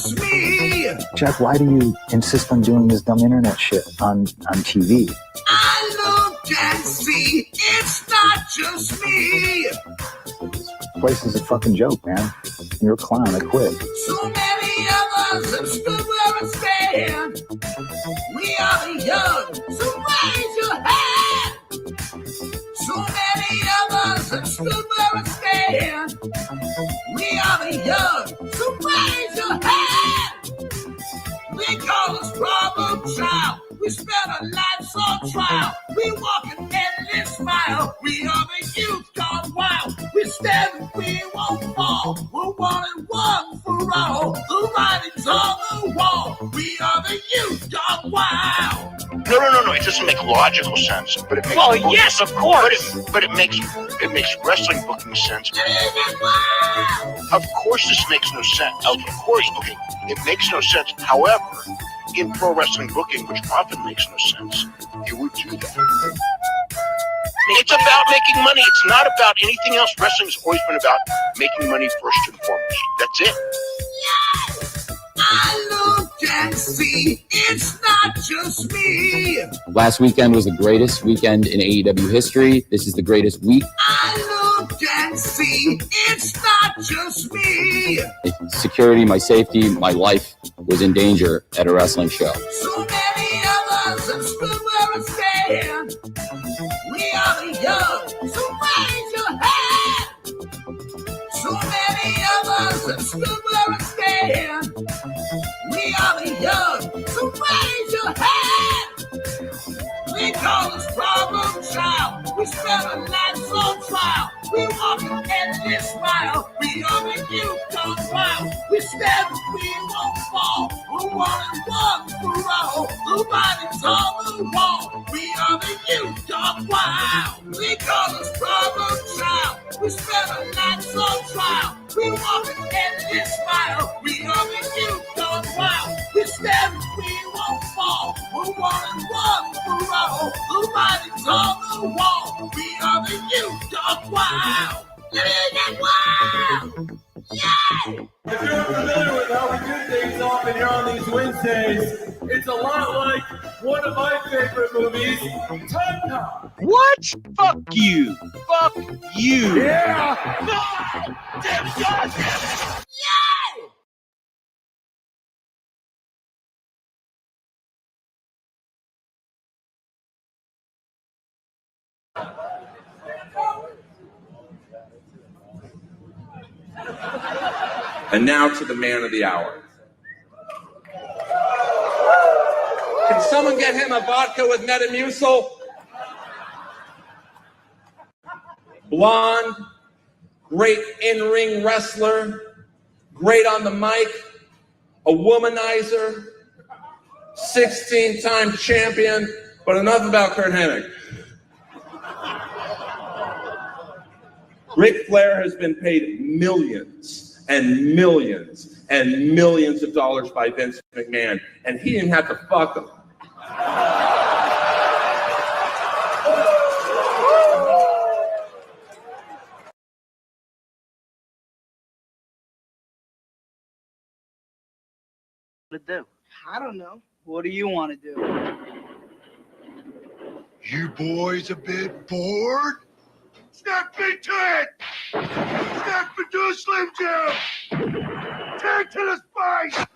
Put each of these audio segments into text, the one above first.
just me. Jack, why do you insist on doing this dumb internet shit on TV? I look and see, it's not just me. This place is a fucking joke, man. You're a clown. I quit. So many of us have stood where we stand. We are the young, so raise your hand. So many of us have stood where we stand. We are the young, so raise your hand. We call us problem child. We spend our lives on trial. We walk an endless mile. We are the youth gone wild. We stand and we won't fall. We're one and one for all. The writing's on the wall. We are the youth gone wild. No. It doesn't make logical sense. But it makes yes, of course. But it makes wrestling booking sense. Of course, this makes no sense. Of course, okay, it makes no sense. However, in pro wrestling booking, which often makes no sense, you would do that. It's about making money. It's not about anything else. Wrestling's always been about making money first and foremost. That's it. Yes, I look and see, it's not just me. Last weekend was the greatest weekend in AEW history. This is the greatest week. I look and see, it's not just me. Security, my safety, my life was in danger at a wrestling show. So many of us have stood where we stand. We are the young, so raise your hand. So many of us have stood where we stand. We are the young, so raise your hand. We call this problem child. We spend our lives on trial. We walk an endless mile. We are the youth gone wild. We stand and we won't fall. We're one and one for all. The writing's on the wall. We are the youth gone wild. We call this problem child. We spend our lives on trial. We walk an endless mile. We are the youth gone wild. We stand and we won't fall. We're one and one for all. The writing's on the wall. We are the youth gone wild. Get wild! Yeah! If you're familiar with how we do things often here on these Wednesdays, it's a lot like one of my favorite movies, Time Cop. What? Fuck you. Fuck you. Yeah! God damn it! Yeah! And now to the man of the hour. Can someone get him a vodka with Metamucil? Blonde, great in-ring wrestler, great on the mic, a womanizer, 16-time champion, but enough about Kurt Hennig. Ric Flair has been paid millions and millions and millions of dollars by Vince McMahon, and he didn't have to fuck him. To do? I don't know. What do you want to do? You boys a bit bored? Snap into it! Snap into a Slim Jim! Tag to the spice!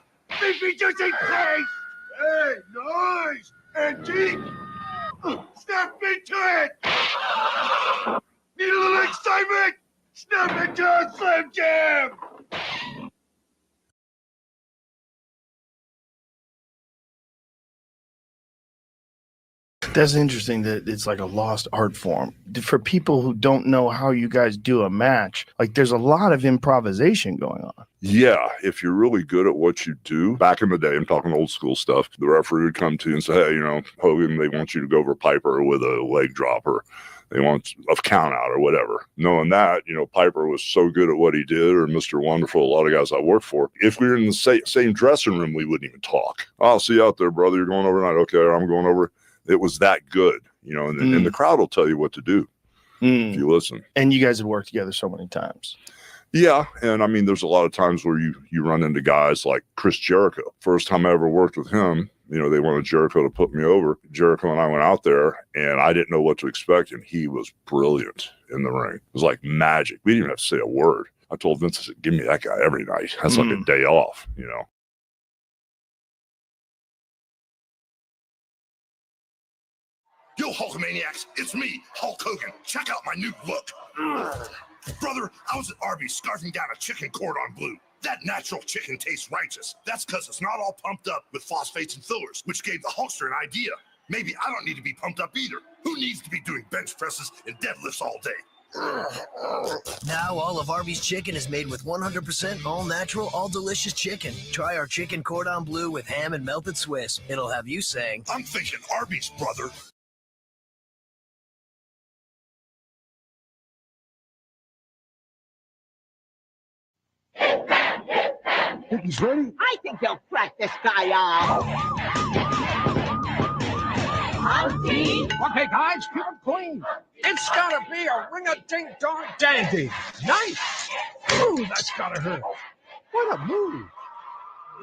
Beefy juicy taste! Hey, nice! Antique! Snap into it! Need a little excitement? Snap into a Slim Jim! That's interesting that it's like a lost art form. For people who don't know how you guys do a match, like there's a lot of improvisation going on. Yeah, if you're really good at what you do. Back in the day, I'm talking old school stuff, the referee would come to you and say, hey, you know, Hogan, they want you to go over Piper with a leg dropper. They want a count out or whatever. Knowing that, you know, Piper was so good at what he did, or Mr. Wonderful, a lot of guys I work for. If we were in the same dressing room, we wouldn't even talk. I'll see you out there, brother. You're going over tonight. Okay, I'm going over. It was that good, you know, and the crowd will tell you what to do if you listen. And you guys had worked together so many times. Yeah, and I mean, there's a lot of times where you run into guys like Chris Jericho. First time I ever worked with him, they wanted Jericho to put me over. Jericho and I went out there, and I didn't know what to expect, and he was brilliant in the ring. It was like magic. We didn't even have to say a word. I told Vince, I said, give me that guy every night. That's like a day off, Yo, Hulkamaniacs, it's me, Hulk Hogan. Check out my new look. Brother, I was at Arby scarfing down a chicken cordon bleu. That natural chicken tastes righteous. That's because it's not all pumped up with phosphates and fillers, which gave the Hulkster an idea. Maybe I don't need to be pumped up either. Who needs to be doing bench presses and deadlifts all day? Now all of Arby's chicken is made with 100% all-natural, all-delicious chicken. Try our chicken cordon bleu with ham and melted Swiss. It'll have you saying, I'm thinking Arby's, brother. Think he's ready? I think he'll crack this guy off. Okay, guys, keep it clean. It's gotta be a ring-a-ding-dong dandy. Nice. Ooh, that's gotta hurt. What a move.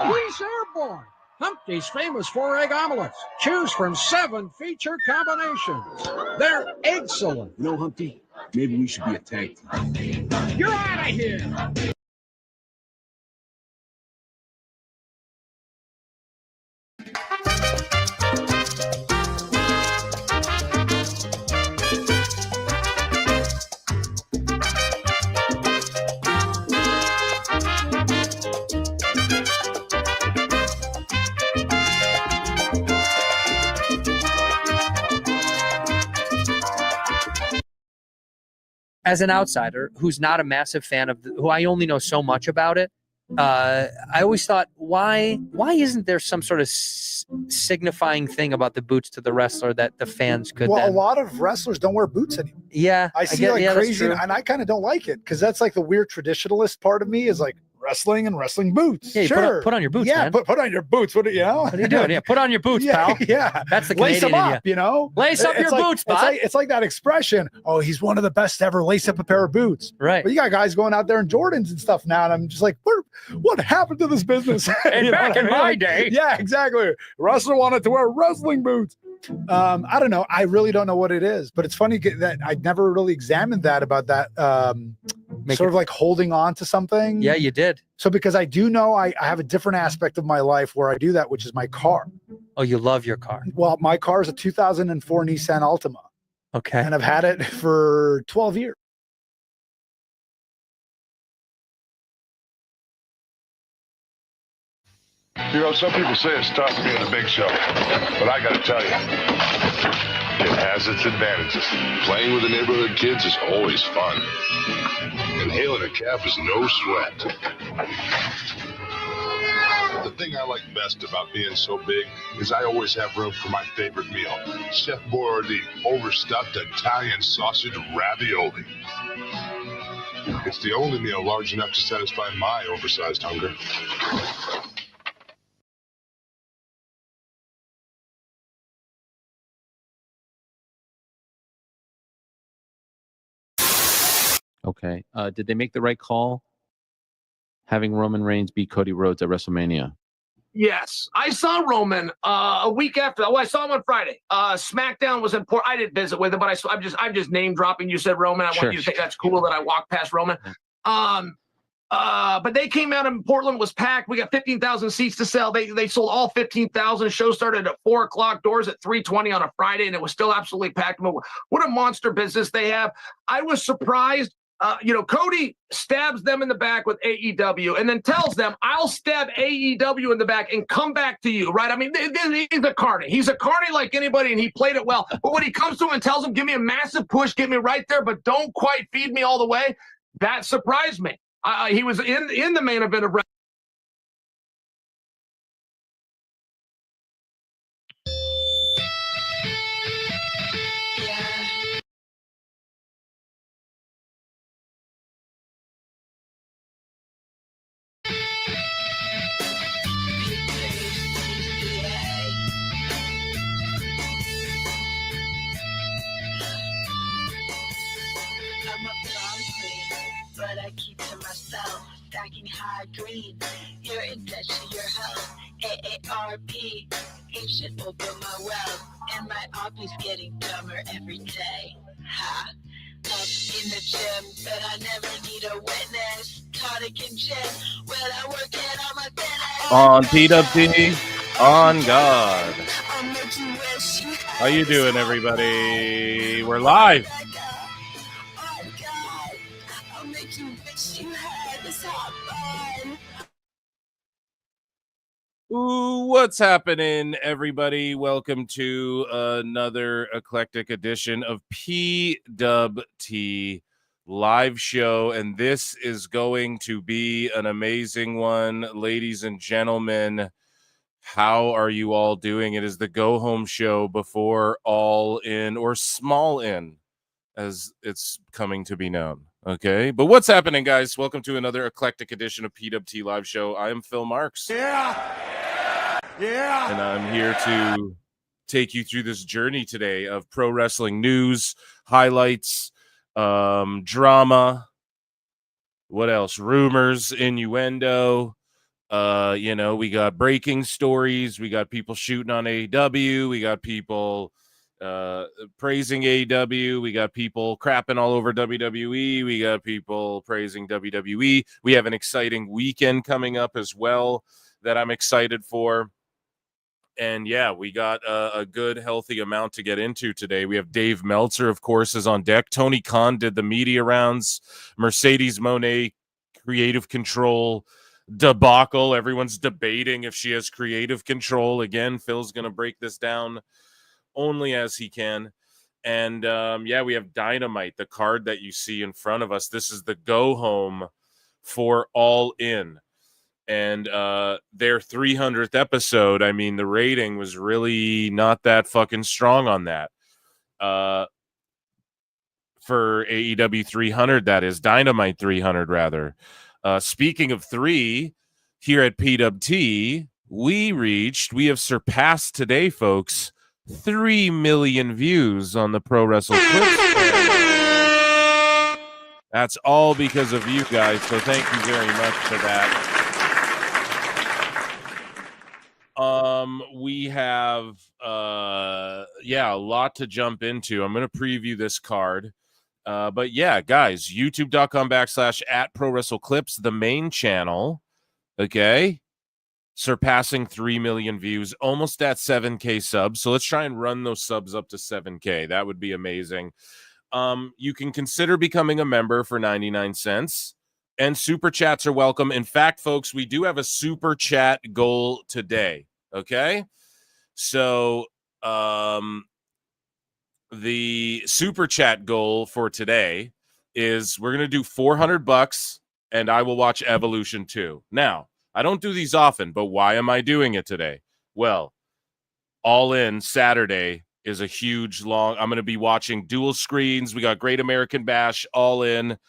He's airborne. Humpty's famous 4-egg omelets. Choose from 7 feature combinations. They're excellent. Humpty, maybe we should be a tag team. You're out of here. As an outsider who's not a massive fan of who I only know so much about it, I always thought, why isn't there some sort of signifying thing about the boots to the wrestler that the fans could? Well, then... a lot of wrestlers don't wear boots anymore. Yeah, I see crazy, and I kind of don't like it because that's like the weird traditionalist part of me is like wrestling and wrestling boots. Yeah, sure, put on your boots. Yeah, man. Put on your boots. What are you doing? Yeah, put on your boots, yeah, pal. Yeah, that's the lace Canadian them up. in you. Lace up your boots, bud. It's like that expression. Oh, he's one of the best ever. Lace up a pair of boots. Right. But you got guys going out there in Jordans and stuff now, and I'm just like, what happened to this business? And back in my day. Yeah, exactly. Wrestler wanted to wear wrestling boots. I don't know. I really don't know what it is, but it's funny that I never really examined that about that sort of like holding on to something. Yeah, you did. So because I do know I have a different aspect of my life where I do that, which is my car. Oh, you love your car. Well, my car is a 2004 Nissan Altima. Okay. And I've had it for 12 years. Some people say it's tough being a big show, but I gotta tell you, it has its advantages. Playing with the neighborhood kids is always fun. And hailing a calf is no sweat. The thing I like best about being so big is I always have room for my favorite meal, Chef Boyardee overstuffed Italian sausage ravioli. It's the only meal large enough to satisfy my oversized hunger. Okay. Did they make the right call having Roman Reigns beat Cody Rhodes at WrestleMania? Yes. I saw Roman a week after. Oh, I saw him on Friday. SmackDown was important. I didn't visit with him, but I'm just name dropping. You said Roman. I want you to think that's cool that I walked past Roman. But they came out in Portland, was packed. We got 15,000 seats to sell. They sold all 15,000. Show started at 4:00, doors at 3:20 on a Friday, and it was still absolutely packed. What a monster business they have. I was surprised. Cody stabs them in the back with AEW and then tells them, I'll stab AEW in the back and come back to you, right? I mean, he's a carny. He's a carny like anybody, and he played it well. But when he comes to him and tells him, give me a massive push, get me right there, but don't quite feed me all the way, that surprised me. He was in the main event of I'm a prom queen, but I keep to myself. high green. You're in debt to your health. AARP. You should open my wealth. And my Arby's getting dumber every day. Ha. Up in the gym, but I never need a witness. Tonic and gin, when I work it on my fitness. On PWT, on God. How you doing, everybody? We're live. Ooh, what's happening, everybody? Welcome to another eclectic edition of PWT live show, and this is going to be an amazing one, ladies and gentlemen. How are you all doing? It is the go home show before All In, or Small In, as it's coming to be known. Okay, but what's happening, guys? Welcome to another eclectic edition of PWT live show. I am Phil Marks. Yeah, and I'm here to take you through this journey today of pro wrestling news, highlights, drama, what else? Rumors, innuendo. We got breaking stories. We got people shooting on AEW. We got people praising AEW. We got people crapping all over WWE. We got people praising WWE. We have an exciting weekend coming up as well that I'm excited for. And yeah, we got a good, healthy amount to get into today. We have Dave Meltzer, of course, is on deck. Tony Khan did the media rounds. Mercedes Mone, creative control debacle. Everyone's debating if she has creative control. Again, Phil's going to break this down only as he can. And we have Dynamite, the card that you see in front of us. This is the go home for All In. And their 300th episode, I mean, the rating was really not that fucking strong on that. For AEW 300, that is. Dynamite 300, rather. Speaking of 3, here at PWT, we have surpassed today, folks, 3 million views on the Pro Wrestle Clips. That's all because of you guys, so thank you very much for that. We have a lot to jump into. I'm going to preview this card. But yeah, guys, youtube.com/@ProWrestleClips, the main channel. Okay. Surpassing 3 million views, almost at 7K subs. So let's try and run those subs up to 7K. That would be amazing. You can consider becoming a member for 99 cents. And super chats are welcome. In fact, folks, we do have a super chat goal today. Okay. So the super chat goal for today is we're going to do $400 and I will watch Evolution 2. Now, I don't do these often, but why am I doing it today? Well, All In Saturday is a huge long. I'm going to be watching dual screens. We got Great American Bash, All In.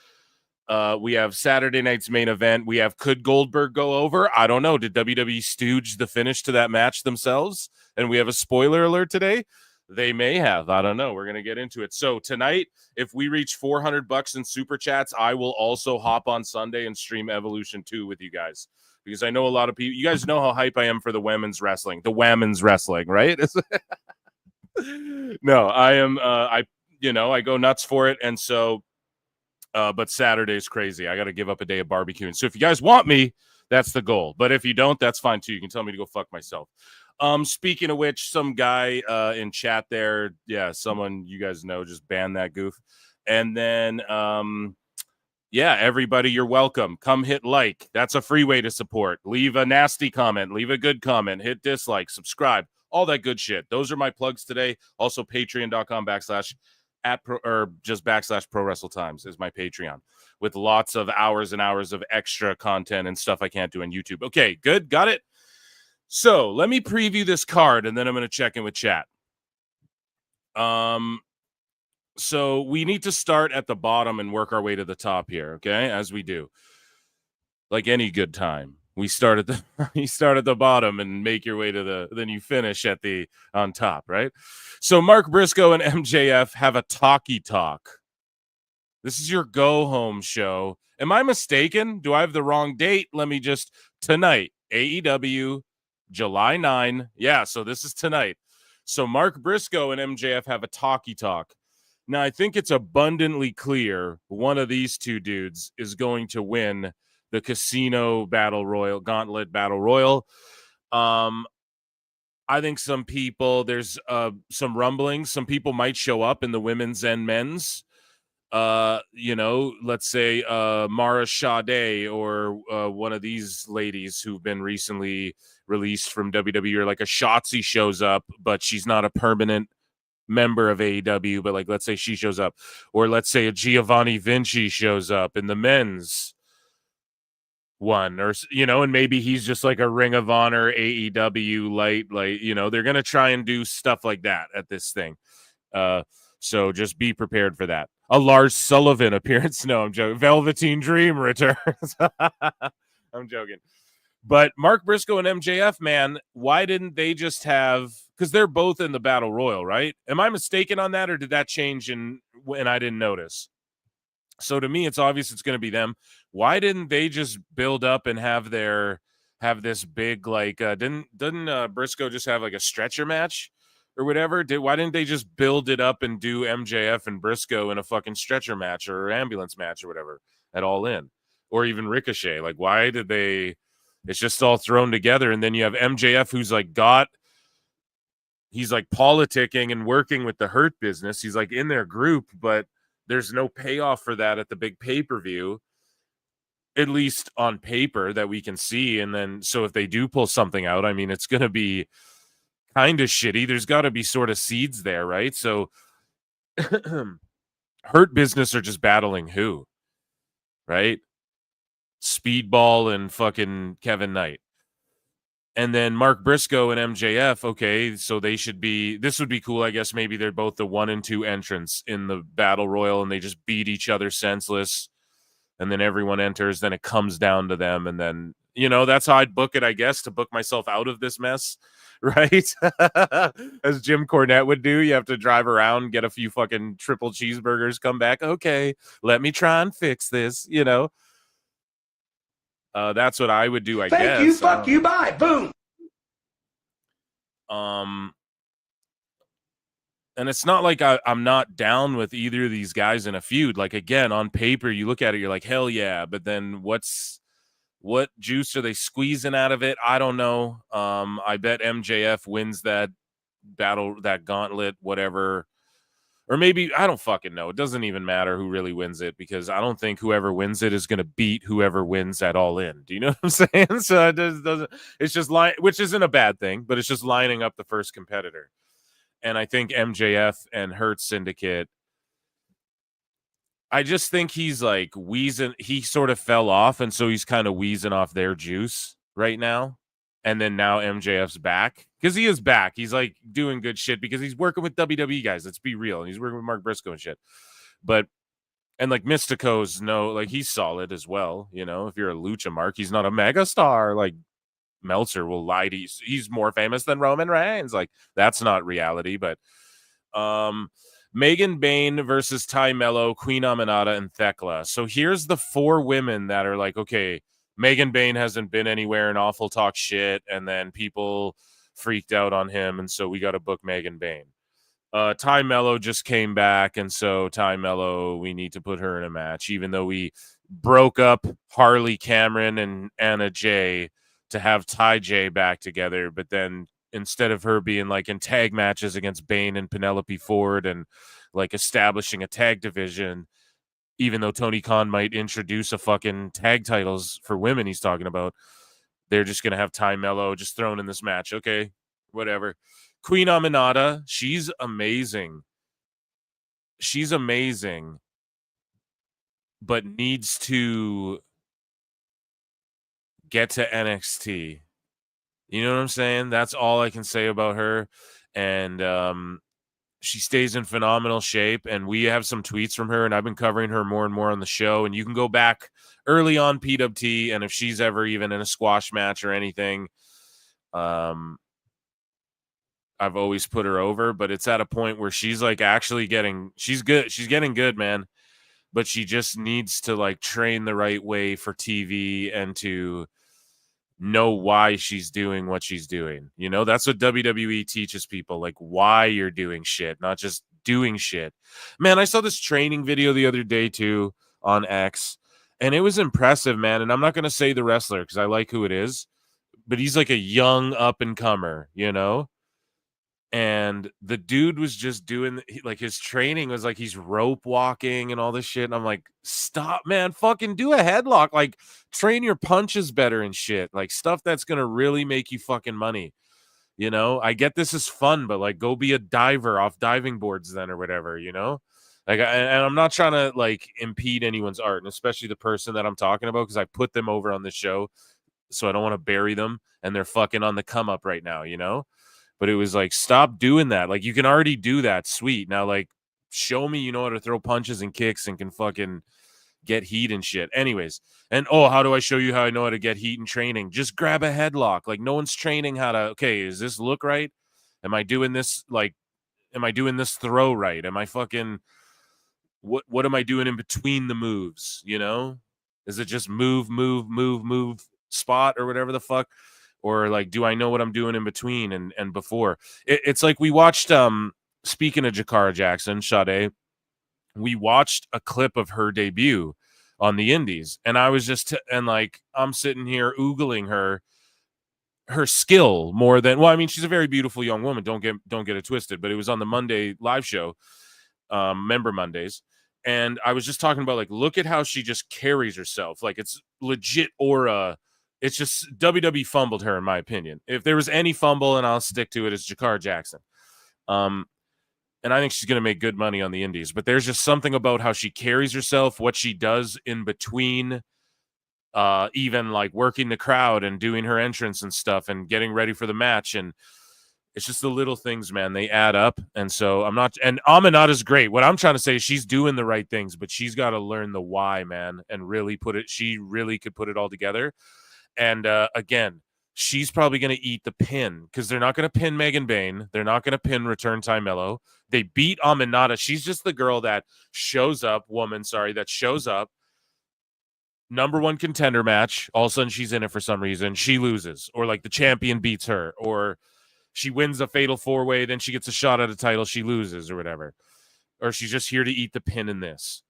We have Saturday night's main event. We have, could Goldberg go over? I don't know. Did WWE stooge the finish to that match themselves? And we have a spoiler alert today. They may have. I don't know. We're going to get into it. So tonight, if we reach $400 in super chats, I will also hop on Sunday and stream Evolution 2 with you guys. Because I know a lot of people, you guys know how hype I am for the women's wrestling. The women's wrestling, right? No, I am, I go nuts for it. And so, but Saturday's crazy. I got to give up a day of barbecuing. So if you guys want me, that's the goal. But if you don't, that's fine too. You can tell me to go fuck myself. Speaking of which, some guy in chat there, someone you guys know just banned that goof. And then, everybody, you're welcome. Come hit like. That's a free way to support. Leave a nasty comment. Leave a good comment. Hit dislike. Subscribe. All that good shit. Those are my plugs today. Also, patreon.com/@ProWrestletimes is my Patreon, with lots of hours and hours of extra content and stuff I can't do on YouTube. Okay, good. Got it. So let me preview this card, and then I'm going to check in with chat. So we need to start at the bottom and work our way to the top here, okay? As we do. Like any good time. You start at the bottom and make your way to then you finish on top, right? So Mark Briscoe and MJF have a talkie talk. This is your go home show. Am I mistaken? Do I have the wrong date? Let me just tonight, AEW, July 9. Yeah, so this is tonight. So Mark Briscoe and MJF have a talkie talk. Now, I think it's abundantly clear one of these two dudes is going to win the Casino Battle Royal, Gauntlet Battle Royal. I think some people, there's some rumblings. Some people might show up in the women's and men's. Let's say Mara Sade or one of these ladies who've been recently released from WWE, or like a Shotzi shows up, but she's not a permanent member of AEW, but like let's say she shows up, or let's say a Giovanni Vinci shows up in the men's one, or and maybe he's just like a Ring of Honor AEW light, they're gonna try and do stuff like that at this thing. So just be prepared for that. A Lars Sullivan appearance. No, I'm joking. Velveteen Dream returns. I'm joking. But Mark Briscoe and MJF, man, why didn't they just have, because they're both in the Battle Royal, right? Am I mistaken on that, or did that change when I didn't notice? So to me, it's obvious it's going to be them. Why didn't they just build up and have this big, didn't Briscoe just have like a stretcher match or whatever? Why didn't they just build it up and do MJF and Briscoe in a fucking stretcher match or ambulance match or whatever at All In, or even Ricochet? Like, why did they? It's just all thrown together, and then you have MJF who's like he's like politicking and working with the Hurt Business. He's like in their group, but there's no payoff for that at the big pay-per-view, at least on paper that we can see. And then, so if they do pull something out, I mean, it's going to be kind of shitty. There's got to be sort of seeds there, right? So Hurt Business are just battling who, right? Speedball and fucking Kevin Knight. And then Mark Briscoe and MJF, okay, so this would be cool, I guess. Maybe they're both the 1 and 2 entrants in the Battle Royal, and they just beat each other senseless, and then everyone enters, then it comes down to them, and then, that's how I'd book it, I guess, to book myself out of this mess, right? As Jim Cornette would do. You have to drive around, get a few fucking triple cheeseburgers, come back, okay, let me try and fix this, That's what I would do, I guess. Thank you, fuck you, bye, boom. And it's not like I'm not down with either of these guys in a feud. Like, again, on paper, you look at it, you're like, hell yeah. But then what juice are they squeezing out of it? I don't know. I bet MJF wins that battle, that gauntlet, whatever. Or maybe, I don't fucking know. It doesn't even matter who really wins it, because I don't think whoever wins it is going to beat whoever wins at All In. Do you know what I'm saying? So it doesn't. It's just which isn't a bad thing, but it's just lining up the first competitor. And I think MJF and Hurt Syndicate, I just think he's like wheezing. He sort of fell off, and so he's kind of wheezing off their juice right now. And then now MJF's back, because he is back. He's like doing good shit because he's working with WWE guys. Let's be real. And he's working with Mark Briscoe and shit. And like Mystico's he's solid as well. If you're a lucha Mark, he's not a mega star. Like Meltzer will lie to you. He's more famous than Roman Reigns. Like, that's not reality. But Megan Bain versus Ty Mello, Queen Aminata, and Thekla. So here's the 4 women that are like, okay, Megan Bain hasn't been anywhere and awful talk shit, and then people freaked out on him, and so we got to book Megan Bain. Ty Mello just came back, and so Ty Mello, we need to put her in a match, even though we broke up Harley Cameron and Anna Jay to have Ty J back together, but then instead of her being like in tag matches against Bain and Penelope Ford and like establishing a tag division, even though Tony Khan might introduce a fucking tag titles for women he's talking about, they're just going to have Ty Mello just thrown in this match. Okay, whatever. Queen Aminata, she's amazing. She's amazing, but needs to get to NXT. You know what I'm saying? That's all I can say about her. And she stays in phenomenal shape, and we have some tweets from her, and I've been covering her more and more on the show, and you can go back early on PWT, and if she's ever even in a squash match or anything, I've always put her over, but it's at a point where she's like actually she's good. She's getting good, man. but she just needs to like train the right way for TV and to know why she's doing what she's doing. You know, that's what WWE teaches people, like why you're doing shit, not just doing shit. Man, I saw this training video the other day too on X, and it was impressive, man. And I'm not going to say the wrestler because I like who it is, but he's like a young up and comer, you know? And the dude was just doing like his training was like he's rope walking and all this shit. And I'm like, stop, man, fucking do a headlock. Like, train your punches better and shit. Like, stuff that's gonna really make you fucking money. You know, I get this is fun, but like, go be a diver off diving boards then or whatever, you know? Like, and I'm not trying to like impede anyone's art, and especially the person that I'm talking about, because I put them over on the show, so I don't want to bury them, and they're fucking on the come up right now, you know? But it was like, stop doing that. Like, you can already do that. Sweet. Now, like, show me you know how to throw punches and kicks and can fucking get heat and shit. Anyways, and how do I show you how I know how to get heat in training? Just grab a headlock. Like, no one's training how to, okay, does this look right? Am I doing this, like, am I doing this throw right? Am I fucking, what am I doing in between the moves, you know? Is it just move, spot or whatever the fuck? Or like, do I know what I'm doing in between and before? It's like we watched, speaking of Jakara Jackson, Sade, we watched a clip of her debut on the Indies. And I was just, and like, I'm sitting here oogling her skill more than, well, I mean, she's a very beautiful young woman. Don't get it twisted, but it was on the Monday live show, Member Mondays. And I was just talking about, like, look at how she just carries herself. Like, it's legit aura. It's just WWE fumbled her, in my opinion. If there was any fumble, and I'll stick to it, it's Jakara Jackson. And I think she's going to make good money on the Indies. But there's just something about how she carries herself, what she does in between, even like working the crowd and doing her entrance and stuff and getting ready for the match. And it's just the little things, man. They add up. And so I'm not, and Amanat is great. What I'm trying to say is she's doing the right things, but she's got to learn the why, man, and really she really could put it all together. And again, she's probably going to eat the pin because they're not going to pin Megan Bain. They're not going to pin Return Time Mello. They beat Aminata. She's just the girl that shows up, that shows up. Number one contender match. All of a sudden, she's in it for some reason. She loses, or like the champion beats her, or she wins a fatal 4-way. Then she gets a shot at a title. She loses, or whatever. Or she's just here to eat the pin in this.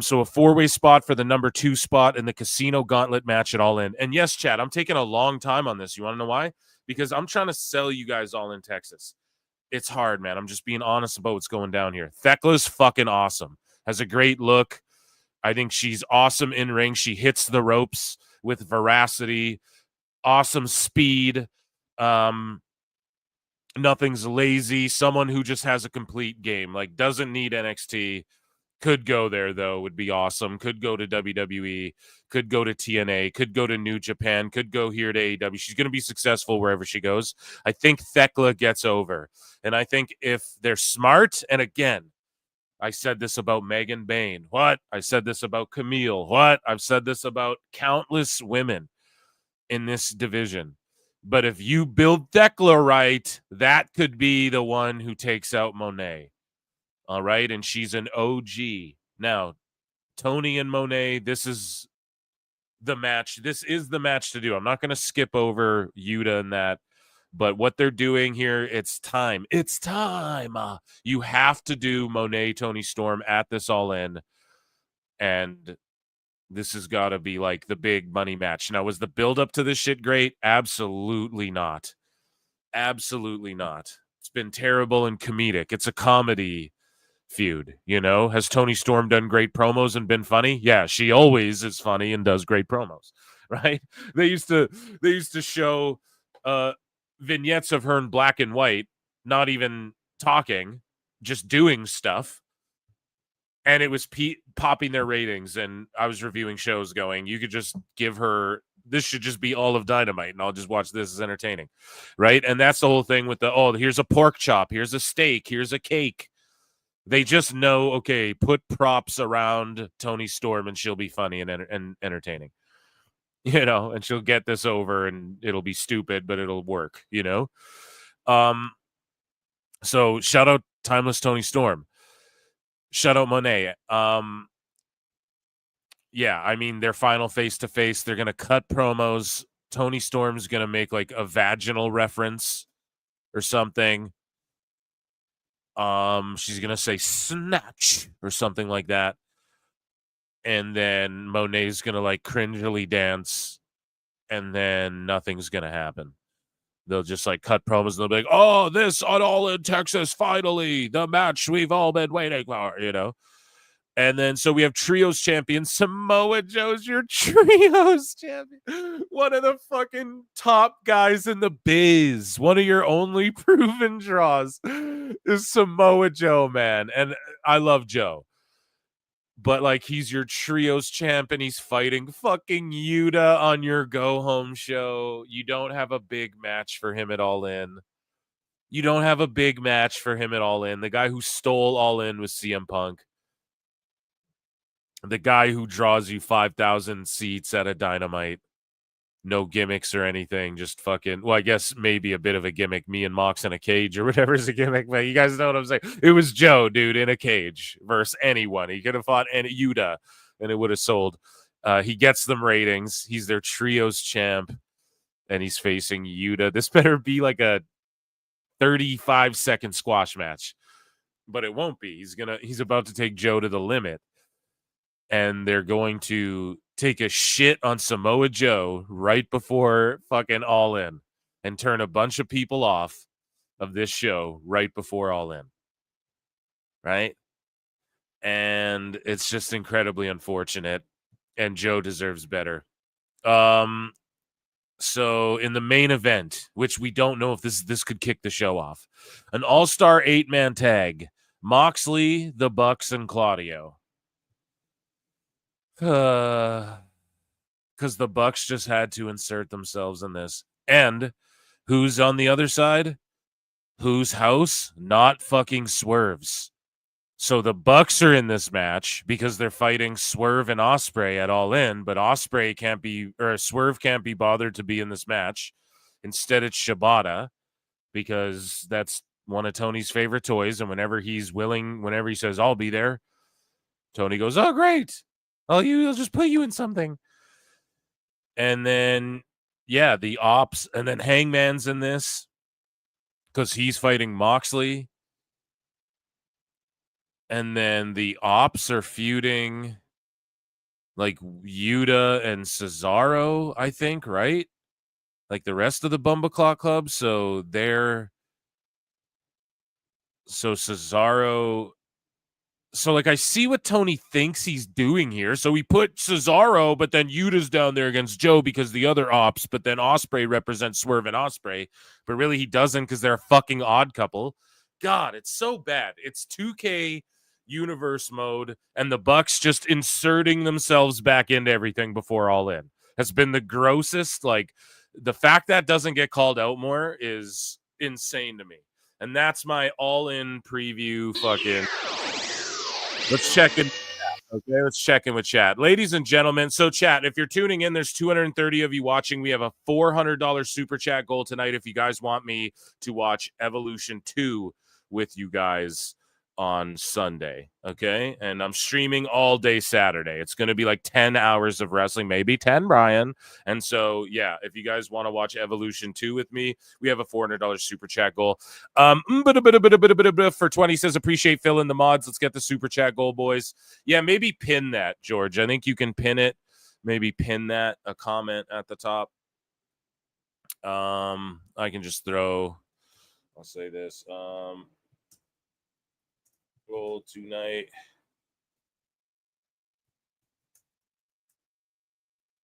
So a 4-way spot for the number 2 spot in the Casino Gauntlet match at All In. And yes, Chad, I'm taking a long time on this. You want to know why? Because I'm trying to sell you guys All In Texas. It's hard, man. I'm just being honest about what's going down here. Thekla's fucking awesome. Has a great look. I think she's awesome in ring. She hits the ropes with veracity. Awesome speed. Nothing's lazy. Someone who just has a complete game. Like, doesn't need NXT. Could go there, though, would be awesome. Could go to WWE, could go to TNA, could go to New Japan, could go here to AEW. She's going to be successful wherever she goes. I think Thekla gets over. And I think if they're smart, and again, I said this about Megan Bain. What? I said this about Camille. What? I've said this about countless women in this division. But if you build Thekla right, that could be the one who takes out Mone. All right, and she's an OG. Now, Tony and Mone, this is the match. This is the match to do. I'm not going to skip over Yuta and that, but what they're doing here, it's time. It's time. You have to do Mone, Tony Storm at this All In, and this has got to be like the big money match. Now, was the build-up to this shit great? Absolutely not. Absolutely not. It's been terrible and comedic. It's a comedy feud, you know. Has Tony Storm done great promos and been funny? Yeah, she always is funny and does great promos, right? They used to show vignettes of her in black and white, not even talking, just doing stuff, and it was popping their ratings. And I was reviewing shows going, you could just give her, this should just be all of Dynamite, and I'll just watch this as entertaining, right? And that's the whole thing with here's a pork chop, here's a steak, here's a cake. They just know, okay, put props around Tony Storm and she'll be funny and entertaining, you know, and she'll get this over and it'll be stupid, but it'll work, you know? So shout out Timeless Tony Storm. Shout out Mone. yeah, I mean, their final face-to-face, they're going to cut promos. Tony Storm's going to make like a vaginal reference or something. She's going to say snatch or something like that. And then Monet's going to like cringily dance. And then nothing's going to happen. They'll just like cut promos and they'll be like, oh, this on All In Texas, finally, the match we've all been waiting for, you know? And then, so we have Trios champion. Samoa Joe's your Trios champion. One of the fucking top guys in the biz. One of your only proven draws is Samoa Joe, man. And I love Joe. But, like, he's your Trios champ and he's fighting fucking Yuta on your go-home show. You don't have a big match for him at All In. You don't have a big match for him at All In. The guy who stole All In was CM Punk. The guy who draws you 5,000 seats at a Dynamite. No gimmicks or anything. Just fucking, well, I guess maybe a bit of a gimmick. Me and Mox in a cage or whatever is a gimmick. But you guys know what I'm saying. It was Joe, dude, in a cage versus anyone. He could have fought Yuta and it would have sold. He gets them ratings. He's their Trios champ and he's facing Yuta. This better be like a 35-second squash match. But it won't be. He's about to take Joe to the limit. And they're going to take a shit on Samoa Joe right before fucking All In and turn a bunch of people off of this show right before All In. Right? And it's just incredibly unfortunate. And Joe deserves better. So in the main event, which we don't know if this could kick the show off, an all-star 8-man tag, Moxley, the Bucks, and Claudio. Because the Bucks just had to insert themselves in this. And who's on the other side? Whose house? Not fucking Swerve's. So the Bucks are in this match because they're fighting Swerve and Ospreay at All In, but Swerve can't be bothered to be in this match. Instead, it's Shibata because that's one of Tony's favorite toys. And whenever he says, I'll be there, Tony goes, oh, great. I'll just put you in something. And then, yeah, the Ops, and then Hangman's in this because he's fighting Moxley. And then the Ops are feuding like Yuta and Cesaro, I think, right? Like the rest of the Bumbleclaw Club. So Cesaro. So, like, I see what Tony thinks he's doing here. So he put Cesaro, but then Yuta's down there against Joe because the other Ops, but then Ospreay represents Swerve and Ospreay. But really, he doesn't because they're a fucking odd couple. God, it's so bad. It's 2K universe mode, and the Bucks just inserting themselves back into everything before All In has been the grossest. Like, the fact that doesn't get called out more is insane to me. And that's my All In preview fucking... Let's check in. Okay, let's check in with chat. Ladies and gentlemen, so chat, if you're tuning in, there's 230 of you watching. We have a $400 super chat goal tonight if you guys want me to watch Evolution 2 with you guys on Sunday, okay? And I'm streaming all day Saturday. It's going to be like 10 hours of wrestling, maybe 10, Brian. And so, yeah, if you guys want to watch Evolution 2 with me, we have a $400 super chat goal. For 20 says, appreciate Phil in the mods. Let's get the super chat goal, boys. Yeah, maybe pin that, George. I think you can pin it. Maybe pin that, a comment at the top. I can just throw, I'll say this, goal tonight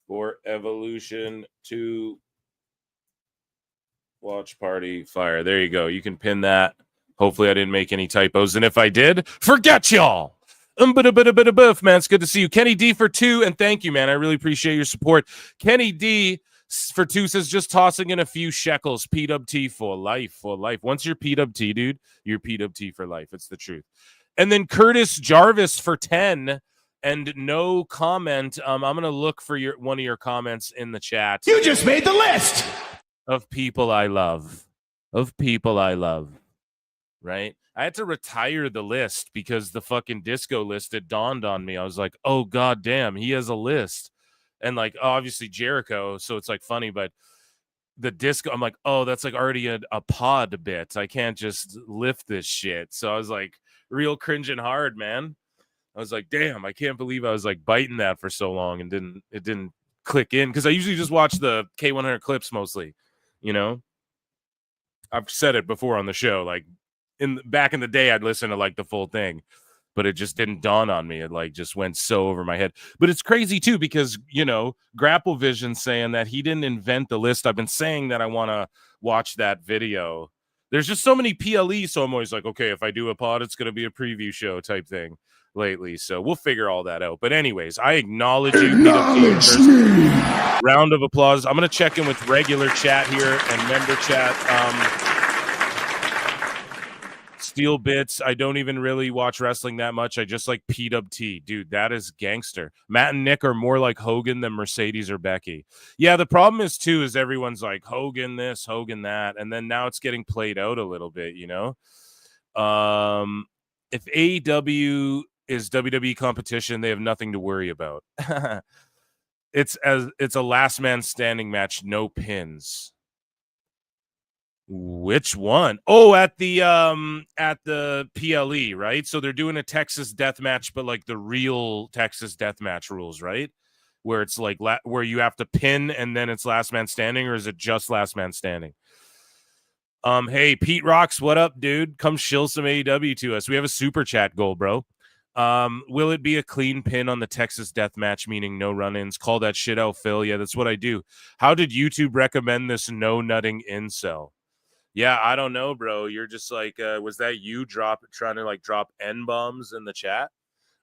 for Evolution 2 watch party fire. There you go. You can pin that. Hopefully I didn't make any typos. And if I did, forget y'all. Man, it's good to see you. Kenny D for 2. And thank you, man. I really appreciate your support. Kenny D for 2 says, just tossing in a few shekels. PWT for life, for life. Once you're PWT, dude, you're PWT for life. It's the truth. And then Curtis Jarvis for 10 and no comment. I'm going to look for one of your comments in the chat. You just made the list of people I love. Of people I love. right? I had to retire the list because the fucking disco list, it dawned on me. I was like, oh, god damn, he has a list. And like, obviously Jericho, so it's like funny, but the disco, I'm like, oh, that's like already a pod bit. I can't just lift this shit. So I was like real cringing hard, man. I was like, damn, I can't believe I was like biting that for so long and it didn't click in, because I usually just watch the K100 clips mostly, you know. I've said it before on the show, like back in the day I'd listen to like the full thing, but it just didn't dawn on me. It like just went so over my head. But it's crazy too, because, you know, Grapple Vision saying that he didn't invent the list. I've been saying that I want to watch that video. There's just so many PLE, so I'm always like, okay, if I do a pod, it's going to be a preview show type thing lately. So we'll figure all that out. But anyways, I acknowledge you. Round of applause. I'm going to check in with regular chat here and member chat. Steel Bits, I don't even really watch wrestling that much. I just like PWT. Dude, that is gangster. Matt and Nick are more like Hogan than Mercedes or Becky. Yeah, the problem is, too, is everyone's like Hogan this, Hogan that, and then now it's getting played out a little bit, you know? If AEW is WWE competition, they have nothing to worry about. It's a last man standing match, no pins. Which one? Oh, at the PLE, right? So they're doing a Texas death match, but like the real Texas death match rules, right? Where it's like where you have to pin and then it's last man standing, or is it just last man standing? Hey, Pete Rocks, what up, dude? Come shill some AEW to us. We have a super chat goal, bro. Will it be a clean pin on the Texas death match, meaning no run-ins? Call that shit out, Phil. Yeah, that's what I do. How did YouTube recommend this no nutting incel? Yeah, I don't know, bro. You're just like, was that you trying to like drop N-bombs in the chat?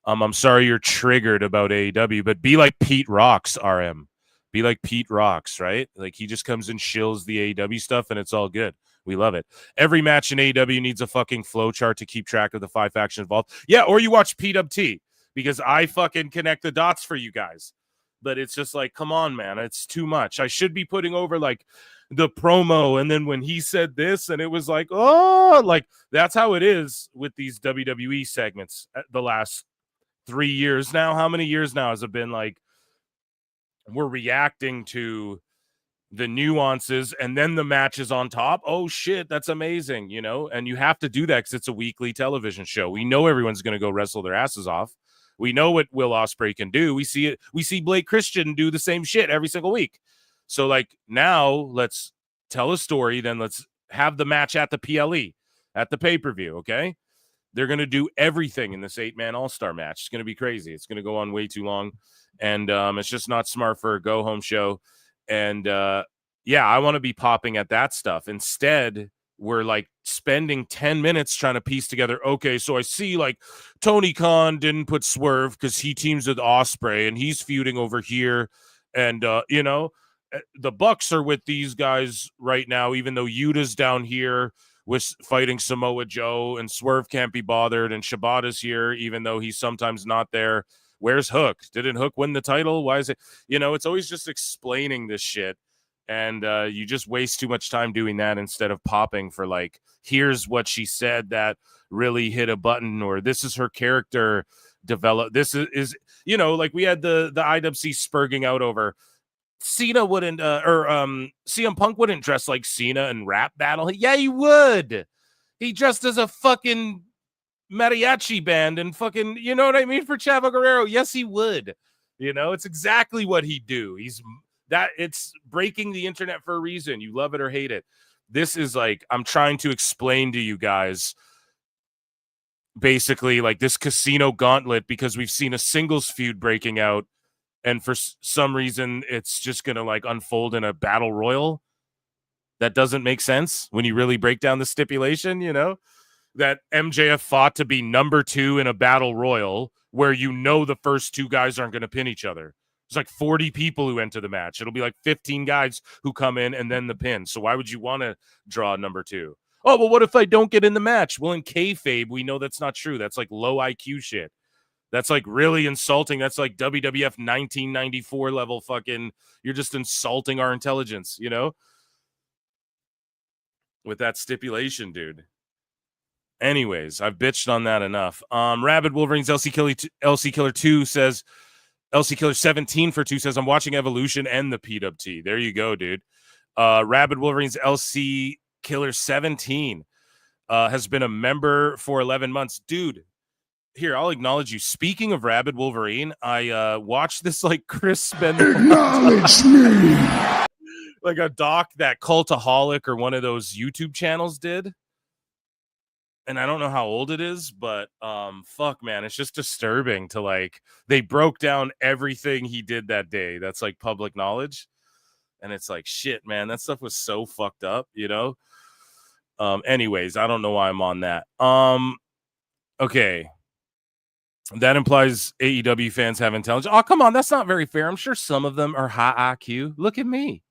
I'm sorry you're triggered about AEW, but be like Pete Rocks, RM. Be like Pete Rocks, right? Like he just comes and shills the AEW stuff and it's all good. We love it. Every match in AEW needs a fucking flow chart to keep track of the 5 factions involved. Yeah, or you watch PWT, because I fucking connect the dots for you guys. But it's just like, come on, man. It's too much. I should be putting over like the promo, and then when he said this, and it was like, oh, like that's how it is with these WWE segments the last 3 years now. How many years now has it been? Like, we're reacting to the nuances, and then the match is on top. Oh shit, that's amazing, you know. And you have to do that because it's a weekly television show. We know everyone's going to go wrestle their asses off. We know what Will Ospreay can do. We see it. We see Blake Christian do the same shit every single week. So like, now let's tell a story. Then let's have the match at the PLE, at the pay-per-view. Okay. They're going to do everything in this 8-man all-star match. It's going to be crazy. It's going to go on way too long. And it's just not smart for a go-home show. And yeah, I want to be popping at that stuff. Instead, we're like spending 10 minutes trying to piece together, okay, so I see like Tony Khan didn't put Swerve because he teams with Ospreay and he's feuding over here. And, you know, the Bucks are with these guys right now, even though Yuta's down here with fighting Samoa Joe, and Swerve can't be bothered, and Shibata's here, even though he's sometimes not there. Where's Hook? Didn't Hook win the title? Why is it? You know, it's always just explaining this shit. And you just waste too much time doing that instead of popping for like, here's what she said that really hit a button, or this is her character develop. This is you know, like we had the IWC spurging out over Cena wouldn't CM Punk wouldn't dress like Cena and rap battle. Yeah, he would. He dressed as a fucking mariachi band and fucking, you know what I mean, for Chavo Guerrero. Yes, he would. You know, it's exactly what he'd do. It's breaking the internet for a reason. You love it or hate it. This is like, I'm trying to explain to you guys basically like this casino gauntlet, because we've seen a singles feud breaking out, and for some reason it's just going to like unfold in a battle royal. That doesn't make sense when you really break down the stipulation, you know, that MJF fought to be number 2 in a battle royal where, you know, the first 2 guys aren't going to pin each other. There's like 40 people who enter the match. It'll be like 15 guys who come in and then the pin. So why would you want to draw number 2? Oh, well, what if I don't get in the match? Well, in kayfabe, we know that's not true. That's like low IQ shit. That's like really insulting. That's like WWF 1994 level fucking, you're just insulting our intelligence, you know? With that stipulation, dude. Anyways, I've bitched on that enough. Rabid Wolverines LC Killer 2 says, LC Killer 17 for 2 says, I'm watching Evolution and the PWT. There you go, dude. Rabid Wolverines LC Killer 17 has been a member for 11 months. Dude, here, I'll acknowledge you. Speaking of Rabid Wolverine, I watched this like Chris Benoit. Acknowledge me. Like a doc that Cultaholic or one of those YouTube channels did. And I don't know how old it is, but fuck, man, it's just disturbing to like, they broke down everything he did that day. That's like public knowledge. And it's like, shit, man, that stuff was so fucked up, you know? Anyways, I don't know why I'm on that. Okay. That implies AEW fans have intelligence. Oh, come on, that's not very fair. I'm sure some of them are high IQ. Look at me.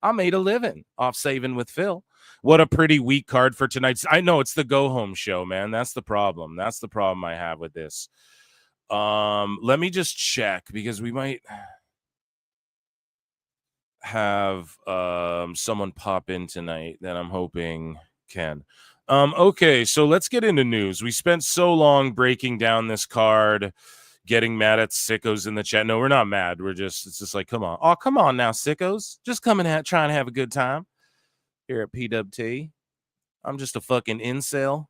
I made a living off saving with Phil. What a pretty weak card for tonight. I know it's the go home show, man. That's the problem. That's the problem I have with this. Let me just check because we might have someone pop in tonight that I'm hoping can. Okay, so let's get into news. We spent so long breaking down this card, getting mad at sickos in the chat. No, we're not mad. It's just like, come on. Oh, come on now, sickos. Just coming at trying to have a good time here at PWT. I'm just a fucking incel.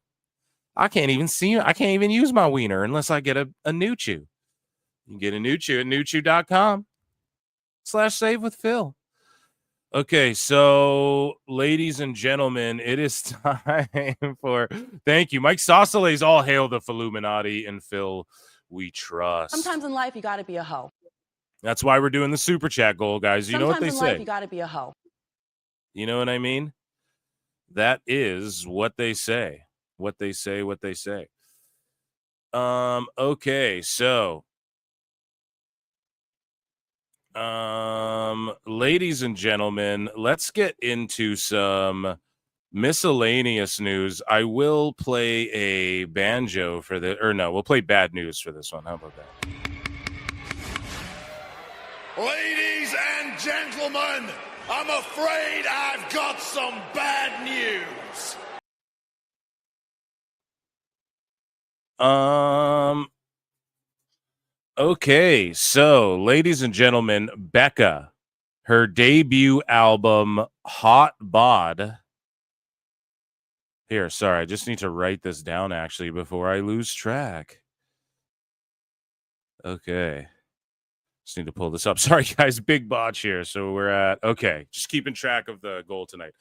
I can't even see. I can't even use my wiener unless I get a new chew. You can get a new chew at newchew.com/save with Phil. Okay, so ladies and gentlemen, it is time for thank you. Mike Sausalez, all hail the Illuminati, and Phil, we trust. Sometimes in life you gotta be a hoe. That's why we're doing the super chat goal, guys. You know what they Sometimes in life say. you gotta be a hoe. You know what I mean? That is what they say. What they say, what they say. Okay, so ladies and gentlemen, let's get into some miscellaneous news. I will play a banjo for we'll play bad news for this one. How about that? Ladies and gentlemen, I'm afraid I've got some bad news. Okay, so ladies and gentlemen, Becca, her debut album, Hot Bod. Here, sorry, I just need to write this down actually before I lose track. Okay. Just need to pull this up. Sorry, guys, big botch here. So we're at, okay, just keeping track of the goal tonight.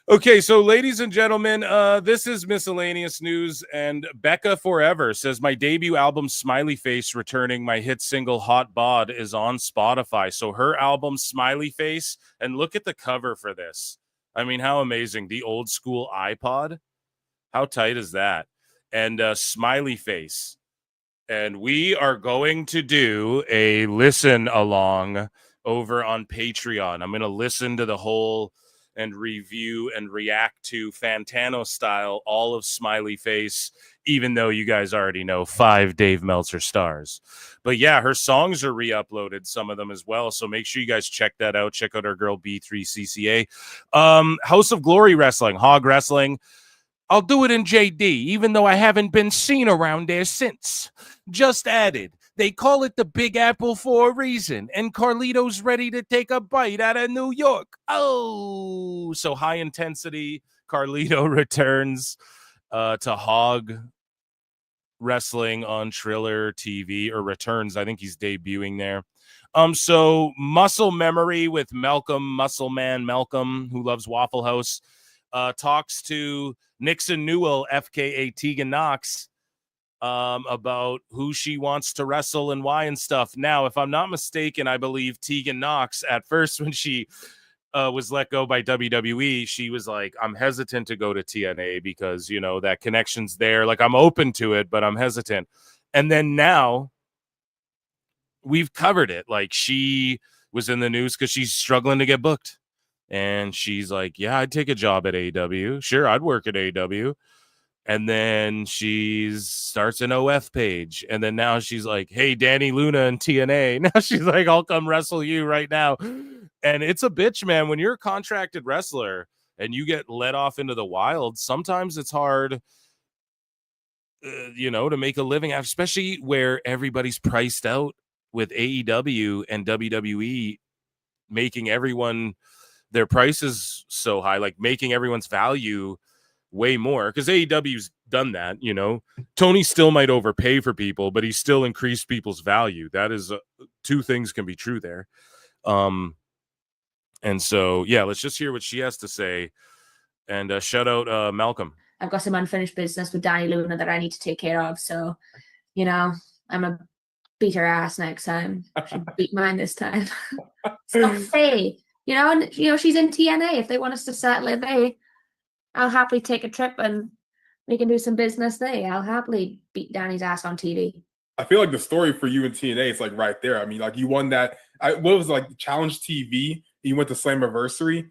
Okay, so ladies and gentlemen, this is miscellaneous news, and Becca Forever says my debut album, Smiley Face, returning my hit single, Hot Bod, is on Spotify. So her album, Smiley Face, and look at the cover for this. I mean, how amazing. The old school iPod. How tight is that? And Smiley Face. And we are going to do a listen along over on Patreon. I'm going to listen to the whole and review and react to Fantano style all of Smiley Face, even though you guys already know 5 Dave Meltzer stars. But yeah, her songs are re-uploaded, some of them as well. So make sure you guys check that out. Check out our girl B3CCA. House of Glory Wrestling, Hog Wrestling. I'll do it in JD, even though I haven't been seen around there since. Just added. They call it the Big Apple for a reason, and Carlito's ready to take a bite out of New York. Oh, so high intensity. Carlito returns to Hog Wrestling on Triller TV, or returns. I think he's debuting there. So Muscle Memory with Muscle Man Malcolm, who loves Waffle House, talks to Nixon Newell, FKA Tegan Knox, about who she wants to wrestle and why and stuff. Now, if I'm not mistaken, I believe Tegan Knox, at first when she was let go by WWE, she was like, I'm hesitant to go to TNA because, you know, that connection's there. Like, I'm open to it, but I'm hesitant. And then now we've covered it. Like, she was in the news because she's struggling to get booked. And she's like, yeah, I'd take a job at AEW. Sure, I'd work at AEW. And then she starts an OF page. And then now she's like, hey, Danny Luna and TNA. Now she's like, I'll come wrestle you right now. And it's a bitch, man. When you're a contracted wrestler and you get let off into the wild, sometimes it's hard to make a living, especially where everybody's priced out with AEW and WWE making everyone their prices so high, like making everyone's value way more, because AEW's done that. Tony still might overpay for people, but he still increased people's value. That is two things can be true there. And so, yeah, let's just hear what she has to say. And shout out Malcolm. I've got some unfinished business with Danny Luna that I need to take care of. So, I'm a beat her ass next time. She beat mine this time. So hey, and she's in TNA. If they want us to settle it, I'll happily take a trip and we can do some business there. I'll happily beat Danny's ass on TV. I feel like the story for you in TNA is like right there. I mean, like you won that. What was it, like Challenge TV? You went to Slammiversary.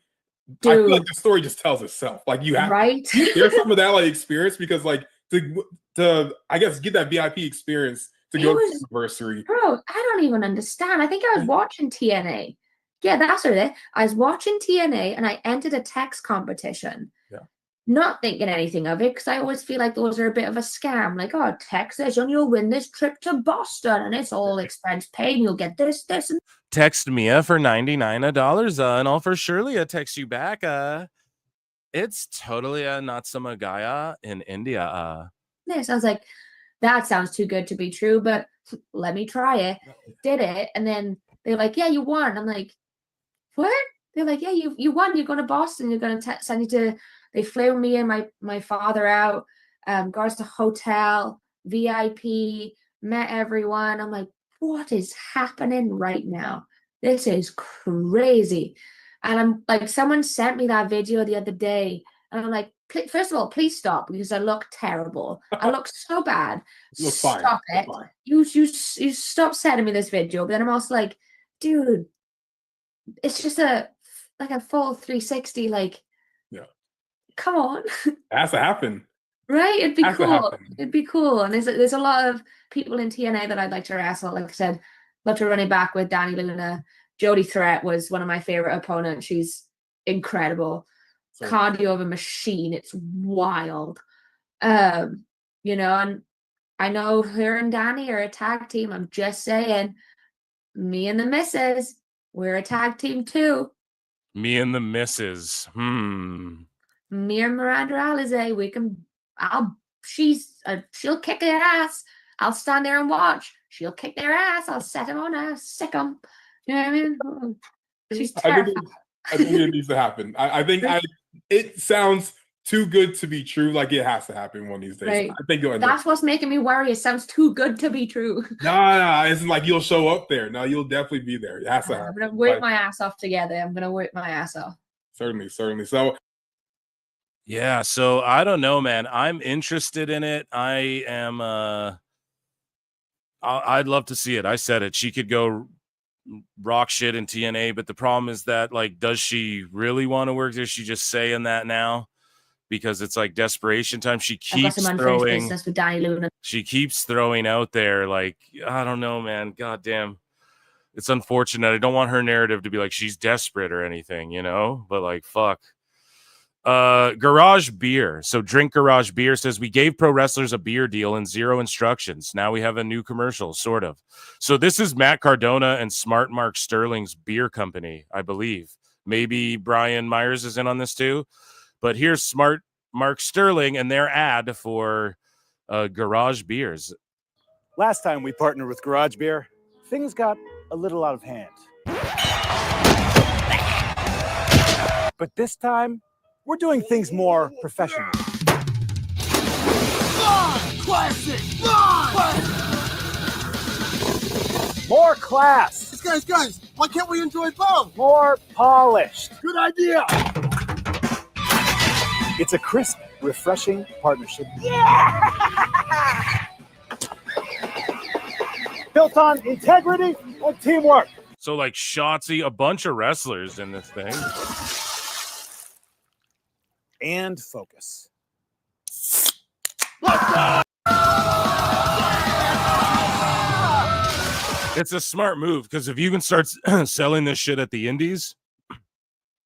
Dude, I feel like the story just tells itself. Like you have there's some of that like experience, because like to I guess get that VIP experience to go to Slammiversary. Bro, I don't even understand. I think I was watching TNA. Yeah, that's it. I was watching TNA and I entered a text competition. Yeah. Not thinking anything of it, because I always feel like those are a bit of a scam. Like, oh, text us and you'll win this trip to Boston and it's all expense paid and you'll get this, and text Mia for $99 and I'll for surely text you back. It's totally not some guy in India. Yeah, sounds like that sounds too good to be true, but let me try it. Did it, and then they're like, yeah, you won. I'm like, what? They're like, yeah, you won. You're going to Boston. You're going to send you to. They flew me and my father out. Got us to hotel, VIP, met everyone. I'm like, what is happening right now? This is crazy. And I'm like, someone sent me that video the other day, and I'm like, first of all, please stop, because I look terrible. I look so bad. Stop it. You stop sending me this video. But then I'm also like, dude, it's just a full 360. Like, yeah, come on. It has to happen. Right? It'd be cool. It'd be cool. And there's a lot of people in TNA that I'd like to wrestle. Like I said, love to run it back with Danny Luna. Jody Threat was one of my favorite opponents. She's incredible. Cardio of a machine. It's wild. And I know her and Danny are a tag team. I'm just saying, me and the missus, we're a tag team too. Me and the missus. Me and Miranda Alizé, she'll kick their ass. I'll stand there and watch. She'll kick their ass. I'll set them on her, sick them. You know what I mean? She's terrified. I think it needs to happen. I think it sounds too good to be true. Like it has to happen one of these days. Right. I think that's what's making me worry. It sounds too good to be true. No, it's like you'll show up there. No, you'll definitely be there. It has to happen. I'm gonna work my ass off together. I'm gonna work my ass off. Certainly. So yeah, so I don't know, man. I'm interested in it. I am I'd love to see it. I said it. She could go rock shit in TNA, but the problem is that, like, does she really want to work there? Is she just saying that now because it's like desperation time? She keeps throwing business with Danny Luna. She keeps throwing out there, like, I don't know, man. God damn. It's unfortunate. I don't want her narrative to be like she's desperate or anything, but like, fuck. Garage Beer. So Drink Garage Beer says, we gave pro wrestlers a beer deal and 0 instructions. Now we have a new commercial, sort of. So this is Matt Cardona and Smart Mark Sterling's beer company, I believe. Maybe Brian Myers is in on this too. But here's Smart Mark Sterling and their ad for Garage Beers. Last time we partnered with Garage Beer, things got a little out of hand. But this time, we're doing things more professional. Classic! More class. Guys, why can't we enjoy both? More polished. Good idea! It's a crisp, refreshing partnership. Yeah! Built on integrity and teamwork. So like Shotzi, a bunch of wrestlers in this thing. And focus. It's a smart move, because if you can start selling this shit at the indies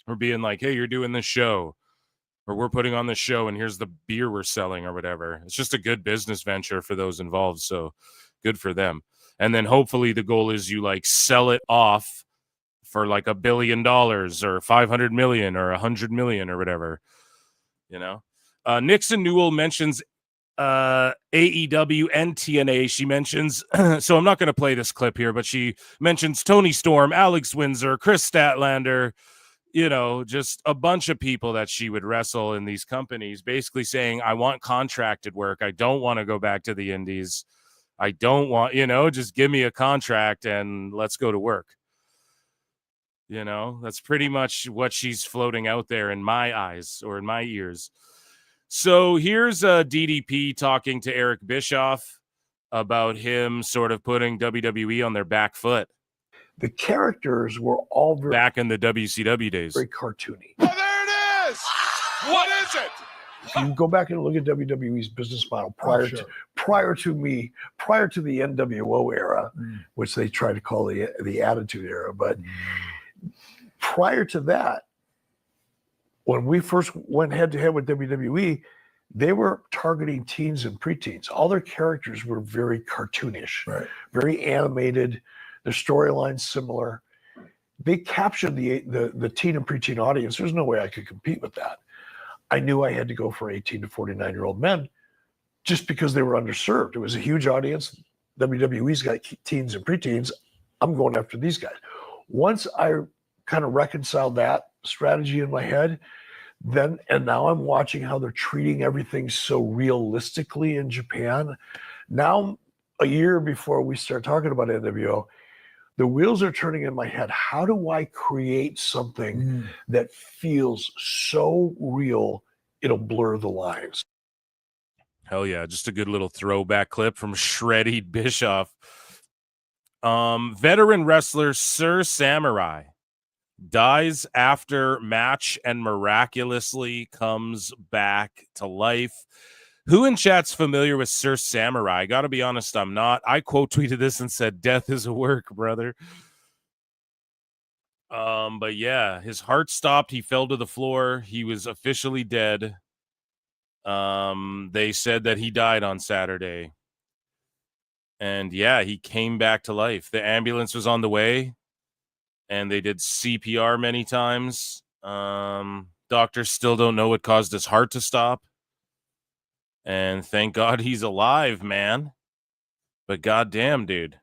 or being like, hey, you're doing this show, or we're putting on the show and here's the beer we're selling or whatever. It's just a good business venture for those involved. So good for them. And then hopefully the goal is you like sell it off for like $1 billion or 500 million or 100 million or whatever, you know. Nixon Newell mentions AEW and TNA. She mentions, so I'm not going to play this clip here, but she mentions Tony Storm, Alex Windsor, Chris Statlander, you know, just a bunch of people that she would wrestle in these companies, basically saying, I want contracted work. I don't want to go back to the indies. I don't want, you know, just give me a contract and let's go to work. You know, that's pretty much what she's floating out there in my eyes or in my ears. So here's DDP talking to Eric Bischoff about him sort of putting WWE on their back foot. The characters were all back in the WCW days. Very cartoony. Oh, there it is! What is it? If you go back and look at WWE's business model prior to the NWO era, which they try to call the Attitude Era, but prior to that, when we first went head-to-head with WWE, they were targeting teens and preteens. All their characters were very cartoonish, very animated. Their storylines similar. They captured the teen and preteen audience. There's no way I could compete with that. I knew I had to go for 18 to 49-year-old men just because they were underserved. It was a huge audience. WWE's got teens and preteens. I'm going after these guys. Once I kind of reconciled that strategy in my head, and now I'm watching how they're treating everything so realistically in Japan. Now, a year before we start talking about NWO, the wheels are turning in my head. How do I create something that feels so real, it'll blur the lines? Hell yeah, just a good little throwback clip from Shreddy Bischoff. Veteran wrestler Sir Samurai dies after match and miraculously comes back to life. Who in chat's familiar with Sir Samurai? I gotta be honest, I'm not. I quote tweeted this and said, death is a work, brother. But yeah, his heart stopped. He fell to the floor. He was officially dead. They said that he died on Saturday. And yeah, he came back to life. The ambulance was on the way, and they did CPR many times. Doctors still don't know what caused his heart to stop. And thank God he's alive, man. But goddamn, dude.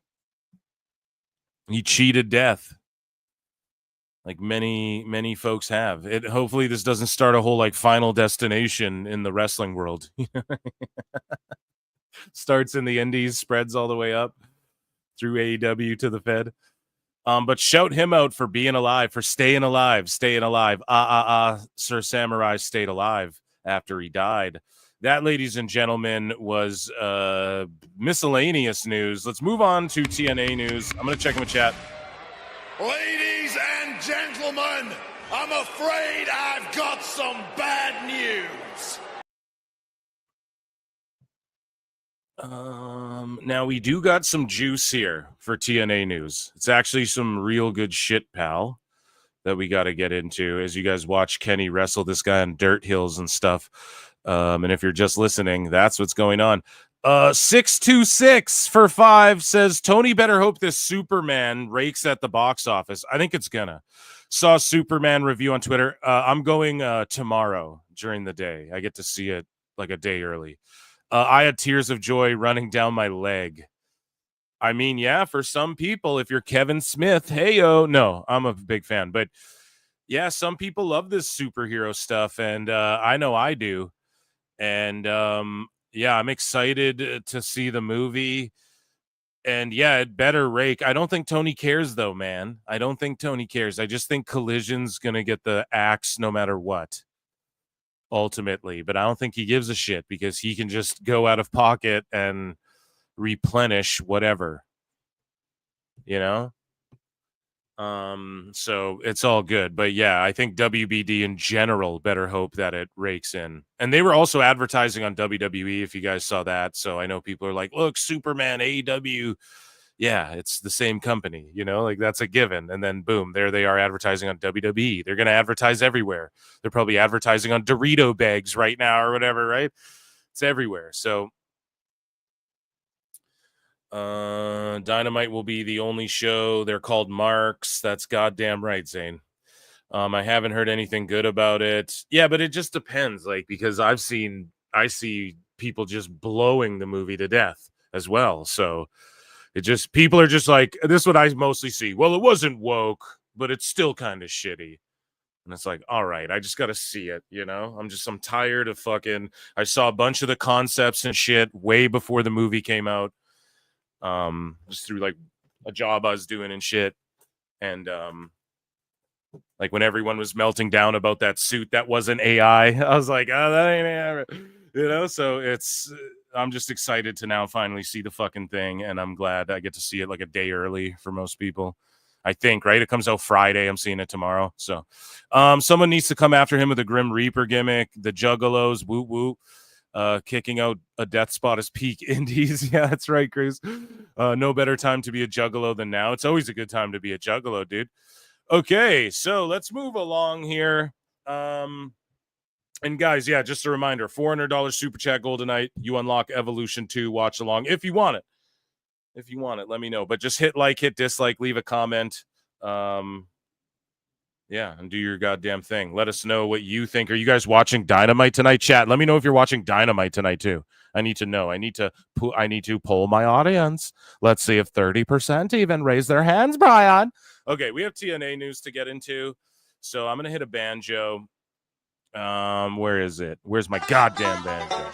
He cheated death. Like many folks have. Hopefully this doesn't start a whole like Final Destination in the wrestling world. Starts in the indies, spreads all the way up through AEW to the Fed. But shout him out for being alive, for staying alive. Sir Samurai stayed alive after he died. That, ladies and gentlemen, was miscellaneous news. Let's move on to TNA news. I'm going to check in with chat. Ladies and gentlemen, I'm afraid I've got some bad news. Now we do got some juice here for TNA news. It's actually some real good shit, pal, that we got to get into as you guys watch Kenny wrestle this guy on dirt hills and stuff. And if you're just listening, that's what's going on. 626 for 5 says Tony better hope this Superman rakes at the box office. I think it's gonna. Saw Superman review on Twitter. I'm going tomorrow during the day. I get to see it like a day early. I had tears of joy running down my leg. I mean, yeah, for some people, if you're Kevin Smith, hey-o. No, I'm a big fan. But yeah, some people love this superhero stuff, and I know I do. And yeah, I'm excited to see the movie. And yeah, it better rake. I don't think Tony cares, though, man. I don't think Tony cares. I just think Collision's going to get the axe no matter what, ultimately. But I don't think he gives a shit because he can just go out of pocket and replenish whatever, you know? So it's all good. But yeah, I think WBD in general better hope that it rakes in. And they were also advertising on WWE, if you guys saw that. So I know people are like, look, Superman, AEW, yeah, it's the same company, you know, like that's a given. And then boom, there they are advertising on WWE. They're going to advertise everywhere. They're probably advertising on Dorito bags right now or whatever, right? It's everywhere. So Dynamite will be the only show. They're called Marks. That's goddamn right, Zane. I haven't heard anything good about it. Yeah, but it just depends, like, because I see people just blowing the movie to death as well. So it just, people are just like, this is what I mostly see. Well, it wasn't woke, but it's still kind of shitty. And it's like, all right, I just got to see it, you know? I'm tired of fucking, I saw a bunch of the concepts and shit way before the movie came out. Just through like a job I was doing and shit. And, like when everyone was melting down about that suit that wasn't AI, I was like, oh, that ain't AI, you know? So I'm just excited to now finally see the fucking thing, and I'm glad I get to see it like a day early for most people. I think, right? It comes out Friday. I'm seeing it tomorrow. So someone needs to come after him with a Grim Reaper gimmick. The Juggalos, woo woo, kicking out a death spot as peak indies. Yeah, that's right, Cruz. No better time to be a Juggalo than now. It's always a good time to be a Juggalo, dude. Okay, so let's move along here. And guys, yeah, just a reminder, $400 Super Chat goal tonight. You unlock Evolution 2 watch along if you want it. If you want it, let me know. But just hit like, hit dislike, leave a comment. Yeah, and do your goddamn thing. Let us know what you think. Are you guys watching Dynamite tonight? Chat, let me know if you're watching Dynamite tonight too. I need to know. I need to poll my audience. Let's see if 30% even raise their hands, Brian. Okay, we have TNA news to get into. So I'm going to hit a banjo. Where is it? Where's my goddamn banjo?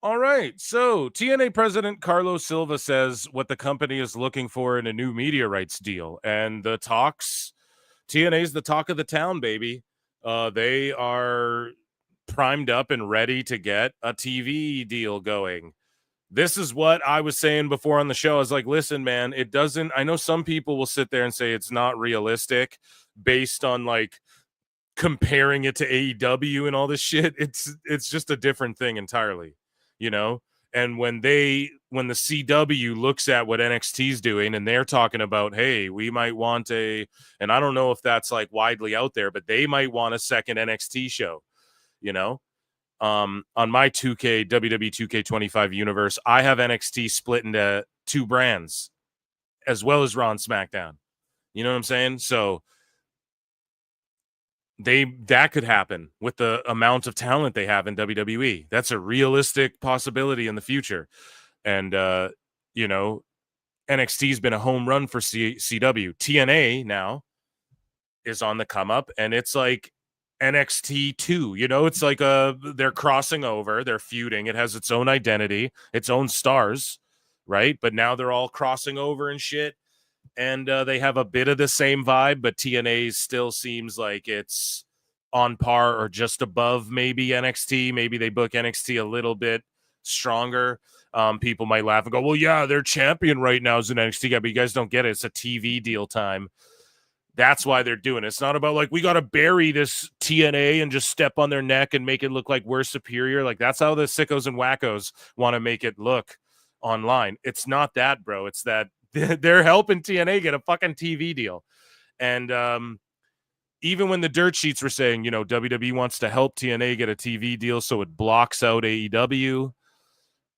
All right. So TNA president Carlos Silva says what the company is looking for in a new media rights deal. And the talks, TNA's the talk of the town, baby. They are primed up and ready to get a TV deal going. This is what I was saying before on the show. I was like, listen, man, it doesn't, I know some people will sit there and say it's not realistic based on like comparing it to AEW and all this shit. It's just a different thing entirely, you know? And when the CW looks at what NXT's doing and they're talking about, hey, we might want and I don't know if that's like widely out there, but they might want a second NXT show, you know? On my 2K WWE 2K25 universe, I have NXT split into two brands as well as Raw and SmackDown. You know what I'm saying? So that could happen with the amount of talent they have in WWE. That's a realistic possibility in the future. And you know, NXT's been a home run for CW. TNA now is on the come up, and it's like NXT 2, you know, it's like they're crossing over, they're feuding. It has its own identity, its own stars, right? But now they're all crossing over and shit. And they have a bit of the same vibe, but TNA still seems like it's on par or just above maybe NXT. Maybe they book NXT a little bit stronger. People might laugh and go, well, yeah, their champion right now is an NXT guy, but you guys don't get it. It's a TV deal time. That's why they're doing it. It's not about like, we got to bury this TNA and just step on their neck and make it look like we're superior. Like that's how the sickos and wackos want to make it look online. It's not that, bro. It's that they're helping TNA get a fucking TV deal. And even when the dirt sheets were saying, you know, WWE wants to help TNA get a TV deal so it blocks out AEW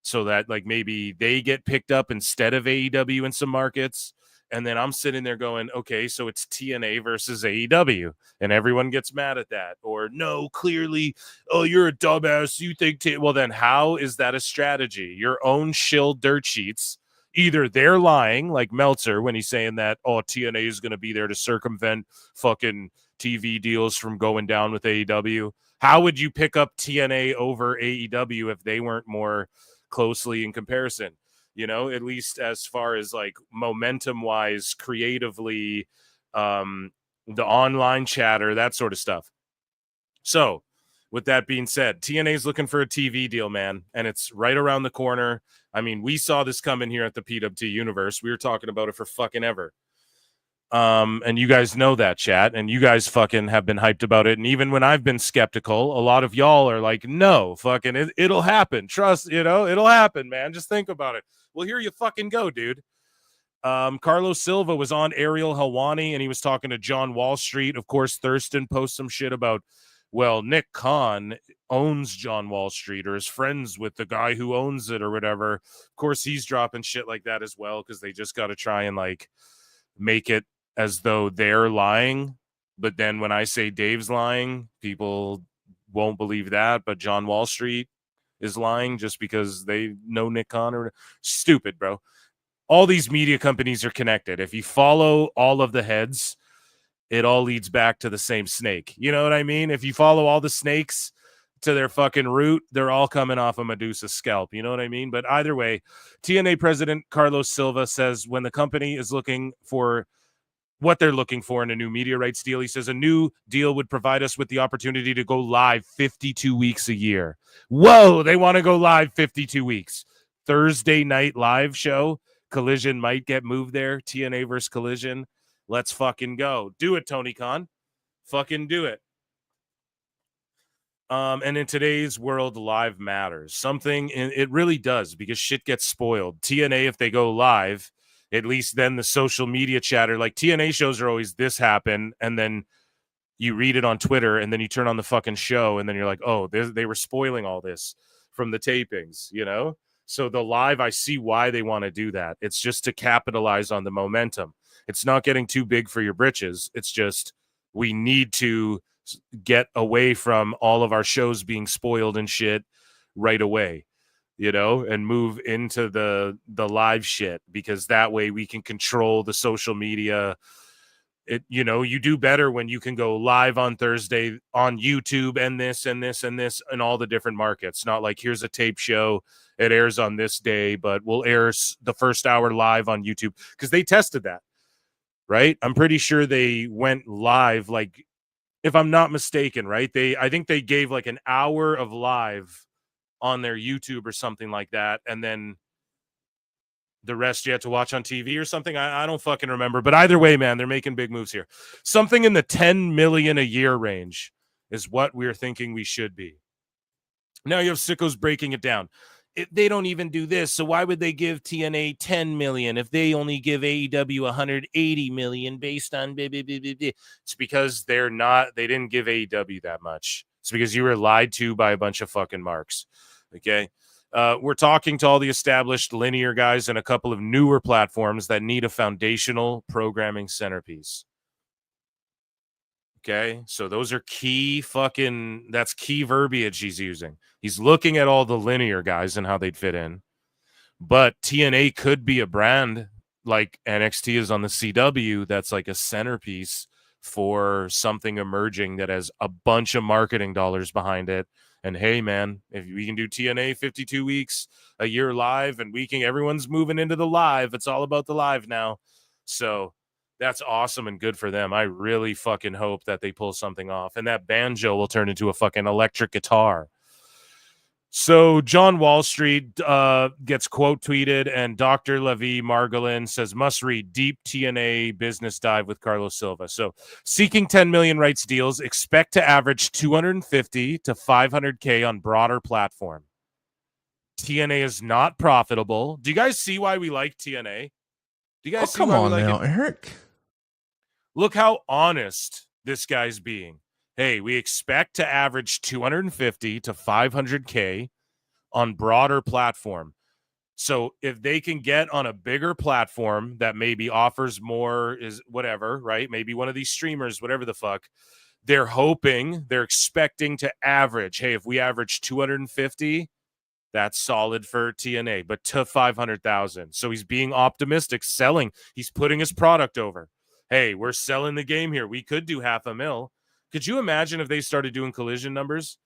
so that like maybe they get picked up instead of AEW in some markets. And then I'm sitting there going, okay, so it's TNA versus AEW. And everyone gets mad at that. Or no, clearly, oh, you're a dumbass. You think, well, then how is that a strategy? Your own shill dirt sheets. Either they're lying, like Meltzer, when he's saying that, oh, TNA is going to be there to circumvent fucking TV deals from going down with AEW. How would you pick up TNA over AEW if they weren't more closely in comparison? You know, at least as far as like momentum wise, creatively, the online chatter, that sort of stuff. So with that being said, TNA is looking for a TV deal, man. And it's right around the corner. I mean, we saw this coming here at the PWT universe. We were talking about it for fucking ever. And you guys know that, chat, and you guys fucking have been hyped about it. And even when I've been skeptical, a lot of y'all are like, no, fucking it'll happen. Trust, it'll happen, man. Just think about it. Well, here you fucking go, dude. Carlos Silva was on Ariel Helwani, and he was talking to John Wall Street. Of course, Thurston posts some shit about, well, Nick Khan owns John Wall Street or is friends with the guy who owns it or whatever. Of course, he's dropping shit like that as well because they just got to try and like make it as though they're lying. But then when I say Dave's lying, people won't believe that. But John Wall Street is lying just because they know Nick Khan. Or stupid, bro. All these media companies are connected. If you follow all of the heads, it all leads back to the same snake. You know what I mean? If you follow all the snakes to their fucking root, they're all coming off a Medusa's scalp. You know what I mean? But either way, TNA president Carlos Silva says when the company is looking for what they're looking for in a new media rights deal, he says a new deal would provide us with the opportunity to go live 52 weeks a year. Whoa, they want to go live 52 weeks. Thursday night live show. Collision might get moved there. TNA versus Collision. Let's fucking go. Do it, Tony Khan. Fucking do it. And in today's world, live matters. It really does because shit gets spoiled. TNA, if they go live, at least then the social media chatter, like TNA shows are always this happen, and then you read it on Twitter, and then you turn on the fucking show, and then you're like, oh, they were spoiling all this from the tapings, So the live, I see why they want to do that. It's just to capitalize on the momentum. It's not getting too big for your britches. It's just we need to get away from all of our shows being spoiled and shit right away, and move into the live shit, because that way we can control the social media. You do better when you can go live on Thursday on YouTube and this and this and this and all the different markets. Not like here's a tape show. It airs on this day, but we'll air the first hour live on YouTube because they tested that, right? I'm pretty sure they went live, like, if I'm not mistaken, right? I think they gave like an hour of live on their YouTube or something like that, and then the rest you had to watch on TV or something. I don't fucking remember. But either way, man, they're making big moves here. Something in the 10 million a year range is what we're thinking we should be. Now you have sickos breaking it down. They don't even do this, so why would they give TNA 10 million if they only give AEW 180 million based on blah, blah, blah, blah, blah. It's because they didn't give AEW that much. It's because you were lied to by a bunch of fucking marks. Okay. We're talking to all the established linear guys and a couple of newer platforms that need a foundational programming centerpiece. Okay, so those are that's key verbiage he's using. He's looking at all the linear guys and how they'd fit in. But TNA could be a brand like NXT is on the CW that's like a centerpiece for something emerging that has a bunch of marketing dollars behind it. And hey, man, if we can do TNA 52 weeks a year live and everyone's moving into the live, it's all about the live now. So that's awesome and good for them. I really fucking hope that they pull something off and that banjo will turn into a fucking electric guitar. So John Wall Street gets quote tweeted, and Dr. Levi Margolin says, must read deep TNA business dive with Carlos Silva. So seeking 10 million rights deals, expect to average 250 to 500K on broader platform. TNA is not profitable. Do you guys see why we like TNA? Do you guys see come why on we like now, it? Eric. Look how honest this guy's being. Hey, we expect to average 250 to 500K on broader platform. So if they can get on a bigger platform that maybe offers more, is whatever, right? Maybe one of these streamers, whatever the fuck, they're expecting to average. Hey, if we average 250, that's solid for TNA, but to 500,000. So he's being optimistic, selling. He's putting his product over. Hey, we're selling the game here. We could do $500,000. Could you imagine if they started doing Collision numbers?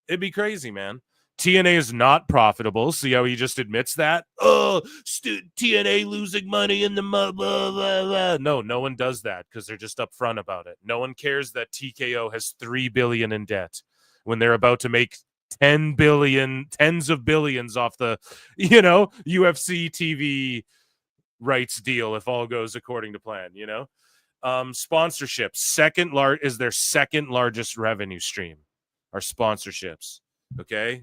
It'd be crazy, man. TNA is not profitable. See how he just admits that? Oh, TNA losing money in the blah, blah, blah. No one does that because they're just upfront about it. No one cares that TKO has $3 billion in debt when they're about to make 10 billion, tens of billions off the, UFC TV rights deal if all goes according to plan, Sponsorships, is their second largest revenue stream, are sponsorships. Okay.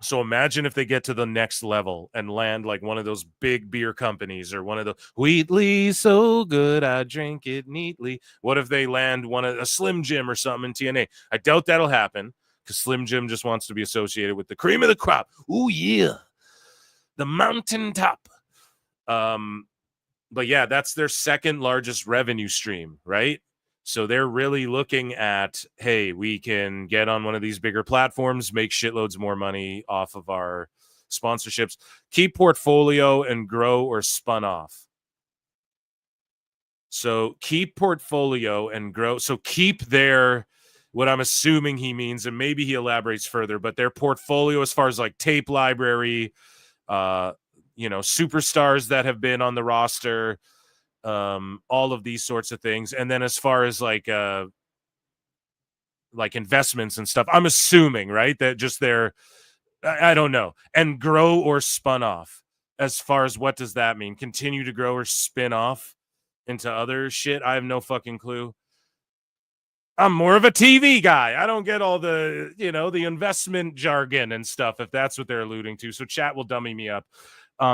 So imagine if they get to the next level and land like one of those big beer companies or one of the Wheatley, so good I drink it neatly. What if they land a Slim Jim or something in TNA? I doubt that'll happen because Slim Jim just wants to be associated with the cream of the crop. Ooh yeah, the mountaintop. But yeah, that's their second largest revenue stream, right? So they're really looking at, hey, we can get on one of these bigger platforms, make shitloads more money off of our sponsorships, keep portfolio and grow or spun off. So keep portfolio and grow. So keep their, what I'm assuming he means, and maybe he elaborates further, but their portfolio as far as like tape library, superstars that have been on the roster, all of these sorts of things. And then as far as like investments and stuff, I'm assuming, right, that just I don't know, and grow or spun off. As far as what does that mean? Continue to grow or spin off into other shit? I have no fucking clue. I'm more of a TV guy. I don't get all the, the investment jargon and stuff, if that's what they're alluding to. So chat will dummy me up.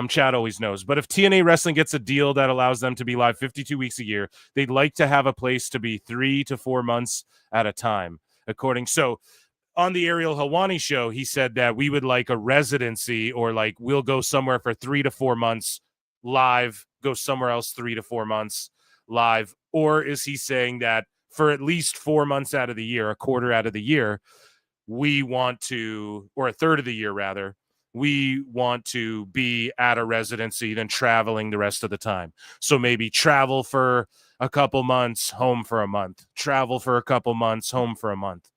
Chad always knows. But if TNA Wrestling gets a deal that allows them to be live 52 weeks a year, they'd like to have a place to be 3 to 4 months at a time. So on the Ariel Helwani show, he said that we would like a residency, or like we'll go somewhere for 3 to 4 months live, go somewhere else 3 to 4 months live. Or is he saying that for at least 4 months out of the year, a quarter out of the year, we want to, or a third of the year rather, we want to be at a residency than traveling the rest of the time. So maybe travel for a couple months, home for a month, travel for a couple months, home for a month,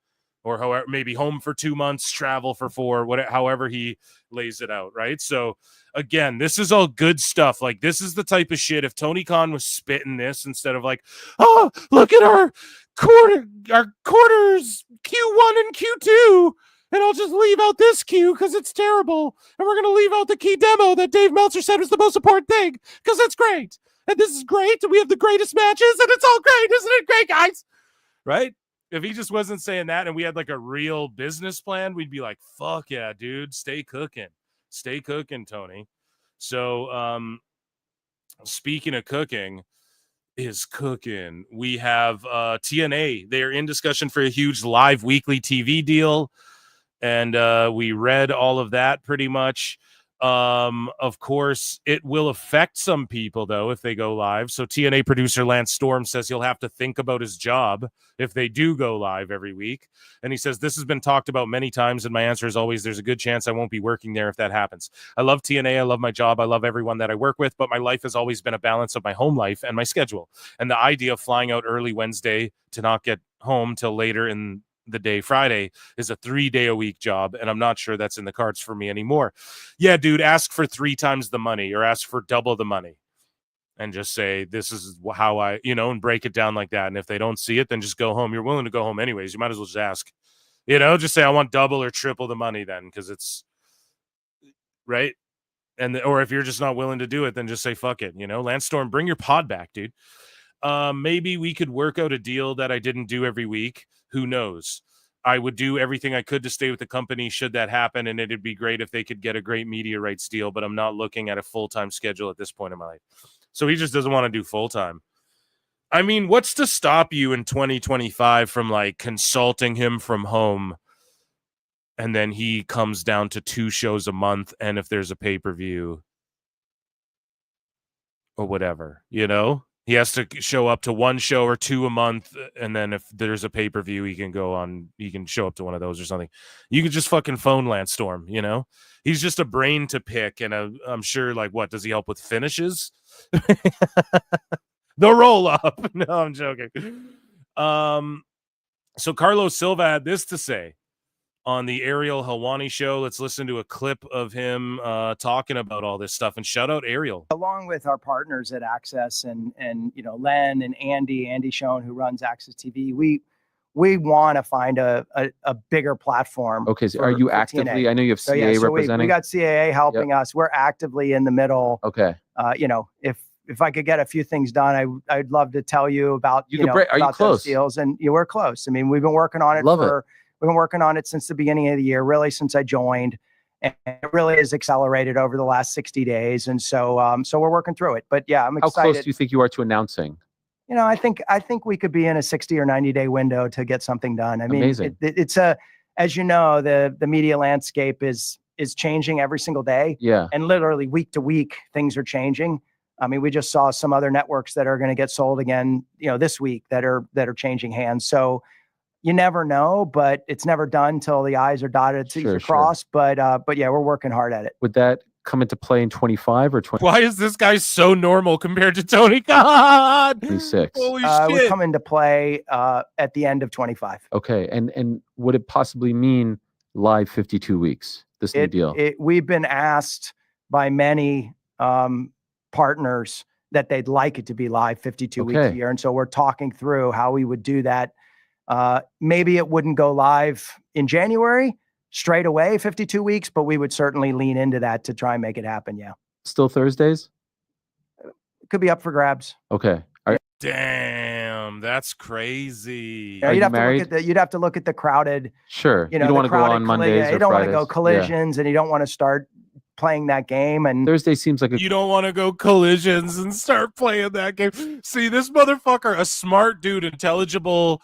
or however, maybe home for 2 months, travel for 4, whatever, however he lays it out. Right. So again, this is all good stuff. Like, this is the type of shit. If Tony Khan was spitting this instead of like, oh, look at our quarters Q1 and Q2. And I'll just leave out this cue because it's terrible. And we're going to leave out the key demo that Dave Meltzer said was the most important thing because it's great. And this is great. And we have the greatest matches. And it's all great. Isn't it great, guys? Right? If he just wasn't saying that and we had like a real business plan, we'd be like, fuck yeah, dude. Stay cooking. Stay cooking, Tony. So speaking of cooking, we have TNA. They're in discussion for a huge live weekly TV deal. And we read all of that pretty much. Of course, it will affect some people, though, if they go live. So TNA producer Lance Storm says he'll have to think about his job if they do go live every week. And he says, this has been talked about many times. And my answer is always, there's a good chance I won't be working there if that happens. I love TNA. I love my job. I love everyone that I work with. But my life has always been a balance of my home life and my schedule. And the idea of flying out early Wednesday to not get home till later in the day Friday is a 3-day-a-week job, and I'm not sure that's in the cards for me anymore. Yeah, dude, ask for 3 times the money or ask for double the money and just say, this is how I, and break it down like that. And if they don't see it, then just go home. You're willing to go home anyways. You might as well just ask, just say, I want double or triple the money then, because it's right. Or if you're just not willing to do it, then just say, fuck it. Lance Storm, bring your pod back, dude. Maybe we could work out a deal that I didn't do every week. Who knows? I would do everything I could to stay with the company should that happen, and it'd be great if they could get a great media rights deal, but I'm not looking at a full-time schedule at this point in my life. So he just doesn't want to do full-time. I mean, what's to stop you in 2025 from like consulting him from home, and then he comes down to 2 shows a month, and if there's a pay-per-view or whatever, he has to show up to 1 show or 2 a month, and then if there's a pay-per-view, he can show up to one of those or something. You could just fucking phone Lance Storm, He's just a brain to pick, and I'm sure, like, what, does he help with finishes? The roll-up. No, I'm joking. So Carlos Silva had this to say on the Ariel Helwani show. Let's listen to a clip of him talking about all this stuff, and shout out Ariel. Along with our partners at Access and Len and Andy Schoen, who runs Access TV, we want to find a bigger platform. Okay, so are you actively? TNA. I know you have CAA representing. We got CAA helping us. We're actively in the middle. Okay. If if I could get a few things done, I'd love to tell you about Are you about close? those deals. And we're close. I mean, we've been working on it we've been working on it since the beginning of the year, really since I joined, and it really has accelerated over the last 60 days. And so so we're working through it. But yeah, I'm How excited. close do you think you are to announcing? I think we could be in a 60 or 90-day window to get something done. I mean, Amazing. It's as you know, the media landscape is changing every single day. Yeah. And literally week to week, things are changing. I mean, we just saw some other networks that are going to get sold again, this week that are changing hands. So you never know, but it's never done till the I's are dotted, T's are crossed. But yeah, we're working hard at it. Would that come into play in 25 or 20? Why is this guy so normal compared to Tony Khan? 26. Holy Would shit. come into play at the end of 25. Okay. And would it possibly mean live 52 weeks, this new deal? We've been asked by many partners that they'd like it to be live 52 weeks a year. And so we're talking through how we would do that. Maybe it wouldn't go live in January straight away, 52 weeks, but we would certainly lean into that to try and make it happen. Yeah. Still Thursdays? It could be up for grabs. Okay. Damn, that's crazy. You'd have to look at the crowded. Sure. You don't want to go on Mondays. You don't want to go collisions, and you don't want to start playing that game. And Thursday seems like you don't want to go collisions and start playing that game. See, this motherfucker, a smart dude, intelligible,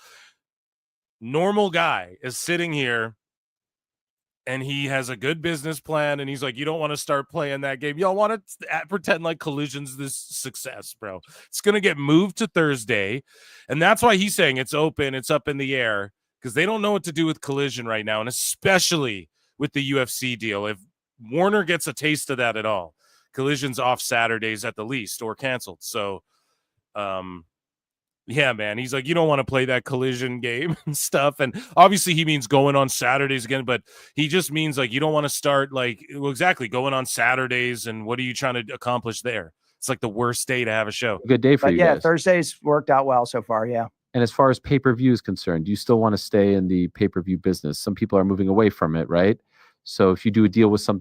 normal guy, is sitting here. And he has a good business plan, and he's like, you don't want to start playing that game. Y'all want to pretend like Collision's this success, bro. It's going to get moved to Thursday, and that's why he's saying it's open, it's up in the air, because they don't know what to do with Collision right now, and especially with the UFC deal. If Warner gets a taste of that at all, Collision's off Saturdays at the least, or canceled. So, yeah, man, he's like, you don't want to play that Collision game and stuff. And obviously he means going on Saturdays again, but he just means like, you don't want to start exactly going on Saturdays. And what are you trying to accomplish there? It's like the worst day to have a show. Good day for you guys. Thursdays worked out well so far. Yeah. And as far as pay-per-view is concerned, do you still want to stay in the pay-per-view business? Some people are moving away from it, right? So if you do a deal with some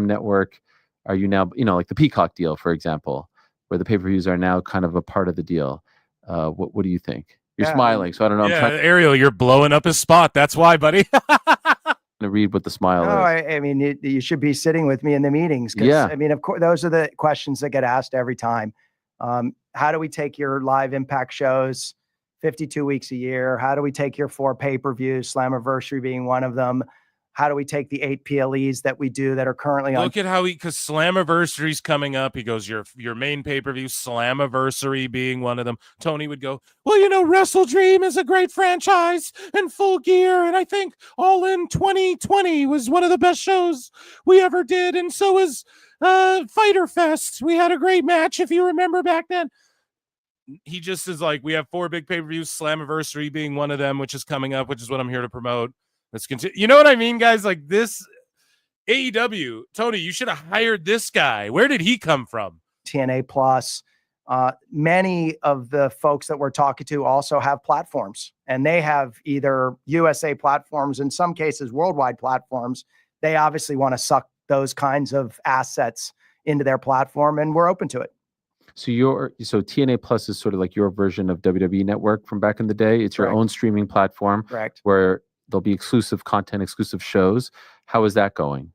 network, are you now, like the Peacock deal, for example, where the pay-per-views are now kind of a part of the deal? What do you think? You're smiling, so I don't know. Yeah, Ariel, you're blowing up his spot. That's why, buddy. To read what the smile is. I mean, you should be sitting with me in the meetings. Yeah. I mean, of course, those are the questions that get asked every time. How do we take your live Impact shows 52 weeks a year? How do we take your 4 pay-per-views, Slammiversary being one of them? How do we take the 8 PLEs that we do that are currently on? Look at how because Slammiversary's coming up. He goes, your main pay-per-view, Slammiversary being one of them. Tony would go, well, Wrestle Dream is a great franchise and Full Gear. And I think All In 2020 was one of the best shows we ever did. And so is Fighter Fest. We had a great match, if you remember back then. He just is like, we have 4 big pay-per-views, Slammiversary being one of them, which is coming up, which is what I'm here to promote. Let's continue. You know what I mean, guys? Like this AEW, Tony, you should have hired this guy. Where did he come from? TNA Plus. Many of the folks that we're talking to also have platforms, and they have either USA platforms, in some cases worldwide platforms. They obviously want to suck those kinds of assets into their platform, and we're open to it. So TNA Plus is sort of like your version of WWE Network from back in the day. It's your own streaming platform. Correct. Where there'll be exclusive content, exclusive shows. How is that going?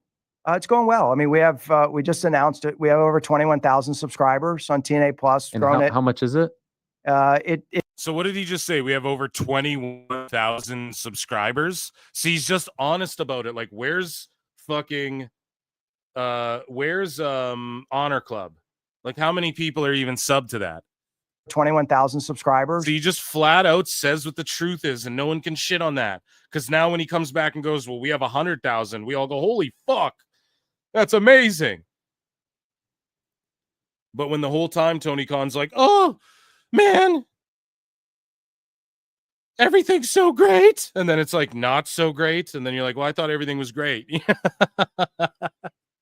It's going well. I mean, we just announced it. We have over 21,000 subscribers on TNA Plus. And how much is it? So what did he just say? We have over 21,000 subscribers. See, he's just honest about it. Like, where's Honor Club? Like, how many people are even subbed to that? 21,000 subscribers. So he just flat out says what the truth is, and no one can shit on that. Because now when he comes back and goes, well, we have 100,000, we all go, holy fuck, that's amazing. But when the whole time Tony Khan's like, oh, man, everything's so great. And then it's like, not so great. And then you're like, well, I thought everything was great.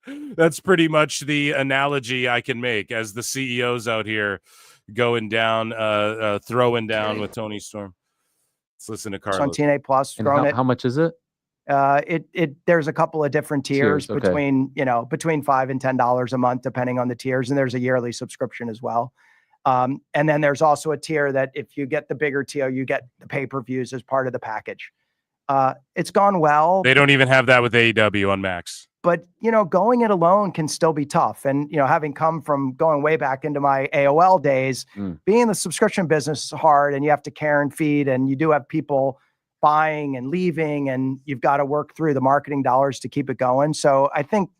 That's pretty much the analogy I can make as the CEOs out here going down, throwing down with Tony Storm. Let's listen to Carlos. On TNA Plus. And how much is it? There's a couple of different tiers, Okay. between $5 and $10 a month, depending on the tiers. And there's a yearly subscription as well. And then there's also a tier that if you get the bigger tier, you get the pay-per-views as part of the package. It's gone well. They don't even have that with AEW on Max. But, going it alone can still be tough. And, having come from going way back into my AOL days, being in the subscription business is hard, and you have to care and feed, and you do have people buying and leaving, and you've got to work through the marketing dollars to keep it going. So I think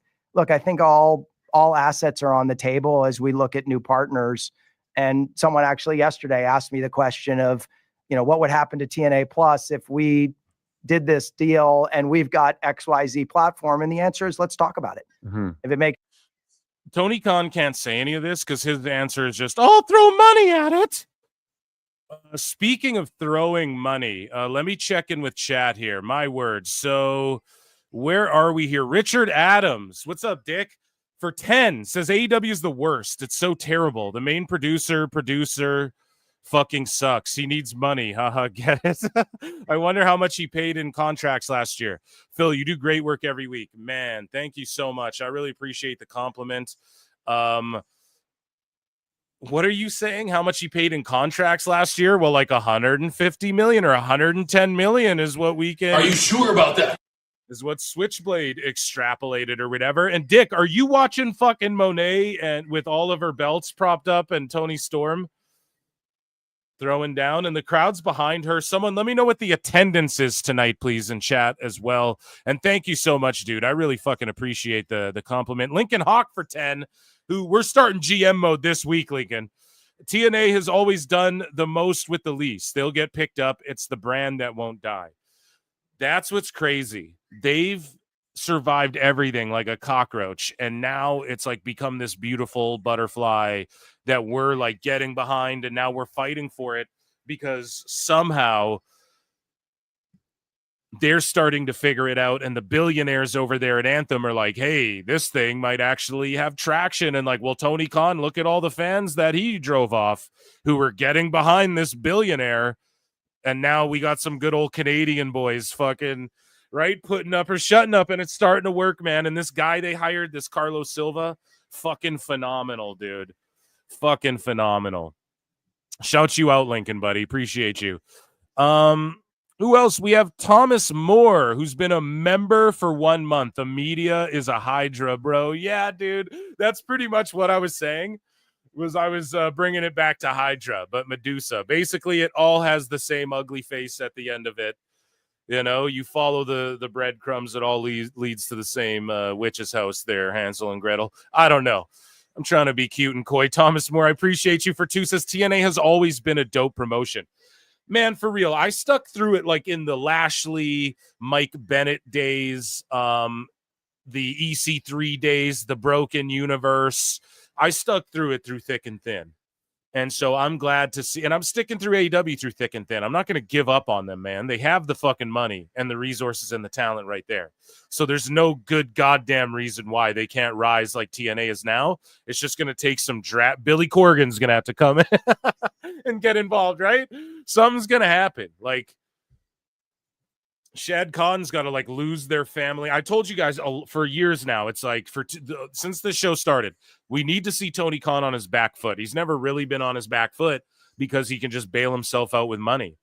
all assets are on the table as we look at new partners. And someone actually yesterday asked me the question of, what would happen to TNA Plus if we did this deal and we've got XYZ platform? And the answer is, let's talk about it. If it makes Tony Khan can't say any of this because his answer is just, I'll throw money at it. Speaking of throwing money, let me check in with chat here. My word. So where are we here? Richard Adams. What's up, Dick? For 10 says AEW is the worst. It's so terrible. The main producer fucking sucks. He needs money. Haha, get it? I wonder how much he paid in contracts last year. Phil, you do great work every week. Man, thank you so much. I really appreciate the compliment. What are you saying? How much he paid in contracts last year? Well, like 150 million or 110 million is what we can. Are you sure about that? Is what Switchblade extrapolated or whatever. And Dick, are you watching fucking Monet and with all of her belts propped up and Tony Storm throwing down and the crowd's behind her? Someone let me know what the attendance is tonight, please, in chat as well. And thank you so much, dude. I really fucking appreciate the compliment. Lincoln Hawk for 10, who we're starting GM mode this week, Lincoln. TNA has always done the most with the least. They'll get picked up. It's the brand that won't die. That's what's crazy. They've survived everything like a cockroach, and now it's like become this beautiful butterfly that we're like getting behind, and now we're fighting for it because somehow they're starting to figure it out, and the billionaires over there at Anthem are like, hey, this thing might actually have traction. And like, well, Tony Khan, look at all the fans that he drove off who were getting behind this billionaire. And now we got some good old Canadian boys fucking, right, putting up or shutting up, and it's starting to work, man. And this guy they hired, this Carlos Silva, fucking phenomenal, dude. Fucking phenomenal. Shout you out, Lincoln, buddy. Appreciate you. Who else? We have Thomas Moore, who's been a member for 1 month. The media is a hydra, bro. Yeah, dude. That's pretty much what I was saying. I was bringing it back to Hydra, but Medusa. Basically, it all has the same ugly face at the end of it. You follow the breadcrumbs. It all leads to the same witch's house there, Hansel and Gretel. I don't know. I'm trying to be cute and coy. Thomas Moore, I appreciate you for 2. Says TNA has always been a dope promotion. Man, for real. I stuck through it like in the Lashley, Mike Bennett days, the EC3 days, the Broken Universe. I stuck through it through thick and thin. And so I'm glad to see, and I'm sticking through AEW through thick and thin. I'm not going to give up on them, man. They have the fucking money and the resources and the talent right there. So there's no good goddamn reason why they can't rise like TNA is now. It's just going to take some draft. Billy Corgan's going to have to come in and get involved, right? Something's going to happen. Like, Shad Khan's got to like lose their family. I told you guys for years now, it's like since this show started, we need to see Tony Khan on his back foot. He's never really been on his back foot because he can just bail himself out with money.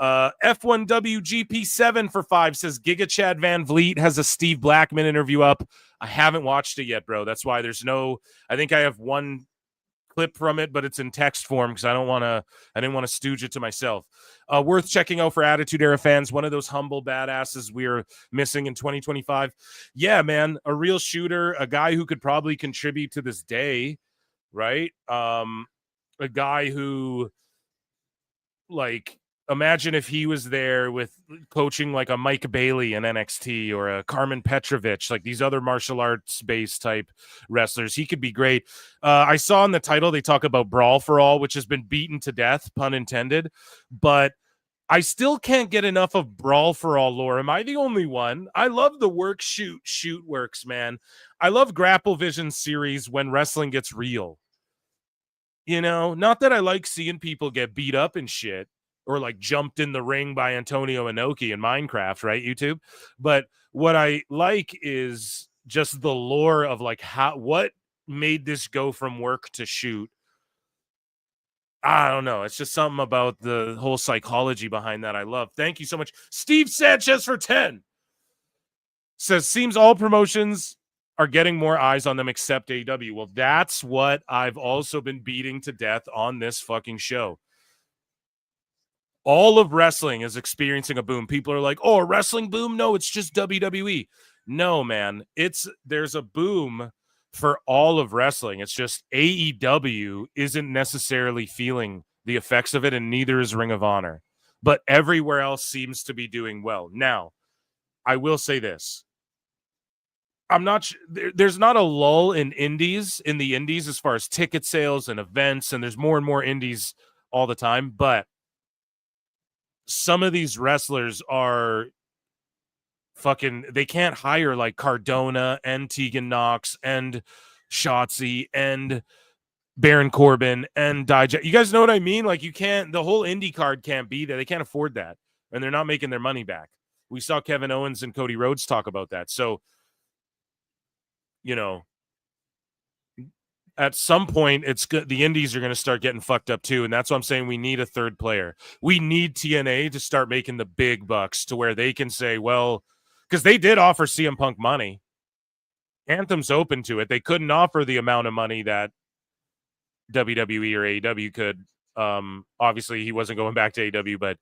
F1WGP7 for 5 says Giga Chad Van Vliet has a Steve Blackman interview up. I haven't watched it yet, bro. That's why there's no, I think I have one clip from it, but it's in text form because I didn't want to stooge it to myself. Worth checking out for Attitude Era fans. One of those humble badasses we're missing in 2025. Yeah, man, a real shooter, a guy who could probably contribute to this day, right? A guy who, like, imagine if he was there with coaching like a Mike Bailey in NXT or a Carmen Petrovich, like these other martial arts based type wrestlers. He could be great. I saw in the title, they talk about Brawl for All, which has been beaten to death, pun intended, but I still can't get enough of Brawl for All lore. Am I the only one? I love the work, shoot works, man. I love Grapple Vision series when wrestling gets real. Not that I like seeing people get beat up and shit, or like jumped in the ring by Antonio Inoki in Minecraft, right? YouTube. But what I like is just the lore of like what made this go from work to shoot. I don't know. It's just something about the whole psychology behind that I love. Thank you so much. Steve Sanchez for 10 says, seems all promotions are getting more eyes on them except AEW. Well, that's what I've also been beating to death on this fucking show. All of wrestling is experiencing a boom. People are like, oh, a wrestling boom? No, it's just WWE. No, man. There's a boom for all of wrestling. It's just AEW isn't necessarily feeling the effects of it, and neither is Ring of Honor. But everywhere else seems to be doing well. Now, I will say this. There's not a lull in the indies as far as ticket sales and events, and there's more and more indies all the time, but some of these wrestlers are fucking, they can't hire like Cardona and Tegan Knox and Shotzi and Baron Corbin and Dijak. You guys know what I mean? Like, you can't, the whole indie card can't be there. They can't afford that, and they're not making their money back. We saw Kevin Owens and Cody Rhodes talk about that. So, you know, at some point, it's good. The indies are going to start getting fucked up too, and that's why I'm saying we need a third player. We need TNA to start making the big bucks to where they can say, well, because they did offer CM Punk money. Anthem's open to it. They couldn't offer the amount of money that WWE or AEW could. Obviously, he wasn't going back to AEW, but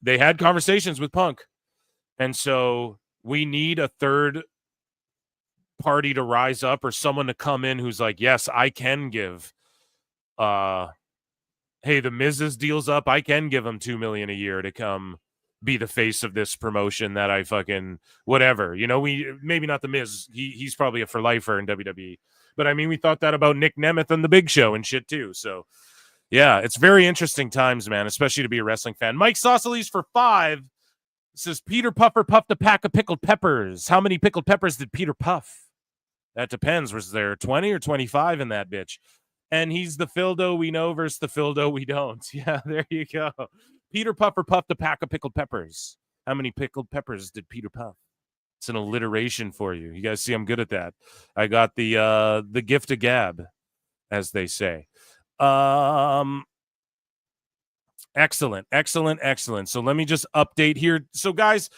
they had conversations with Punk, and so we need a third party to rise up, or someone to come in who's like, yes, I can give hey, the Miz's deal's up, I can give him $2 million a year to come be the face of this promotion that I fucking whatever, you know. We maybe not the Miz, he's probably a for lifer in WWE, but I mean, we thought that about Nick Nemeth and the Big Show and shit too. So yeah, it's very interesting times, man, especially to be a wrestling fan. Mike Sausalis for 5 says, Peter Puffer puffed a pack of pickled peppers. How many pickled peppers did Peter puff? That depends. Was there 20 or 25 in that bitch? And he's the Fildo we know versus the Fildo we don't. Yeah, there you go. Peter Puffer puffed a pack of pickled peppers. How many pickled peppers did Peter puff? It's an alliteration for you. You guys see I'm good at that. I got the gift of gab, as they say. Excellent. So let me just update here. So guys,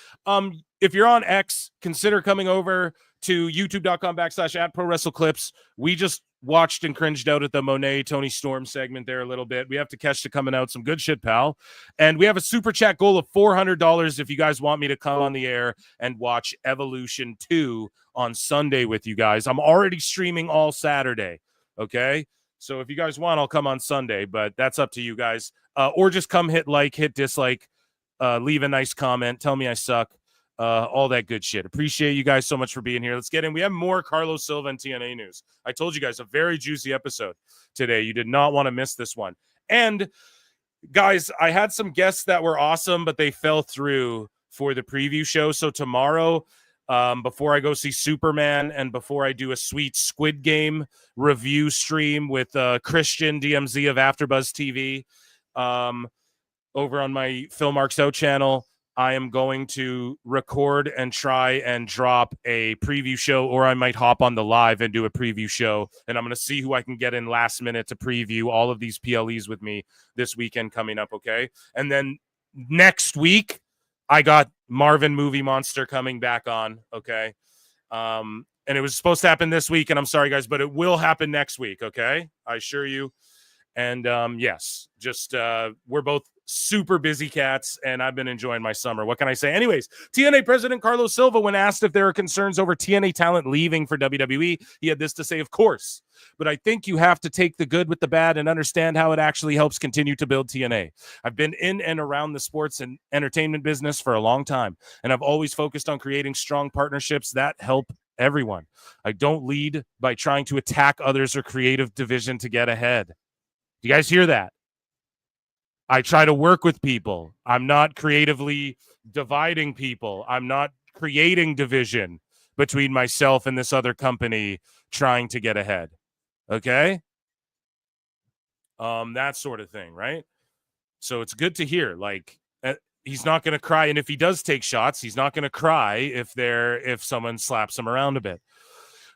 if you're on X, consider coming over to youtube.com/@ProWrestleClips. We just watched and cringed out at the Mone Tony Storm segment there a little bit. We have Takeshita coming out, some good shit, pal. And we have a super chat goal of $400 if you guys want me to come on the air and watch Evolution 2 on Sunday with you guys. I'm already streaming all Saturday, okay? So if you guys want, I'll come on Sunday, but that's up to you guys. Or just come hit like, hit dislike, leave a nice comment, tell me I suck. All that good shit. Appreciate you guys so much for being here. Let's get in. We have more Carlos Silva and TNA news. I told you guys, a very juicy episode today. You did not want to miss this one. And guys, I had some guests that were awesome, but they fell through for the preview show. So tomorrow, before I go see Superman and before I do a sweet Squid Game review stream with Christian DMZ of AfterBuzz TV over on my Phil Marks Out channel, I am going to record and try and drop a preview show, or I might hop on the live and do a preview show, and I'm going to see who I can get in last minute to preview all of these PLEs with me this weekend coming up, okay? And then next week, I got Marvin Movie Monster coming back on, okay? And it was supposed to happen this week, and I'm sorry, guys, but it will happen next week, okay? I assure you. And yes, just we're both super busy cats, and I've been enjoying my summer. What can I say? Anyways, TNA President Carlos Silva, when asked if there are concerns over TNA talent leaving for WWE, he had this to say: of course, but I think you have to take the good with the bad and understand how it actually helps continue to build TNA. I've been in and around the sports and entertainment business for a long time, and I've always focused on creating strong partnerships that help everyone. I don't lead by trying to attack others or creative division to get ahead. You guys hear that? I try to work with people. I'm not creatively dividing people. I'm not creating division between myself and this other company trying to get ahead. Okay? That sort of thing, right? So it's good to hear. Like, he's not going to cry. And if he does take shots, he's not going to cry if someone slaps him around a bit.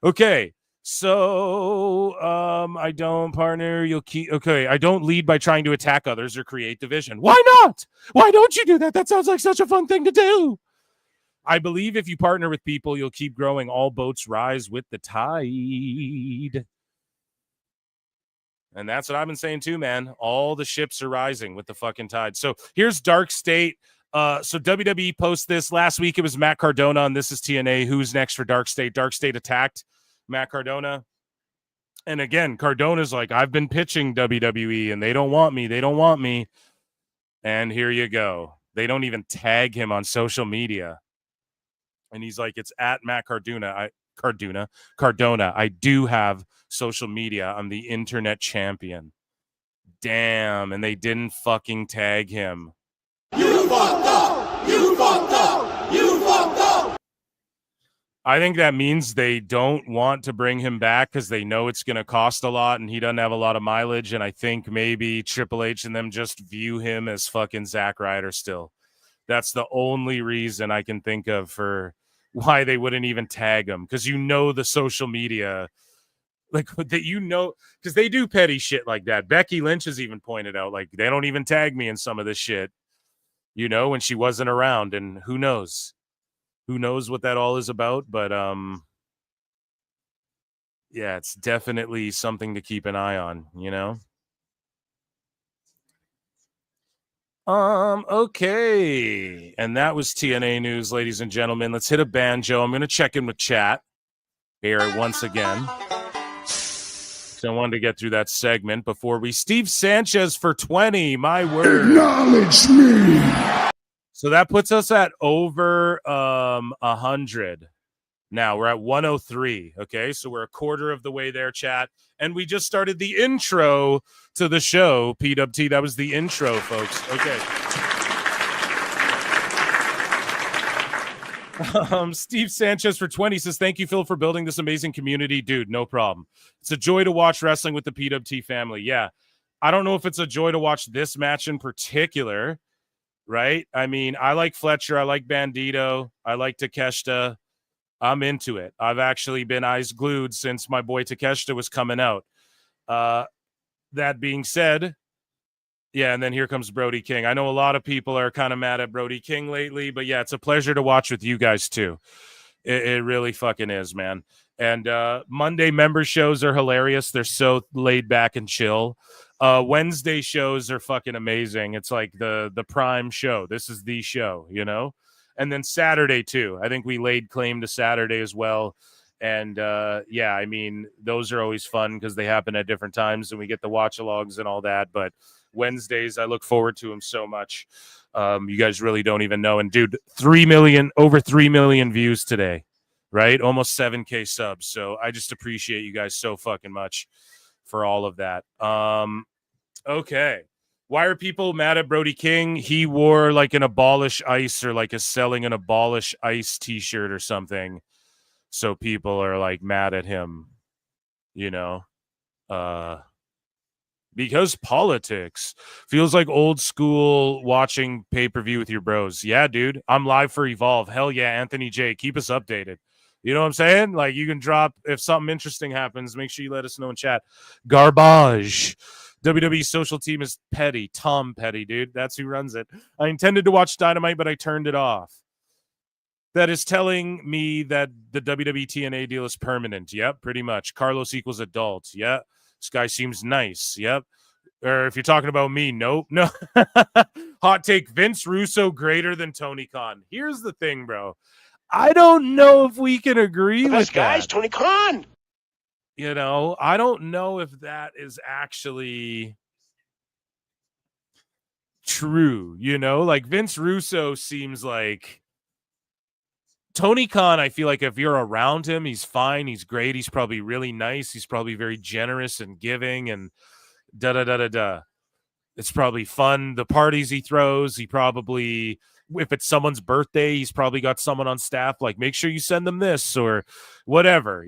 Okay. So, I don't partner. You'll keep. Okay. I don't lead by trying to attack others or create division. Why not? Why don't you do that? That sounds like such a fun thing to do. I believe if you partner with people, you'll keep growing. All boats rise with the tide. And that's what I've been saying too, man. All the ships are rising with the fucking tide. So here's Dark State. So WWE posts this last week. It was Matt Cardona, and this is TNA. Who's next for Dark State? Dark State attacked Matt Cardona. And again, Cardona's like, I've been pitching WWE, and they don't want me. They don't want me. And here you go. They don't even tag him on social media. And he's like, it's at Matt Cardona. Cardona. I do have social media. I'm the internet champion. Damn. And they didn't fucking tag him. You fucked up! You fucked up! You fucked up! I think that means they don't want to bring him back because they know it's going to cost a lot and he doesn't have a lot of mileage. And I think maybe Triple H and them just view him as fucking Zack Ryder still. That's the only reason I can think of for why they wouldn't even tag him, because the social media, like that, because they do petty shit like that. Becky Lynch has even pointed out, like, they don't even tag me in some of this shit, when she wasn't around, and who knows what that all is about. But yeah, it's definitely something to keep an eye on, Okay. And that was TNA news, ladies and gentlemen. Let's hit a banjo. I'm going to check in with chat here once again. So I wanted to get through that segment before Steve Sanchez for 20, my word. Acknowledge me. So that puts us at over 100. Now we're at 103. Okay. So we're a quarter of the way there, chat. And we just started the intro to the show, PWT. That was the intro, folks. Okay. Steve Sanchez for 20 says, thank you, Phil, for building this amazing community. Dude, no problem. It's a joy to watch wrestling with the PWT family. Yeah. I don't know if it's a joy to watch this match in particular, right? I mean, I like Fletcher. I like Bandito. I like Takeshita. I'm into it. I've actually been eyes glued since my boy Takeshita was coming out. That being said, yeah, and then here comes Brody King. I know a lot of people are kind of mad at Brody King lately, but yeah, it's a pleasure to watch with you guys too. It really fucking is, man. And Monday member shows are hilarious. They're so laid back and chill. Wednesday shows are fucking amazing. It's like the prime show. This is the show, And then Saturday too. I think we laid claim to Saturday as well. And yeah, I mean, those are always fun because they happen at different times and we get the watch-alongs and all that. But Wednesdays, I look forward to them so much. You guys really don't even know. And dude, over 3 million views today, right? Almost 7K subs. So I just appreciate you guys so fucking much for all of that. Okay. Why are people mad at Brody King? He wore like an Abolish ICE or like selling an Abolish ICE t-shirt or something. So people are like mad at him, because politics feels like old school watching pay-per-view with your bros. Yeah, dude, I'm live for Evolve. Hell yeah, Anthony J, keep us updated. You know what I'm saying? Like, you can drop, if something interesting happens, make sure you let us know in chat. Garbage. WWE social team is Petty. Tom Petty, dude. That's who runs it. I intended to watch Dynamite, but I turned it off. That is telling me that the WWE TNA deal is permanent. Yep, pretty much. Carlos equals adult. Yep. This guy seems nice. Yep. Or if you're talking about me, nope. No. Hot take, Vince Russo greater than Tony Khan. Here's the thing, bro. I don't know if we can agree with that. Guys, Tony Khan. I don't know if that is actually true. Like Vince Russo seems like Tony Khan. I feel like if you're around him, he's fine. He's great. He's probably really nice. He's probably very generous and giving and da-da-da-da-da. It's probably fun. The parties he throws, he probably, if it's someone's birthday, he's probably got someone on staff like, make sure you send them this or whatever,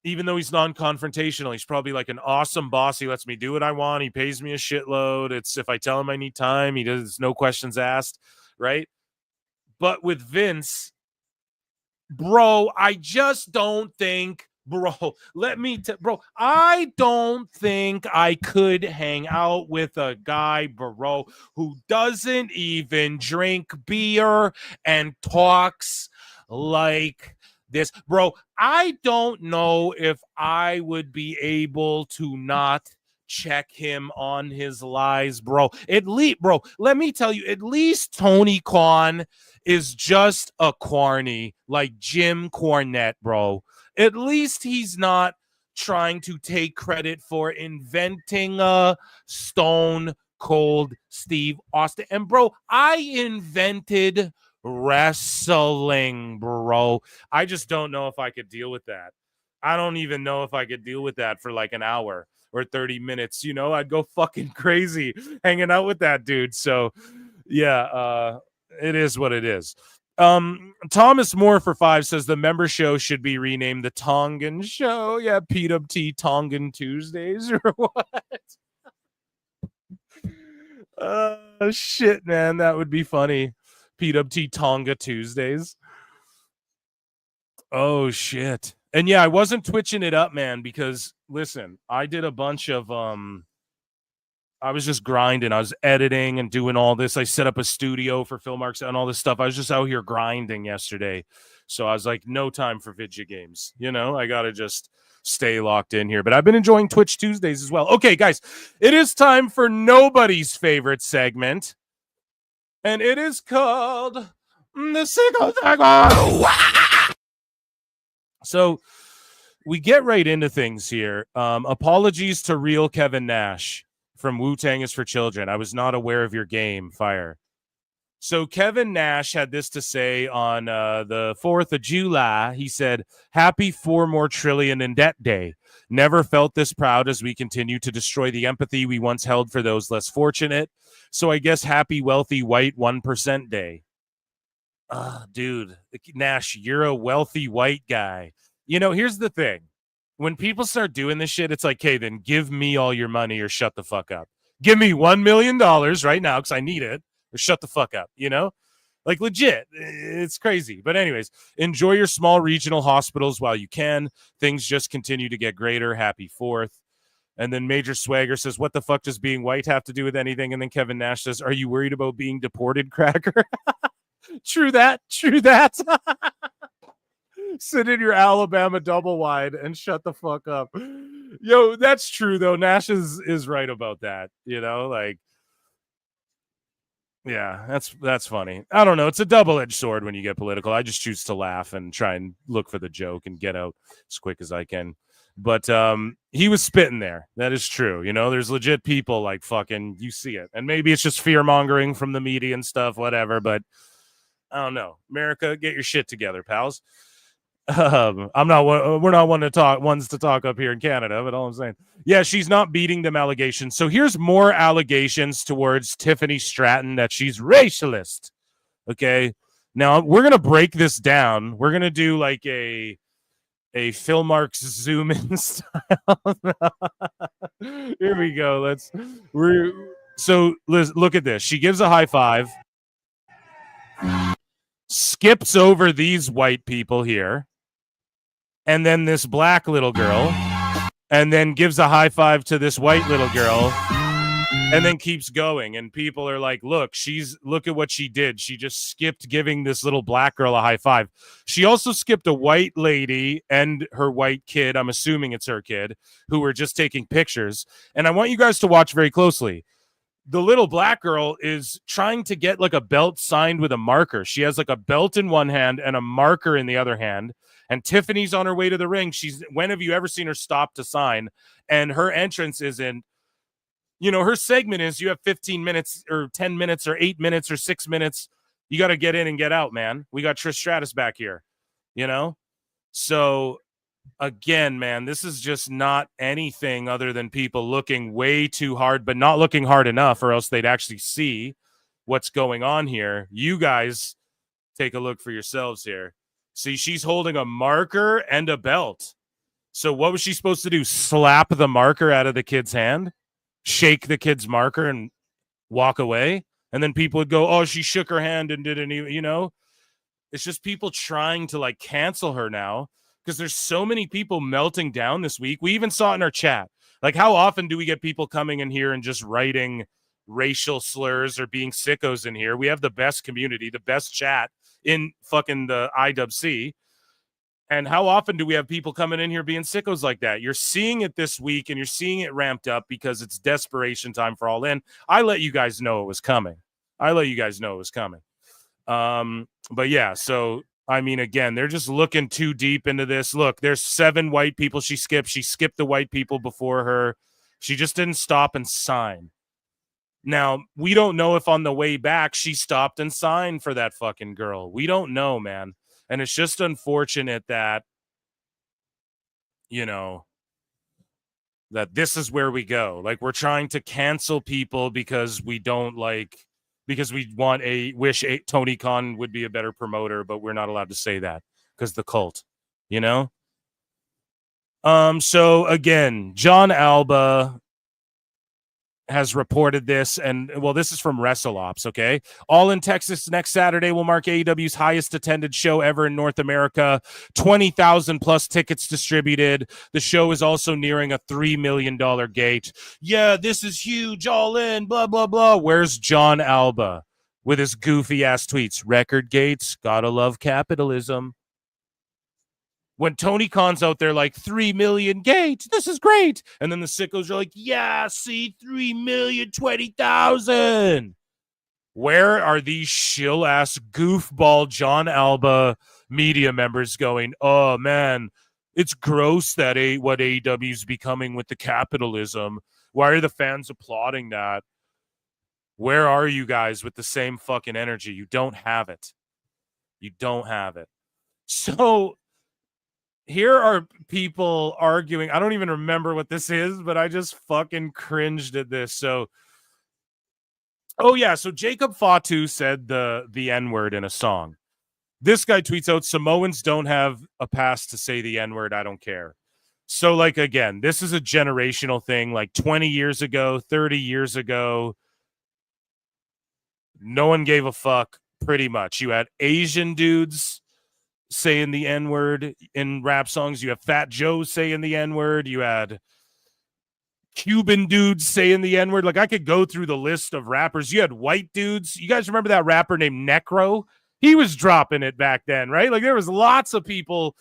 even though he's non-confrontational, he's probably like an awesome boss. He lets me do what I want. He pays me a shitload. It's if I tell him I need time, he does no questions asked, right? But with Vince, bro, I just don't think, bro, I don't think I could hang out with a guy, bro, who doesn't even drink beer and talks like this. Bro, I don't know if I would be able to not check him on his lies, bro. At least, bro, let me tell you, at least Tony Khan is just a corny like Jim Cornette, bro. At least he's not trying to take credit for inventing a Stone Cold Steve Austin. And bro, I invented wrestling, bro. I just don't know if I could deal with that. I don't even know if I could deal with that for like an hour or 30 minutes. You know, I'd go fucking crazy hanging out with that dude. So yeah, it is what it is. Thomas Moore for 5 says the member show should be renamed the Tongan Show. Yeah, PWT Tongan Tuesdays or what? Shit, man, that would be funny. PWT Tonga Tuesdays. Oh shit. And yeah, I wasn't twitching it up, man, because listen, I did a bunch of I was just grinding. I was editing and doing all this. I set up a studio for Phil Marks and all this stuff. I was just out here grinding yesterday. So I was like, no time for video games. You know, I got to just stay locked in here. But I've been enjoying Twitch Tuesdays as well. Okay, guys, it is time for nobody's favorite segment. And it is called the Sicko Segment. So we get right into things here. Apologies to real Kevin Nash from Wu-Tang is for Children. I was not aware of your game, Fire. So Kevin Nash had this to say on the 4th of July. He said, happy 4 more trillion in debt day. Never felt this proud as we continue to destroy the empathy we once held for those less fortunate. So I guess happy, wealthy, white 1% day. Dude, Nash, you're a wealthy white guy. You know, here's the thing. When people start doing this shit, it's like, hey, then give me all your money or shut the fuck up. Give me $1 million right now because I need it, or shut the fuck up, you know? Like, legit. It's crazy. But anyways, enjoy your small regional hospitals while you can. Things just continue to get greater. Happy 4th. And then Major Swagger says, what the fuck does being white have to do with anything? And then Kevin Nash says, are you worried about being deported, Cracker? True that. True that. Sit in your Alabama double wide and shut the fuck up. Yo, that's true though. Nash is right about that. You know, like, yeah, that's funny. I don't know. It's a double-edged sword when you get political. I just choose to laugh and try and look for the joke and get out as quick as I can. But he was spitting there. That is true. You know, there's legit people like fucking, you see it. And maybe it's just fear-mongering from the media and stuff, whatever. But I don't know. America, get your shit together, pals. We're not ones to talk up here in Canada, but all I'm saying, yeah, she's not beating them allegations. So here's more allegations towards Tiffany Stratton that she's racialist. Okay, now we're gonna break this down. We're gonna do like a Phil Marks zoom in style. Here we go. Look at this. She gives a high five, skips over these white people here. And then this black little girl, and then gives a high five to this white little girl, and then keeps going. And people are like, look at what she did. She just skipped giving this little black girl a high five. She also skipped a white lady and her white kid, I'm assuming it's her kid, who were just taking pictures. And I want you guys to watch very closely. The little black girl is trying to get like a belt signed with a marker. She has like a belt in one hand and a marker in the other hand. And Tiffany's on her way to the ring. When have you ever seen her stop to sign? And her entrance is in, you know, her segment is you have 15 minutes or 10 minutes or 8 minutes or 6 minutes. You got to get in and get out, man. We got Trish Stratus back here, you know? So again, man, this is just not anything other than people looking way too hard, but not looking hard enough, or else they'd actually see what's going on here. You guys take a look for yourselves here. See, she's holding a marker and a belt. So what was she supposed to do? Slap the marker out of the kid's hand, shake the kid's marker, and walk away? And then people would go, oh, she shook her hand and didn't even, you know? It's just people trying to like cancel her now because there's so many people melting down this week. We even saw it in our chat. Like, how often do we get people coming in here and just writing racial slurs or being sickos in here? We have the best community, the best chat in fucking the IWC. And how often do we have people coming in here being sickos like that? You're seeing it this week, and you're seeing it ramped up because it's desperation time for All In. I let you guys know it was coming. But yeah, so I mean, again, they're just looking too deep into this. Look, there's 7 white people she skipped. She skipped the white people before her. She just didn't stop and sign. Now, we don't know if on the way back she stopped and signed for that fucking girl. We don't know, man. And it's just unfortunate that, you know, that this is where we go. Like, we're trying to cancel people because we don't like, because we want Tony Khan would be a better promoter, but we're not allowed to say that because the cult, you know? So again, John Alba has reported this, and well, this is from WrestleOps, okay? All in Texas next Saturday will mark AEW's highest attended show ever in North America. 20,000 plus tickets distributed. The show is also nearing a $3 million gate. Yeah, this is huge, All In, blah, blah, blah. Where's John Alba with his goofy ass tweets? Record gates, gotta love capitalism. When Tony Khan's out there like 3 million gates, this is great. And then the sickos are like, yeah, see, 3,020,000. Where are these shill-ass goofball John Alba media members going, oh, man, it's gross that what AEW is becoming with the capitalism. Why are the fans applauding that? Where are you guys with the same fucking energy? You don't have it. So here are people arguing. I don't even remember what this is, but I just fucking cringed at this. So, oh yeah, so Jacob Fatu said the N-word in a song. This guy tweets out, Samoans don't have a pass to say the N-word. I don't care. So, like, again, this is a generational thing. Like 20 years ago, 30 years ago, no one gave a fuck, pretty much. You had Asian dudes saying the N-word in rap songs. You have Fat Joe saying the N-word. You had Cuban dudes saying the N-word. Like, I could go through the list of rappers. You had white dudes. You guys remember that rapper named Necro? He was dropping it back then, right? Like, there was lots of people,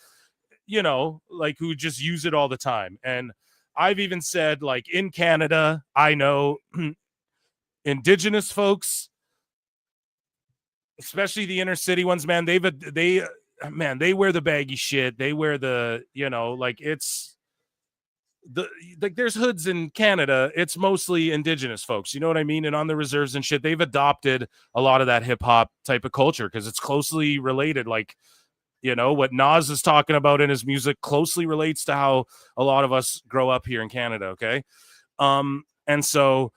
you know, like, who just use it all the time. And I've even said, like, in Canada, I know Indigenous folks, especially the inner city ones, man, they wear the baggy shit. They wear the, you know, like, it's like there's hoods in Canada. It's mostly Indigenous folks, you know what I mean? And on the reserves and shit, they've adopted a lot of that hip hop type of culture because it's closely related. Like, you know, what Nas is talking about in his music closely relates to how a lot of us grow up here in Canada. Okay. And so,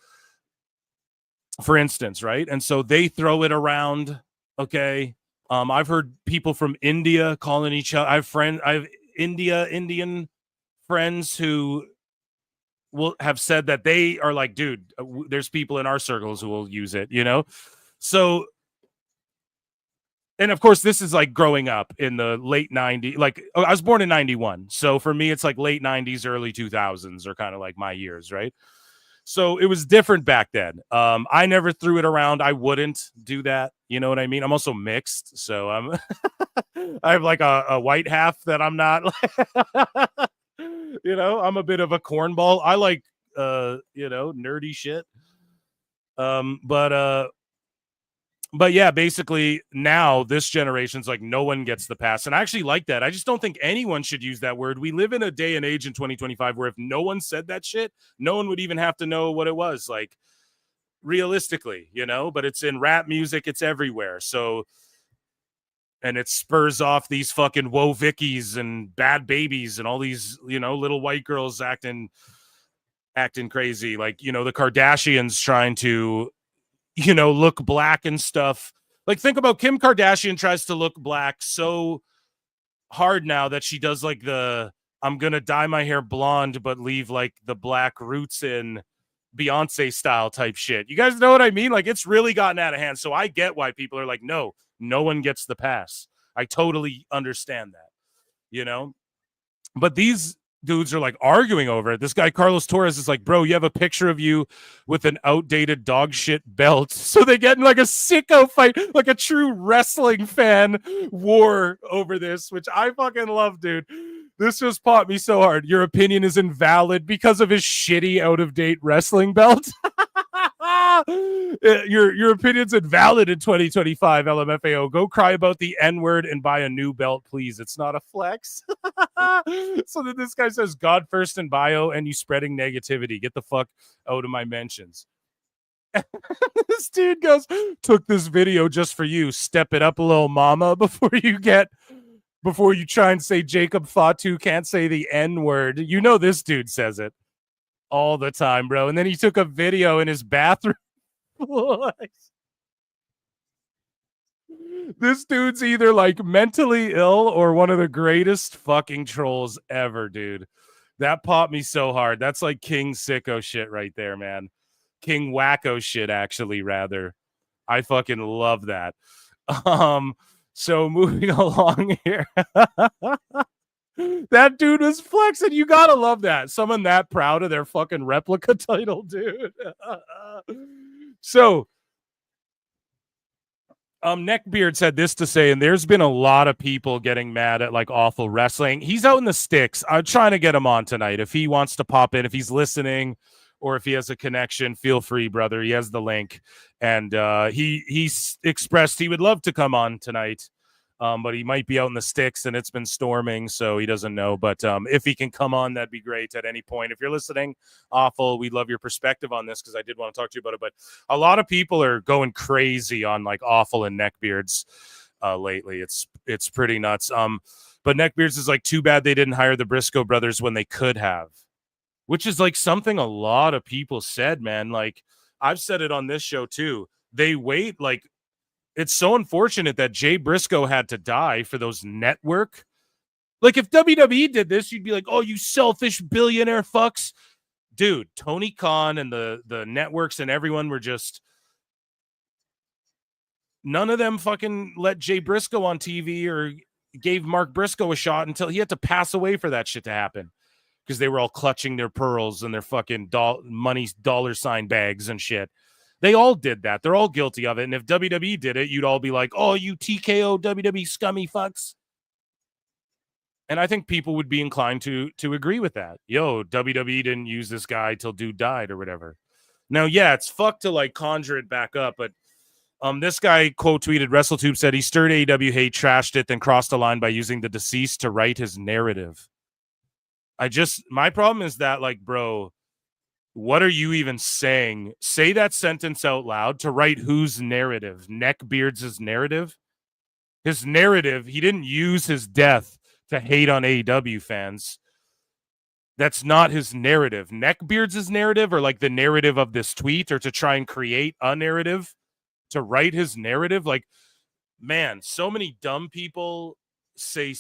for instance, right. And so they throw it around. Okay. I've heard people from India calling each other. I have Indian friends who will have said that they are like, dude, there's people in our circles who will use it, you know? So, and of course, this is like growing up in the late 90s. Like, I was born in 91. So for me, it's like late 90s, early 2000s are kind of like my years, right? So it was different back then. I never threw it around. I wouldn't do that. You know what I mean? I'm also mixed. So I have like a white half that I'm not. You know, I'm a bit of a cornball. I like, you know, nerdy shit. But yeah, basically now this generation's like, no one gets the pass. And I actually like that. I just don't think anyone should use that word. We live in a day and age in 2025 where if no one said that shit, no one would even have to know what it was, like, realistically, you know, but it's in rap music. It's everywhere. So, and it spurs off these fucking Woe Vickies and Bad Babies and all these, you know, little white girls acting crazy. Like, you know, the Kardashians trying to, you know, look black and stuff. Like, think about Kim Kardashian tries to look black so hard now that she does like the I'm going to dye my hair blonde, but leave like the black roots in Beyonce style type shit. You guys know what I mean? Like, it's really gotten out of hand. So I get why people are like, no one gets the pass. I totally understand that, you know? But these dudes are like arguing over it. This guy, Carlos Torres, is like, bro, you have a picture of you with an outdated dog shit belt. So they get in like a sicko fight, like a true wrestling fan war over this, which I fucking love, dude. This just popped me so hard. Your opinion is invalid because of his shitty, out-of-date wrestling belt. Your opinion's invalid in 2025, LMFAO. Go cry about the N-word and buy a new belt, please. It's not a flex. So then this guy says, God first in bio, and you spreading negativity. Get the fuck out of my mentions. This dude goes, took this video just for you. Step it up a little, mama, before you try and say Jacob Fatu can't say the N-word. You know this dude says it all the time, bro. And then he took a video in his bathroom. This dude's either like mentally ill or one of the greatest fucking trolls ever, dude. That popped me so hard. That's like King Sicko shit right there, man. King Wacko shit, actually, rather. I fucking love that. So moving along here. That dude was flexing. You gotta love that. Someone that proud of their fucking replica title, dude. So Neckbeard said this to say, and there's been a lot of people getting mad at like Awful Wrestling. He's out in the sticks. I'm trying to get him on tonight. If he wants to pop in, if he's listening, or if he has a connection, feel free, brother. He has the link. And he expressed he would love to come on tonight. But he might be out in the sticks and it's been storming, so he doesn't know. But if he can come on, that'd be great at any point. If you're listening, Awful, we'd love your perspective on this because I did want to talk to you about it. But a lot of people are going crazy on like Awful and Neckbeards lately. It's pretty nuts. But Neckbeards is like, too bad they didn't hire the Briscoe brothers when they could have, which is like something a lot of people said, man. Like I've said it on this show too. They wait like. It's so unfortunate that Jay Briscoe had to die for those network. Like, if WWE did this, you'd be like, oh, you selfish billionaire fucks. Dude, Tony Khan and the networks and everyone were just... None of them fucking let Jay Briscoe on TV or gave Mark Briscoe a shot until he had to pass away for that shit to happen. Because they were all clutching their pearls and their fucking money dollar sign bags and shit. They all did that. They're all guilty of it. And if WWE did it, you'd all be like, oh, you TKO WWE scummy fucks. And I think people would be inclined to agree with that. Yo, WWE didn't use this guy till dude died or whatever. Now, yeah, it's fucked to like conjure it back up. But this guy quote tweeted, WrestleTube said he stirred AEW hate, trashed it, then crossed the line by using the deceased to write his narrative. My problem is that, like, bro, what are you even saying? Say that sentence out loud. To write whose narrative? Neckbeards' narrative? His narrative, he didn't use his death to hate on AEW fans. That's not his narrative. Neckbeards' narrative, or like the narrative of this tweet, or to try and create a narrative, to write his narrative. Like, man, so many dumb people say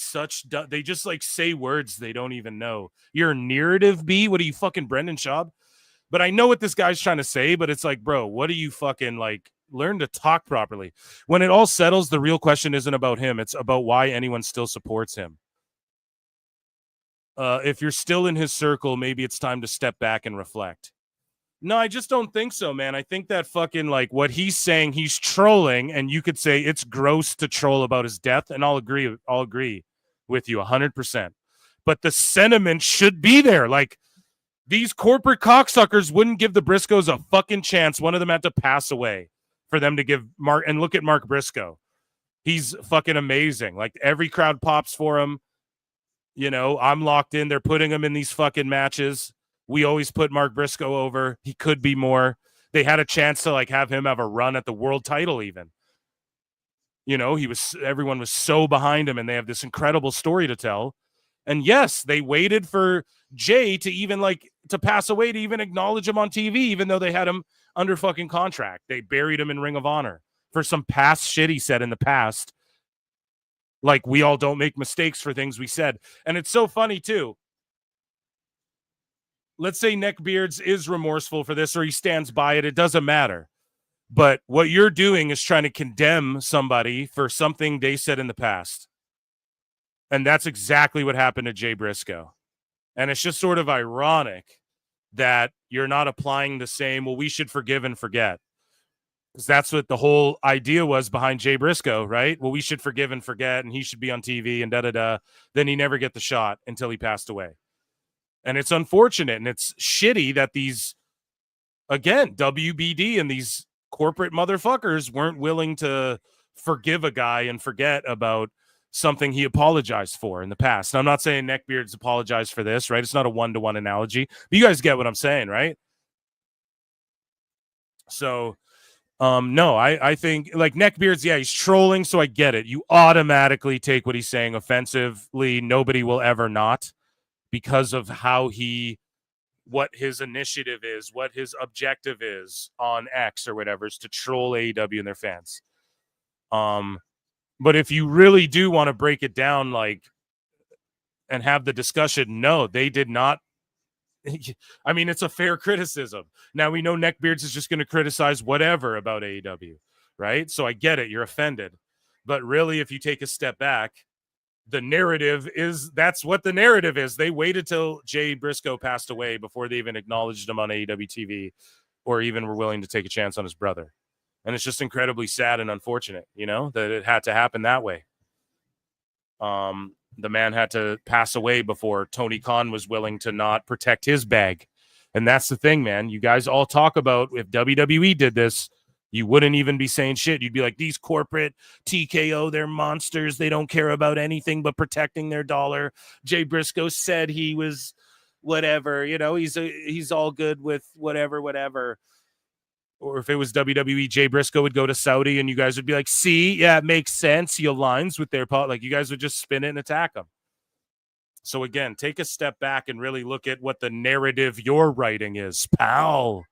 they just like say words they don't even know. Your narrative, B? What are you, fucking Brendan Schaub? But I know what this guy's trying to say, but it's like, bro, what are you fucking like? Learn to talk properly. When it all settles, the real question isn't about him. It's about why anyone still supports him. If you're still in his circle, maybe it's time to step back and reflect. No, I just don't think so, man. I think that fucking like what he's saying, he's trolling, and you could say it's gross to troll about his death, and I'll agree with you 100%. But the sentiment should be there. Like, these corporate cocksuckers wouldn't give the Briscoes a fucking chance. One of them had to pass away for them to give Mark. And look at Mark Briscoe. He's fucking amazing. Like, every crowd pops for him. You know, I'm locked in. They're putting him in these fucking matches. We always put Mark Briscoe over. He could be more. They had a chance to like have him have a run at the world title even. You know, everyone was so behind him, and they have this incredible story to tell. And yes, they waited for Jay to even like to pass away to even acknowledge him on TV, even though they had him under fucking contract. They buried him in Ring of Honor for some past shit he said in the past. Like, we all don't make mistakes for things we said. And it's so funny too. let's say Neckbeards is remorseful for this or he stands by it. It doesn't matter. But what you're doing is trying to condemn somebody for something they said in the past. And that's exactly what happened to Jay Briscoe. And it's just sort of ironic that you're not applying the same, well, we should forgive and forget. Because that's what the whole idea was behind Jay Briscoe, right? Well, we should forgive and forget, and he should be on TV and da-da-da. Then he never get the shot until he passed away. And it's unfortunate, and it's shitty that these, again, WBD and these corporate motherfuckers weren't willing to forgive a guy and forget about something he apologized for in the past. And I'm not saying Neckbeards apologized for this, right? It's not a one-to-one analogy, but you guys get what I'm saying, right? So, no, I think like Neckbeards, yeah, he's trolling, so I get it. You automatically take what he's saying offensively. Nobody will ever not, because of how what his initiative is, what his objective is on X or whatever, is to troll AEW and their fans. But if you really do want to break it down, like, and have the discussion, no, they did not. I mean, it's a fair criticism. Now we know Neckbeards is just going to criticize whatever about AEW, right? So I get it. You're offended. But really, if you take a step back, the narrative is, that's what the narrative is. They waited till Jay Briscoe passed away before they even acknowledged him on AEW TV or even were willing to take a chance on his brother. And it's just incredibly sad and unfortunate, you know, that it had to happen that way. The man had to pass away before Tony Khan was willing to not protect his bag. And that's the thing, man. You guys all talk about, if WWE did this, you wouldn't even be saying shit. You'd be like, these corporate TKO, they're monsters. They don't care about anything but protecting their dollar. Jay Briscoe said he was whatever, you know, he's all good with whatever. Or if it was WWE, Jay Briscoe would go to Saudi and you guys would be like, see, yeah, it makes sense. He aligns with their pot. Like, you guys would just spin it and attack him. So again, take a step back and really look at what the narrative you're writing is, pal.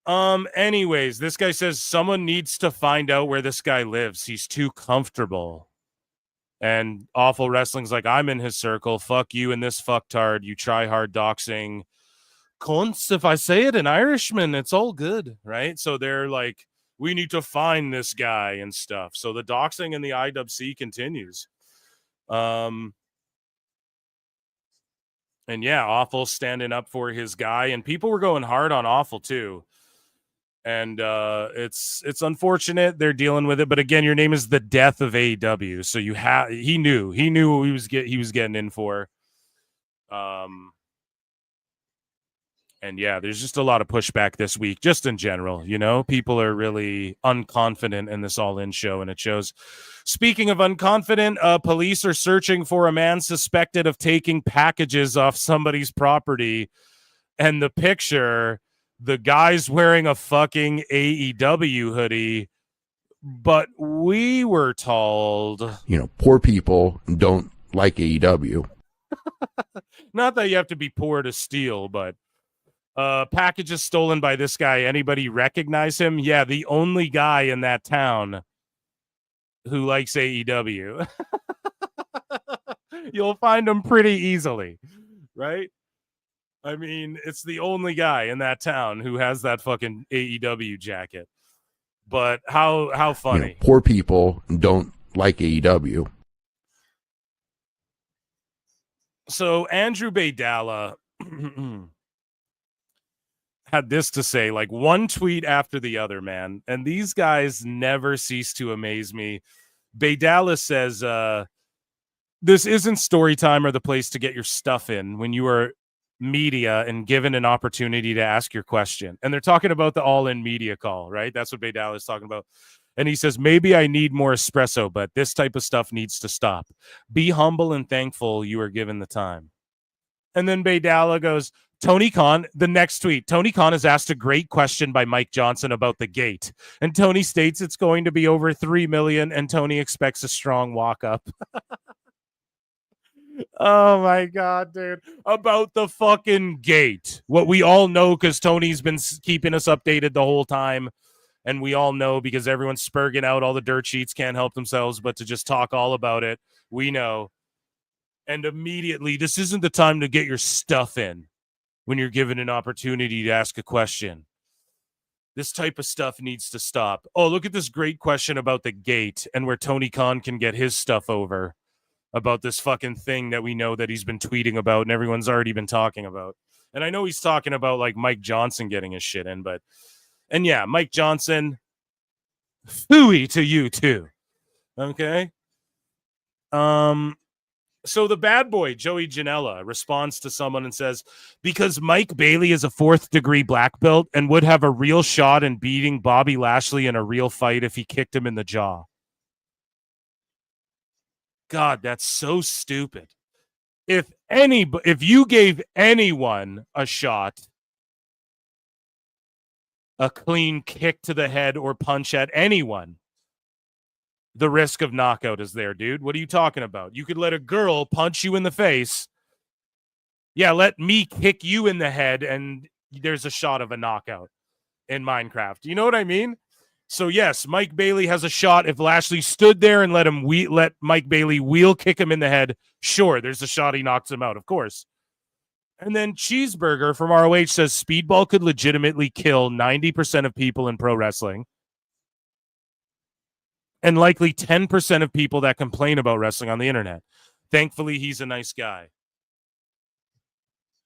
Anyways, this guy says someone needs to find out where this guy lives. He's too comfortable. And Awful Wrestling's like, I'm in his circle. Fuck you and this fucktard. You try hard doxing. Cunts, if I say it in Irishman, it's all good, right? So they're like, we need to find this guy and stuff. So the doxing in the IWC continues. And yeah, Awful standing up for his guy, and people were going hard on Awful too. And it's unfortunate they're dealing with it, but again, your name is the death of AEW, so he knew what he was getting in for. And yeah, there's just a lot of pushback this week, just in general. You know, people are really unconfident in this All In show, and it shows. Speaking of unconfident, police are searching for a man suspected of taking packages off somebody's property. And the picture, the guy's wearing a fucking AEW hoodie. But we were told, you know, poor people don't like AEW. Not that you have to be poor to steal, but packages stolen by this guy. Anybody recognize him? Yeah, the only guy in that town who likes AEW. You'll find him pretty easily, right? I mean, it's the only guy in that town who has that fucking AEW jacket. But how funny. You know, poor people don't like AEW. So Andrew Baydala had this to say, like, one tweet after the other, man. And these guys never cease to amaze me. Baydala says, this isn't story time or the place to get your stuff in when you are media and given an opportunity to ask your question. And they're talking about the All In media call, right? That's what Baydala is talking about. And he says, maybe I need more espresso, but this type of stuff needs to stop. Be humble and thankful you are given the time. And then Baydala goes, Tony Khan, the next tweet, Tony Khan has asked a great question by Mike Johnson about the gate. And Tony states it's going to be over 3 million and Tony expects a strong walk up. Oh my God, dude. About the fucking gate. What we all know, because Tony's been keeping us updated the whole time. And we all know, because everyone's spurging out all the dirt sheets, can't help themselves but to just talk all about it. We know. And immediately, this isn't the time to get your stuff in. when you're given an opportunity to ask a question. This type of stuff needs to stop. Oh, look at this great question about the gate and where Tony Khan can get his stuff over about this fucking thing that we know that he's been tweeting about and everyone's already been talking about. And I know he's talking about like Mike Johnson getting his shit in, and yeah, Mike Johnson, phooey to you too. Okay. So the bad boy, Joey Janela, responds to someone and says, because Mike Bailey is a 4th degree black belt and would have a real shot in beating Bobby Lashley in a real fight if he kicked him in the jaw. God, that's so stupid. If you gave anyone a shot, a clean kick to the head or punch at anyone, the risk of knockout is there, dude. What are you talking about? You could let a girl punch you in the face. Yeah, let me kick you in the head and there's a shot of a knockout in Minecraft. You know what I mean? So yes, Mike Bailey has a shot. If Lashley stood there and let Mike Bailey wheel kick him in the head, sure, there's a shot he knocks him out, of course. And then Cheeseburger from ROH says Speedball could legitimately kill 90% of people in pro wrestling. And likely 10% of people that complain about wrestling on the internet. Thankfully, he's a nice guy.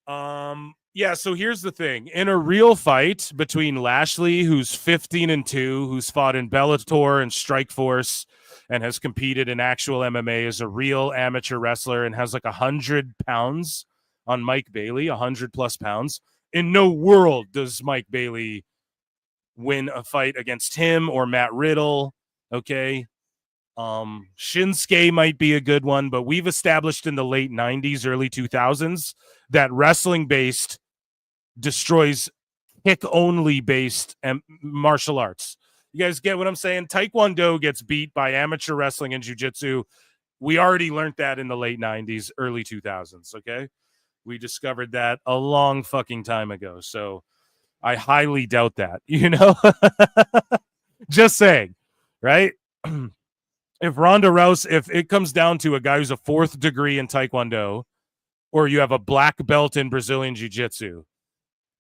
Yeah, so here's the thing. In a real fight between Lashley, who's 15-2, who's fought in Bellator and Strikeforce and has competed in actual MMA as a real amateur wrestler and has like 100 pounds on Mike Bailey, 100+ pounds. In no world does Mike Bailey win a fight against him or Matt Riddle. Okay. Shinsuke might be a good one, but we've established in the late 90s, early 2000s that wrestling based destroys kick only based martial arts. You guys get what I'm saying? Taekwondo gets beat by amateur wrestling and jiu-jitsu. We already learned that in the late 90s, early 2000s. Okay. We discovered that a long fucking time ago. So I highly doubt that, you know, just saying. Right? If Ronda Rousey, if it comes down to a guy who's a 4th degree in Taekwondo, or you have a black belt in Brazilian Jiu-Jitsu,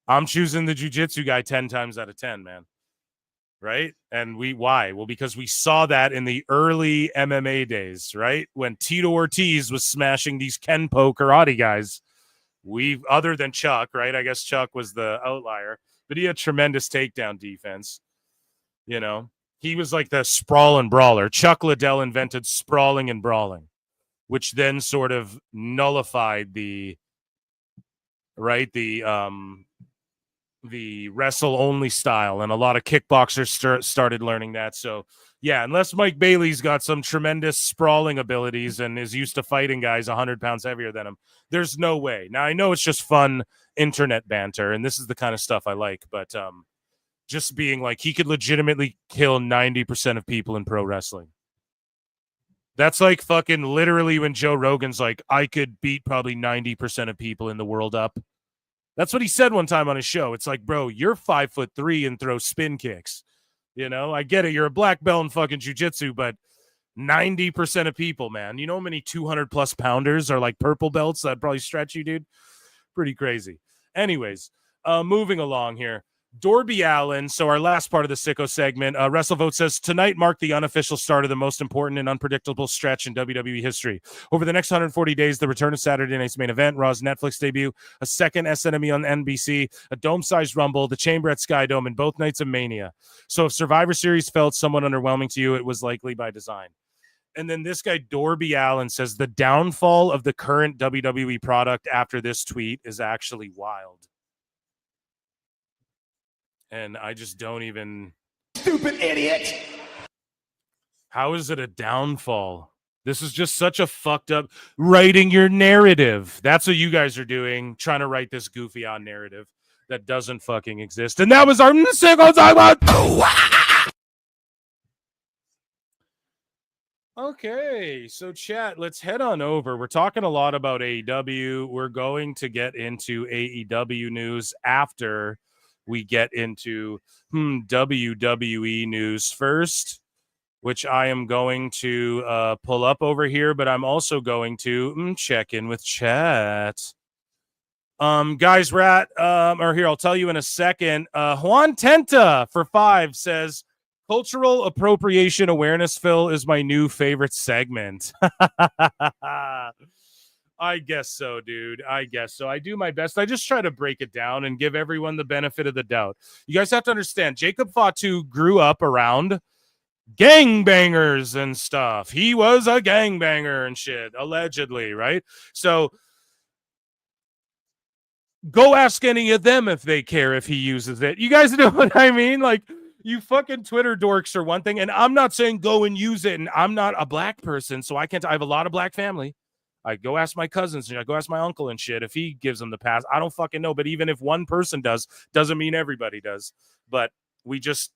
I'm choosing the Jiu-Jitsu guy 10 times out of 10, man. Right? And why? Well, because we saw that in the early MMA days, right? When Tito Ortiz was smashing these Kenpo karate guys, other than Chuck, right? I guess Chuck was the outlier, but he had tremendous takedown defense, you know? He was like the sprawl and brawler. Chuck Liddell invented sprawling and brawling, which then sort of nullified the wrestle only style. And a lot of kickboxers started learning that. So yeah, unless Mike Bailey's got some tremendous sprawling abilities and is used to fighting guys 100 pounds heavier than him, there's no way. Now I know it's just fun internet banter and this is the kind of stuff I like, but, just being like, he could legitimately kill 90% of people in pro wrestling. That's like fucking literally when Joe Rogan's like, I could beat probably 90% of people in the world up. That's what he said one time on his show. It's like, bro, you're 5'3" and throw spin kicks. You know, I get it. You're a black belt in fucking jiu-jitsu, but 90% of people, man. You know how many 200+ pounders are like purple belts? That'd probably stretch you, dude. Pretty crazy. Anyways, moving along here. Darby Allin, so our last part of the sicko segment, WrestleVote says, tonight marked the unofficial start of the most important and unpredictable stretch in WWE history. Over the next 140 days, the return of Saturday night's main event, Raw's Netflix debut, a second SNME on NBC, a dome-sized Rumble, the Chamber at Skydome, and both nights of Mania. So if Survivor Series felt somewhat underwhelming to you, it was likely by design. And then this guy, Darby Allin, says the downfall of the current WWE product after this tweet is actually wild. And I just don't even... Stupid idiot! How is it a downfall? This is just such a fucked up... Writing your narrative. That's what you guys are doing, trying to write this goofy-on narrative that doesn't fucking exist. And that was our single segment! Okay, so chat, let's head on over. We're talking a lot about AEW. We're going to get into AEW news after... we get into WWE news first, which I am going to pull up over here, but I'm also going to check in with chat. Guys, we're at, or here, I'll tell you in a second. Juan Tenta for 5 says, cultural appropriation awareness, Phil, is my new favorite segment. I guess so, dude. I guess so. I do my best. I just try to break it down and give everyone the benefit of the doubt. You guys have to understand, Jacob Fatu grew up around gangbangers and stuff. He was a gangbanger and shit, allegedly, right? So go ask any of them if they care if he uses it. You guys know what I mean? Like, you fucking Twitter dorks are one thing, and I'm not saying go and use it, and I'm not a black person, so I can't. I have a lot of black family. I go ask my cousins and I go ask my uncle and shit if he gives them the pass. I don't fucking know. But even if one person does, doesn't mean everybody does. But we just,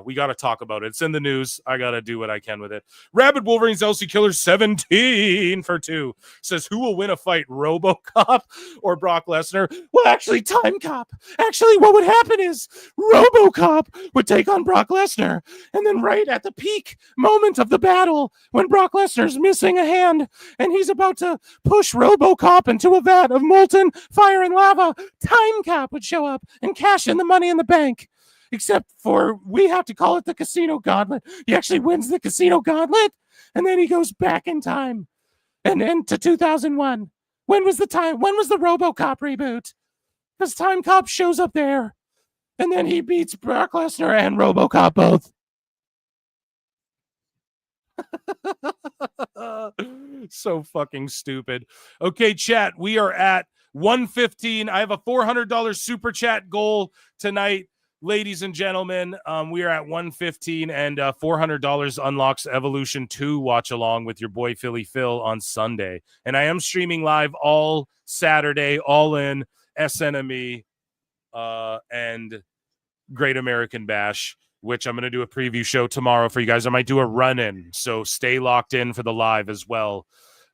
we got to talk about it. It's in the news. I got to do what I can with it. Rabid Wolverine's LC Killer 17 for 2 says, who will win a fight, RoboCop or Brock Lesnar? Well, actually, Time Cop. Actually, what would happen is RoboCop would take on Brock Lesnar. And then right at the peak moment of the battle, when Brock Lesnar's missing a hand and he's about to push RoboCop into a vat of molten fire and lava, Time Cop would show up and cash in the money in the bank. Except for we have to call it the Casino Gauntlet. He actually wins the Casino Gauntlet, and then he goes back in time and to 2001. When was the RoboCop reboot? Because Time Cop shows up there, and then he beats Brock Lesnar and RoboCop both. So fucking stupid. Okay, chat, we are at 115. I have a $400 super chat goal tonight. Ladies and gentlemen, we are at 115, and $400 unlocks Evolution 2 watch along with your boy Philly Phil on Sunday. And I am streaming live all Saturday, All In, SNME, and Great American Bash, which I'm going to do a preview show tomorrow for you guys. I might do a run-in, so stay locked in for the live as well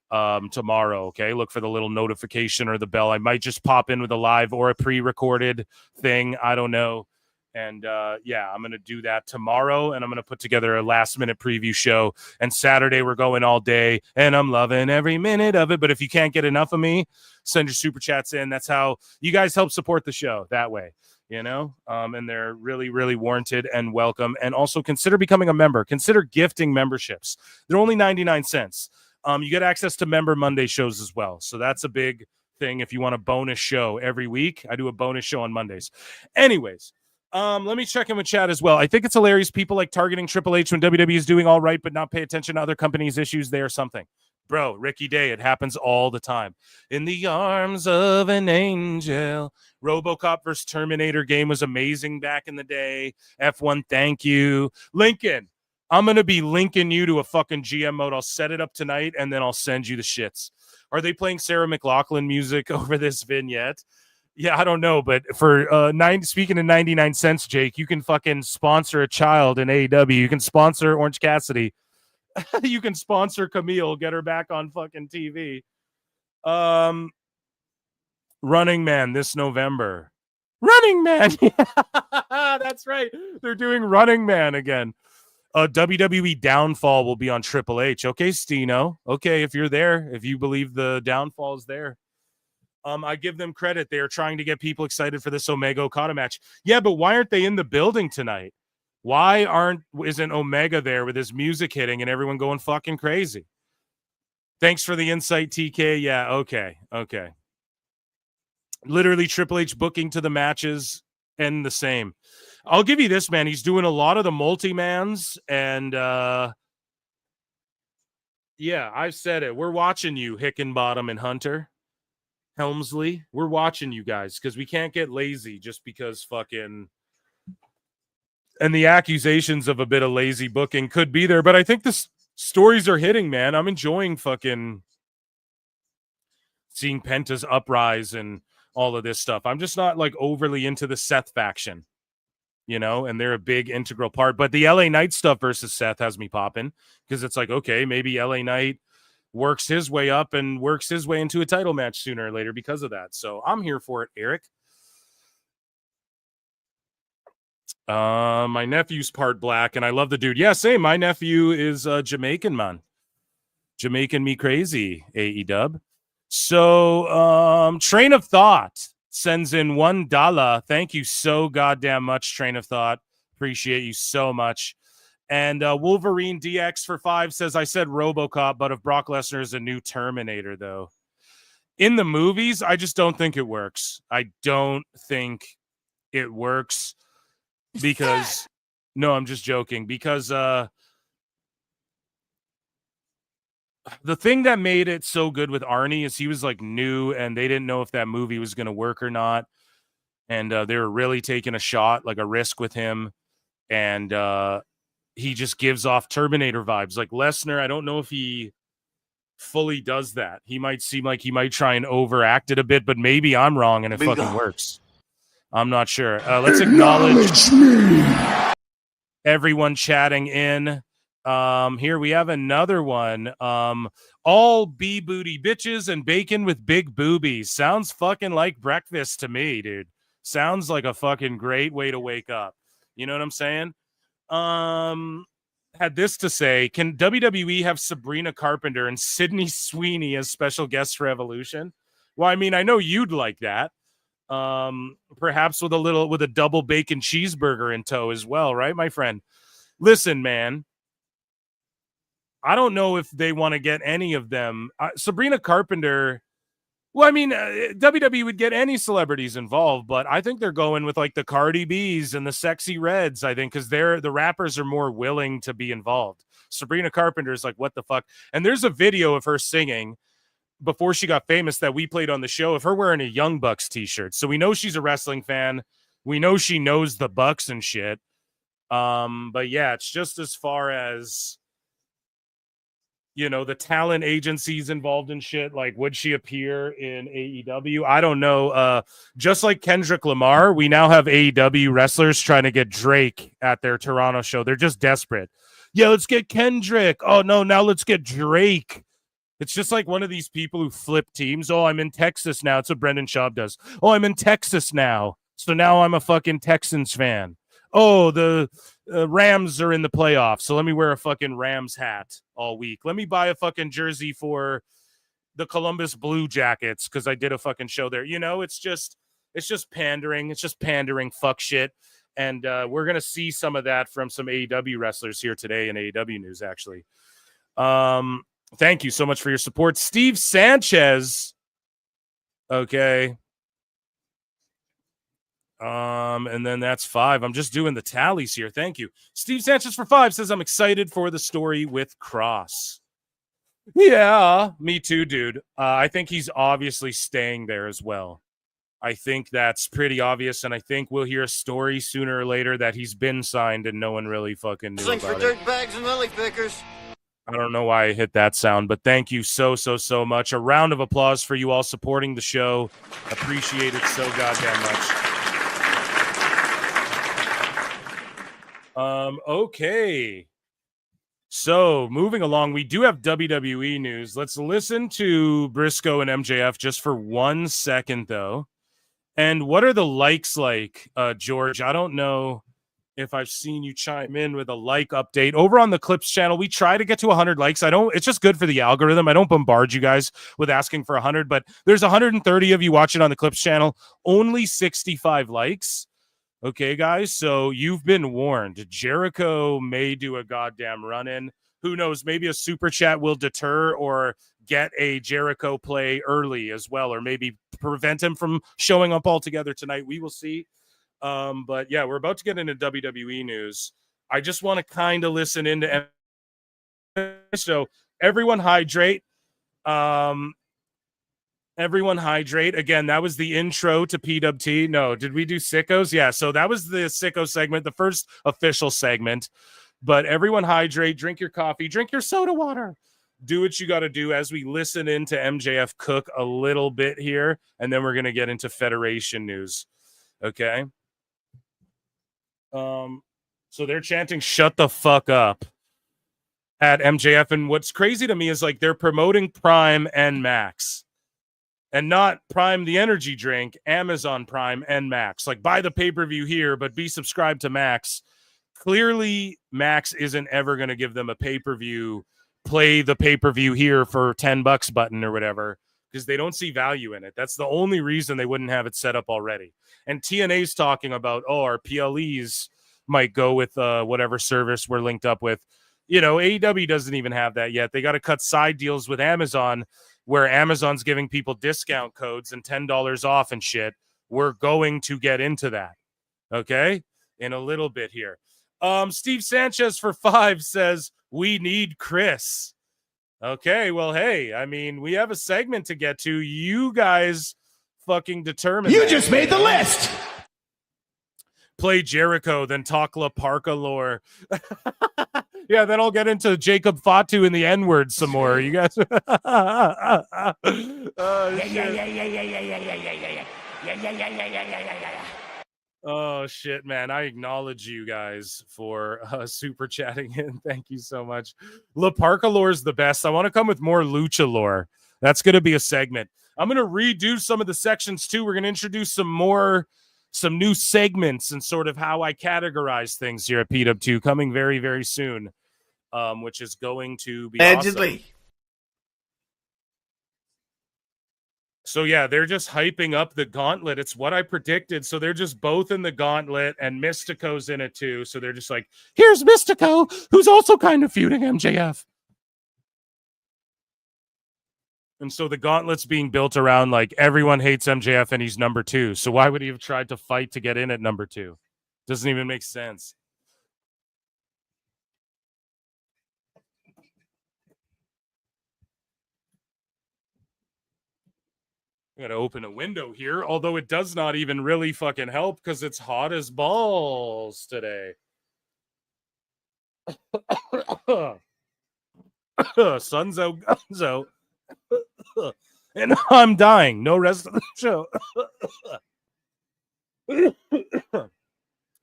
tomorrow, okay? Look for the little notification or the bell. I might just pop in with a live or a pre-recorded thing. I don't know. And yeah, I'm going to do that tomorrow, and I'm going to put together a last-minute preview show. And Saturday, we're going all day, and I'm loving every minute of it. But if you can't get enough of me, send your super chats in. That's how you guys help support the show that way, and they're really, really warranted and welcome. And also consider becoming a member. Consider gifting memberships. They're only 99 cents. You get access to Member Monday shows as well. So that's a big thing. If you want a bonus show every week, I do a bonus show on Mondays. Anyways. Let me check in with chat as well. I think it's hilarious. People like targeting Triple H when WWE is doing all right, but not pay attention to other companies' issues. They are something. Bro, Ricky Day, it happens all the time. In the arms of an angel. RoboCop versus Terminator game was amazing back in the day. F1, thank you. Lincoln, I'm going to be linking you to a fucking GM mode. I'll set it up tonight, and then I'll send you the shits. Are they playing Sarah McLachlan music over this vignette? Yeah, I don't know, but for speaking of 99 cents, Jake, you can fucking sponsor a child in AEW. You can sponsor Orange Cassidy. You can sponsor Camille, get her back on fucking TV. Running Man this November. Running Man. That's right. They're doing Running Man again. WWE Downfall will be on Triple H. Okay, Stino. Okay, if you're there, if you believe the downfall is there. I give them credit. They are trying to get people excited for this Omega Okada match. Yeah, but why aren't they in the building tonight? Why isn't Omega there with his music hitting and everyone going fucking crazy? Thanks for the insight, TK. Yeah, okay. Literally Triple H booking to the matches and the same. I'll give you this, man. He's doing a lot of the multi-mans, and yeah, I've said it. We're watching you, Hickenbottom and Hunter. Helmsley, we're watching you guys because we can't get lazy just because fucking, and the accusations of a bit of lazy booking could be there, but I think the stories are hitting, man. I'm enjoying fucking seeing Penta's uprise and all of this stuff. I'm just not like overly into the Seth faction, and they're a big integral part, but the LA Knight stuff versus Seth has me popping because it's like, okay, maybe LA Knight works his way up and works his way into a title match sooner or later because of that. So I'm here for it, Eric. My nephew's part black, and I love the dude. Yeah, same. My nephew is Jamaican, man. Jamaican me crazy, AEW. So, Train of Thought sends in $1. Thank you so goddamn much, Train of Thought. Appreciate you so much. And Wolverine DX for 5 says, I said RoboCop, but if Brock Lesnar is a new Terminator, though. In the movies, I just don't think it works. I don't think it works because... No, I'm just joking. Because the thing that made it so good with Arnie is he was like new and they didn't know if that movie was going to work or not. And they were really taking a shot, like a risk with him. And he just gives off Terminator vibes. Like Lesnar, I don't know if he fully does that. He might seem like he might try and overact it a bit, but maybe I'm wrong and it fucking works. I'm not sure. Let's acknowledge everyone chatting in. Here we have another one. All booty bitches and bacon with big boobies. Sounds fucking like breakfast to me, dude. Sounds like a fucking great way to wake up. You know what I'm saying? Had this to say, can WWE have Sabrina Carpenter and Sydney Sweeney as special guests for Evolution? Well, I mean, I know you'd like that. Perhaps with a double bacon cheeseburger in tow as well, right, my friend? Listen, man, I don't know if they want to get any of them. Sabrina Carpenter, well, I mean, WWE would get any celebrities involved, but I think they're going with like the Cardi B's and the Sexy Reds, I think, because the rappers are more willing to be involved. Sabrina Carpenter is like, what the fuck? And there's a video of her singing before she got famous that we played on the show of her wearing a Young Bucks t-shirt. So we know she's a wrestling fan. We know she knows the Bucks and shit. But yeah, it's just as far as, you know, the talent agencies involved in shit. Like, would she appear in AEW? I don't know. Just like Kendrick Lamar, we now have AEW wrestlers trying to get Drake at their Toronto show. They're just desperate. Yeah, let's get Kendrick. Oh, no, now let's get Drake. It's just like one of these people who flip teams. Oh, I'm in Texas now. It's what Brendan Schaub does. Oh, I'm in Texas now. So now I'm a fucking Texans fan. Oh, the Rams are in the playoffs, so let me wear a fucking Rams hat all week. Let me buy a fucking jersey for the Columbus Blue Jackets because I did a fucking show there. You know, it's just pandering. It's just pandering fuck shit. And we're going to see some of that from some AEW wrestlers here today in AEW news, actually. Thank you so much for your support. Steve Sanchez. Okay. And then that's 5. I'm just doing the tallies here. Thank you. Steve Sanchez for 5 says, I'm excited for the story with Cross. Yeah, me too, dude. I think he's obviously staying there as well. I think that's pretty obvious, and I think we'll hear a story sooner or later that he's been signed and no one really fucking knew about it. Dirtbags and lily pickers. I don't know why I hit that sound, but thank you so much. A round of applause for you all supporting the show. Appreciate it so goddamn much. Okay. So moving along, we do have WWE news. Let's listen to Briscoe and MJF just for 1 second, though. And what are the likes like, George? I don't know if I've seen you chime in with a like update over on the Clips channel. We try to get to 100 likes. It's just good for the algorithm. I don't bombard you guys with asking for 100, but there's 130 of you watching on the Clips channel, only 65 likes. Okay, guys, so you've been warned. Jericho may do a goddamn run-in. Who knows? Maybe a super chat will deter or get a Jericho play early as well, or maybe prevent him from showing up altogether tonight. We will see. But yeah, we're about to get into WWE news. I just want to kind of listen into. So everyone hydrate. Everyone hydrate. Again, that was the intro to PWT. No, did we do sickos? Yeah, so that was the sicko segment, the first official segment. But everyone hydrate, drink your coffee, drink your soda water. Do what you got to do as we listen into MJF cook a little bit here, and then we're going to get into Federation news. Okay? So they're chanting, shut the fuck up at MJF. And what's crazy to me is like they're promoting Prime and Max. And not Prime the energy drink, Amazon Prime and Max. Like, buy the pay-per-view here, but be subscribed to Max. Clearly, Max isn't ever going to give them a pay-per-view, play the pay-per-view here for $10 button or whatever. because they don't see value in it. That's the only reason they wouldn't have it set up already. And TNA's talking about, oh, our PLEs might go with whatever service we're linked up with. AEW doesn't even have that yet. They got to cut side deals with Amazon, where Amazon's giving people discount codes and $10 off and shit. We're going to get into that, okay, in a little bit here. Steve Sanchez for 5 says, we need Chris. Okay, well, hey, I mean, we have a segment to get to. You guys fucking determine. You just made the list. Play Jericho, then talk La Parka lore. Yeah, then I'll get into Jacob Fatu and the N-word some more. You guys. Oh, shit, man. I acknowledge you guys for super chatting in. Thank you so much. La Parka lore is the best. I want to come with more lucha lore. That's going to be a segment. I'm going to redo some of the sections, too. We're going to introduce some new segments and sort of how I categorize things here at PW2 coming very, very soon, which is going to be Allegedly. Awesome. So, yeah, they're just hyping up the gauntlet. It's what I predicted. So they're just both in the gauntlet, and Mystico's in it, too. So they're just like, here's Mystico, who's also kind of feuding MJF. And so the gauntlet's being built around, like, everyone hates MJF, and he's number 2. So why would he have tried to fight to get in at number 2? Doesn't even make sense. I gotta open a window here, although it does not even really fucking help because it's hot as balls today. Sun's out, guns out. And I'm dying. No rest of the show.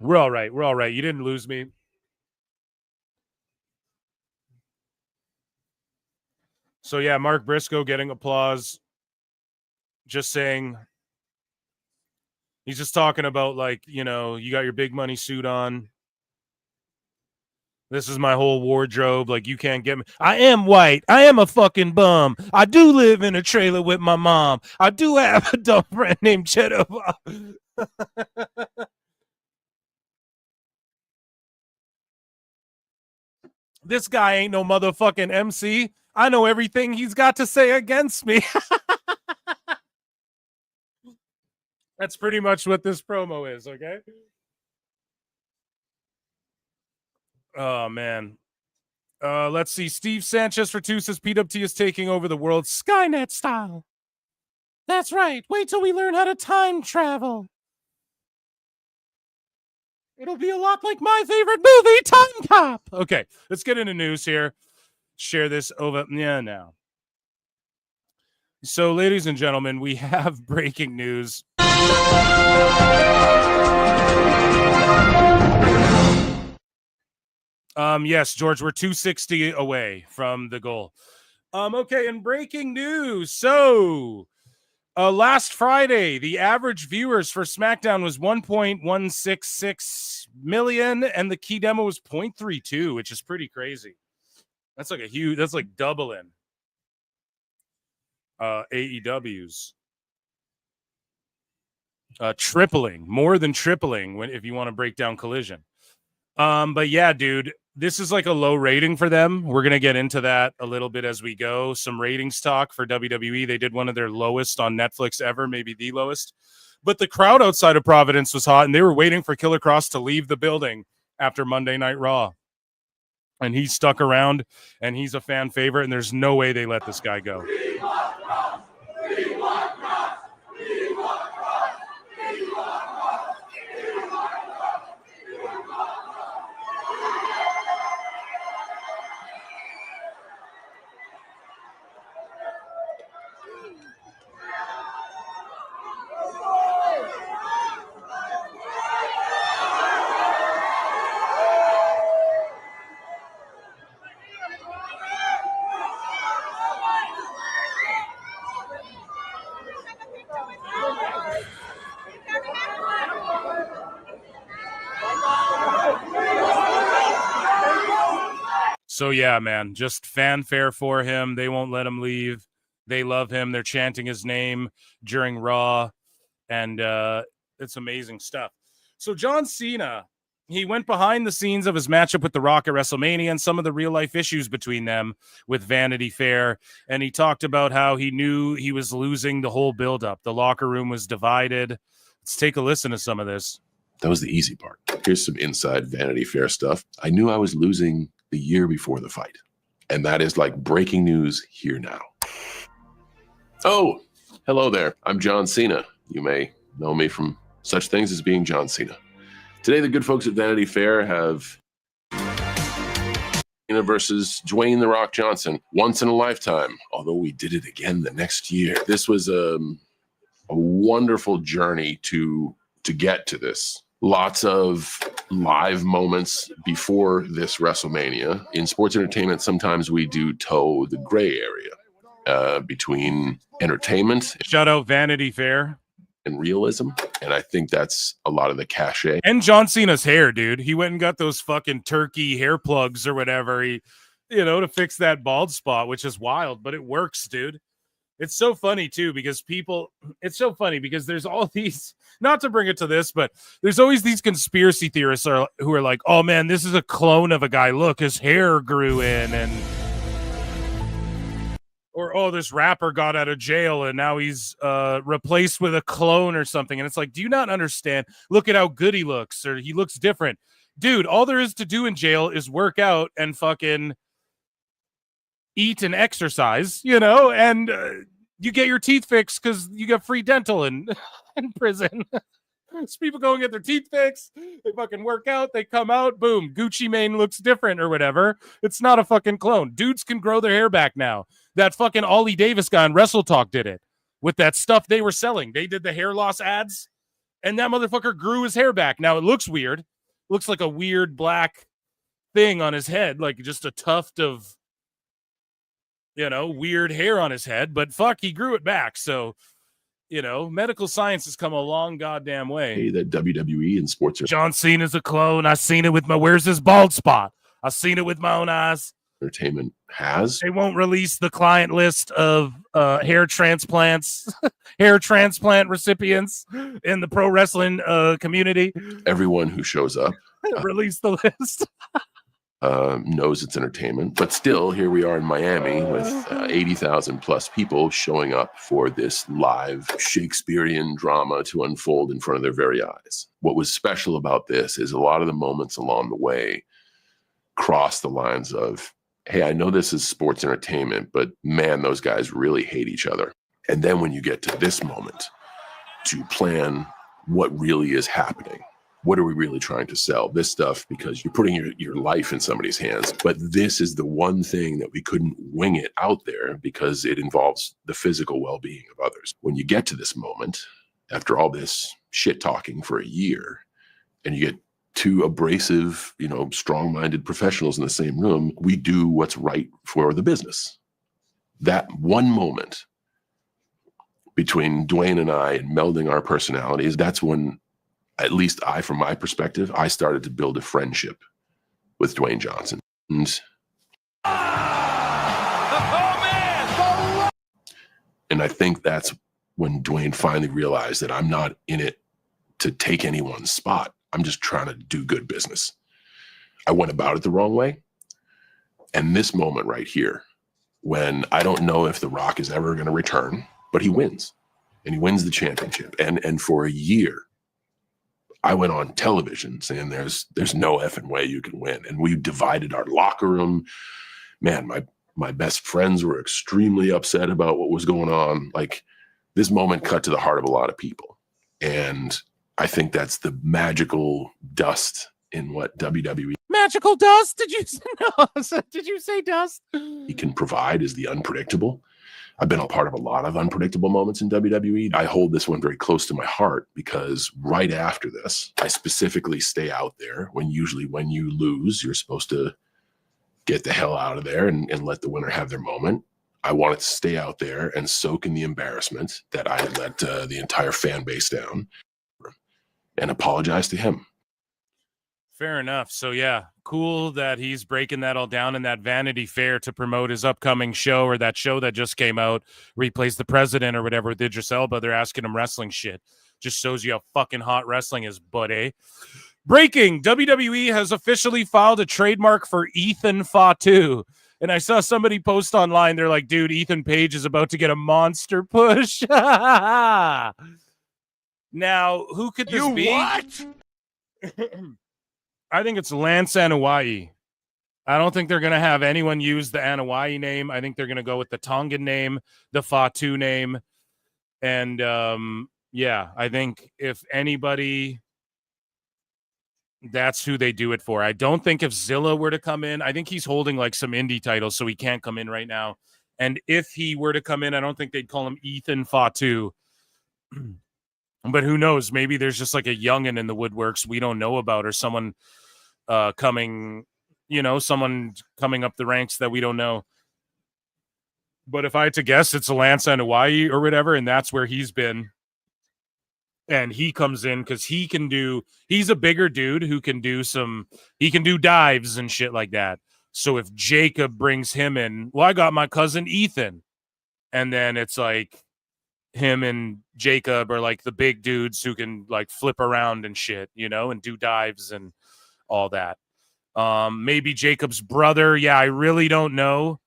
We're all right. We're all right. You didn't lose me. So, yeah, Mark Briscoe getting applause. Just saying, he's just talking about, like, you got your big money suit on. This is my whole wardrobe. Like, you can't get me. I am white. I am a fucking bum. I do live in a trailer with my mom. I do have a dumb friend named Cheddar. This guy ain't no motherfucking MC. I know everything he's got to say against me. That's pretty much what this promo is, okay? Oh, man. Let's see. Steve Sanchez for 2 says PWT is taking over the world Skynet style. That's right. Wait till we learn how to time travel. It'll be a lot like my favorite movie, Time Cop. Okay, let's get into news here. Share this over. Yeah, now. So, ladies and gentlemen, we have breaking news. Yes, George, we're 260 away from the goal. Okay, and breaking news. So, last Friday, the average viewers for SmackDown was 1.166 million, and the key demo was 0.32, which is pretty crazy. That's like that's like doubling AEW's. Tripling, more than tripling if you want to break down Collision. But yeah, dude, this is like a low rating for them. We're going to get into that a little bit as we go. Some ratings talk for WWE. They did one of their lowest on Netflix ever, maybe the lowest. But the crowd outside of Providence was hot, and they were waiting for Killer Kross to leave the building after Monday Night Raw. And he stuck around, and he's a fan favorite, and there's no way they let this guy go. So, yeah, man, just fanfare for him. They won't let him leave. They love him. They're chanting his name during Raw, and it's amazing stuff. So John Cena, he went behind the scenes of his matchup with The Rock at WrestleMania and some of the real-life issues between them with Vanity Fair, and he talked about how he knew he was losing the whole build-up. The locker room was divided. Let's take a listen to some of this. That was the easy part. Here's some inside Vanity Fair stuff. I knew I was losing the year before the fight, and that is like breaking news here now. Oh, hello there. I'm John Cena. You may know me from such things as being John Cena. Today, the good folks at Vanity Fair have Cena versus Dwayne "The Rock" Johnson, once in a lifetime, although we did it again the next year. This was a wonderful journey to get to this. Lots of live moments before this WrestleMania. In sports entertainment, sometimes we do toe the gray area between entertainment. Shout out Vanity Fair. And realism. And I think that's a lot of the cachet. And John Cena's hair, dude. He went and got those fucking turkey hair plugs or whatever, to fix that bald spot, which is wild, but it works, dude. It's so funny too, because there's all these, not to bring it to this, but there's always these conspiracy theorists who are like, oh man, this is a clone of a guy. Look, his hair grew in, or, oh, this rapper got out of jail and now he's replaced with a clone or something. And it's like, do you not understand? Look at how good he looks, or he looks different. Dude, all there is to do in jail is work out and fucking eat and exercise, and you get your teeth fixed because you get free dental in prison. So people go and get their teeth fixed. They fucking work out. They come out. Boom. Gucci Mane looks different or whatever. It's not a fucking clone. Dudes can grow their hair back now. That fucking Ollie Davis guy on Wrestle Talk did it with that stuff they were selling. They did the hair loss ads, and that motherfucker grew his hair back. Now it looks weird. Looks like a weird black thing on his head, like just a tuft of, weird hair on his head. But fuck, he grew it back. So, medical science has come a long goddamn way. Hey, that WWE and sports. John Cena's a clone. I seen it with where's his bald spot? I seen it with my own eyes. Entertainment has. They won't release the client list of hair transplants, hair transplant recipients in the pro wrestling community. Everyone who shows up. Release the list. Knows it's entertainment, but still here we are in Miami with 80,000 plus people showing up for this live Shakespearean drama to unfold in front of their very eyes. What was special about this is a lot of the moments along the way cross the lines of, hey, I know this is sports entertainment, but man, those guys really hate each other. And then when you get to this moment to plan what really is happening, what are we really trying to sell? This stuff, because you're putting your life in somebody's hands. But this is the one thing that we couldn't wing it out there because it involves the physical well-being of others. When you get to this moment, after all this shit talking for a year, and you get two abrasive, strong-minded professionals in the same room, we do what's right for the business. That one moment between Dwayne and I and melding our personalities, that's when, at least from my perspective, I started to build a friendship with Dwayne Johnson. And I think that's when Dwayne finally realized that I'm not in it to take anyone's spot. I'm just trying to do good business. I went about it the wrong way. And this moment right here, when I don't know if The Rock is ever going to return, but he wins. And he wins the championship. And for a year, I went on television saying there's no effing way you can win. And we divided our locker room. Man, my best friends were extremely upset about what was going on. Like, this moment cut to the heart of a lot of people. And I think that's the magical dust in what WWE magical dust. Did you say dust? He can provide is the unpredictable. I've been a part of a lot of unpredictable moments in WWE. I hold this one very close to my heart because right after this, I specifically stay out there when you lose, you're supposed to get the hell out of there and let the winner have their moment. I wanted to stay out there and soak in the embarrassment that I had let the entire fan base down and apologize to him. Fair enough. So yeah, cool that he's breaking that all down in that Vanity Fair to promote his upcoming show, or that show that just came out where he plays the president or whatever with Idris Elba. They're asking him wrestling shit. Just shows you how fucking hot wrestling is, buddy. Breaking: WWE has officially filed a trademark for Ethan Fatu. And I saw somebody post online. They're like, dude, Ethan Page is about to get a monster push. Now, who could this be? What? I think it's Lance Anoa'i. I don't think they're going to have anyone use the Anoa'i name. I think they're going to go with the Tongan name, the Fatu name. And, yeah, I think if anybody, that's who they do it for. I don't think if Zilla were to come in, I think he's holding like some indie titles, so he can't come in right now. And if he were to come in, I don't think they'd call him Ethan Fatu. But who knows? Maybe there's just like a youngin' in the woodworks we don't know about, or someone coming, someone coming up the ranks that we don't know. But if I had to guess, it's Lance Anoa'i or whatever, and that's where he's been. And he comes in because he's a bigger dude who can do dives and shit like that. So if Jacob brings him in, well, I got my cousin Ethan. And then it's like him and Jacob are like the big dudes who can like flip around and shit, and do dives and all that. Maybe Jacob's brother. Yeah, I really don't know.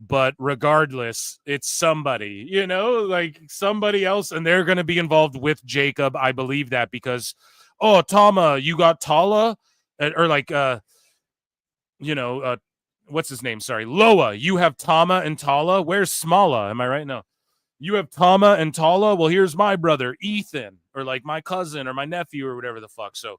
But regardless, it's somebody, like somebody else, and they're going to be involved with Jacob. I believe that because, Tama, you got Tala, or like, what's his name? Sorry, Loa. You have Tama and Tala. Where's Smala? Am I right? No. You have Tama and Tala. Well, here's my brother, Ethan, or like my cousin or my nephew or whatever the fuck. So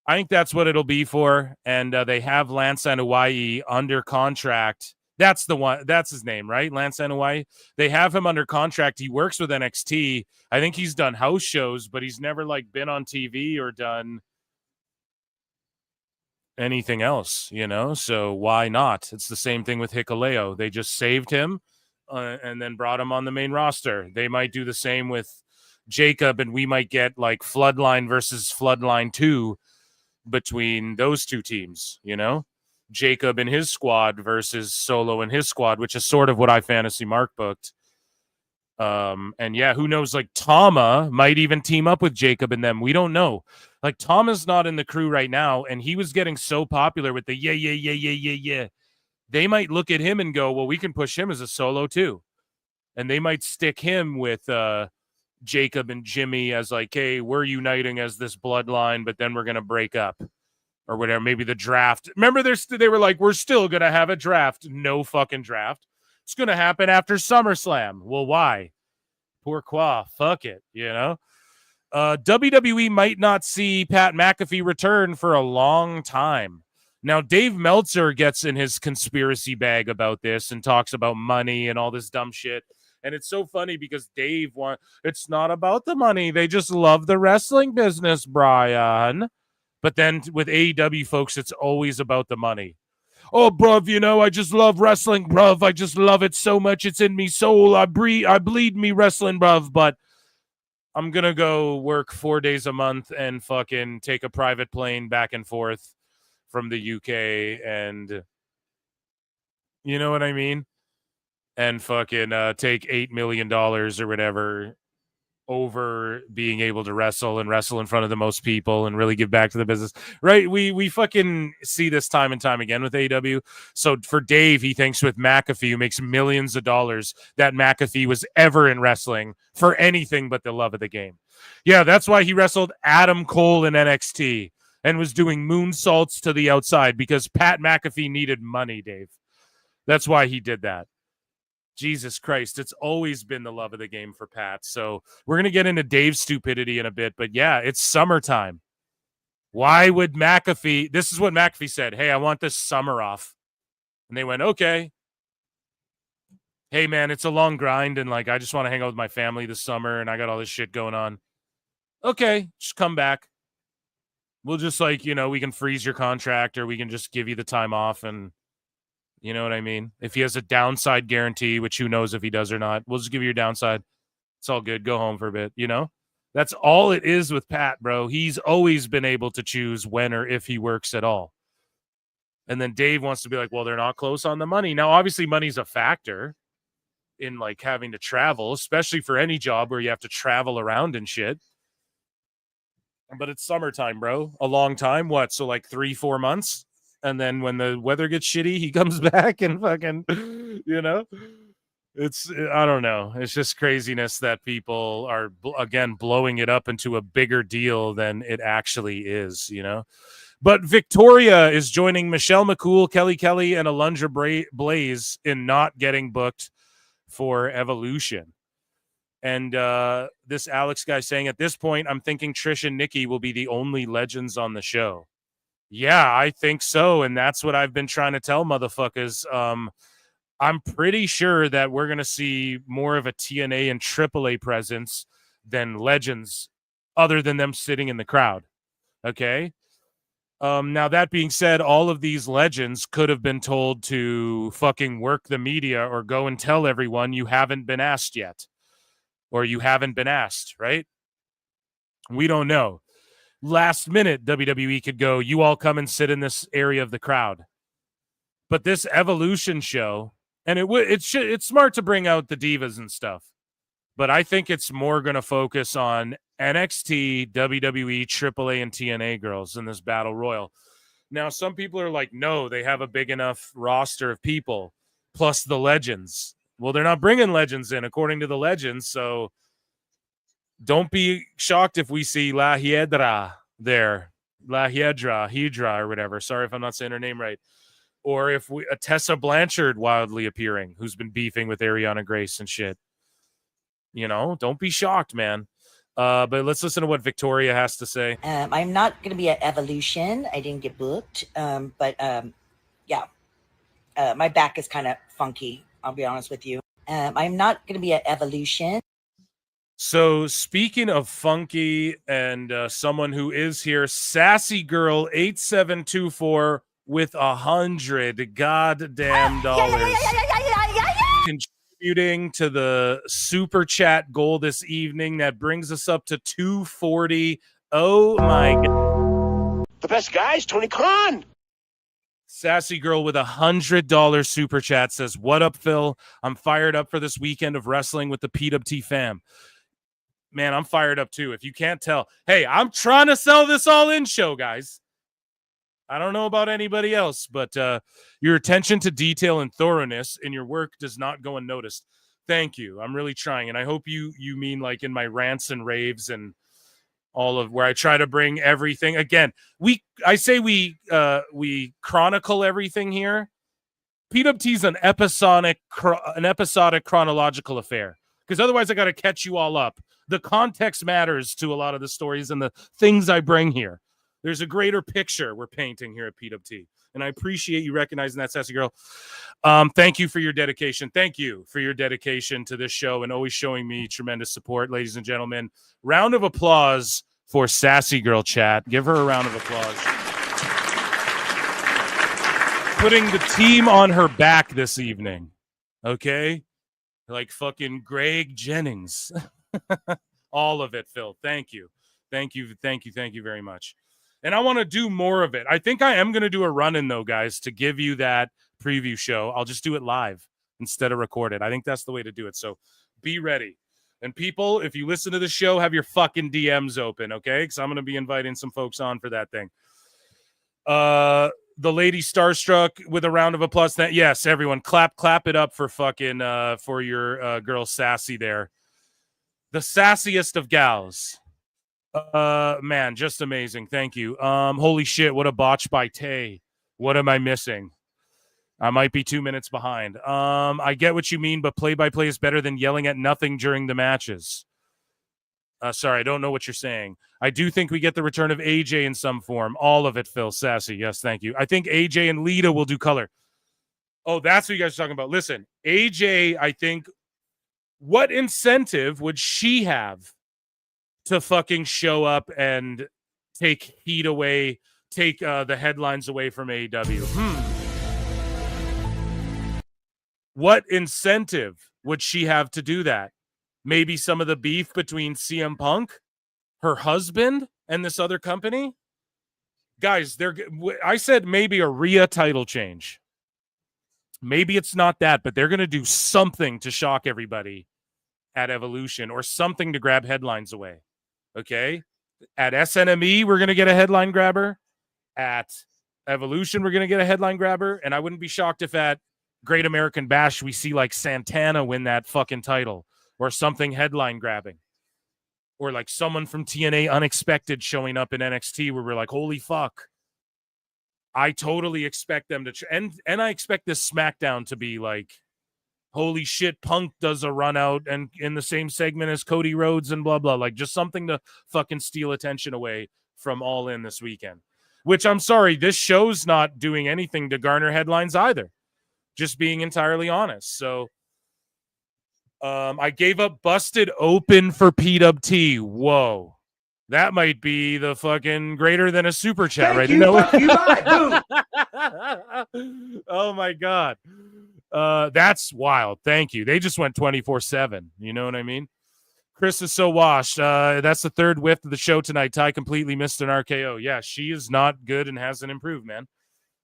I think that's what it'll be for. And they have Lance Anoa'i under contract. That's the one. That's his name, right? Lance Anoa'i. They have him under contract. He works with NXT. I think he's done house shows, but he's never like been on TV or done anything else, So why not? It's the same thing with Hikuleo. They just saved him and then brought him on the main roster. They might do the same with Jacob, and we might get like Floodline versus Floodline 2 between those two teams, Jacob and his squad versus Solo and his squad, which is sort of what I Fantasy Mark booked. And yeah, who knows? Like Tama might even team up with Jacob and them. We don't know. Like Tama's not in the crew right now, and he was getting so popular with the yeah. They might look at him and go, well, we can push him as a solo too. And they might stick him with Jacob and Jimmy as like, hey, we're uniting as this bloodline, but then we're going to break up. Or whatever, maybe the draft. Remember, they were like, we're still going to have a draft. No fucking draft. It's going to happen after SummerSlam. Well, why? Pourquoi? Fuck it, WWE might not see Pat McAfee return for a long time. Now, Dave Meltzer gets in his conspiracy bag about this and talks about money and all this dumb shit. And it's so funny because it's not about the money. They just love the wrestling business, Brian. But then with AEW folks, it's always about the money. Oh, bruv, I just love wrestling, bruv. I just love it so much. It's in me soul. I bleed me wrestling, bruv. But I'm going to go work 4 days a month and fucking take a private plane back and forth from the UK. And you know what I mean? And fucking take $8 million or whatever over being able to wrestle in front of the most people and really give back to the business, right? We fucking see this time and time again with AEW. So for Dave, he thinks with McAfee, who makes millions of dollars, that McAfee was ever in wrestling for anything but the love of the game. Yeah, that's why he wrestled Adam Cole in NXT and was doing moonsaults to the outside, because Pat McAfee needed money, Dave. That's why he did that. Jesus Christ, it's always been the love of the game for Pat. So we're going to get into Dave's stupidity in a bit, but yeah, it's summertime. Why would McAfee, this is what McAfee said, hey, I want this summer off. And they went, okay. Hey man, it's a long grind and like, I just want to hang out with my family this summer and I got all this shit going on. Okay, just come back. We'll just like, we can freeze your contract or we can just give you the time off and you know what I mean? If he has a downside guarantee, which who knows if he does or not, we'll just give you your downside. It's all good. Go home for a bit, That's all it is with Pat, bro. He's always been able to choose when or if he works at all. And then Dave wants to be like, well, they're not close on the money. Now, obviously, money's a factor in like having to travel, especially for any job where you have to travel around and shit. But it's summertime, bro. A long time. What? So like 3-4 months? And then when the weather gets shitty, he comes back and fucking, you know? It's, I don't know. It's just craziness that people are, again, blowing it up into a bigger deal than it actually is, you know? But Victoria is joining Michelle McCool, Kelly Kelly, and Alundra Blaze in not getting booked for Evolution. And this Alex guy saying, at this point, I'm thinking Trish and Nikki will be the only legends on the show. Yeah, I think so. And that's what I've been trying to tell motherfuckers. I'm pretty sure that we're going to see more of a TNA and AAA presence than legends other than them sitting in the crowd. Okay? Now, that being said, all of these legends could have been told to fucking work the media or go and tell everyone you haven't been asked yet. Or you haven't been asked, right? We don't know. Last minute, WWE could go, you all come and sit in this area of the crowd. But this Evolution show, and it's smart to bring out the divas and stuff, but I think it's more going to focus on NXT, WWE, AAA, and TNA girls in this Battle Royal. Now, some people are like, no, they have a big enough roster of people, plus the legends. Well, they're not bringing legends in, according to the legends, so don't be shocked if we see La Hiedra there. La Hiedra, or whatever. Sorry if I'm not saying her name right. Or if Tessa Blanchard wildly appearing, who's been beefing with Ariana Grace and shit. You know, don't be shocked, man. But let's listen to what Victoria has to say. I'm not going to be at Evolution. I didn't get booked. Yeah. My back is kind of funky, I'll be honest with you. I'm not going to be at Evolution. So speaking of funky and someone who is here, Sassy Girl 8724 with $100 goddamn dollars contributing to the super chat goal this evening. That brings us up to 240. Oh my god! The best guy is Tony Khan. Sassy Girl with $100 super chat says, "What up, Phil? I'm fired up for this weekend of wrestling with the PWT fam." Man, I'm fired up too. If you can't tell, hey, I'm trying to sell this All In show, guys. I don't know about anybody else, but your attention to detail and thoroughness in your work does not go unnoticed. Thank you. I'm really trying, and I hope you mean like in my rants and raves and all of where I try to bring everything. Again, we chronicle everything here. PWT's an episodic chronological affair, because otherwise I got to catch you all up. The context matters to a lot of the stories and the things I bring here. There's a greater picture we're painting here at PWT, and I appreciate you recognizing that, Sassy Girl. Thank you for your dedication. Thank you for your dedication to this show and always showing me tremendous support, ladies and gentlemen. Round of applause for Sassy Girl chat. Give her a round of applause. Putting the team on her back this evening, okay? Like fucking Greg Jennings. All of it, Phil. Thank you. Thank you very much. And I want to do more of it. I think I am going to do a run-in, though, guys, to give you that preview show. I'll just do it live instead of recorded. I think that's the way to do it. So be ready. And people, if you listen to the show, have your fucking DMs open, okay? Because I'm going to be inviting some folks on for that thing. The lady Starstruck with a round of applause. Yes, everyone, clap it up for fucking for your girl Sassy there. The sassiest of gals. Man, just amazing. Thank you. Holy shit, what a botch by Tay. What am I missing? I might be 2 minutes behind. I get what you mean, but play-by-play is better than yelling at nothing during the matches. Sorry, I don't know what you're saying. I do think we get the return of AJ in some form. All of it, Phil. Sassy. Yes, thank you. I think AJ and Lita will do color. Oh, that's what you guys are talking about. Listen, AJ, I think, what incentive would she have to fucking show up and take heat away, take the headlines away from AEW? What incentive would she have to do that? Maybe some of the beef between CM Punk her husband and this other company, guys, I said maybe a Rhea title change. Maybe it's not that, but they're going to do something to shock everybody at Evolution or something to grab headlines away. Okay? At SNME, we're going to get a headline grabber. At Evolution, we're going to get a headline grabber. And I wouldn't be shocked if at Great American Bash, we see like Santana win that fucking title or something headline grabbing. Or like someone from TNA unexpected showing up in NXT where we're like, holy fuck. I totally expect them to and I expect this SmackDown to be like, holy shit, Punk does a run out and in the same segment as Cody Rhodes and blah blah, like just something to fucking steal attention away from All In this weekend. Which I'm sorry, this show's not doing anything to garner headlines either. Just being entirely honest. So I gave up Busted Open for PWT. Whoa. That might be the fucking greater than a super chat right now. Oh my God. That's wild. Thank you. They just went 24/7. You know what I mean? Chris is so washed. That's the third whiff of the show tonight. Ty completely missed an RKO. Yeah, she is not good and hasn't improved, man.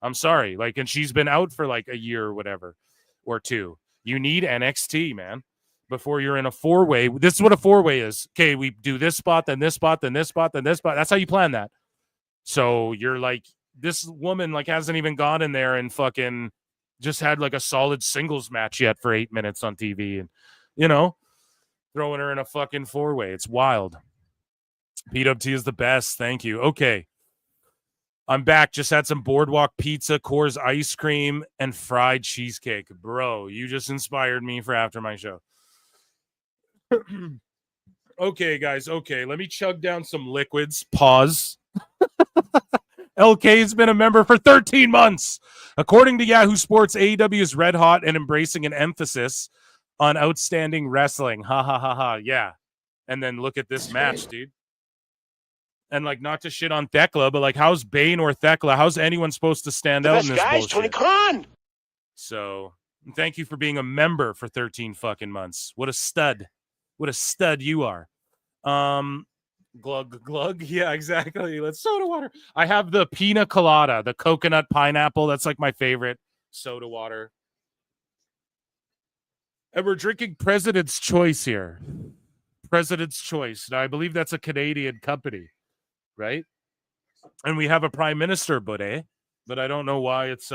I'm sorry. Like, and she's been out for like a year or whatever, or two. You need NXT, man. Before you're in a four-way. This is what a four-way is. Okay, we do this spot, then this spot, then this spot, then this spot. That's how you plan that. So you're like, this woman like hasn't even gone in there and fucking just had like a solid singles match yet for 8 minutes on TV. And, you know, throwing her in a fucking four-way. It's wild. PWT is the best. Thank you. Okay. I'm back. Just had some Boardwalk pizza, Coors ice cream, and fried cheesecake. Bro, you just inspired me for after my show. Okay, guys. Okay, let me chug down some liquids. Pause. LK's been a member for 13 months. According to Yahoo Sports, AEW is red hot and embracing an emphasis on outstanding wrestling. Ha ha ha ha. Yeah. And then look at this match, dude. And like, not to shit on Thekla, but like, how's Bane or Thekla? How's anyone supposed to stand out in this bullshit? Tony Khan. So, thank you for being a member for 13 fucking months. What a stud. What a stud you are. Glug, glug. Yeah, exactly. Let's soda water. I have the pina colada, the coconut pineapple. That's like my favorite soda water. And we're drinking President's Choice here. President's Choice. Now, I believe that's a Canadian company, right? And we have a prime minister, but I don't know why it's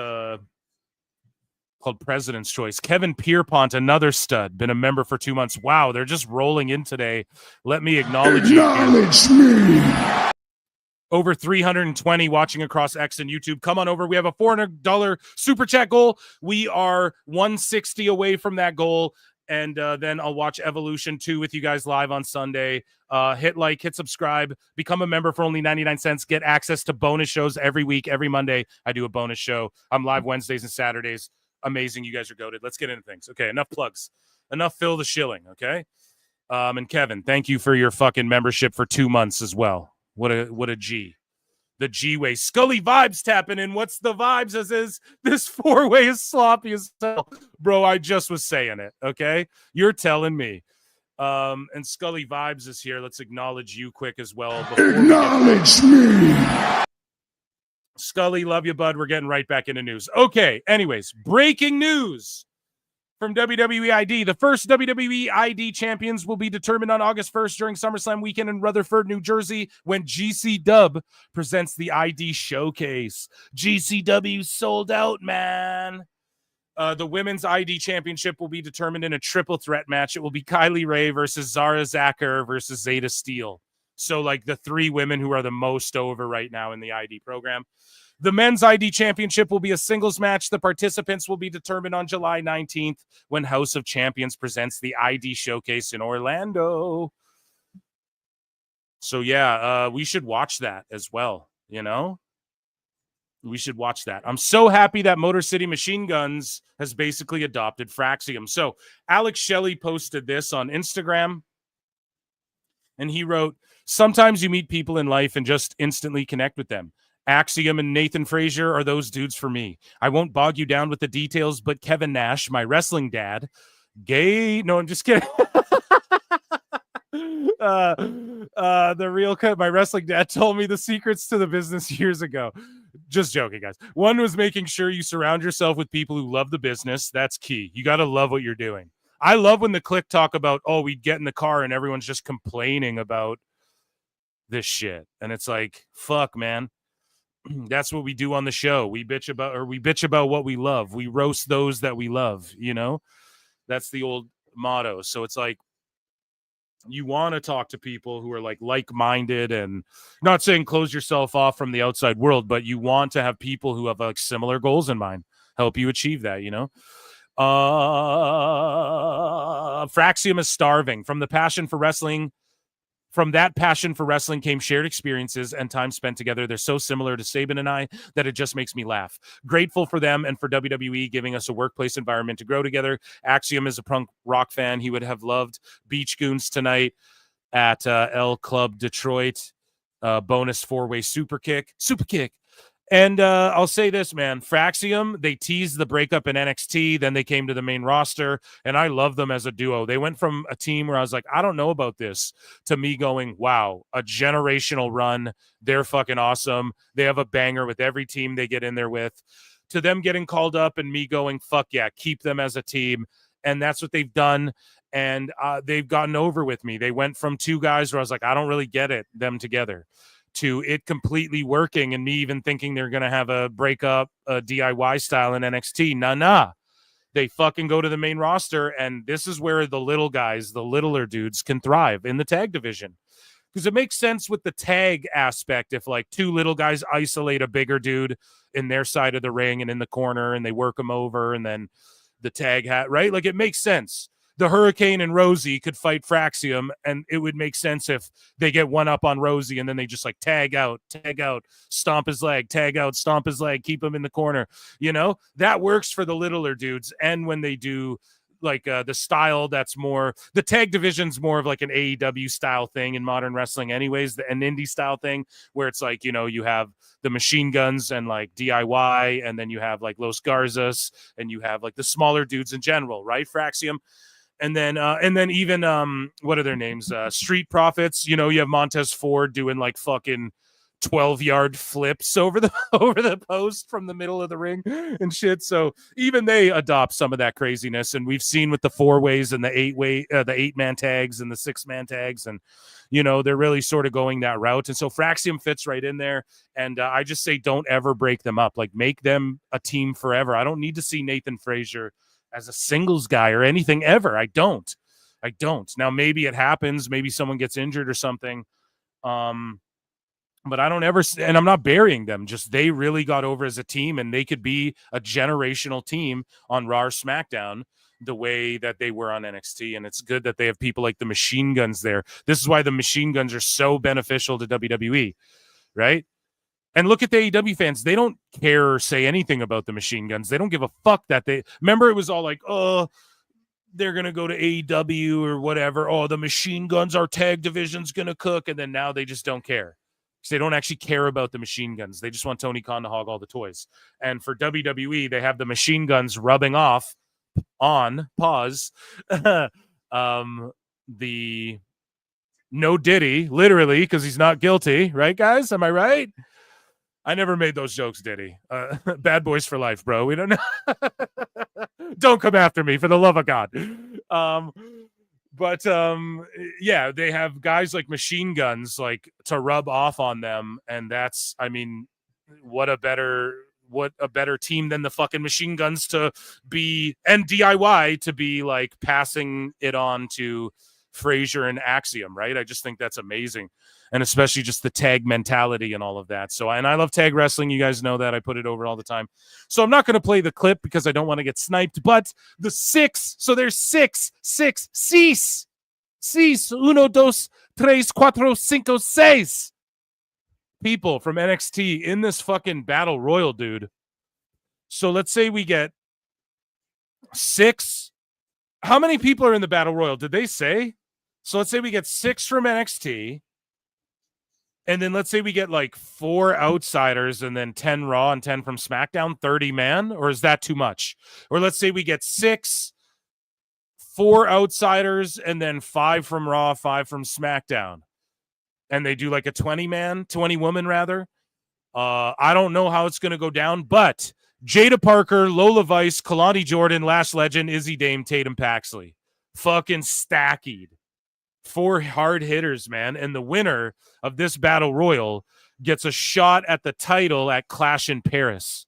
called President's Choice. Kevin Pierpont, another stud, been a member for 2 months. Wow, they're just rolling in today. Let me acknowledge you. Acknowledge me. Over 320 watching across X and YouTube. Come on over. We have a $400 super chat goal. We are 160 away from that goal. And then I'll watch Evolution 2 with you guys live on Sunday. Hit like, hit subscribe, become a member for only 99 cents. Get access to bonus shows every week. Every Monday, I do a bonus show. I'm live Wednesdays and Saturdays. Amazing. You guys are goated. Let's get into things. Okay, enough plugs. Enough fill the shilling, okay? And Kevin, thank you for your fucking membership for 2 months as well. What a G. The G-way. Scully vibes tapping in. What's the vibes? As is this four-way is sloppy as hell. Bro, I just was saying it, okay? You're telling me. And Scully vibes is here. Let's acknowledge you quick as well. Acknowledge me. Scully, love you, bud. We're getting right back into news. Okay, anyways, breaking news from WWE ID. The first WWE ID champions will be determined on August 1st during SummerSlam weekend in Rutherford, New Jersey, when GC Dub presents the ID Showcase. GCW sold out, man. The women's ID championship will be determined in a triple threat match. It will be Kylie Ray versus Zara Zacher versus Zeta Steele. So, like, the three women who are the most over right now in the ID program. The men's ID championship will be a singles match. The participants will be determined on July 19th when House of Champions presents the ID Showcase in Orlando. So, yeah, we should watch that as well, you know? We should watch that. I'm so happy that Motor City Machine Guns has basically adopted Fraxium. So, Alex Shelley posted this on Instagram, and he wrote, "Sometimes you meet people in life and just instantly connect with them. Axiom and Nathan Frazier are those dudes for me. I won't bog you down with the details, but Kevin Nash, my wrestling dad, gay..." No, I'm just kidding. The real cut. My wrestling dad told me the secrets to the business years ago. Just joking, guys. One was making sure you surround yourself with people who love the business. That's key. You got to love what you're doing. I love when the clique talk about, oh, we'd get in the car and everyone's just complaining about this shit. And it's like, fuck, man. That's what we do on the show. We bitch about what we love. We roast those that we love, you know? That's the old motto. So it's like, you want to talk to people who are like-minded, and not saying close yourself off from the outside world, but you want to have people who have like similar goals in mind, help you achieve that, you know? Fraxium is starving. From that passion for wrestling came shared experiences and time spent together. They're so similar to Saban and I that it just makes me laugh. Grateful for them and for WWE giving us a workplace environment to grow together. Axiom is a punk rock fan. He would have loved Beach Goons tonight at L Club Detroit. Bonus four-way super kick. And I'll say this, man. Fraxium, they teased the breakup in NXT. Then they came to the main roster, and I love them as a duo. They went from a team where I was like, I don't know about this, to me going, wow, a generational run. They're fucking awesome. They have a banger with every team they get in there with. To them getting called up and me going, fuck yeah, keep them as a team. And that's what they've done. And they've gotten over with me. They went from two guys where I was like, I don't really get it, them together, to it completely working and me even thinking they're going to have a breakup, a DIY style in NXT. Nah. They fucking go to the main roster, and this is where the little guys, the littler dudes, can thrive in the tag division. Because it makes sense with the tag aspect if like two little guys isolate a bigger dude in their side of the ring and in the corner, and they work them over, and then the tag hat, right? Like, it makes sense. The Hurricane and Rosie could fight Fraxium, and it would make sense if they get one up on Rosie and then they just like tag out, stomp his leg, tag out, stomp his leg, keep him in the corner. You know, that works for the littler dudes. And when they do like the style that's more, the tag division's more of like an AEW style thing in modern wrestling anyways, an indie style thing where it's like, you know, you have the Machine Guns and like DIY, and then you have like Los Garzas, and you have like the smaller dudes in general, right? Fraxium. And then even what are their names? Street Profits. You know, you have Montez Ford doing like fucking 12-yard flips over the post from the middle of the ring and shit. So even they adopt some of that craziness, and we've seen with the 4-ways and the 8-way, the 8-man tags and the 6-man tags, and you know they're really sort of going that route. And so Fraxium fits right in there. And I just say don't ever break them up. Like, make them a team forever. I don't need to see Nathan Frazier as a singles guy or anything ever. I don't. Now, maybe it happens. Maybe someone gets injured or something. But I don't ever, and I'm not burying them. Just they really got over as a team, and they could be a generational team on Raw or SmackDown the way that they were on NXT. And it's good that they have people like the Machine Guns there. This is why the Machine Guns are so beneficial to WWE, right? And look at the AEW fans. They don't care or say anything about the Machine Guns. They don't give a fuck that they... Remember, it was all like, oh, they're going to go to AEW or whatever. Oh, the Machine Guns, our tag division's going to cook. And then now they just don't care. Because they don't actually care about the Machine Guns. They just want Tony Khan to hog all the toys. And for WWE, they have the Machine Guns rubbing off on, pause, the no Diddy, literally, because he's not guilty. Right, guys? Am I right? I never made those jokes, Diddy. Bad boys for life, bro. We don't know. Don't come after me, for the love of God. But yeah, they have guys like Machine Guns like to rub off on them, and that's, I mean, what a better team than the fucking Machine Guns to be, and DIY to be like passing it on to Frazier and Axiom, right? I just think that's amazing. And especially just the tag mentality and all of that. So, and I love tag wrestling. You guys know that. I put it over all the time. So I'm not going to play the clip because I don't want to get sniped, but the 6. So there's 6. Seis, 1, 2, 3, 4, 5, 6 people from NXT in this fucking battle royal, dude. So let's say we get 6. How many people are in the battle royal? Did they say? So let's say we get 6 from NXT. And then let's say we get like 4 outsiders and then 10 Raw and 10 from SmackDown, 30 man, or is that too much? Or let's say we get 6, 4 outsiders, and then 5 from Raw, 5 from SmackDown. And they do like a 20 woman rather. I don't know how it's going to go down, but Jada Parker, Lola Vice, Kalani Jordan, Lash Legend, Izzy Dame, Tatum Paxley. Fucking stacked. 4 hard hitters, man. And the winner of this battle royal gets a shot at the title at Clash in Paris,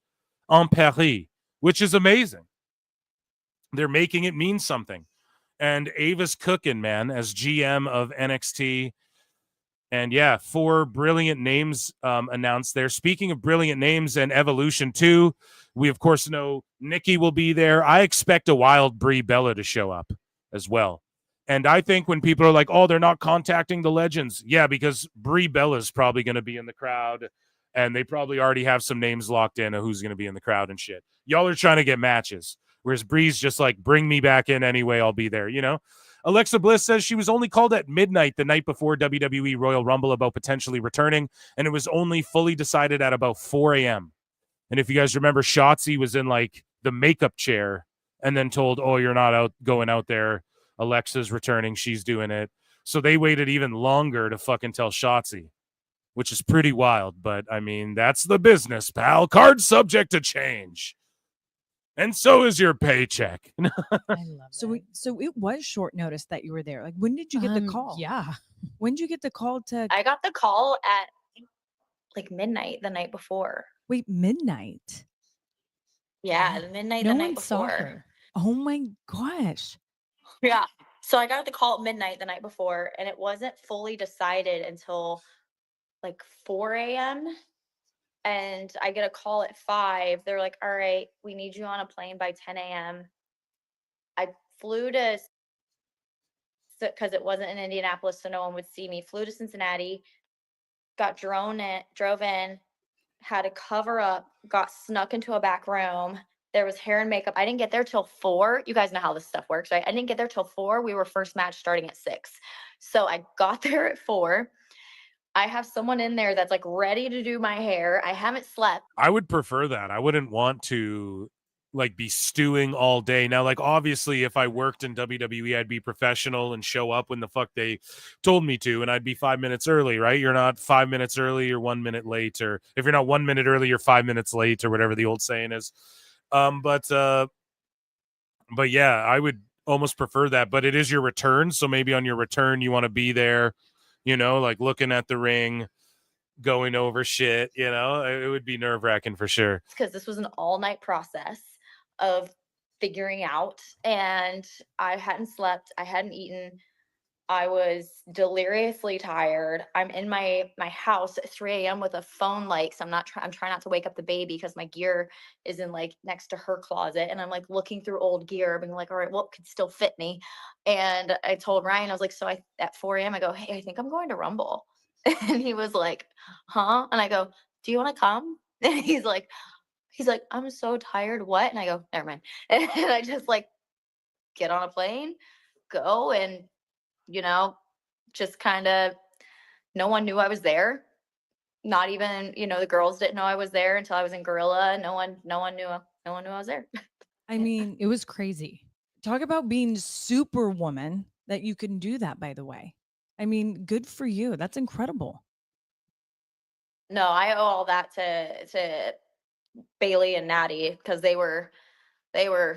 which is amazing. They're making it mean something. And Ava's cooking, man, as GM of NXT. And yeah, 4 brilliant names announced there. Speaking of brilliant names and Evolution 2, we of course know Nikki will be there. I expect a wild Brie Bella to show up as well. And I think when people are like, oh, they're not contacting the legends. Yeah, because Brie Bella's probably going to be in the crowd. And they probably already have some names locked in of who's going to be in the crowd and shit. Y'all are trying to get matches. Whereas Brie's just like, bring me back in anyway. I'll be there, you know? Alexa Bliss says she was only called at midnight the night before WWE Royal Rumble about potentially returning, and it was only fully decided at about 4 a.m. And if you guys remember, Shotzi was in like the makeup chair and then told, oh, you're not going out there. Alexa's returning. She's doing it. So they waited even longer to fucking tell Shotzi, which is pretty wild. But I mean, that's the business, pal. Card subject to change. And so is your paycheck. So it was short notice that you were there. Like, when did you get the call? Yeah. When did you get the call to? I got the call at like midnight the night before. Wait, midnight? Yeah, the midnight No the one night saw before. her. Oh my gosh. Yeah. So I got the call at midnight the night before, and it wasn't fully decided until like 4 a.m. And I get a call at 5. They're like, all right, we need you on a plane by 10 a.m. I flew to, because it wasn't in Indianapolis, so no one would see me. Flew to Cincinnati, drove in, had to cover up, got snuck into a back room. There was hair and makeup. I didn't get there till 4. You guys know how this stuff works, right? I didn't get there till 4. We were first match starting at 6. So I got there at 4. I have someone in there that's like ready to do my hair. I haven't slept. I would prefer that. I wouldn't want to like be stewing all day. Now, like obviously if I worked in WWE, I'd be professional and show up when the fuck they told me to, and I'd be 5 minutes early, right? You're not 5 minutes early, you're 1 minute late, or if you're not 1 minute early, you're 5 minutes late, or whatever the old saying is. But yeah, I would almost prefer that. But it is your return, so maybe on your return you want to be there, you know, like looking at the ring, going over shit, you know, it would be nerve-wracking for sure. Because this was an all-night process of figuring out, and I hadn't slept, I hadn't eaten, I was deliriously tired. I'm in my house at 3 a.m. with a phone light, so I'm trying not to wake up the baby because my gear is in like next to her closet, and I'm like looking through old gear, being like, all right, what could still fit me? And I told Ryan, I was like, so at 4 a.m. I go, hey, I think I'm going to Rumble. And he was like, huh? And I go, do you want to come? And he's like, I'm so tired. What? And I go, never mind. And I just like get on a plane, go, and you know, just kind of, no one knew I was there. Not even, you know, the girls didn't know I was there until I was in Gorilla. No one knew I was there. I mean, it was crazy. Talk about being superwoman that you can do that, by the way. I mean, good for you. That's incredible. No, I owe all that to Bailey and Natty, because they were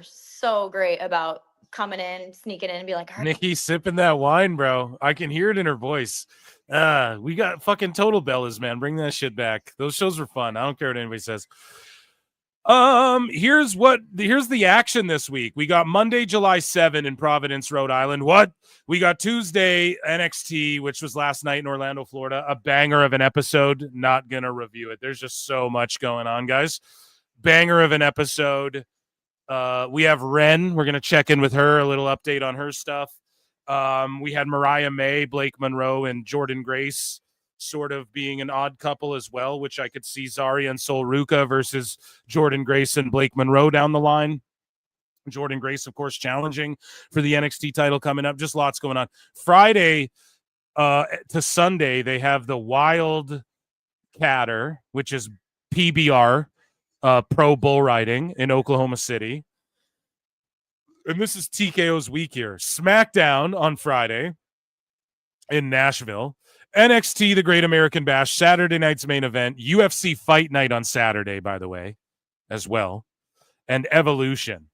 so great about coming in, sneaking in, and be like, Nikki sipping that wine, bro. I can hear it in her voice. We got fucking Total Bellas, man. Bring that shit back. Those shows were fun. I don't care what anybody says. Here's the action this week. We got Monday, July 7 in Providence, Rhode Island. What? We got Tuesday NXT, which was last night in Orlando, Florida. A banger of an episode. Not gonna review it. There's just so much going on, guys. Banger of an episode. We have Ren. We're gonna check in with her. A little update on her stuff. We had Mariah May, Blake Monroe, and Jordan Grace sort of being an odd couple as well, which I could see Zarya and Sol Ruka versus Jordan Grace and Blake Monroe down the line. Jordan Grace, of course, challenging for the NXT title coming up. Just lots going on. Friday to Sunday, they have the Wild Catter, which is PBR, pro bull riding in Oklahoma City. And this is TKO's week here. SmackDown on Friday in Nashville. NXT, the Great American Bash, Saturday night's main event. UFC Fight Night on Saturday, by the way, as well. And Evolution.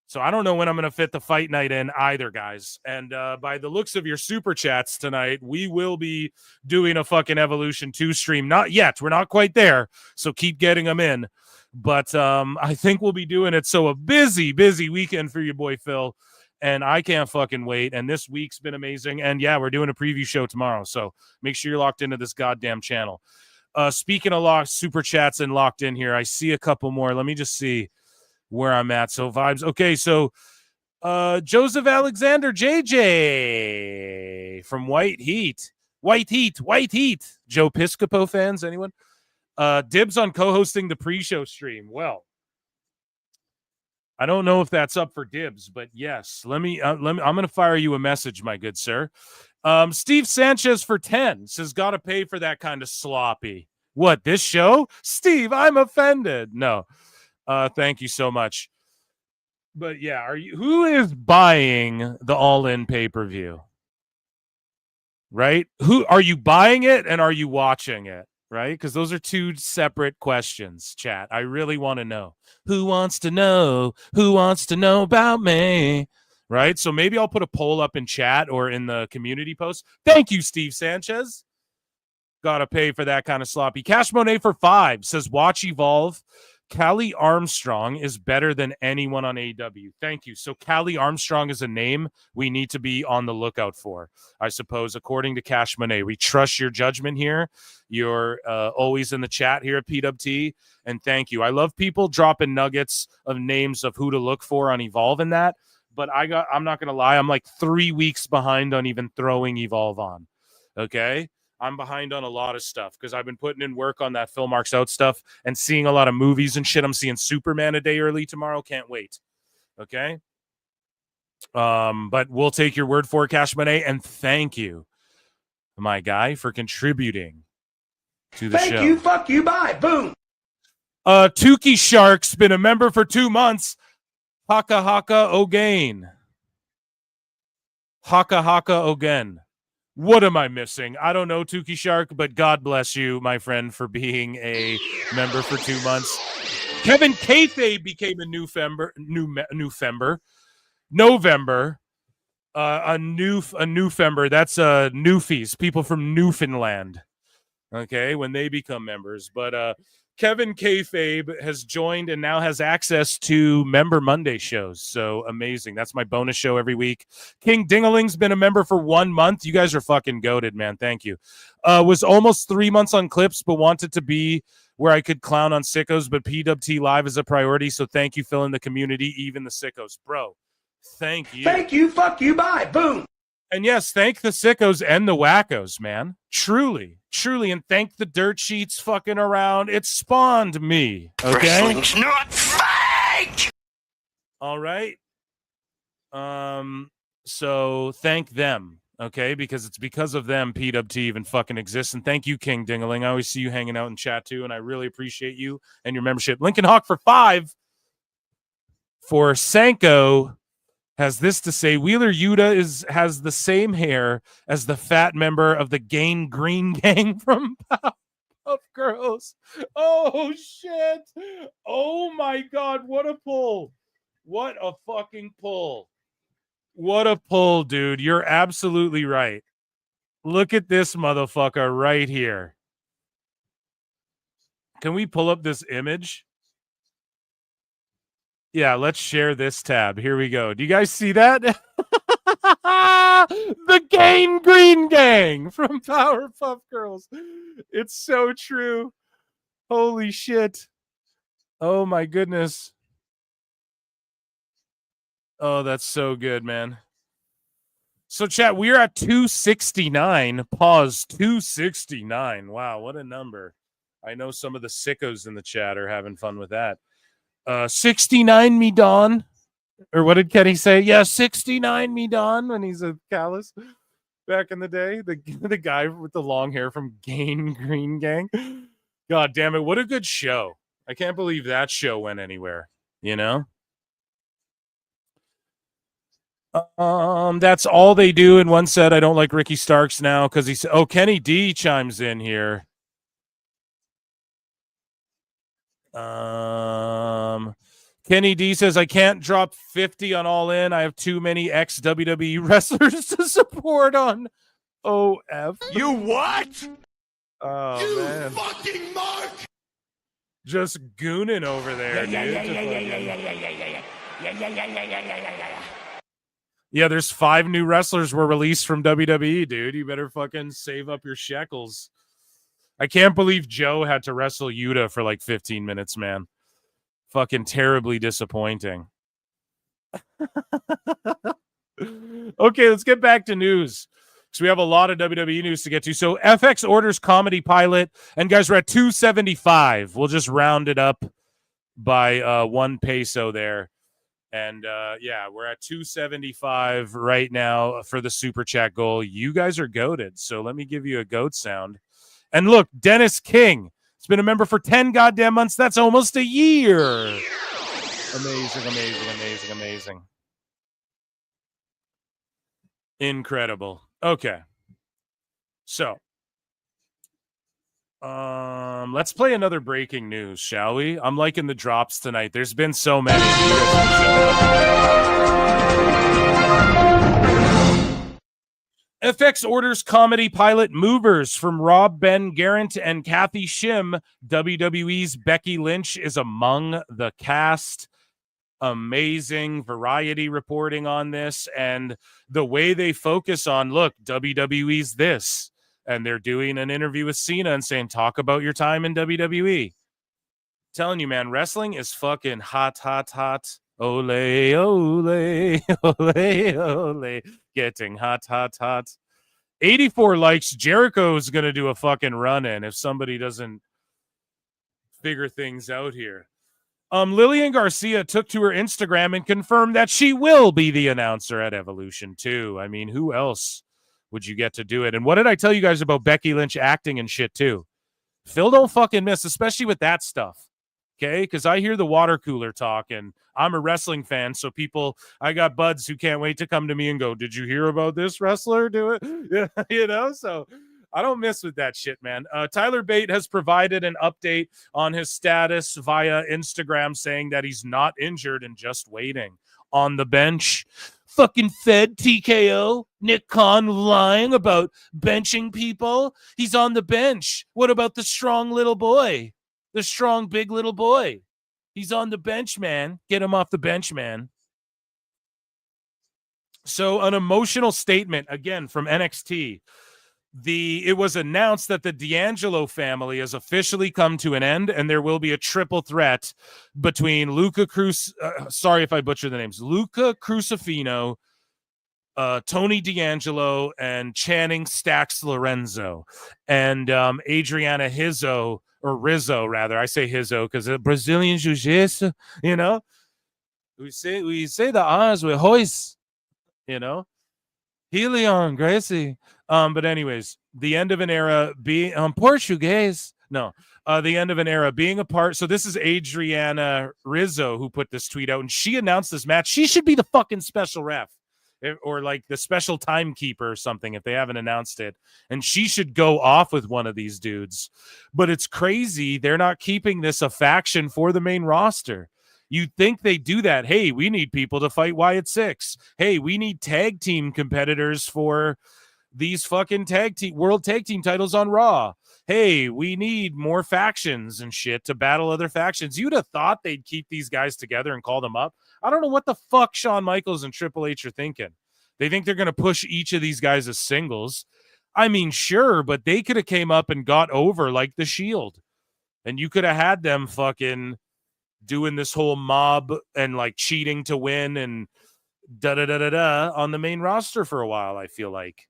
So I don't know when I'm going to fit the Fight Night in either, guys. And by the looks of your super chats tonight, we will be doing a fucking Evolution 2 stream. Not yet. We're not quite there. So keep getting them in. But I think we'll be doing it. So a busy weekend for your boy Phil. And I can't fucking wait. And this week's been amazing. And yeah, we're doing a preview show tomorrow. So make sure you're locked into this goddamn channel. Speaking of locked super chats and locked in here, I see a couple more. Let me just see where I'm at. So vibes. Okay, so Joseph Alexander JJ from White Heat. Joe Piscopo fans, anyone? Dibs on co-hosting the pre-show stream. Well, I don't know if that's up for dibs, but yes. I'm going to fire you a message, my good sir. Steve Sanchez for 10 says, gotta pay for that kind of sloppy. What, this show? Steve, I'm offended. No. Thank you so much. But yeah, who is buying the All In pay-per-view? Right? Who are you buying it and are you watching it? Right? Because those are two separate questions, chat. I really want to know. Who wants to know? Who wants to know about me? Right? So maybe I'll put a poll up in chat or in the community post. Thank you, Steve Sanchez. Gotta pay for that kind of sloppy. Cash Monet for 5 says, watch Evolve. Callie Armstrong is better than anyone on AEW. Thank you. So Callie Armstrong is a name we need to be on the lookout for, I suppose, according to Cash Monet. We trust your judgment here. You're always in the chat here at PWT, and thank you. I love people dropping nuggets of names of who to look for on Evolve and that, but I'm not going to lie. I'm like 3 weeks behind on even throwing Evolve on, okay? I'm behind on a lot of stuff because I've been putting in work on that Phil Marks Out stuff and seeing a lot of movies and shit. I'm seeing Superman a day early tomorrow. Can't wait. Okay. But we'll take your word for it, Cash Monet, and thank you, my guy, for contributing to the show. Thank you, fuck you, bye, boom. Tukey Shark's been a member for 2 months. Haka Haka Ogain. Haka Haka Ogen. What am I missing? I don't know, Tukey Shark, but God bless you, my friend, for being a member for 2 months. Kevin Kayfabe became a November. A Newfember. That's Newfies, people from Newfoundland. Okay, when they become members. But Kevin Kayfabe has joined and now has access to Member Monday shows. So amazing. That's my bonus show every week. King Dingaling's been a member for 1 month. You guys are fucking goated, man. Thank you. Was almost 3 months on Clips, but wanted to be where I could clown on sickos, but PWT Live is a priority. So thank you, Phil, in the community, even the sickos. Bro, thank you. Thank you, fuck you, bye, boom. And yes, thank the sickos and the wackos, man. Truly. And thank the dirt sheets fucking around. It spawned me. Okay. Wrestling's not fake. All right. So thank them. Okay, because it's because of them PWT even fucking exists. And thank you, King Dingaling. I always see you hanging out in chat too, and I really appreciate you and your membership. Lincoln Hawk for 5. For Sanko. Has this to say, Wheeler Yuta has the same hair as the fat member of the Gain Green Gang from Powerpuff Girls. Oh, shit. Oh, my God. What a pull. What a fucking pull. What a pull, dude. You're absolutely right. Look at this motherfucker right here. Can we pull up this image? Yeah, let's share this tab. Here we go. Do you guys see that? The Gain Green Gang from Powerpuff Girls. It's so true. Holy shit. Oh, my goodness. Oh, that's so good, man. So, chat, we're at 269. Pause, 269. Wow, what a number. I know some of the sickos in the chat are having fun with that. 69 me Don, or what did Kenny say? Yeah, 69 me Don when he's a callus back in the day. The guy with the long hair from Gain Green Gang. God damn it, what a good show. I can't believe that show went anywhere, you know? That's all they do. And one said, I don't like Ricky Starks now because he said, oh, Kenny D chimes in here. Kenny D says, I can't drop 50 on All In. I have too many ex-WWE wrestlers to support on OF. You what? Oh, you man. fucking mark! Just gooning over there, Yeah, there's 5 new wrestlers were released from WWE, dude. You better fucking save up your shekels. I can't believe Joe had to wrestle Yuta for like 15 minutes, man. Fucking terribly disappointing. Okay, let's get back to news. Because we have a lot of WWE news to get to. So FX orders comedy pilot. And guys, we're at 275. We'll just round it up by 1 peso there. And yeah, we're at 275 right now for the super chat goal. You guys are goated. So let me give you a goat sound. And look, Dennis King. It's been a member for 10 goddamn months. That's almost a year. Amazing, amazing, amazing, amazing. Incredible. Okay. So, let's play another breaking news, shall we? I'm liking the drops tonight. There's been so many. FX orders comedy pilot Movers from Rob Ben Garant and Kathy Shim. WWE's Becky Lynch is among the cast. Amazing Variety reporting on this, and the way they focus on, look, WWE's this, and they're doing an interview with Cena and saying, talk about your time in WWE. Telling you, man, wrestling is fucking hot, hot, hot. Ole, ole, ole, ole. Getting hot, hot, hot. 84 likes. Jericho's going to do a fucking run-in if somebody doesn't figure things out here. Lillian Garcia took to her Instagram and confirmed that she will be the announcer at Evolution 2. I mean, who else would you get to do it? And what did I tell you guys about Becky Lynch acting and shit, too? Phil don't fucking miss, especially with that stuff. Okay, because I hear the water cooler talk, and I'm a wrestling fan, so I got buds who can't wait to come to me and go, did you hear about this wrestler do it? Yeah, you know, so I don't miss with that shit, man. Tyler Bate has provided an update on his status via Instagram saying that he's not injured and just waiting on the bench. Fucking fed TKO. Nick Khan lying about benching people. He's on the bench. What about the strong little boy? The strong, big little boy. He's on the bench, man. Get him off the bench, man. So an emotional statement, again, from NXT. It was announced that the D'Angelo family has officially come to an end, and there will be a triple threat between Luca Cruz. Sorry if I butcher the names. Luca Crucifino, Tony D'Angelo, and Channing Stax Lorenzo, and Adriana Hizzo. Or Rizzo, rather. I say Hizzo because Brazilian Jiu-Jitsu, you know. We say the R's with Hoist, you know. Helion, Gracie. But anyways, the end of an era being Portuguese. No. The end of an era being a part. So this is Adriana Rizzo who put this tweet out, and she announced this match. She should be the fucking special ref. Or like the special timekeeper or something if they haven't announced it. And she should go off with one of these dudes. But it's crazy. They're not keeping this a faction for the main roster. You'd think they do that. Hey, we need people to fight Wyatt Six. Hey, we need tag team competitors for these fucking world tag team titles on Raw. Hey, we need more factions and shit to battle other factions. You'd have thought they'd keep these guys together and call them up. I don't know what the fuck Shawn Michaels and Triple H are thinking. They think they're going to push each of these guys as singles. I mean, sure, but they could have came up and got over like the Shield. And you could have had them fucking doing this whole mob and like cheating to win and da-da-da-da-da on the main roster for a while, I feel like.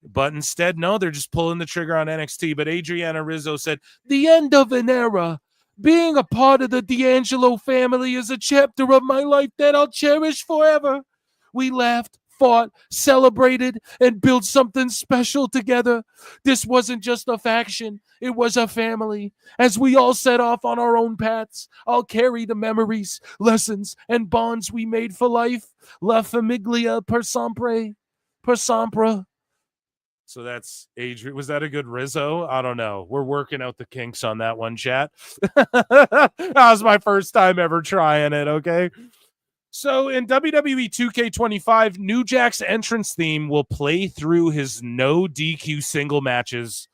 But instead, no, they're just pulling the trigger on NXT. But Adriana Rizzo said, the end of an era. Being a part of the D'Angelo family is a chapter of my life that I'll cherish forever. We laughed, fought, celebrated, and built something special together. This wasn't just a faction, it was a family. As we all set off on our own paths, I'll carry the memories, lessons, and bonds we made for life. La famiglia per sempre, per sempre. So that's Adrian. Was that a good Rizzo? I don't know. We're working out the kinks on that one, chat. That was my first time ever trying it, okay? So in WWE 2K25, New Jack's entrance theme will play through his no DQ single matches.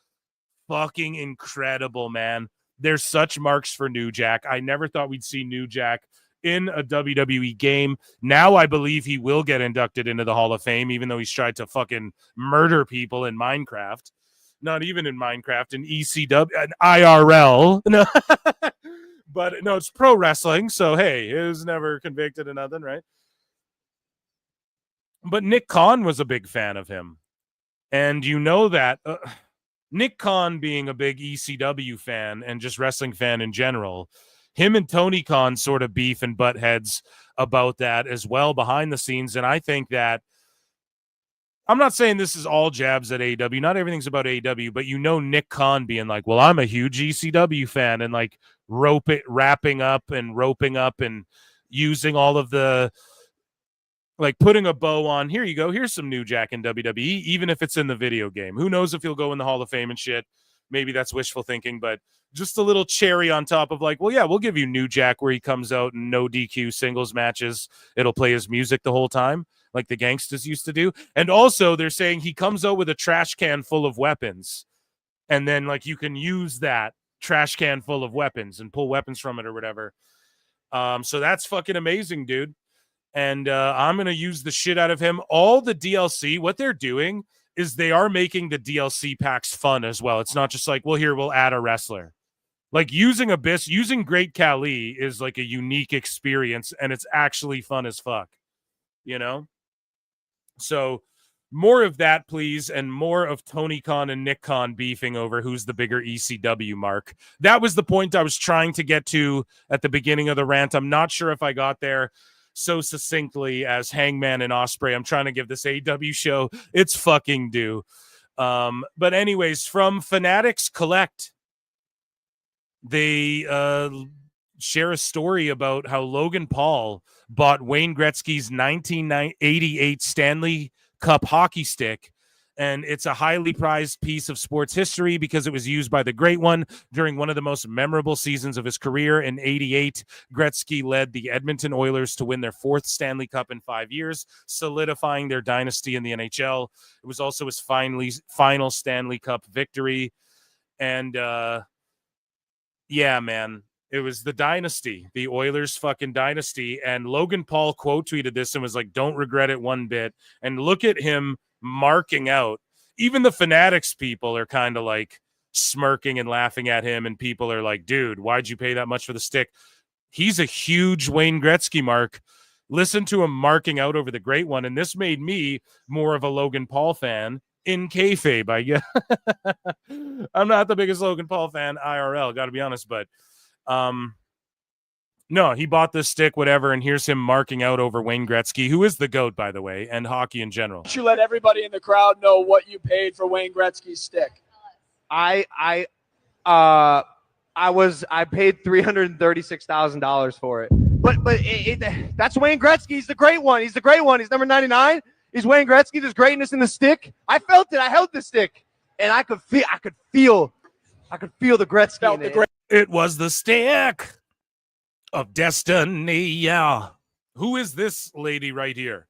Fucking incredible, man. There's such marks for New Jack. I never thought we'd see New Jack in a WWE game. Now I believe he will get inducted into the Hall of Fame, even though he's tried to fucking murder people in Minecraft. Not even in Minecraft, in ECW, and IRL. No. But no, it's pro wrestling, so hey, he was never convicted of nothing, right? But Nick Khan was a big fan of him. And you know that Nick Khan being a big ECW fan and just wrestling fan in general, him and Tony Khan sort of beef and butt heads about that as well behind the scenes. And I think that, I'm not saying this is all jabs at AEW. Not everything's about AEW, but you know Nick Khan being like, well, I'm a huge ECW fan, and like wrapping up and roping up and using all of the, like putting a bow on, here you go, here's some New Jack in WWE, even if it's in the video game. Who knows if he'll go in the Hall of Fame and shit. Maybe that's wishful thinking, but just a little cherry on top of like, well, yeah, we'll give you New Jack where he comes out in no DQ singles matches. It'll play his music the whole time, like the Gangstas used to do. And also they're saying he comes out with a trash can full of weapons. And then like you can use that trash can full of weapons and pull weapons from it or whatever. So that's fucking amazing, dude. And I'm going to use the shit out of him. All the DLC, what they're doing is they are making the DLC packs fun as well. It's not just like, well, here, we'll add a wrestler. Like using Abyss, using Great Khali is like a unique experience, and it's actually fun as fuck, you know? So more of that, please, and more of Tony Khan and Nick Khan beefing over who's the bigger ECW mark. That was the point I was trying to get to at the beginning of the rant. I'm not sure if I got there so succinctly as Hangman and Ospreay. I'm trying to give this AEW show its fucking due. But anyways, from Fanatics Collect, they share a story about how Logan Paul bought Wayne Gretzky's 1988 Stanley Cup hockey stick, and it's a highly prized piece of sports history because it was used by the Great One during one of the most memorable seasons of his career. In '88, Gretzky led the Edmonton Oilers to win their 4th Stanley Cup in 5 years, solidifying their dynasty in the NHL. It was also his final Stanley Cup victory. And yeah, man, it was the dynasty, the Oilers fucking dynasty. And Logan Paul quote tweeted this and was like, don't regret it one bit. And look at him marking out. Even the Fanatics people are kind of like smirking and laughing at him, and people are like, dude, why'd you pay that much for the stick? He's a huge Wayne Gretzky mark. Listen to him marking out over the Great One, and this made me more of a Logan Paul fan in kayfabe. I'm not the biggest Logan Paul fan IRL, gotta be honest, but no, he bought this stick, whatever, and here's him marking out over Wayne Gretzky, who is the GOAT, by the way, and hockey in general. You let everybody in the crowd know what you paid for Wayne Gretzky's stick. I paid $336,000 for it. But that's Wayne Gretzky. He's the great one. He's the great one. He's number 99. He's Wayne Gretzky. There's greatness in the stick. I felt it. I held the stick, and I could feel the Gretzky in it. It was the stick of destiny. Yeah. Who is this lady right here?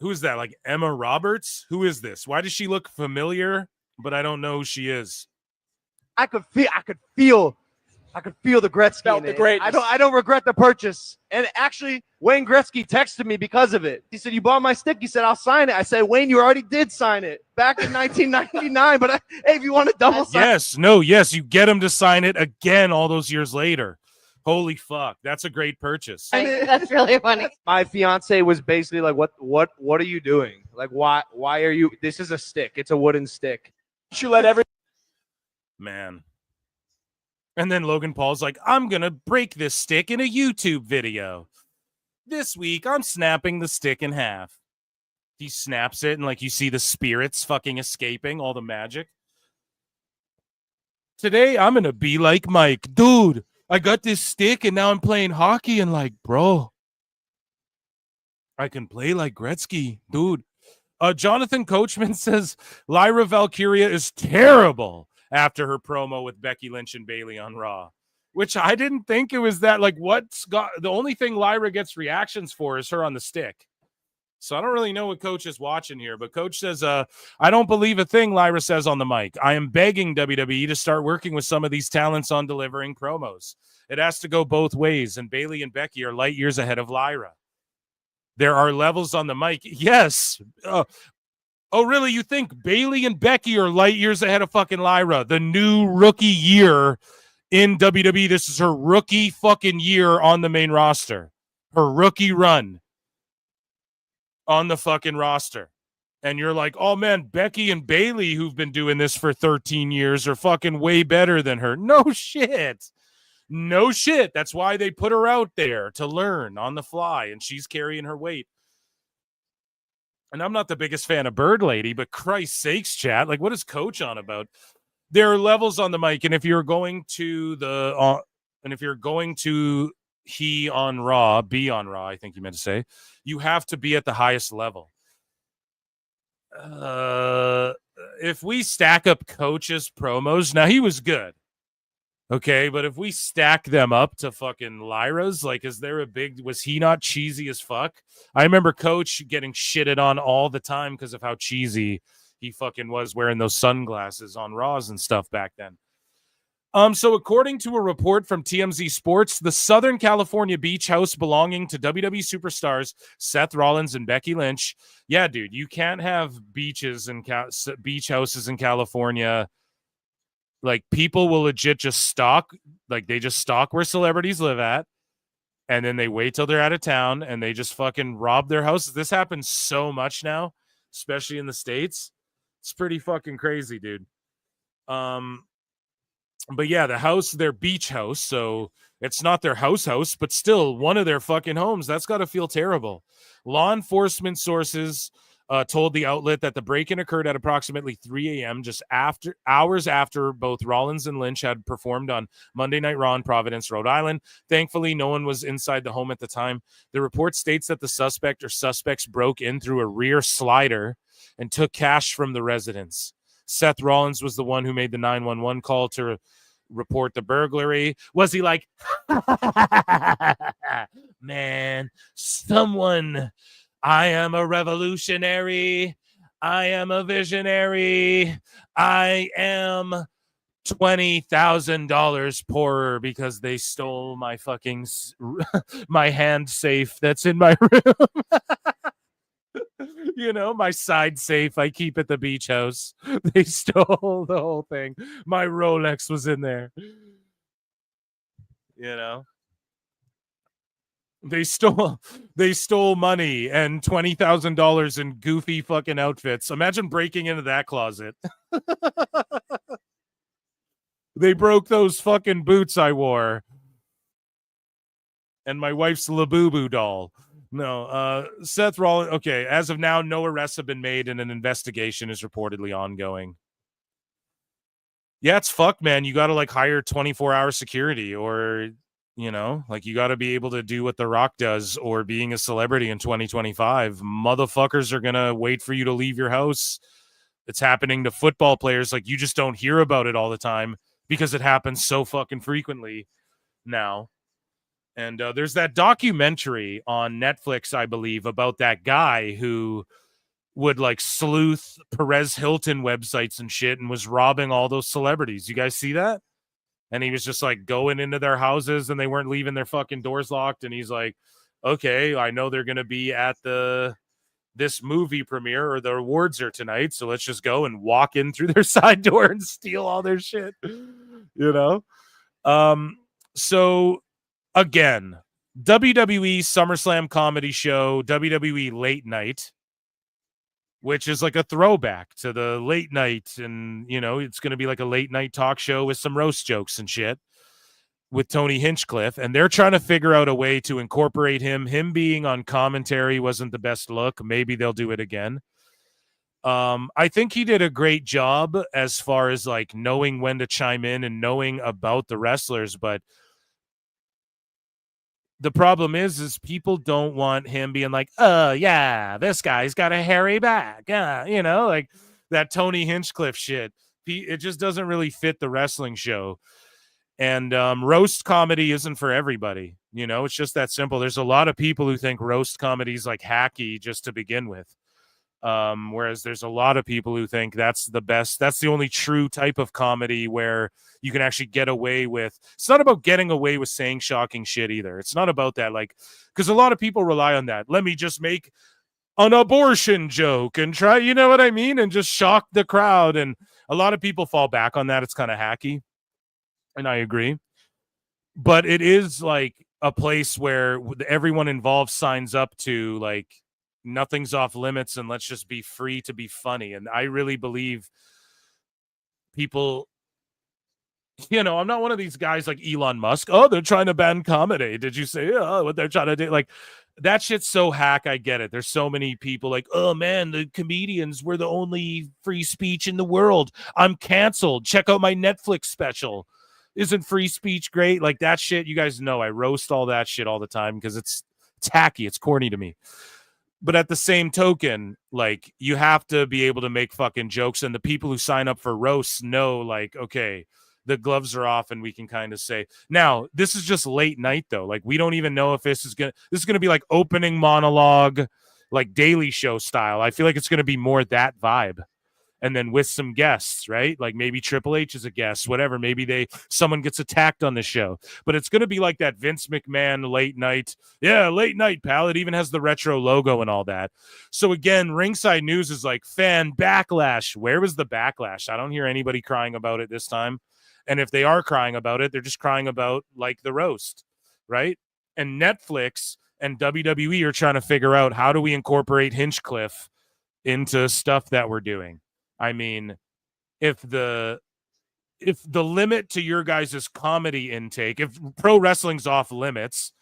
Who is that? Like Emma Roberts? Who is this? Why does she look familiar? But I don't know who she is. I could feel the Gretzky in it. I don't regret the purchase. And actually, Wayne Gretzky texted me because of it. He said, "You bought my stick." He said, "I'll sign it." I said, "Wayne, you already did sign it back in 1999. But hey, if you want to double sign, yes, you get him to sign it again all those years later. Holy fuck, that's a great purchase. That's really funny. My fiance was basically like, "What are you doing? Like, why are you? This is a stick. It's a wooden stick." You let every man. And then Logan Paul's like, I'm going to break this stick in a YouTube video. This week, I'm snapping the stick in half. He snaps it, and like you see the spirits fucking escaping, all the magic. Today, I'm going to be like Mike. Dude, I got this stick, and now I'm playing hockey, and like, bro, I can play like Gretzky. Dude. Jonathan Coachman says Lyra Valkyria is terrible after her promo with Becky Lynch and Bayley on Raw, which I didn't think it was that. Like, what's got the only thing Lyra gets reactions for is her on the stick. So I don't really know what Coach is watching here, but Coach says, I don't believe a thing Lyra says on the mic. I am begging WWE to start working with some of these talents on delivering promos. It has to go both ways, and Bayley and Becky are light years ahead of Lyra. There are levels on the mic. Yes. Oh, really? You think Bayley and Becky are light years ahead of fucking Lyra? The new rookie year in WWE. This is her rookie fucking year on the main roster. Her rookie run on the fucking roster. And you're like, oh man, Becky and Bayley, who've been doing this for 13 years, are fucking way better than her. No shit. No shit. That's why they put her out there to learn on the fly, and she's carrying her weight. And I'm not the biggest fan of Bird Lady, but Christ's sakes, chat, like, what is Coach on about? There are levels on the mic, and if you're going to he on Raw, be on Raw, I think you meant to say, you have to be at the highest level. If we stack up Coach's promos, now he was good. Okay, but if we stack them up to fucking Lyra's, like, was he not cheesy as fuck? I remember Coach getting shitted on all the time because of how cheesy he fucking was wearing those sunglasses on Raws and stuff back then. So according to a report from TMZ Sports, the Southern California beach house belonging to WWE superstars Seth Rollins and Becky Lynch. Yeah, dude, you can't have beaches and beach houses in California. Like, people will legit just stalk, like, they just stalk where celebrities live at, and then they wait till they're out of town, and they just fucking rob their houses. This happens so much now, especially in the States. It's pretty fucking crazy, dude. But yeah, the house, their beach house, so it's not their house, but still one of their fucking homes. That's got to feel terrible. Law enforcement sources told the outlet that the break-in occurred at approximately 3 a.m., just hours after both Rollins and Lynch had performed on Monday Night Raw in Providence, Rhode Island. Thankfully, no one was inside the home at the time. The report states that the suspect or suspects broke in through a rear slider and took cash from the residence. Seth Rollins was the one who made the 911 call to report the burglary. Was he like, man, someone... I am a revolutionary. I am a visionary. I am $20,000 poorer because they stole my fucking my hand safe that's in my room. You know, my side safe I keep at the beach house. They stole the whole thing. My Rolex was in there. You know? They stole money and $20,000 in goofy fucking outfits. Imagine breaking into that closet. They broke those fucking boots I wore. And my wife's Labubu doll. No, Seth Rollins. Okay, as of now, no arrests have been made and an investigation is reportedly ongoing. Yeah, it's fucked, man. You got to like hire 24-hour security, or, you know, like, you got to be able to do what The Rock does, or being a celebrity in 2025. Motherfuckers are going to wait for you to leave your house. It's happening to football players. Like, you just don't hear about it all the time because it happens so fucking frequently now. And there's that documentary on Netflix, I believe, about that guy who would like sleuth Perez Hilton websites and shit and was robbing all those celebrities. You guys see that? And he was just like going into their houses and they weren't leaving their fucking doors locked. And he's like, okay, I know they're going to be at this movie premiere, or the awards are tonight, so let's just go and walk in through their side door and steal all their shit, you know? So again, WWE SummerSlam comedy show, WWE Late Night, which is like a throwback to the late night, and, you know, it's going to be like a late night talk show with some roast jokes and shit, with Tony Hinchcliffe, and they're trying to figure out a way to incorporate him. Him being on commentary wasn't the best look. Maybe they'll do it again. I think he did a great job as far as like knowing when to chime in and knowing about the wrestlers, but the problem is people don't want him being like, oh yeah, this guy's got a hairy back. Yeah, you know, like that Tony Hinchcliffe shit. It just doesn't really fit the wrestling show. And roast comedy isn't for everybody. You know, it's just that simple. There's a lot of people who think roast comedy is like hacky just to begin with. Whereas there's a lot of people who think that's the best. That's the only true type of comedy where you can actually get away with. It's not about getting away with saying shocking shit either. It's not about that. Like, because a lot of people rely on that. Let me just make an abortion joke and try, you know what I mean? And just shock the crowd. And a lot of people fall back on that. It's kind of hacky. And I agree. But it is like a place where everyone involved signs up to like, nothing's off limits and let's just be free to be funny. And I really believe people, you know, I'm not one of these guys like Elon Musk. Oh, they're trying to ban comedy. Did you say what they're trying to do? Like that shit's so hack. I get it. There's so many people like, oh man, the comedians were the only free speech in the world. I'm canceled. Check out my Netflix special. Isn't free speech great? Like that shit. You guys know I roast all that shit all the time because it's hacky. It's corny to me. But at the same token, like you have to be able to make fucking jokes. And the people who sign up for roasts know like, okay, the gloves are off and we can kind of say, now this is just late night though. Like we don't even know if this is going to be like opening monologue, like Daily Show style. I feel like it's going to be more that vibe. And then with some guests, right? Like maybe Triple H is a guest, whatever. Maybe someone gets attacked on the show. But it's going to be like that Vince McMahon late night. Yeah, late night, pal. It even has the retro logo and all that. So again, Ringside News is like fan backlash. Where was the backlash? I don't hear anybody crying about it this time. And if they are crying about it, they're just crying about like the roast, right? And Netflix and WWE are trying to figure out how do we incorporate Hinchcliffe into stuff that we're doing. I mean, if the limit to your guys' comedy intake, if pro wrestling's off limits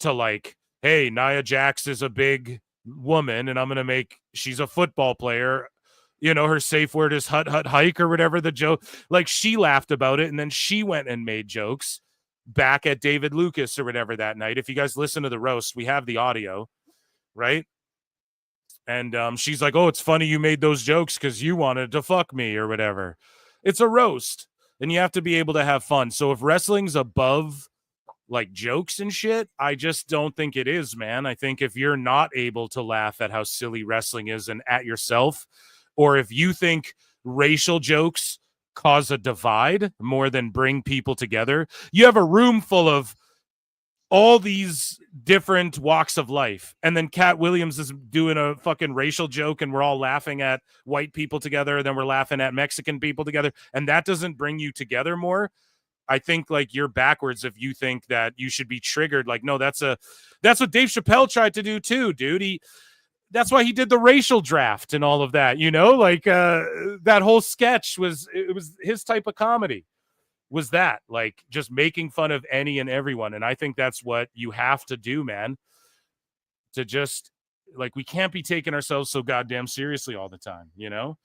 to like, hey, Nia Jax is a big woman and I'm going to make, she's a football player, you know, her safe word is hut, hut, hike or whatever the joke, like she laughed about it. And then she went and made jokes back at David Lucas or whatever that night. If you guys listen to the roast, we have the audio, right? And she's like, oh, it's funny you made those jokes because you wanted to fuck me or whatever. It's a roast. And you have to be able to have fun. So if wrestling's above like jokes and shit, I just don't think it is, man. I think if you're not able to laugh at how silly wrestling is and at yourself, or if you think racial jokes cause a divide more than bring people together, you have a room full of all these different walks of life. And then Cat Williams is doing a fucking racial joke and we're all laughing at white people together. Then we're laughing at Mexican people together. And that doesn't bring you together more. I think like you're backwards if you think that you should be triggered. Like, no, that's what Dave Chappelle tried to do too, dude. That's why he did the racial draft and all of that, you know, like that whole sketch was his type of comedy. Was that like just making fun of any and everyone. And I think that's what you have to do, man, to just like, we can't be taking ourselves so goddamn seriously all the time, you know?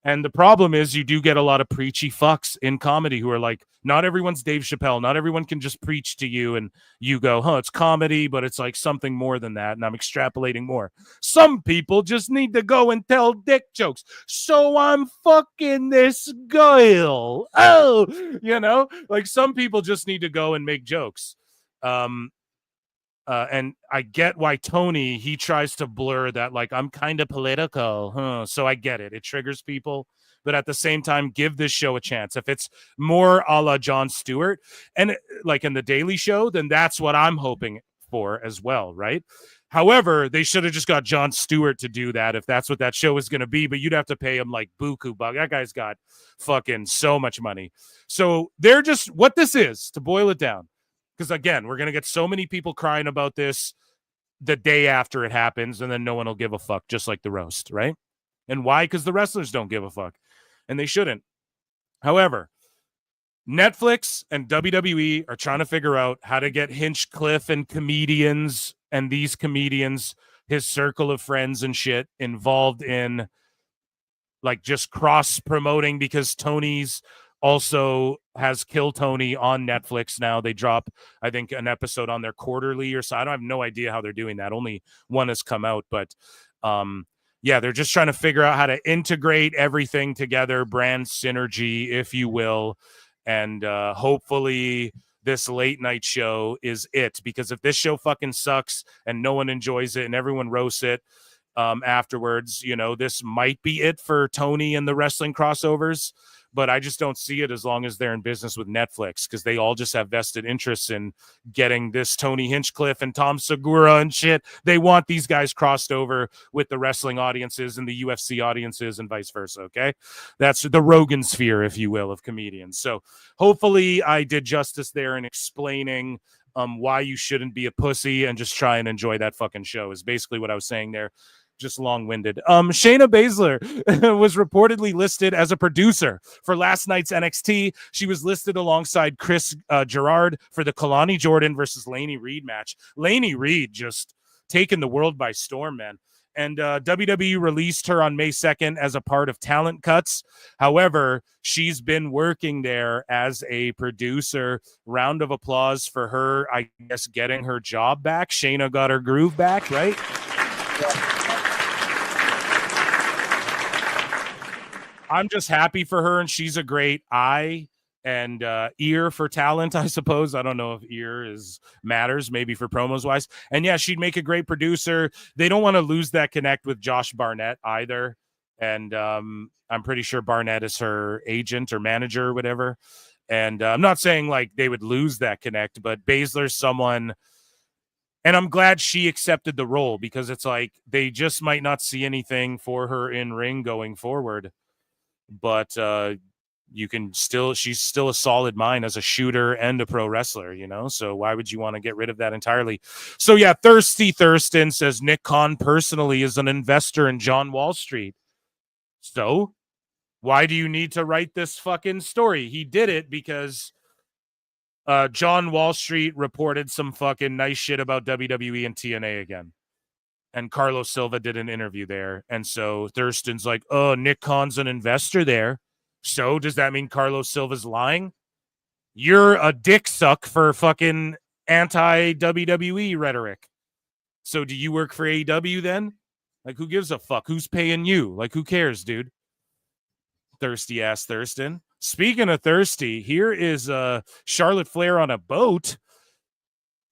And the problem is you do get a lot of preachy fucks in comedy who are like, not everyone's Dave Chappelle. Not everyone can just preach to you and you go, it's comedy, but it's like something more than that. And I'm extrapolating more. Some people just need to go and tell dick jokes. So I'm fucking this girl. Oh, you know, like some people just need to go and make jokes. And I get why Tony, he tries to blur that, like, I'm kind of political. So I get it. It triggers people. But at the same time, give this show a chance. If it's more a la Jon Stewart and like in the Daily Show, then that's what I'm hoping for as well, right? However, they should have just got Jon Stewart to do that if that's what that show is going to be. But you'd have to pay him like buku buck. That guy's got fucking so much money. So they're just what this is, to boil it down. Because, again, we're going to get so many people crying about this the day after it happens, and then no one will give a fuck, just like the roast, right? And why? Because the wrestlers don't give a fuck, and they shouldn't. However, Netflix and WWE are trying to figure out how to get Hinchcliffe and comedians and these comedians, his circle of friends and shit, involved in like just cross promoting, because Tony's also has Kill Tony on Netflix now. They drop, I think, an episode on their quarterly or so. I don't have no idea how they're doing that. Only one has come out, but yeah, they're just trying to figure out how to integrate everything together, brand synergy, if you will. And hopefully this late night show is it, because if this show fucking sucks and no one enjoys it and everyone roasts it afterwards, you know, this might be it for Tony and the wrestling crossovers. But I just don't see it as long as they're in business with Netflix, because they all just have vested interests in getting this Tony Hinchcliffe and Tom Segura and shit. They want these guys crossed over with the wrestling audiences and the UFC audiences and vice versa, okay? That's the Rogan sphere, if you will, of comedians. So hopefully I did justice there in explaining why you shouldn't be a pussy and just try and enjoy that fucking show is basically what I was saying there. Just long-winded. Shayna Baszler was reportedly listed as a producer for last night's NXT. She was listed alongside Chris Gerard for the Kalani Jordan versus Lainey Reed match. Lainey Reed just taking the world by storm, man. And WWE released her on May 2nd as a part of Talent Cuts. However, she's been working there as a producer. Round of applause for her, I guess, getting her job back. Shayna got her groove back, right? Yeah. I'm just happy for her, and she's a great eye and ear for talent, I suppose. I don't know if ear matters, maybe for promos wise. And yeah, she'd make a great producer. They don't want to lose that connect with Josh Barnett either. And I'm pretty sure Barnett is her agent or manager or whatever. And I'm not saying like they would lose that connect, but Baszler's someone. And I'm glad she accepted the role, because it's like they just might not see anything for her in ring going forward. But you can still, she's still a solid mind as a shooter and a pro wrestler, you know? So why would you want to get rid of that entirely? So yeah, Thirsty Thurston says Nick Khan personally is an investor in John Wall Street. So why do you need to write this fucking story? He did it because John Wall Street reported some fucking nice shit about WWE and TNA again. And Carlos Silva did an interview there. And so Thurston's like, oh, Nick Khan's an investor there. So does that mean Carlos Silva's lying? You're a dick suck for fucking anti-WWE rhetoric. So do you work for AEW then? Like, who gives a fuck? Who's paying you? Like, who cares, dude? Thirsty ass Thurston. Speaking of thirsty, here is Charlotte Flair on a boat.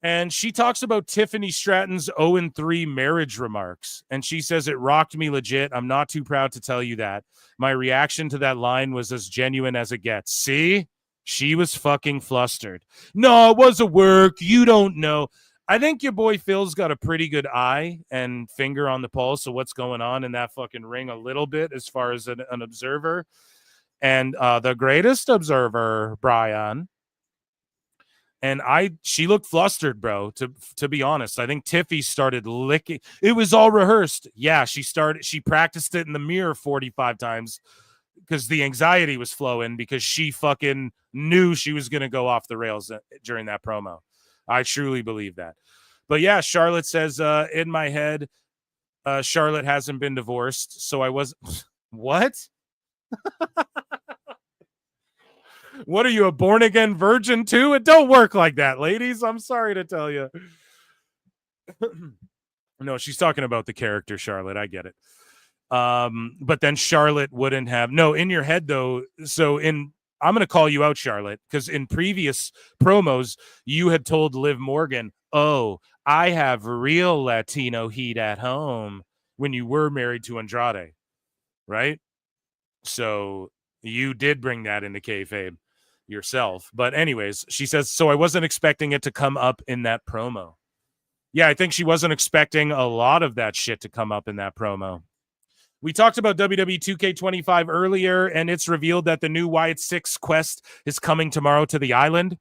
And she talks about Tiffany Stratton's 0-3 marriage remarks. And she says, it rocked me legit. I'm not too proud to tell you that. My reaction to that line was as genuine as it gets. See? She was fucking flustered. No, it was a work. You don't know. I think your boy Phil's got a pretty good eye and finger on the pulse of what's going on in that fucking ring a little bit as far as an observer. And the greatest observer, Brian. And she looked flustered, bro, to be honest. I think Tiffy started licking. It was all rehearsed. Yeah, she practiced it in the mirror 45 times because the anxiety was flowing, because she fucking knew she was going to go off the rails during that promo. I truly believe that. But yeah, Charlotte says, in my head, Charlotte hasn't been divorced, so I was what? What are you, a born-again virgin too? It don't work like that, ladies. I'm sorry to tell you. No, she's talking about the character Charlotte. I get it. But then Charlotte wouldn't have. No, in your head, though. So I'm going to call you out, Charlotte, because in previous promos, you had told Liv Morgan, oh, I have real Latino heat at home, when you were married to Andrade, right? So you did bring that into kayfabe yourself. But anyways, she says, so I wasn't expecting it to come up in that promo. Yeah, I think she wasn't expecting a lot of that shit to come up in that promo. We talked about WWE 2K25 earlier, and it's revealed that the new Wyatt 6 quest is coming tomorrow to the island.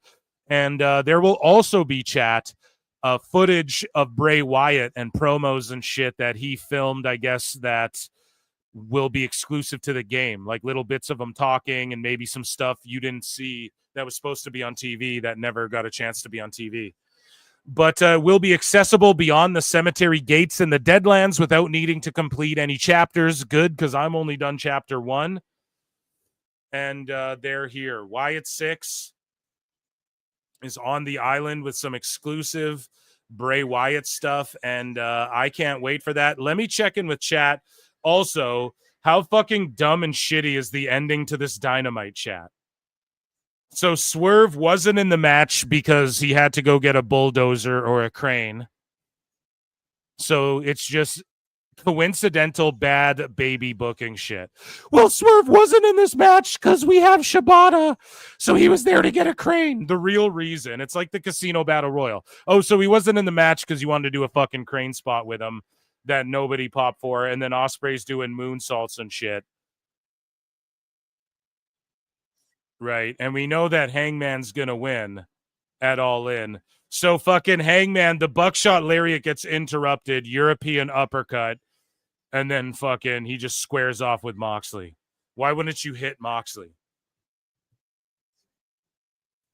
And there will also be footage of Bray Wyatt and promos and shit that he filmed, I guess, that will be exclusive to the game, like little bits of him talking and maybe some stuff you didn't see that was supposed to be on TV that never got a chance to be on TV. But will be accessible beyond the cemetery gates in the Deadlands without needing to complete any chapters. Good, because I'm only done chapter 1. And they're here. Wyatt 6 is on the island with some exclusive Bray Wyatt stuff, and I can't wait for that. Let me check in with chat. Also, how fucking dumb and shitty is the ending to this Dynamite chat? So Swerve wasn't in the match because he had to go get a bulldozer or a crane. So it's just coincidental bad baby booking shit. Well, Swerve wasn't in this match because we have Shibata, so he was there to get a crane. The real reason. It's like the Casino Battle Royal. Oh, so he wasn't in the match because you wanted to do a fucking crane spot with him that nobody popped for, and then Ospreay's doing moonsaults and shit. Right, and we know that Hangman's gonna win at All In. So fucking Hangman, the buckshot lariat gets interrupted, European uppercut, and then fucking he just squares off with Moxley. Why wouldn't you hit Moxley?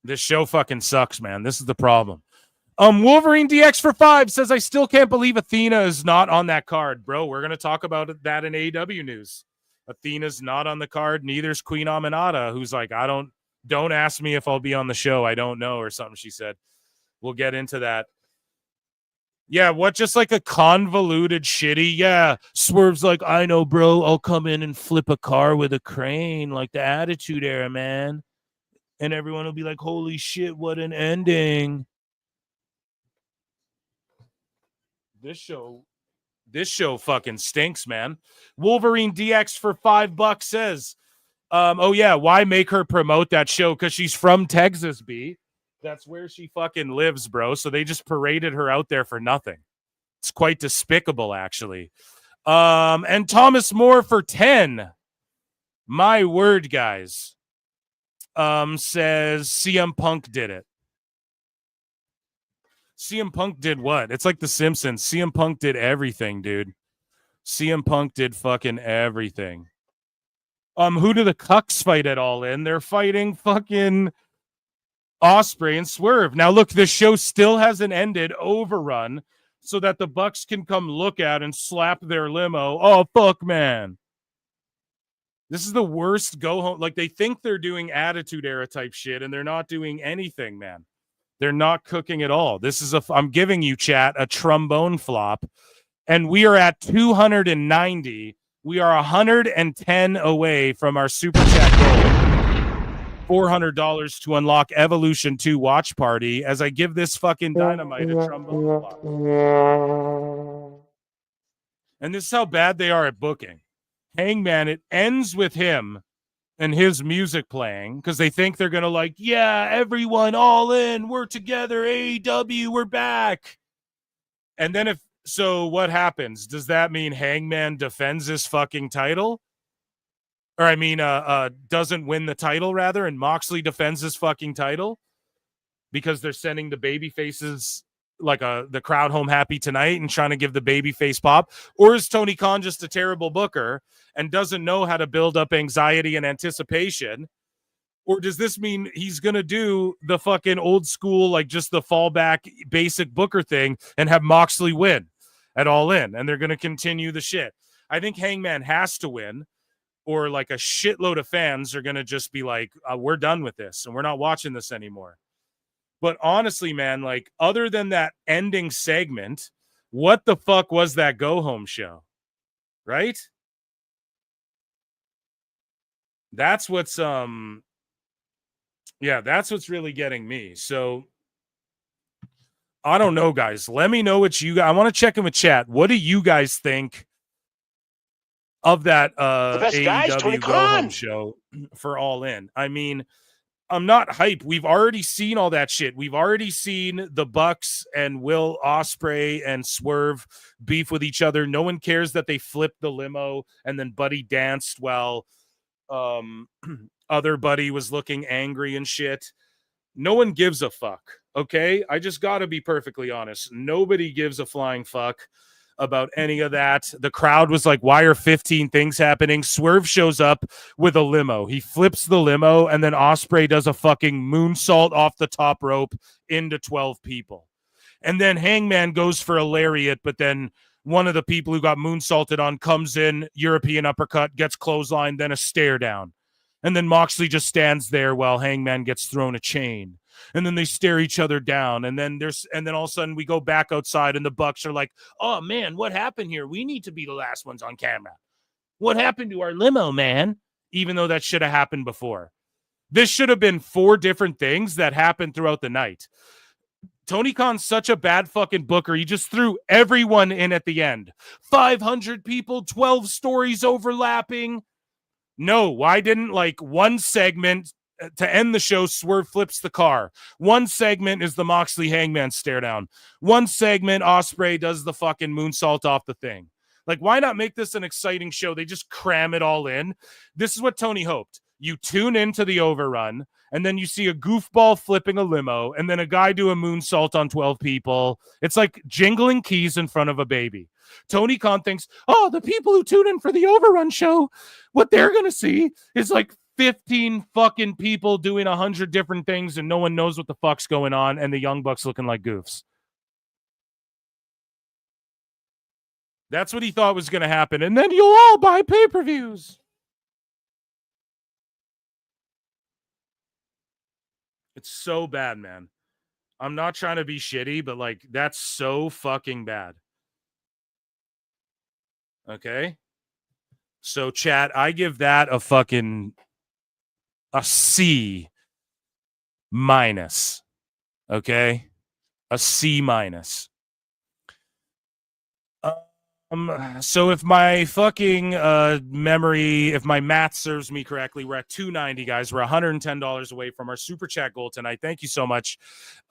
This show fucking sucks, man. This is the problem. Wolverine DX for 5 says, I still can't believe Athena is not on that card. Bro, we're going to talk about that in AEW news. Athena's not on the card. Neither's Queen Aminata, who's like, don't ask me if I'll be on the show. I don't know, or something she said. We'll get into that. Yeah, what, just like a convoluted shitty? Yeah, Swerve's like, I know, bro. I'll come in and flip a car with a crane like the Attitude Era, man. And everyone will be like, holy shit, what an ending. This show fucking stinks, man. Wolverine DX for $5 says, oh yeah, why make her promote that show? Because she's from Texas, B. That's where she fucking lives, bro. So they just paraded her out there for nothing. It's quite despicable, actually. And Thomas Moore for 10. My word, guys. Says CM Punk did it. CM Punk did what? It's like The Simpsons. CM Punk did everything, dude. CM Punk did fucking everything. Who do the Cucks fight at All In? They're fighting fucking Ospreay and Swerve. Now, look, this show still hasn't ended. Overrun, so that the Bucks can come look at and slap their limo. Oh, fuck, man. This is the worst go home. Like, they think they're doing Attitude Era type shit, and they're not doing anything, man. They're not cooking at all. This is I'm giving you, chat, a trombone flop. And we are at 290. We are 110 away from our super chat goal. $400 to unlock Evolution 2 watch party as I give this fucking Dynamite a trombone flop. And this is how bad they are at booking. Hangman, it ends with him and his music playing because they think they're going to like, yeah, everyone all in. We're together. AEW, we're back. And then so what happens? Does that mean Hangman defends his fucking title? Or I mean, doesn't win the title rather, and Moxley defends his fucking title because they're sending the baby faces like the crowd home happy tonight and trying to give the baby face pop? Or is Tony Khan just a terrible booker and doesn't know how to build up anxiety and anticipation? Or does this mean he's going to do the fucking old school, like just the fallback basic booker thing and have Moxley win at All In? And they're going to continue the shit. I think Hangman has to win, or like a shitload of fans are going to just be like, we're done with this and we're not watching this anymore. But honestly, man, like other than that ending segment, what the fuck was that go home show? Right? That's what's that's what's really getting me. So I don't know, guys. Let me know what I want to check in with chat. What do you guys think of that AEW go home show for All In? I mean, I'm not hyped. We've already seen all that shit. We've already seen the Bucks and Will Ospreay and Swerve beef with each other. No one cares that they flipped the limo and then Buddy danced while other Buddy was looking angry and shit. No one gives a fuck, okay? I just got to be perfectly honest. Nobody gives a flying fuck. about any of that. The crowd was like, why are 15 things happening? Swerve shows up with a limo. He flips the limo, and then Ospreay does a fucking moonsault off the top rope into 12 people. And then Hangman goes for a lariat, but then one of the people who got moonsaulted on comes in, European uppercut, gets clothesline, then a stare down. And then Moxley just stands there while Hangman gets thrown a chain. And then they stare each other down. And then all of a sudden we go back outside and the Bucks are like, oh man, what happened here? We need to be the last ones on camera. What happened to our limo, man? Even though that should have happened before. This should have been 4 different things that happened throughout the night. Tony Khan's such a bad fucking booker. He just threw everyone in at the end. 500 people, 12 stories overlapping. No, why didn't like one segment to end the show, Swerve flips the car. One segment is the Moxley Hangman stare down. One segment, Ospreay does the fucking moonsault off the thing. Like, why not make this an exciting show? They just cram it all in. This is what Tony hoped. You tune into the overrun, and then you see a goofball flipping a limo, and then a guy do a moonsault on 12 people. It's like jingling keys in front of a baby. Tony Khan thinks, oh, the people who tune in for the overrun show, what they're going to see is like 15 fucking people doing 100 different things, and no one knows what the fuck's going on, and the Young Bucks looking like goofs. That's what he thought was going to happen. And then you'll all buy pay-per-views. It's so bad, man. I'm not trying to be shitty, but like, that's so fucking bad. Okay? So chat, I give that a C minus. Okay? A C minus. So if my fucking memory, if my math serves me correctly, we're at $290, guys. We're $110 away from our super chat goal tonight. Thank you so much.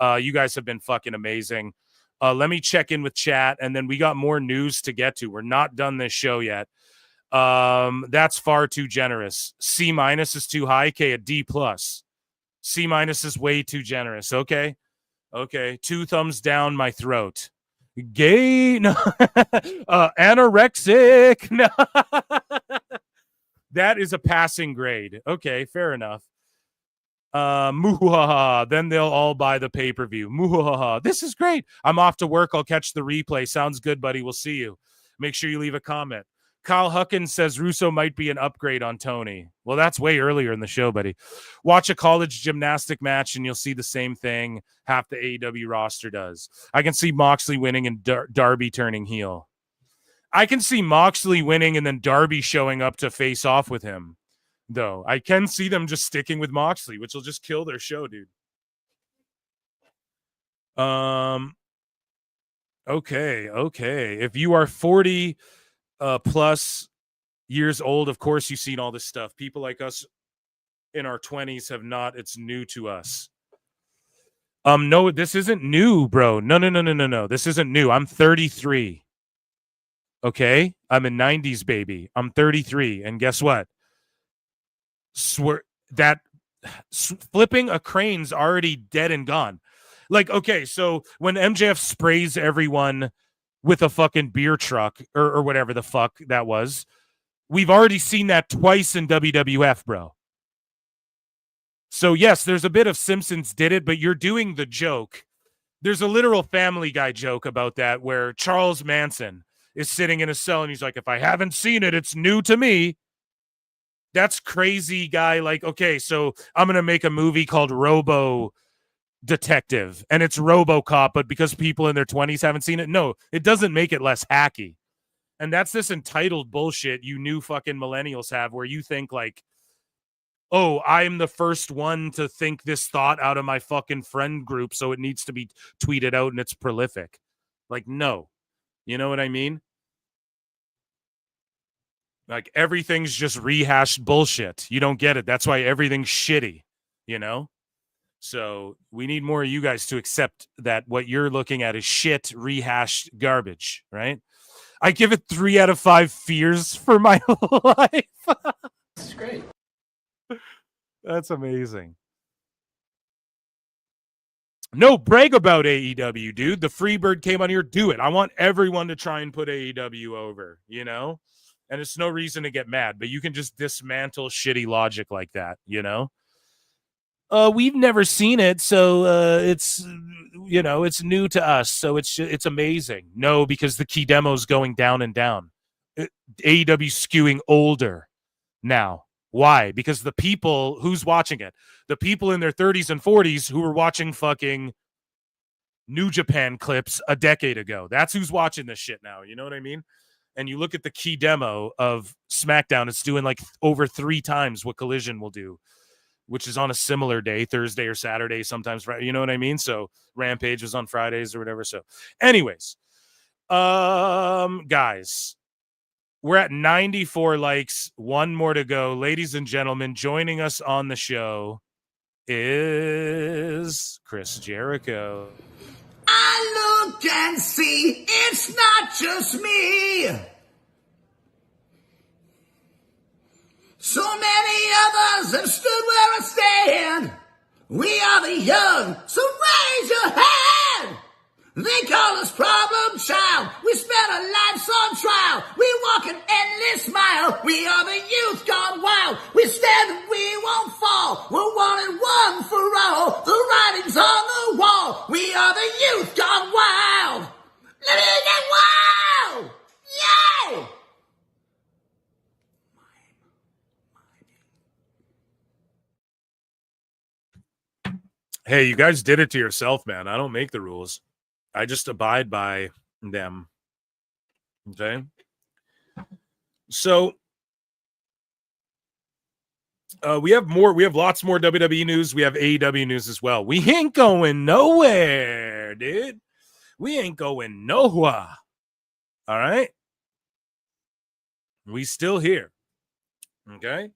You guys have been fucking amazing. Let me check in with chat, and then we got more news to get to. We're not done this show yet. That's far too generous. C minus is too high. Okay, a D plus. C minus is way too generous. Okay. 2 thumbs down my throat. Gay, no. Anorexic, no. That is a passing grade. Okay, fair enough. Muhaha. Then they'll all buy the pay-per-view. Muhaha. This is great. I'm off to work. I'll catch the replay. Sounds good, buddy. We'll see you. Make sure you leave a comment. Kyle Huckins says Russo might be an upgrade on Tony. Well, that's way earlier in the show, buddy. Watch a college gymnastic match and you'll see the same thing half the AEW roster does. I can see Moxley winning and Darby turning heel. I can see Moxley winning and then Darby showing up to face off with him, though. I can see them just sticking with Moxley, which will just kill their show, dude. Okay. If you are 40 plus years old, of course you've seen all this stuff. People like us in our 20s have not. It's new to us. No, this isn't new, bro. No. This isn't new. I'm 33. Okay? I'm a 90s baby. I'm 33. And guess what? Flipping a crane's already dead and gone. Like, okay, so when MJF sprays everyone with a fucking beer truck or whatever the fuck that was, we've already seen that twice in WWF, bro. So yes, there's a bit of Simpsons did it, but you're doing the joke. There's a literal Family Guy joke about that where Charles Manson is sitting in a cell and he's like, if I haven't seen it, it's new to me. That's crazy guy. Like, okay, so I'm going to make a movie called Robo Detective and it's RoboCop, but because people in their 20s haven't seen it, no, it doesn't make it less hacky. And that's this entitled bullshit you new fucking millennials have where you think like, oh, I'm the first one to think this thought out of my fucking friend group, so it needs to be tweeted out and it's prolific. Like, no. You know what I mean? Like, everything's just rehashed bullshit. You don't get it. That's why everything's shitty, you know? So we need more of you guys to accept that what you're looking at is shit, rehashed garbage, right? I give it 3 out of 5 fears for my life. That's great. That's amazing. No, brag about AEW, dude. The Freebird came on here. Do it. I want everyone to try and put AEW over, you know? And it's no reason to get mad, but you can just dismantle shitty logic like that, you know? We've never seen it, so it's, you know, it's new to us, so it's amazing. No, because the key demo's going down and down. AEW skewing older now. Why? Because the people who's watching it, the people in their 30s and 40s who were watching fucking New Japan clips a decade ago. That's who's watching this shit now. You know what I mean? And you look at the key demo of SmackDown, it's doing like over 3 times what Collision will do, which is on a similar day, Thursday or Saturday, sometimes Friday. You know what I mean? So Rampage was on Fridays or whatever. So anyways, guys, we're at 94 likes. 1 more to go. Ladies and gentlemen, joining us on the show is Chris Jericho. I look and see it's not just me. So many others have stood where I stand. We are the young, so raise your hand. They call us problem child. We spent our lives on trial. We walk an endless mile. We are the youth gone wild. We stand and we won't fall. We're 1 and 1 for all. The writing's on the wall. We are the youth gone wild. Let me get wild. Yeah. Hey, you guys did it to yourself, man. I don't make the rules. I just abide by them. Okay. So we have lots more WWE news. We have AEW news as well. We ain't going nowhere, dude. We ain't going nowhere. All right. We still here. Okay.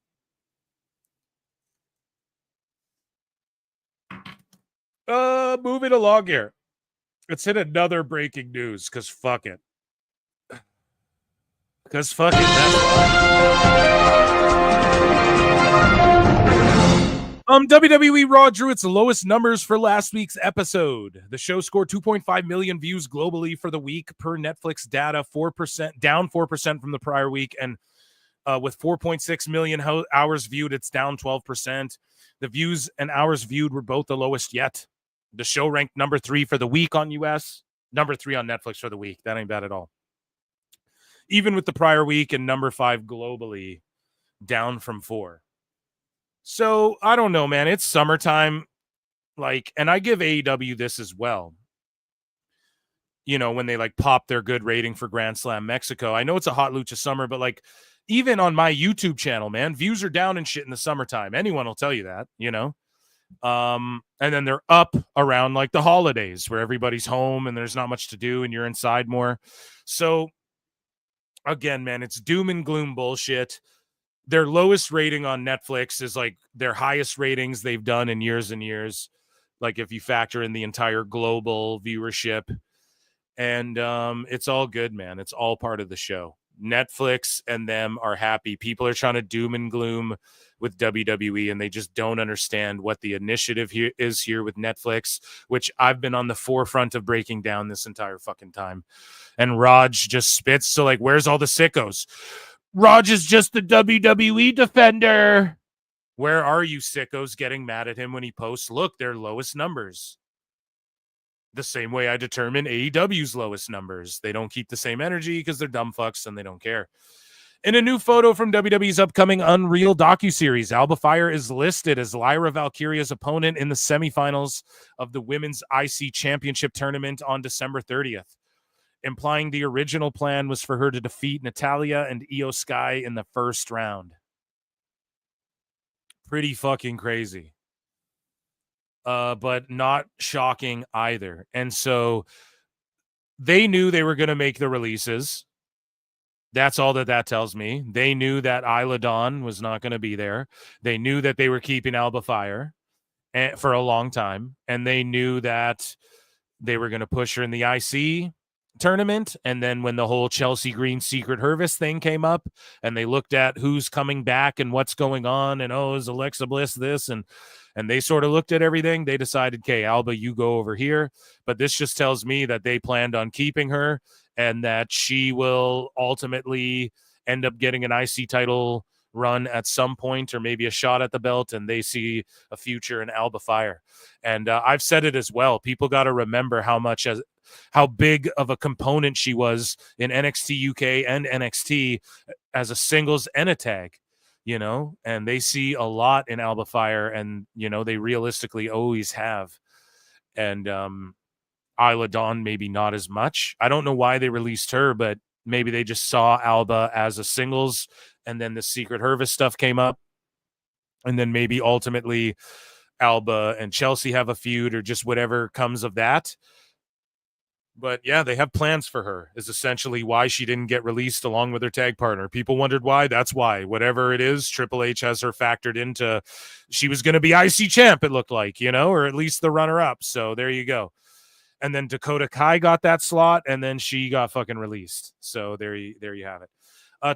Moving along here. Let's hit another breaking news, because fuck it. Because fuck it, that's why. WWE Raw drew its lowest numbers for last week's episode. The show scored 2.5 million views globally for the week per Netflix data, 4% down 4% from the prior week, and with 4.6 million hours viewed, it's down 12%. The views and hours viewed were both the lowest yet. The show ranked number 3 for the week on US, number 3 on Netflix for the week. That ain't bad at all. Even with the prior week, and number 5 globally, down from 4. So I don't know, man. It's summertime, and I give AEW this as well. You know, when they pop their good rating for Grand Slam Mexico. I know it's a hot lucha summer, but even on my YouTube channel, man, views are down and shit in the summertime. Anyone will tell you that, you know. And then they're up around the holidays where everybody's home and there's not much to do and you're inside more. So again, man, it's doom and gloom bullshit. Their lowest rating on Netflix is their highest ratings they've done in years and years. If you factor in the entire global viewership, and it's all good, man. It's all part of the show. Netflix and them are happy. People are trying to doom and gloom with WWE, and they just don't understand what the initiative here is here with Netflix, which I've been on the forefront of breaking down this entire fucking time. And Raj just spits. So where's all the sickos? Raj is just the WWE defender. Where are you sickos getting mad at him when he posts? Look, their lowest numbers. The same way I determine AEW's lowest numbers. They don't keep the same energy because they're dumb fucks and they don't care. In a new photo from WWE's upcoming Unreal docuseries, Alba Fire is listed as Lyra Valkyria's opponent in the semifinals of the Women's IC Championship tournament on December 30th, implying the original plan was for her to defeat Natalya and Io Sky in the first round. Pretty fucking crazy. But not shocking either. And so they knew they were going to make the releases. That's all that tells me. They knew that Isla Dawn was not going to be there. They knew that they were keeping Alba Fire for a long time. And they knew that they were going to push her in the IC. tournament. And then when the whole Chelsea Green Secret Harvest thing came up and they looked at who's coming back and what's going on and, oh, is Alexa Bliss this? And they sort of looked at everything. They decided, okay, Alba, you go over here. But this just tells me that they planned on keeping her and that she will ultimately end up getting an IC title run at some point, or maybe a shot at the belt, and they see a future in Alba Fire. And I've said it as well. People got to remember how big of a component she was in NXT UK and NXT as a singles and a tag, you know, and they see a lot in Alba Fire, and, you know, they realistically always have. And Isla Dawn, maybe not as much. I don't know why they released her, but maybe they just saw Alba as a singles, and then the Secret Harvest stuff came up. And then maybe ultimately Alba and Chelsea have a feud, or just whatever comes of that. But yeah, they have plans for her, is essentially why she didn't get released along with her tag partner. People wondered why. That's why. Whatever it is, Triple H has her factored into, she was going to be IC champ, it looked like, you know, or at least the runner-up. So there you go. And then Dakota Kai got that slot, and then she got fucking released. So there you have it.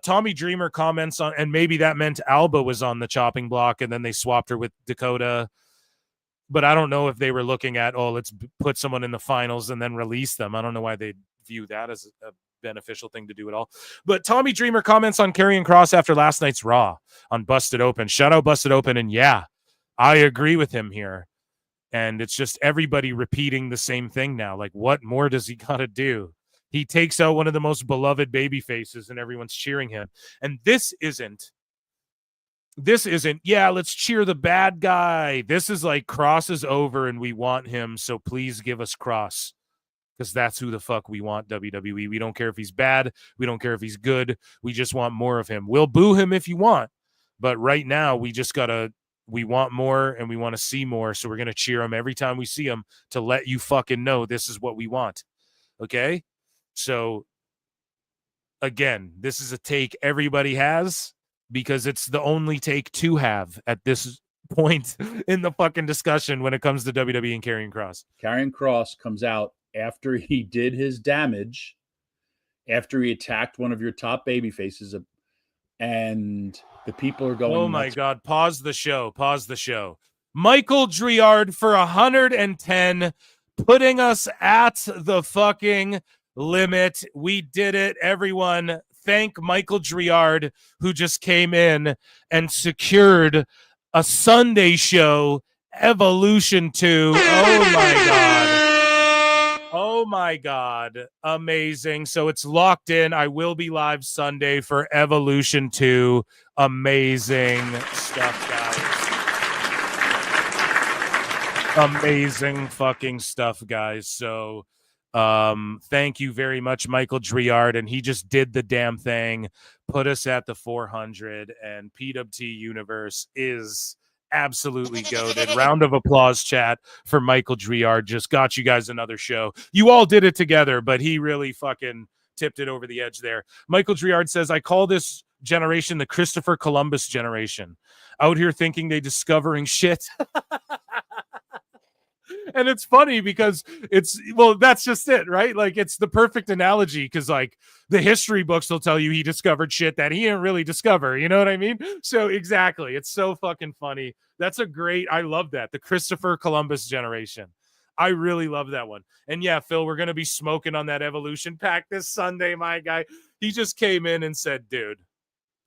Tommy Dreamer comments on, and maybe that meant Alba was on the chopping block, and then they swapped her with Dakota. But I don't know if they were looking at, oh, let's put someone in the finals and then release them. I don't know why they view that as a beneficial thing to do at all. But Tommy Dreamer comments on Karrion Kross after last night's Raw on Busted Open. Shout out Busted Open. And yeah, I agree with him here. And it's just everybody repeating the same thing now. Like, what more does he got to do? He takes out one of the most beloved baby faces and everyone's cheering him. And this isn't, yeah, let's cheer the bad guy. This is like, Kross is over and we want him, so please give us Kross. Because that's who the fuck we want, WWE. We don't care if he's bad. We don't care if he's good. We just want more of him. We'll boo him if you want. But right now, we want more and we want to see more. So we're going to cheer him every time we see him to let you fucking know this is what we want. Okay? So, again, this is a take everybody has, because it's the only take to have at this point in the fucking discussion when it comes to WWE and Karrion Kross. Karrion Kross comes out after he did his damage, after he attacked one of your top baby faces, and the people are going, oh my God, pause the show. Michael Driard for 110, putting us at the fucking limit. We did it, everyone. Thank Michael Driard, who just came in and secured a Sunday show, Evolution 2. Oh my God. Oh my God. Amazing. So it's locked in. I will be live Sunday for Evolution 2. Amazing stuff, guys. Amazing fucking stuff, guys. So thank you very much, Michael Driard, and he just did the damn thing, put us at the 400, and PWT Universe is absolutely goated. Round of applause, chat, for Michael Driard. Just got you guys another show. You all did it together, but he really fucking tipped it over the edge there. Michael Driard says, I call this generation the Christopher Columbus generation. Out here thinking they discovering shit. And it's funny because that's just it, right? Like, it's the perfect analogy, because like the history books will tell you he discovered shit that he didn't really discover. You know what I mean? So exactly. It's so fucking funny. I love that. The Christopher Columbus generation. I really love that one. And yeah, Phil, we're going to be smoking on that Evolution pack this Sunday, my guy. He just came in and said, dude,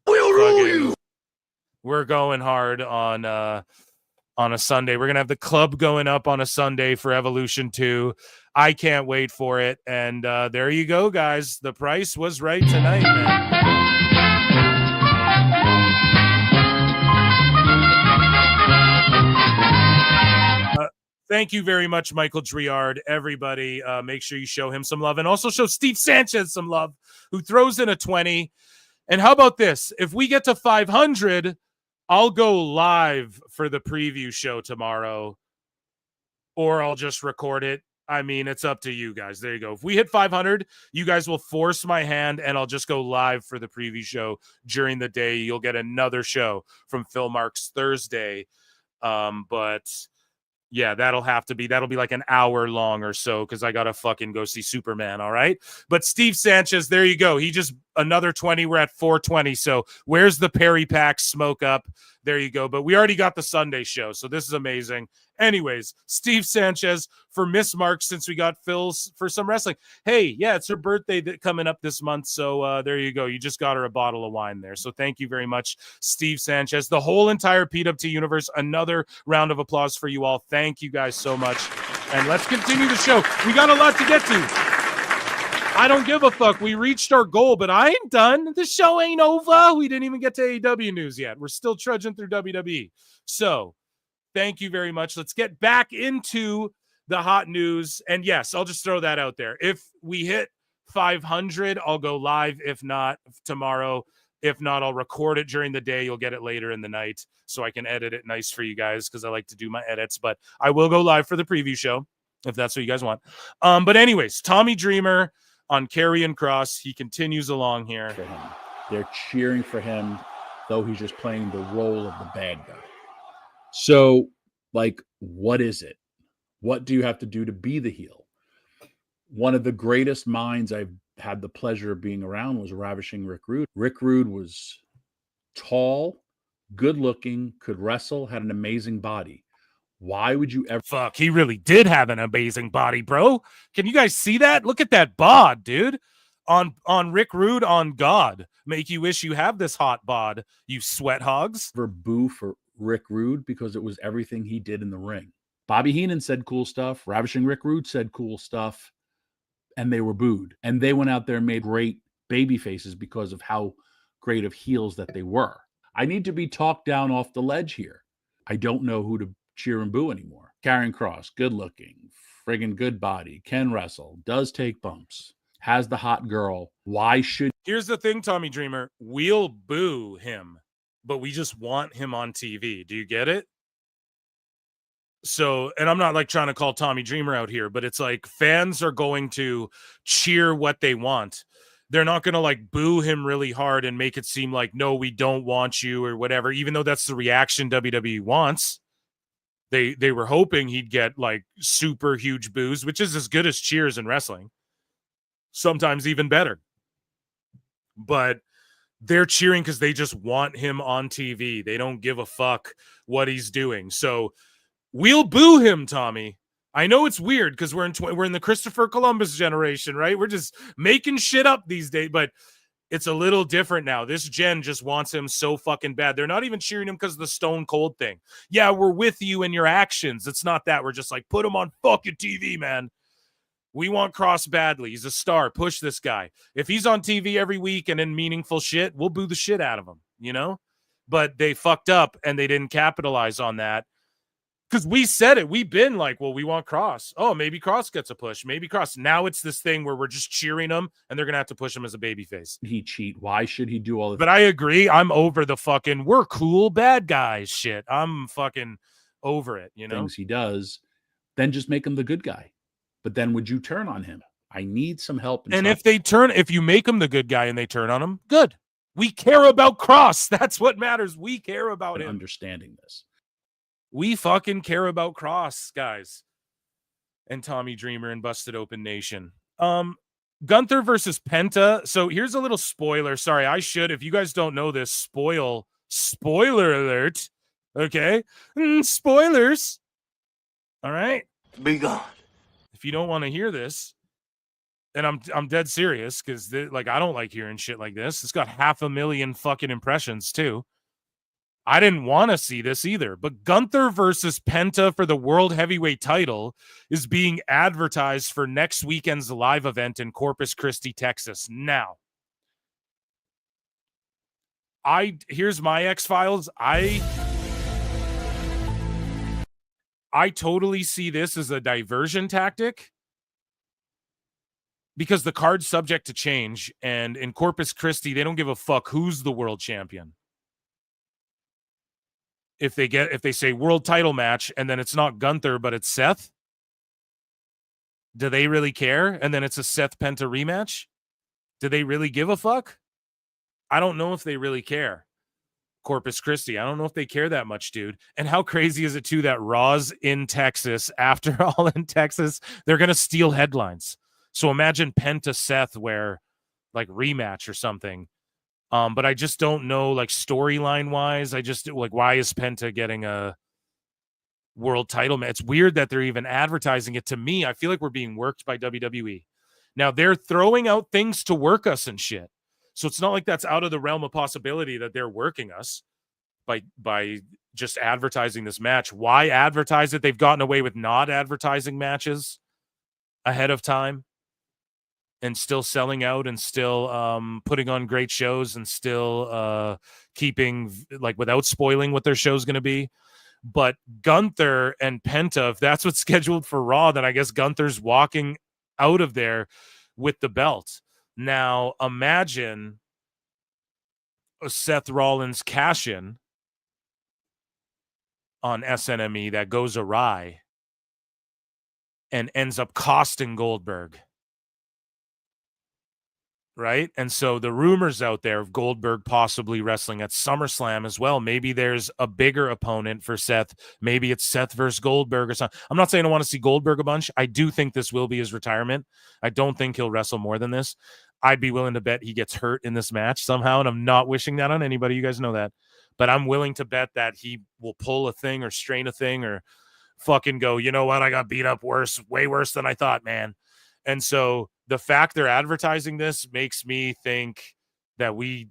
we're going hard on a Sunday. We're going to have the club going up on a Sunday for Evolution 2. I can't wait for it. And there you go, guys. The price was right tonight, man. Thank you very much, Michael Driard. Everybody, make sure you show him some love, and also show Steve Sanchez some love, who throws in a 20. And how about this? If we get to 500, I'll go live for the preview show tomorrow, or I'll just record it. I mean, it's up to you guys. There you go. If we hit 500, you guys will force my hand, and I'll just go live for the preview show during the day. You'll get another show from Phil Marks Thursday. But Yeah, that'll be like an hour long or so because I got to fucking go see Superman, all right? But Steve Sanchez, there you go. He just, another 20, we're at 420. So where's the Perry Pack smoke up? There you go. But we already got the Sunday show, so this is amazing. Anyways, Steve Sanchez for Miss Marks, since we got Phil's for some wrestling. Hey, yeah, it's her birthday coming up this month, so there you go. You just got her a bottle of wine there. So thank you very much, Steve Sanchez. The whole entire PWT universe, another round of applause for you all. Thank you guys so much. And let's continue the show. We got a lot to get to. I don't give a fuck. We reached our goal, but I ain't done. The show ain't over. We didn't even get to AEW news yet. We're still trudging through WWE. So thank you very much. Let's get back into the hot news. And yes, I'll just throw that out there. If we hit 500, I'll go live. If not, tomorrow. If not, I'll record it during the day. You'll get it later in the night so I can edit it nice for you guys because I like to do my edits. But I will go live for the preview show if that's what you guys want. But anyways, Tommy Dreamer on Karrion Kross. He continues along here. For him. They're cheering for him, though he's just playing the role of the bad guy. So, like, what is it? What do you have to do to be the heel? One of the greatest minds I've had the pleasure of being around was Ravishing Rick Rude. Rick Rude was tall, good looking, could wrestle, had an amazing body. Why would you ever? Fuck, he really did have an amazing body, bro. Can you guys see that? Look at that bod, dude. On Rick Rude, on God. Make you wish you have this hot bod, you sweat hogs. For boo for Rick Rude because it was everything he did in the ring. Bobby Heenan said cool stuff. Ravishing Rick Rude said cool stuff. And they were booed. And they went out there and made great baby faces because of how great of heels that they were. I need to be talked down off the ledge here. I don't know who to cheer and boo anymore. Karrion Kross, good looking, friggin' good body, can wrestle, does take bumps, has the hot girl. Why should... Here's the thing, Tommy Dreamer. We'll boo him, but we just want him on TV. Do you get it? So, and I'm not like trying to call Tommy Dreamer out here, but it's like fans are going to cheer what they want. They're not going to like boo him really hard and make it seem like, no, we don't want you or whatever, even though that's the reaction WWE wants. They were hoping he'd get like super huge boos, which is as good as cheers in wrestling. Sometimes even better. But they're cheering because they just want him on TV. They don't give a fuck what he's doing. So we'll boo him, Tommy. I know it's weird because we're in the Christopher Columbus generation, right? We're just making shit up these days, but it's a little different now. This gen just wants him so fucking bad. They're not even cheering him because of the Stone Cold thing. Yeah, we're with you in your actions. It's not that. We're just like, put him on fucking TV, man. We want Kross badly. He's a star. Push this guy. If he's on TV every week and in meaningful shit, we'll boo the shit out of him, you know? But they fucked up and they didn't capitalize on that. Because we said it. We've been like, well, we want Kross. Oh, maybe Kross gets a push. Maybe Kross. Now it's this thing where we're just cheering him and they're going to have to push him as a babyface. He cheat. Why should he do all of But I agree. I'm over the fucking we're cool bad guys shit. I'm fucking over it, you know? Things he does, then just make him the good guy. But then would you turn on him? I need some help. And if you make him the good guy and they turn on him, good. We care about Kross. That's what matters. We care about him. Understanding this. We fucking care about Kross, guys. And Tommy Dreamer and Busted Open Nation. Gunther versus Penta. So here's a little spoiler. Sorry, I should. If you guys don't know this, spoiler alert. Okay? Spoilers. All right? Be gone. If you don't want to hear this, and I'm dead serious because like I don't like hearing shit like this. It's got 500,000 fucking impressions too. I didn't want to see this either, but Gunther versus Penta for the World Heavyweight title is being advertised for next weekend's live event in Corpus Christi, Texas. Now, here's my X-Files. I totally see this as a diversion tactic because the card's subject to change, and in Corpus Christi, they don't give a fuck who's the world champion. If they say world title match and then it's not Gunther, but it's Seth, do they really care? And then it's a Seth Penta rematch. Do they really give a fuck? I don't know if they really care. Corpus Christi. I don't know if they care that much, dude. And how crazy is it too that Raw's in Texas, after All in Texas, they're going to steal headlines. So imagine Penta Seth where like rematch or something. But I just don't know, like storyline wise, I just like, why is Penta getting a world title match? It's weird that they're even advertising it. To me, I feel like we're being worked by WWE. Now they're throwing out things to work us and shit. So it's not like that's out of the realm of possibility that they're working us by just advertising this match. Why advertise it? They've gotten away with not advertising matches ahead of time and still selling out and still putting on great shows and still keeping, like, without spoiling what their show's going to be. But Gunther and Penta, if that's what's scheduled for Raw, then I guess Gunther's walking out of there with the belt. Now, imagine a Seth Rollins cash-in on SNME that goes awry and ends up costing Goldberg. Right? And so the rumors out there of Goldberg possibly wrestling at SummerSlam as well. Maybe there's a bigger opponent for Seth. Maybe it's Seth versus Goldberg or something. I'm not saying I want to see Goldberg a bunch. I do think this will be his retirement. I don't think he'll wrestle more than this. I'd be willing to bet he gets hurt in this match somehow, and I'm not wishing that on anybody. You guys know that. But I'm willing to bet that he will pull a thing or strain a thing or fucking go, you know what, I got beat up worse, way worse than I thought, man. And so the fact they're advertising this makes me think that we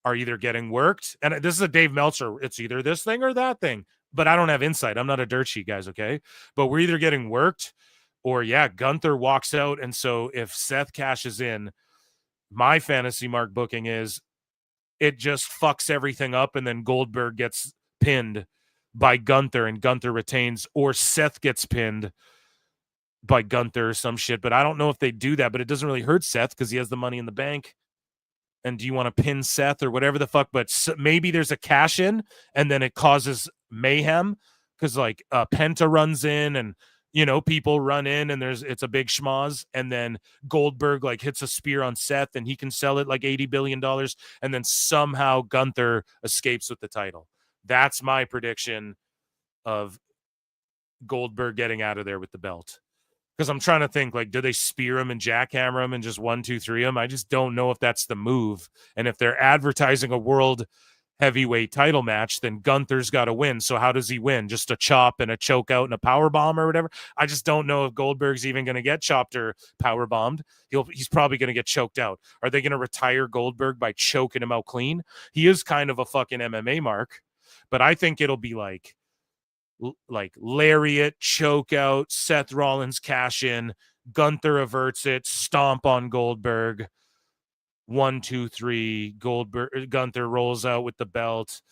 are either getting worked. And this is a Dave Meltzer. It's either this thing or that thing. But I don't have insight. I'm not a dirt sheet, guys, okay? But we're either getting worked or, yeah, Gunther walks out. And so if Seth cashes in, my fantasy mark booking is it just fucks everything up and then Goldberg gets pinned by Gunther and Gunther retains, or Seth gets pinned by Gunther or some shit. But I don't know if they do that, but it doesn't really hurt Seth because he has the Money in the Bank. And do you want to pin Seth or whatever the fuck? But maybe there's a cash in and then it causes mayhem because like Penta runs in and, you know, people run in and it's a big schmoz. And then Goldberg like hits a spear on Seth and he can sell it like $80 billion. And then somehow Gunther escapes with the title. That's my prediction of Goldberg getting out of there with the belt. Because I'm trying to think, like, do they spear him and jackhammer him and just 1, 2, 3 him? I just don't know if that's the move. And if they're advertising a world heavyweight title match, then Gunther's got to win. So how does he win? Just a chop and a choke out and a power bomb or whatever? I just don't know if Goldberg's even going to get chopped or power bombed. He's probably going to get choked out. Are they going to retire Goldberg by choking him out clean? He is kind of a fucking MMA mark, but I think it'll be like lariat, choke out, Seth Rollins cash in, Gunther averts it, stomp on Goldberg, 1, 2, 3, Gunther rolls out with the belt,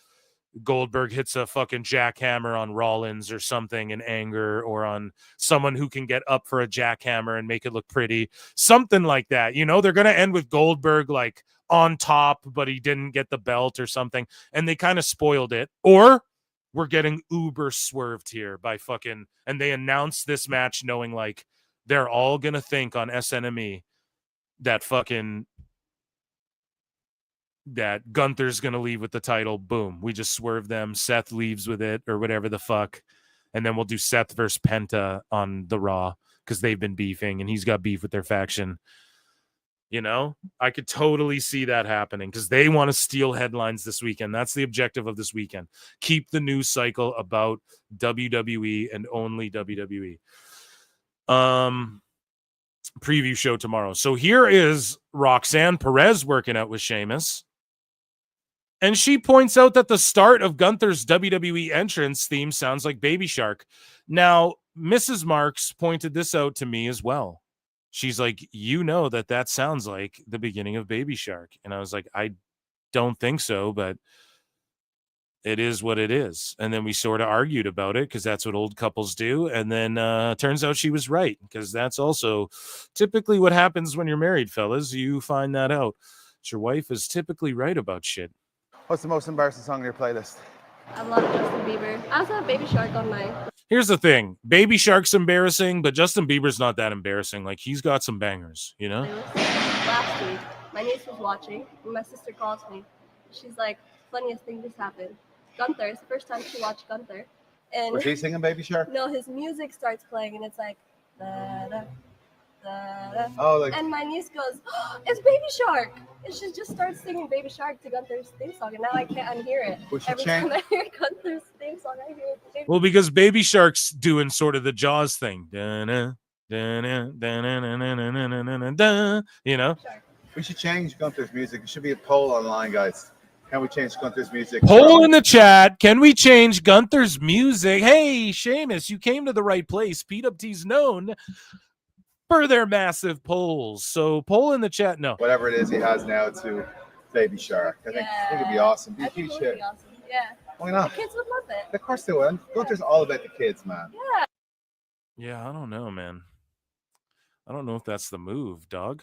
Goldberg hits a fucking jackhammer on Rollins or something in anger, or on someone who can get up for a jackhammer and make it look pretty, something like that. You know, they're going to end with Goldberg like on top, but he didn't get the belt or something, and they kind of spoiled it. Or we're getting uber swerved here by fucking, and they announced this match knowing like they're all going to think on SNME that fucking, that Gunther's going to leave with the title. Boom. We just swerve them. Seth leaves with it or whatever the fuck. And then we'll do Seth versus Penta on the Raw because they've been beefing and he's got beef with their faction. You know, I could totally see that happening because they want to steal headlines this weekend. That's the objective of this weekend. Keep the news cycle about WWE and only WWE. Preview show tomorrow. So here is Roxanne Perez working out with Sheamus. And she points out that the start of Gunther's WWE entrance theme sounds like Baby Shark. Now, Mrs. Marks pointed this out to me as well. She's like, you know that sounds like the beginning of Baby Shark. And I was like, I don't think so, but it is what it is. And then we sort of argued about it because that's what old couples do. And then turns out she was right, because that's also typically what happens when you're married, fellas. You find that out. Your wife is typically right about shit. What's the most embarrassing song on your playlist? I love Justin Bieber. I also have Baby Shark on mine. Here's the thing. Baby Shark's embarrassing, but Justin Bieber's not that embarrassing. Like, he's got some bangers, you know? Last week, my niece was watching, and my sister calls me. She's like, funniest thing just happened. Gunther, it's the first time she watched Gunther. And Was he singing Baby Shark? No, his music starts playing and it's like, da-da, da-da. Oh, like. And my niece goes, oh, it's Baby Shark. And she just starts singing Baby Shark to Gunther's theme song. And now I can't unhear it. Every time I hear Gunther's theme song, I hear it. Well, because Baby Shark's doing sort of the Jaws thing. Da-na, da-na, da-na-na-na-na-na-na-na, you know? We should change Gunther's music. It should be a poll online, guys. Can we change Gunther's music? Poll in the chat. Can we change Gunther's music? Hey, Seamus, you came to the right place. PWT's known for their massive polls. So poll in the chat. No. Whatever it is he has now to Baby Shark. I think it'd be awesome. I think it would be awesome. Yeah. Why not? The kids would love it. Of course they would. Gunther's all about the kids, man. Yeah. Yeah, I don't know, man. I don't know if that's the move, dog.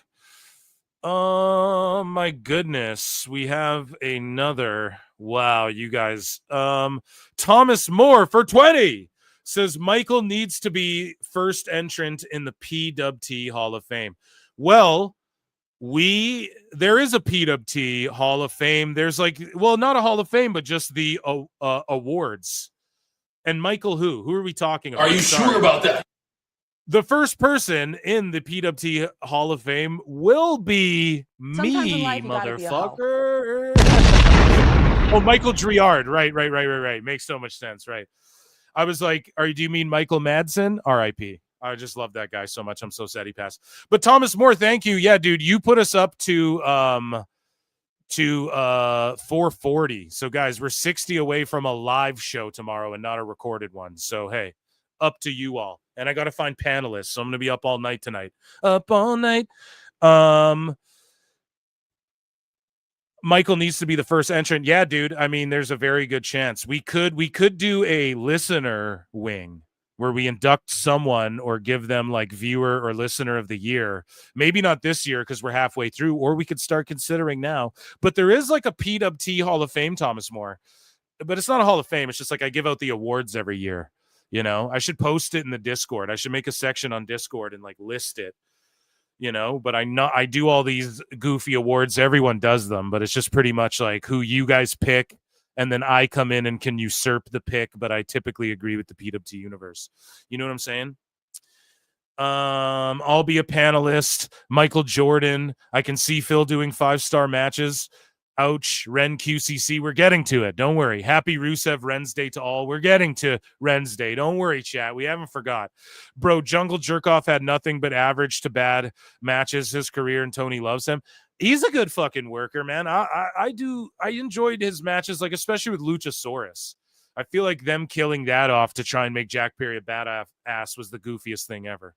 Oh my goodness. We have another. Wow, you guys. Thomas Moore for 20 says Michael needs to be first entrant in the PWT Hall of Fame. Well, there is a PWT Hall of Fame. There's like, well, not a Hall of Fame, but just the awards. And Michael, who are we talking about? Are you sure about that? The first person in the PWT Hall of Fame will be me, motherfucker. Oh, Michael Driard. Right. Makes so much sense, right? I was like, do you mean Michael Madsen? R.I.P. I just love that guy so much. I'm so sad he passed. But Thomas Moore, thank you. Yeah, dude, you put us up to 440. So guys, we're 60 away from a live show tomorrow and not a recorded one. So hey, up to you all. And I got to find panelists. So I'm going to be up all night tonight. Up all night. Michael needs to be the first entrant. Yeah, dude. I mean, there's a very good chance. We could do a listener wing where we induct someone or give them like viewer or listener of the year. Maybe not this year because we're halfway through, or we could start considering now. But there is like a PWT Hall of Fame, Thomas Moore. But it's not a Hall of Fame. It's just like I give out the awards every year. You know, I should post it in the Discord. I should make a section on Discord and like list it. You know, but I do all these goofy awards. Everyone does them, but it's just pretty much like who you guys pick. And then I come in and can usurp the pick, but I typically agree with the PWT universe. You know what I'm saying? I'll be a panelist. Michael Jordan. I can see Phil doing 5-star matches. Ouch. Ren QCC. We're getting to it. Don't worry. Happy Rusev Ren's Day to all. We're getting to Ren's Day. Don't worry, chat. We haven't forgot. Bro, Jungle Jerkoff had nothing but average to bad matches his career, and Tony loves him. He's a good fucking worker, man. I enjoyed his matches, like especially with Luchasaurus. I feel like them killing that off to try and make Jack Perry a badass was the goofiest thing ever.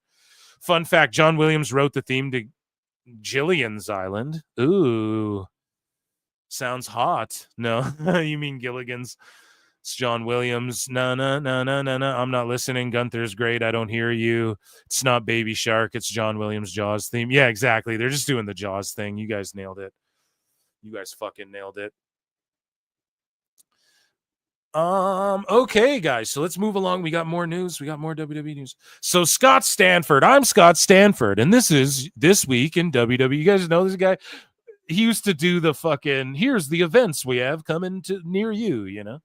Fun fact, John Williams wrote the theme to Gilligan's Island. Ooh. Sounds hot. No, you mean Gilligan's. It's John Williams. No. I'm not listening. Gunther's great. I don't hear you. It's not Baby Shark. It's John Williams' Jaws theme. Yeah, exactly. They're just doing the Jaws thing. You guys nailed it. You guys fucking nailed it. Okay, guys. So let's move along. We got more news. We got more WWE news. So Scott Stanford. I'm Scott Stanford, and this is This Week in WWE. You guys know this guy? He used to do the fucking, here's the events we have coming to near you, you know.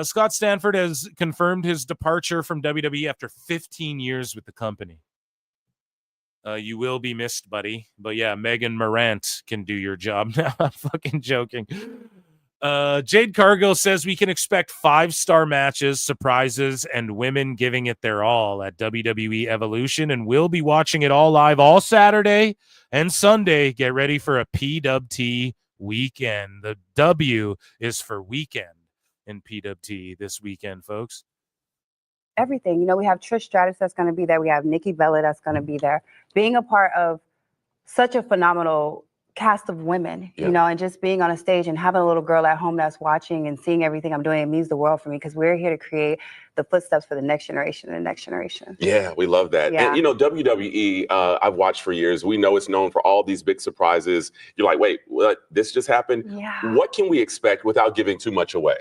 Scott Stanford has confirmed his departure from WWE after 15 years with the company. You will be missed, buddy. But yeah, Megan Morant can do your job now. I'm fucking joking. Jade Cargill says we can expect 5-star matches, surprises, and women giving it their all at WWE Evolution, and we'll be watching it all live all Saturday and Sunday. Get ready for a PWT weekend. The W is for weekend in PWT this weekend, folks. Everything. You know, we have Trish Stratus that's going to be there. We have Nikki Bella that's going to be there. Being a part of such a phenomenal cast of women, you know, and just being on a stage and having a little girl at home that's watching and seeing everything I'm doing, it means the world for me because we're here to create the footsteps for the next generation and the next generation. Yeah, we love that. Yeah. And, you know, WWE, I've watched for years. We know it's known for all these big surprises. You're like, wait, what? This just happened? Yeah. What can we expect without giving too much away?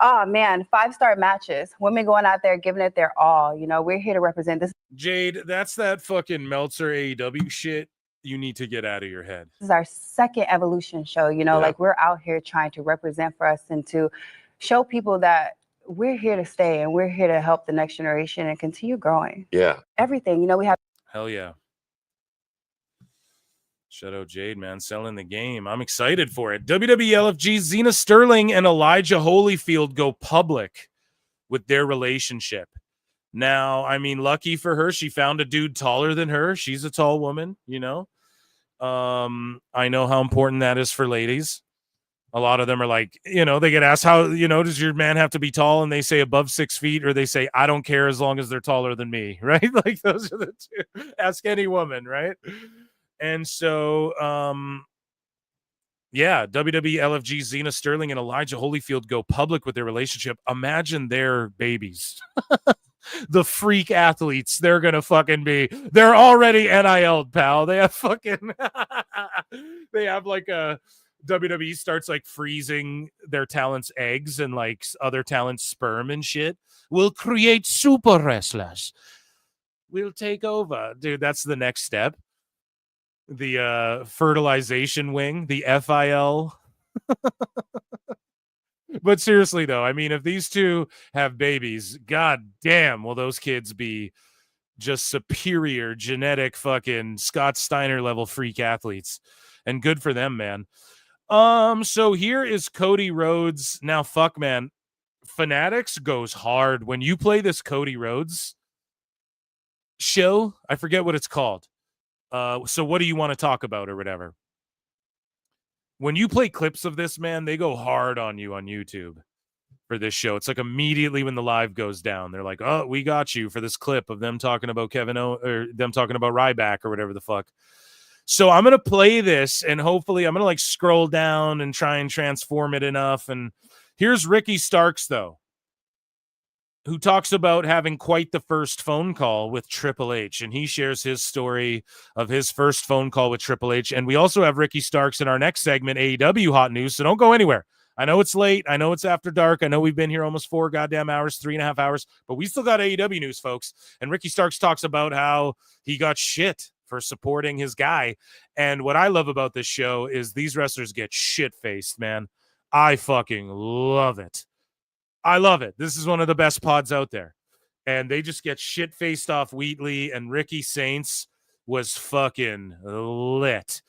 Oh, man, 5-star matches. Women going out there, giving it their all. You know, we're here to represent this. Jade, that's that fucking Meltzer AEW shit. you need to get out of your head. This is our second Evolution show. You know, Yeah. like we're out here trying to represent for us and to show people that we're here to stay and we're here to help the next generation and continue growing. Yeah. Everything. You know, we have. Hell yeah. Shadow Jade, man, selling the game. I'm excited for it. WWE LFG, Zena Sterling and Elijah Holyfield go public with their relationship. Now, I mean, lucky for her, she found a dude taller than her. She's a tall woman, you know. I know how important that is for ladies. A lot of them are like, you know, they get asked how, you know, does your man have to be tall? And they say above 6 feet, or they say, I don't care as long as they're taller than me, right? Like those are the two. Ask any woman, right? And so, yeah, WWE LFG, Zena Sterling and Elijah Holyfield go public with their relationship. Imagine their babies. The freak athletes they're gonna fucking be. They're already NIL'd, pal. They have fucking they have like a WWE starts like freezing their talents' eggs and like other talents' sperm and shit. We'll create super wrestlers. We'll take over. Dude, that's the next step. The fertilization wing, the FIL. But seriously, though, I mean, if these two have babies, god damn, will those kids be just superior genetic fucking Scott Steiner level freak athletes. And good for them, man. So here is Cody Rhodes. Now, fuck, man. Fanatics goes hard. When you play this Cody Rhodes show, I forget what it's called. So what do you want to talk about or whatever? When you play clips of this, man, they go hard on you on YouTube for this show. It's like immediately when the live goes down, they're like, oh, we got you for this clip of them talking about or them talking about Ryback or whatever the fuck. So I'm going to play this and hopefully I'm going to like scroll down and try and transform it enough. And here's Ricky Starks, though, who talks about having quite the first phone call with Triple H. And he shares his story of his first phone call with Triple H. And we also have Ricky Starks in our next segment, AEW Hot News. So don't go anywhere. I know it's late. I know it's after dark. I know we've been here almost 4 goddamn hours, 3.5 hours, but we still got AEW news, folks. And Ricky Starks talks about how he got shit for supporting his guy. And what I love about this show is these wrestlers get shit-faced, man. I fucking love it. I love it. This is one of the best pods out there. And they just get shit-faced off Wheatley, and Ricky Saints was fucking lit.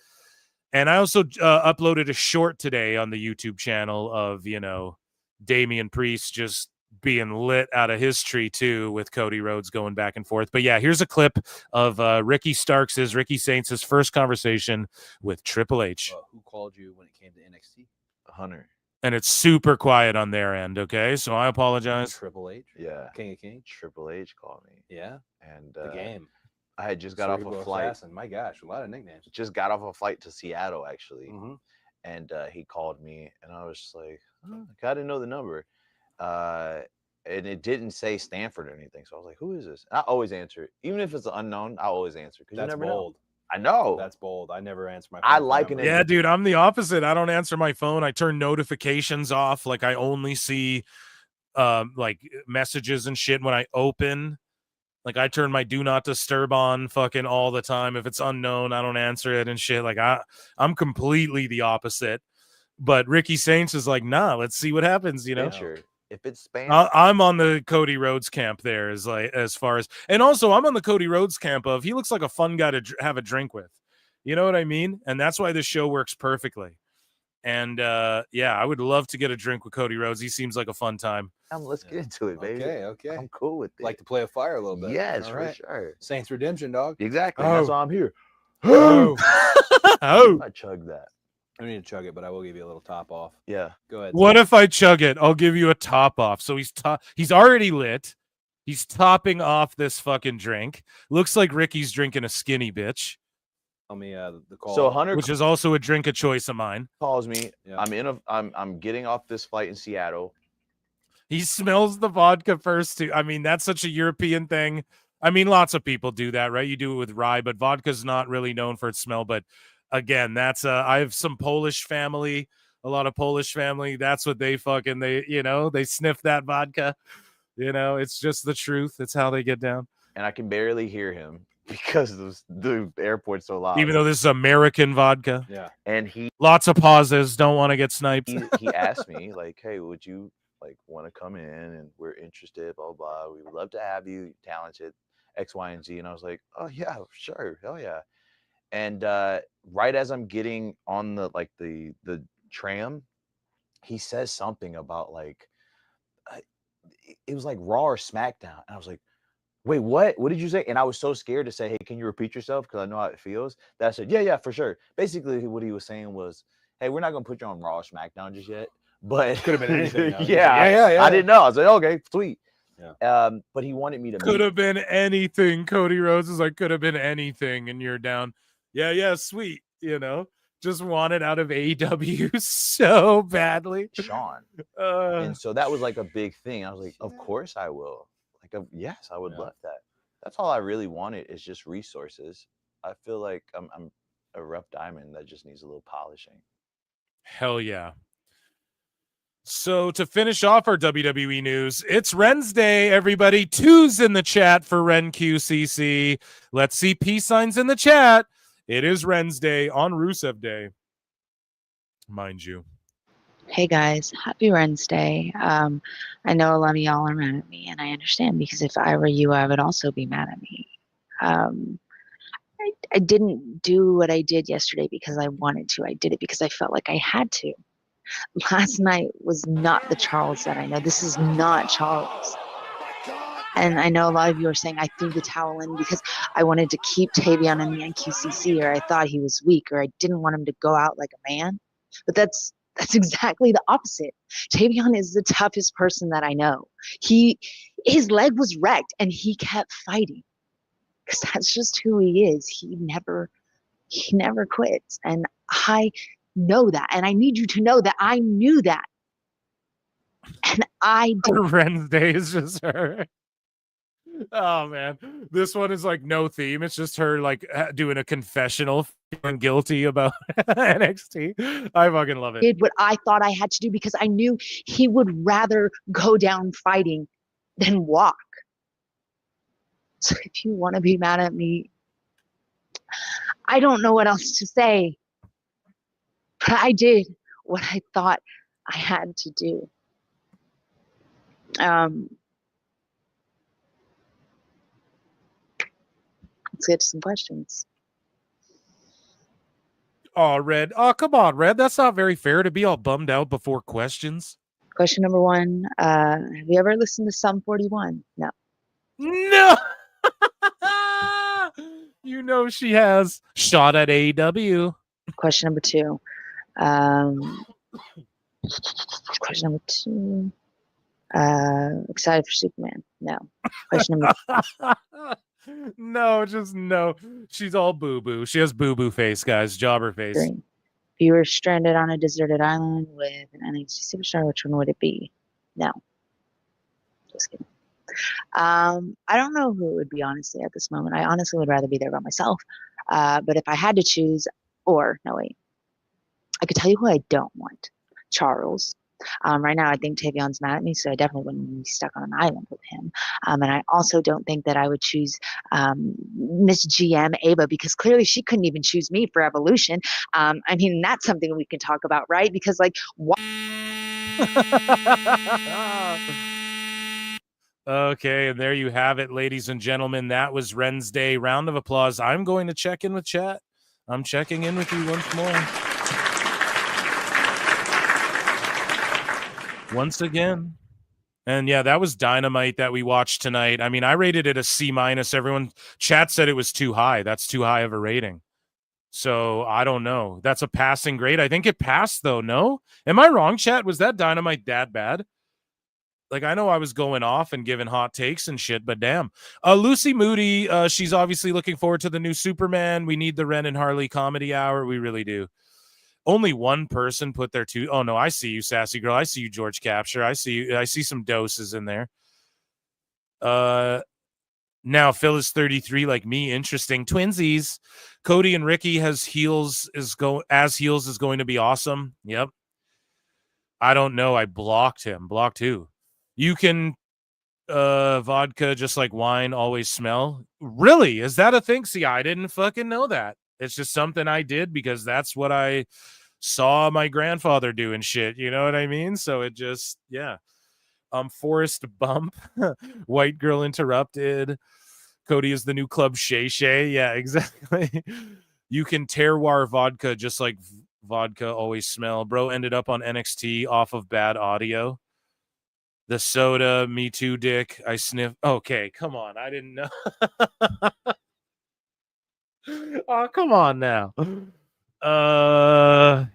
And I also uploaded a short today on the YouTube channel of, you know, Damian Priest just being lit out of his tree, too, with Cody Rhodes going back and forth. But, yeah, here's a clip of Ricky Saints' first conversation with Triple H. Who called you when it came to NXT? Hunter. And it's super quiet on their end, okay? So I apologize. Triple H? Yeah. King of Kings? Triple H called me. Yeah? And the game. I had just got off a flight. Assassin. My gosh, a lot of nicknames. Just got off a flight to Seattle, actually. Mm-hmm. And he called me, and I was just like, I didn't know the number. And it didn't say Stanford or anything. So I was like, who is this? And I always answer it. Even if it's unknown, I always answer. Because you never bold. know. I know. That's bold. I never answer my phone. I like it. Yeah, dude, I'm the opposite. I don't answer my phone. I turn notifications off. Like I only see like messages and shit when I open. Like I turn my do not disturb on fucking all the time. If it's unknown, I don't answer it and shit. Like I'm completely the opposite. But Ricky Saints is like, nah, let's see what happens, you know? Sure. If it's spam, I'm on the Cody Rhodes camp there as far as, and also I'm on the Cody Rhodes camp of he looks like a fun guy to have a drink with. You know what I mean? And that's why this show works perfectly. And yeah, I would love to get a drink with Cody Rhodes. He seems like a fun time. Let's get into it, baby. Okay. I'm cool with it. Like to play a fire a little bit. Yes, All for right. sure. Saints Redemption, dog. Exactly. Oh. That's why I'm here. Oh. I chugged that. I don't need to chug it, but I will give you a little top off. Yeah. Go ahead. What if I chug it? I'll give you a top off. So he's already lit. He's topping off this fucking drink. Looks like Ricky's drinking a skinny bitch. Tell me the call. So Hunter, which is also a drink of choice of mine. Calls me. Yeah. I'm getting off this flight in Seattle. He smells the vodka first too. I mean, that's such a European thing. I mean, lots of people do that, right? You do it with rye, but vodka's not really known for its smell. But again, that's I have some Polish family, a lot of Polish family. That's what they they sniff that vodka. You know, it's just the truth. It's how they get down. And I can barely hear him. because the airport's so loud. Even though this is American vodka. Yeah. And he Lots of pauses. Don't want to get sniped. he asked me like, "Hey, would you like want to come in? And we're interested. Blah blah. We would love to have you. Talented, X, Y, and Z." And I was like, "Oh yeah, sure, hell yeah." And right as I'm getting on the tram, he says something about like it was like Raw or SmackDown, and I was like, "Wait, what? What did you say?" And I was so scared to say, "Hey, can you repeat yourself?" Because I know how it feels. That I said, "Yeah, for sure." Basically, what he was saying was, "Hey, we're not gonna put you on Raw or SmackDown just yet." But could have been anything. yeah. I didn't know. I was like, "Okay, sweet." Yeah. But he wanted me to Could have been anything. Cody Rhodes is like, could have been anything, and you're down. Yeah, sweet. You know, just wanted out of AEW so badly. Sean. And so that was like a big thing. I was like, "Of course I will." Like, yes, I would love that. That's all I really wanted is just resources. I feel like I'm a rough diamond that just needs a little polishing. Hell yeah. So to finish off our WWE news, it's Wednesday, everybody. Two's in the chat for Ren QCC. Let's see peace signs in the chat. It is Wednesday on Rusev Day. Mind you. Hey guys, happy Wednesday. I know a lot of y'all are mad at me, and I understand because if I were you, I would also be mad at me. I didn't do what I did yesterday because I wanted to. I did it because I felt like I had to. Last night was not the Charles that I know. This is not Charles. And I know a lot of you are saying I threw the towel in because I wanted to keep Tavion in the NQCC, or I thought he was weak, or I didn't want him to go out like a man. But that's exactly the opposite. Tavion is the toughest person that I know. His leg was wrecked and he kept fighting because that's just who he is. He never quits. And I know that. And I need you to know that I knew that. And I did. Wednesday is just her. Oh man, this one is like no theme. It's just her like doing a confessional, feeling guilty about NXT. I fucking love it. Did what I thought I had to do because I knew he would rather go down fighting than walk. So if you want to be mad at me, I don't know what else to say. But I did what I thought I had to do. Let's get to some questions. Oh, Red. Oh, come on, Red. That's not very fair to be all bummed out before questions. Question number 1. Have you ever listened to Sum 41? No. No. You know she has. Shot at AEW. Question number 2. Question number 2. Excited for Superman? No. Question number No, just no. She's all boo-boo. She has boo-boo face, guys. Jobber face. 3. If you were stranded on a deserted island with an NXT superstar, which one would it be? No. Just kidding. I don't know who it would be, honestly, at this moment. I honestly would rather be there by myself. But if I had to choose, I could tell you who I don't want. Charles. Right now, I think Tavion's mad at me, so I definitely wouldn't be stuck on an island with him. And I also don't think that I would choose Miss GM Ava, because clearly she couldn't even choose me for Evolution. I mean, that's something we can talk about, right? Because, like, Okay, and there you have it, ladies and gentlemen. That was Wednesday. Round of applause. I'm going to check in with chat. I'm checking in with you once more. Once again. And yeah, that was Dynamite that we watched tonight. I mean, I rated it a C-. Everyone chat said it was too high. That's too high of a rating. So I don't know. That's a passing grade. I think it passed though. No? Am I wrong, chat? Was that Dynamite that bad? Like, I know I was going off and giving hot takes and shit, but damn. Lucy Moody, she's obviously looking forward to the new Superman. We need the Ren and Harley comedy hour. We really do. Only one person put their two. Oh, no, I see you, Sassy Girl. I see you, George Capture. I see you. I see some doses in there. Now, Phil is 33 like me. Interesting. Twinsies. Cody and Ricky as heels is going to be awesome. Yep. I don't know. I blocked him. Blocked who? You can vodka, just like wine, always smell. Really? Is that a thing? See, I didn't fucking know that. It's just something I did because that's what I saw my grandfather do and shit. You know what I mean? So it just, yeah. Forrest Bump, White Girl Interrupted. Cody is the new Club Shay Shay. Yeah, exactly. You can terroir vodka just like vodka always smell. Bro ended up on NXT off of bad audio. The soda, me too, dick. I sniff. Okay, come on. I didn't know. Oh, come on now.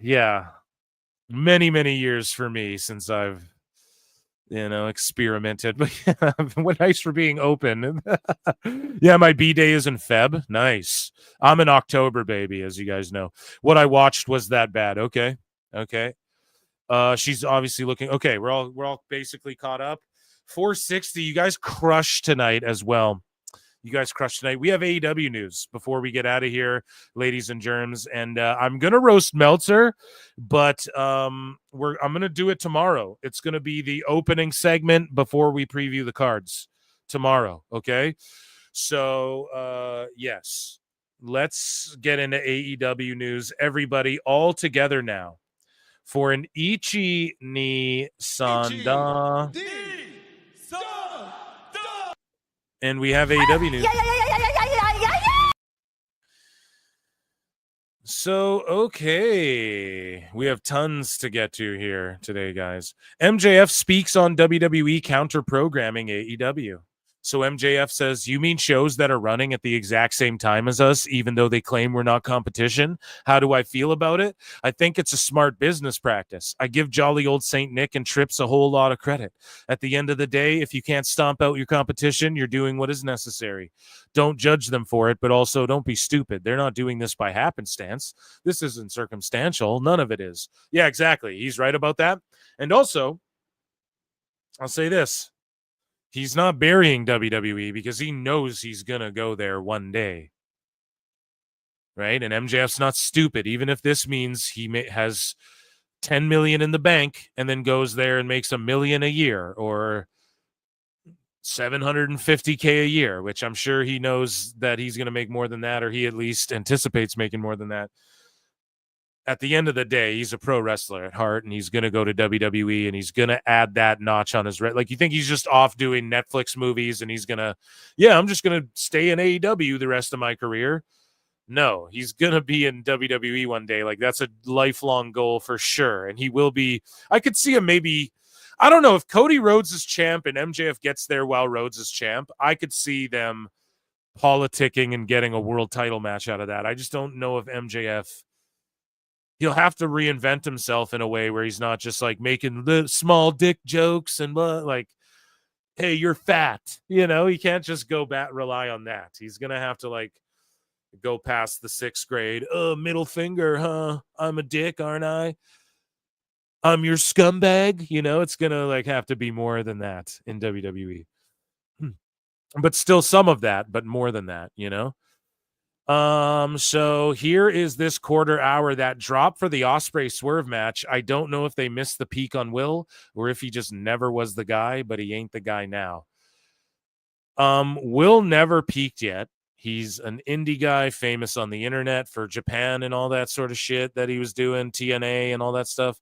Yeah. Many years for me since I've experimented. But yeah, what nice for being open. Yeah, my B-day is in Feb. Nice. I'm in October, baby, as you guys know. What I watched was that bad. Okay. She's obviously looking okay. We're all basically caught up. 460. You guys crushed tonight as well. We have AEW news before we get out of here, ladies and germs. And I'm gonna roast Meltzer, but I'm gonna do it tomorrow. It's gonna be the opening segment before we preview the cards tomorrow. Okay, so yes, let's get into AEW news. Everybody, all together now for an Ichi ni Sanda. And we have AEW news. So, okay. We have tons to get to here today, guys. MJF speaks on WWE counter-programming AEW. So MJF says, you mean shows that are running at the exact same time as us, even though they claim we're not competition? How do I feel about it? I think it's a smart business practice. I give jolly old St. Nick and Trips a whole lot of credit. At the end of the day, if you can't stomp out your competition, you're doing what is necessary. Don't judge them for it, but also don't be stupid. They're not doing this by happenstance. This isn't circumstantial. None of it is. Yeah, exactly. He's right about that. And also, I'll say this. He's not burying WWE because he knows he's going to go there one day. Right? And MJF's not stupid, even if this means he has $10 million in the bank and then goes there and makes $1 million a year or $750K a year, which I'm sure he knows that he's going to make more than that, or he at least anticipates making more than that. At the end of the day, he's a pro wrestler at heart, and he's going to go to WWE, and he's going to add that notch on his like. You think he's just off doing Netflix movies, and he's going to, I'm just going to stay in AEW the rest of my career? No, he's going to be in WWE one day. Like, that's a lifelong goal for sure, and he will be. I could see him maybe. I don't know if Cody Rhodes is champ and MJF gets there while Rhodes is champ. I could see them politicking and getting a world title match out of that. I just don't know if MJF. He'll have to reinvent himself in a way where he's not just like making the small dick jokes and like, hey, you're fat. He can't just go back, rely on that. He's going to have to like go past the 6th grade. Oh, middle finger, huh? I'm a dick, aren't I? I'm your scumbag. It's going to like have to be more than that in WWE. But still some of that, but more than that, So here is this quarter hour that drop for the Ospreay Swerve match. I don't know if they missed the peak on Will or if he just never was the guy, but he ain't the guy now. Will never peaked yet. He's an indie guy famous on the internet for Japan and all that sort of shit that he was doing, TNA and all that stuff.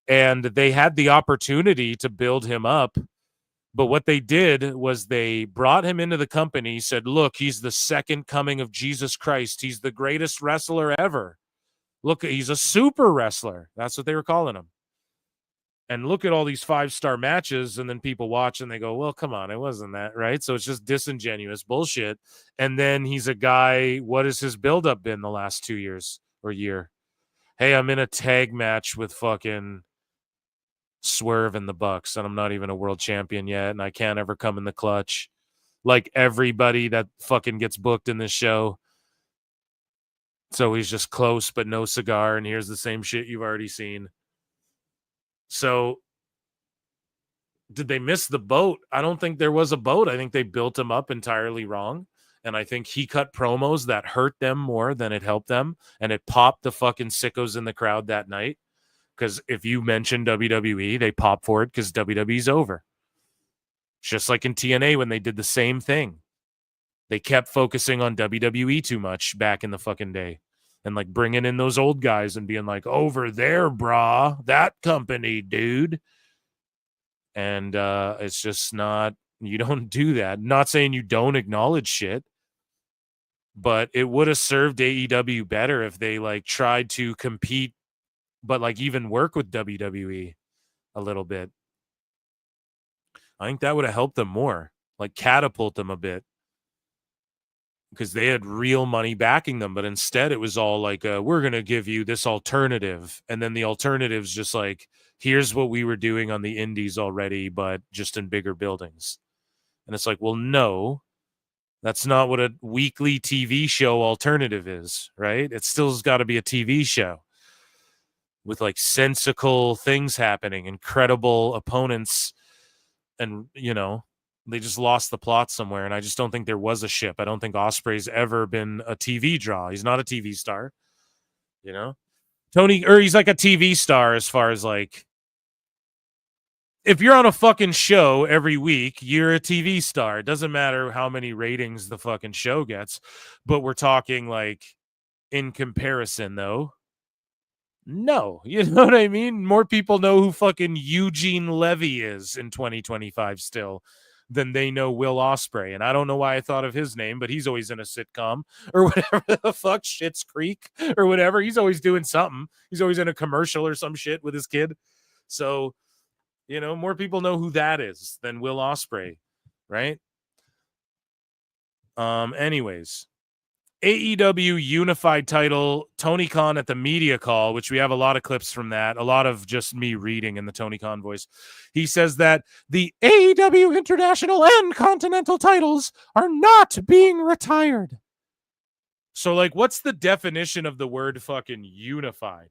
And they had the opportunity to build him up. But what they did was they brought him into the company, said, look, he's the second coming of Jesus Christ. He's the greatest wrestler ever. Look, he's a super wrestler. That's what they were calling him. And look at all these 5-star matches, and then people watch and they go, well, come on, it wasn't that, right? So it's just disingenuous bullshit. And then he's a guy, what has his buildup been the last 2 years or year? Hey, I'm in a tag match with fucking Swerve and the Bucks, and I'm not even a world champion yet, and I can't ever come in the clutch like everybody that fucking gets booked in this show. So he's just close but no cigar, and here's the same shit you've already seen. So did they miss the boat? I don't think there was a boat. I think they built him up entirely wrong, and I think he cut promos that hurt them more than it helped them, and it popped the fucking sickos in the crowd that night. Because if you mention WWE, they pop for it because WWE's over. It's just like in TNA when they did the same thing. They kept focusing on WWE too much back in the fucking day. And like bringing in those old guys and being like, over there, brah, that company, dude. And it's just not, you don't do that. Not saying you don't acknowledge shit, but it would have served AEW better if they like tried to compete, but like even work with WWE a little bit. I think that would have helped them more, like catapult them a bit. Because they had real money backing them, but instead it was all like, we're going to give you this alternative. And then the alternative's just like, here's what we were doing on the indies already, but just in bigger buildings. And it's like, well, no, that's not what a weekly TV show alternative is, right? It still's got to be a TV show with like sensical things happening, incredible opponents. And, you know, they just lost the plot somewhere, and I just don't think there was a ship. I don't think Ospreay's ever been a TV draw. He's not a TV star, you know? He's like a TV star as far as like, if you're on a fucking show every week, you're a TV star. It doesn't matter how many ratings the fucking show gets, but we're talking like in comparison though. No, you know what I mean? More people know who fucking Eugene Levy is in 2025 still than they know Will Ospreay. And I don't know why I thought of his name, but he's always in a sitcom or whatever the fuck, Schitt's Creek or whatever. He's always doing something. He's always in a commercial or some shit with his kid. So, you know, more people know who that is than Will Ospreay, right? Anyways, AEW unified title, Tony Khan at the media call, which we have a lot of clips from that, a lot of just me reading in the Tony Khan voice. He says that the AEW international and continental titles are not being retired. So, like, what's the definition of the word fucking unified?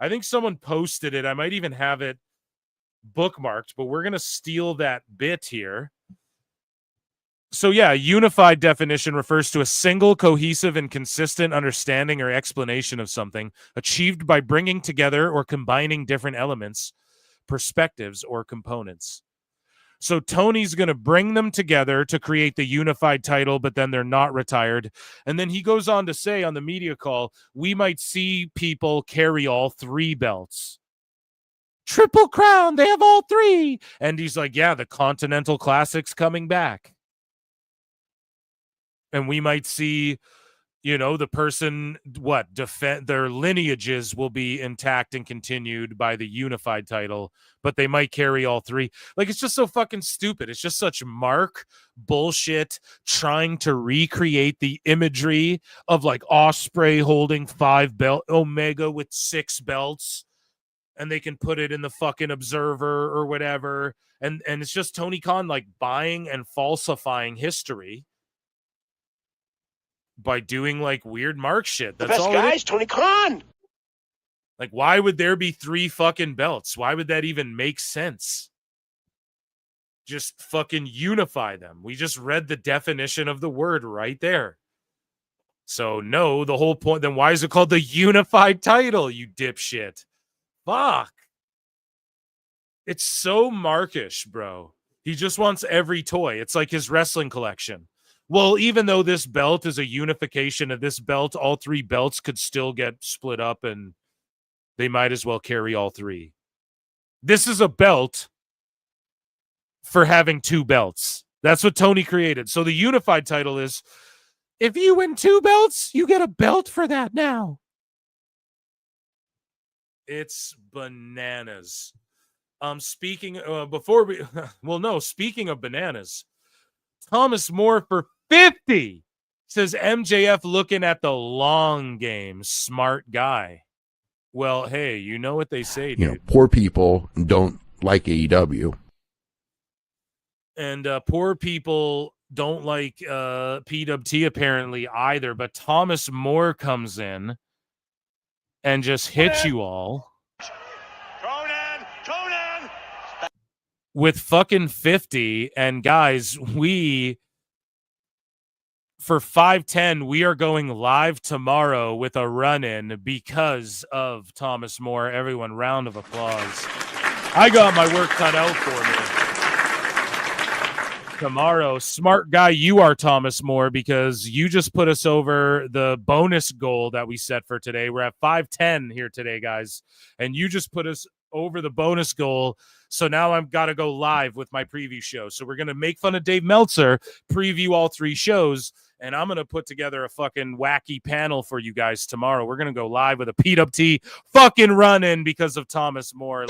I think someone posted it. I might even have it bookmarked, but we're going to steal that bit here. So yeah, unified definition refers to a single, cohesive, and consistent understanding or explanation of something achieved by bringing together or combining different elements, perspectives, or components. So Tony's going to bring them together to create the unified title, but then they're not retired. And then he goes on to say on the media call, we might see people carry all three belts. Triple Crown, they have all three. And he's like, yeah, the Continental Classic's coming back. And we might see, you know, the person, defend their lineages will be intact and continued by the unified title, but they might carry all three. Like, it's just so fucking stupid. It's just such mark bullshit trying to recreate the imagery of like Ospreay holding 5 belts, Omega with 6 belts, and they can put it in the fucking Observer or whatever. And it's just Tony Khan like buying and falsifying history by doing like weird mark shit. That's all. The best guys, Tony Khan. Like, why would there be 3 fucking belts? Why would that even make sense? Just fucking unify them. We just read the definition of the word right there. So no, the whole point, then why is it called the unified title, you dipshit? Fuck. It's so markish, bro. He just wants every toy. It's like his wrestling collection. Well, even though this belt is a unification of this belt, all 3 belts could still get split up and they might as well carry all 3. This is a belt for having 2 belts. That's what Tony created. So the unified title is, if you win 2 belts, you get a belt for that now. It's bananas. Speaking of bananas, Thomas More for 50 says MJF looking at the long game. Smart guy. Well, hey, you know what they say, dude. You know, poor people don't like AEW. And poor people don't like PWT apparently either. But Thomas More comes in and just hits you all. Conan! With fucking 50. And guys, for 510, we are going live tomorrow with a run-in because of Thomas More. Everyone, round of applause. I got my work cut out for me. tomorrow. Smart guy you are, Thomas More, because you just put us over the bonus goal that we set for today. We're at 510 here today, guys, and you just put us over the bonus goal. So now I've got to go live with my preview show. So we're going to make fun of Dave Meltzer, preview all 3 shows, and I'm going to put together a fucking wacky panel for you guys tomorrow. We're going to go live with a PWT fucking run-in because of Thomas More.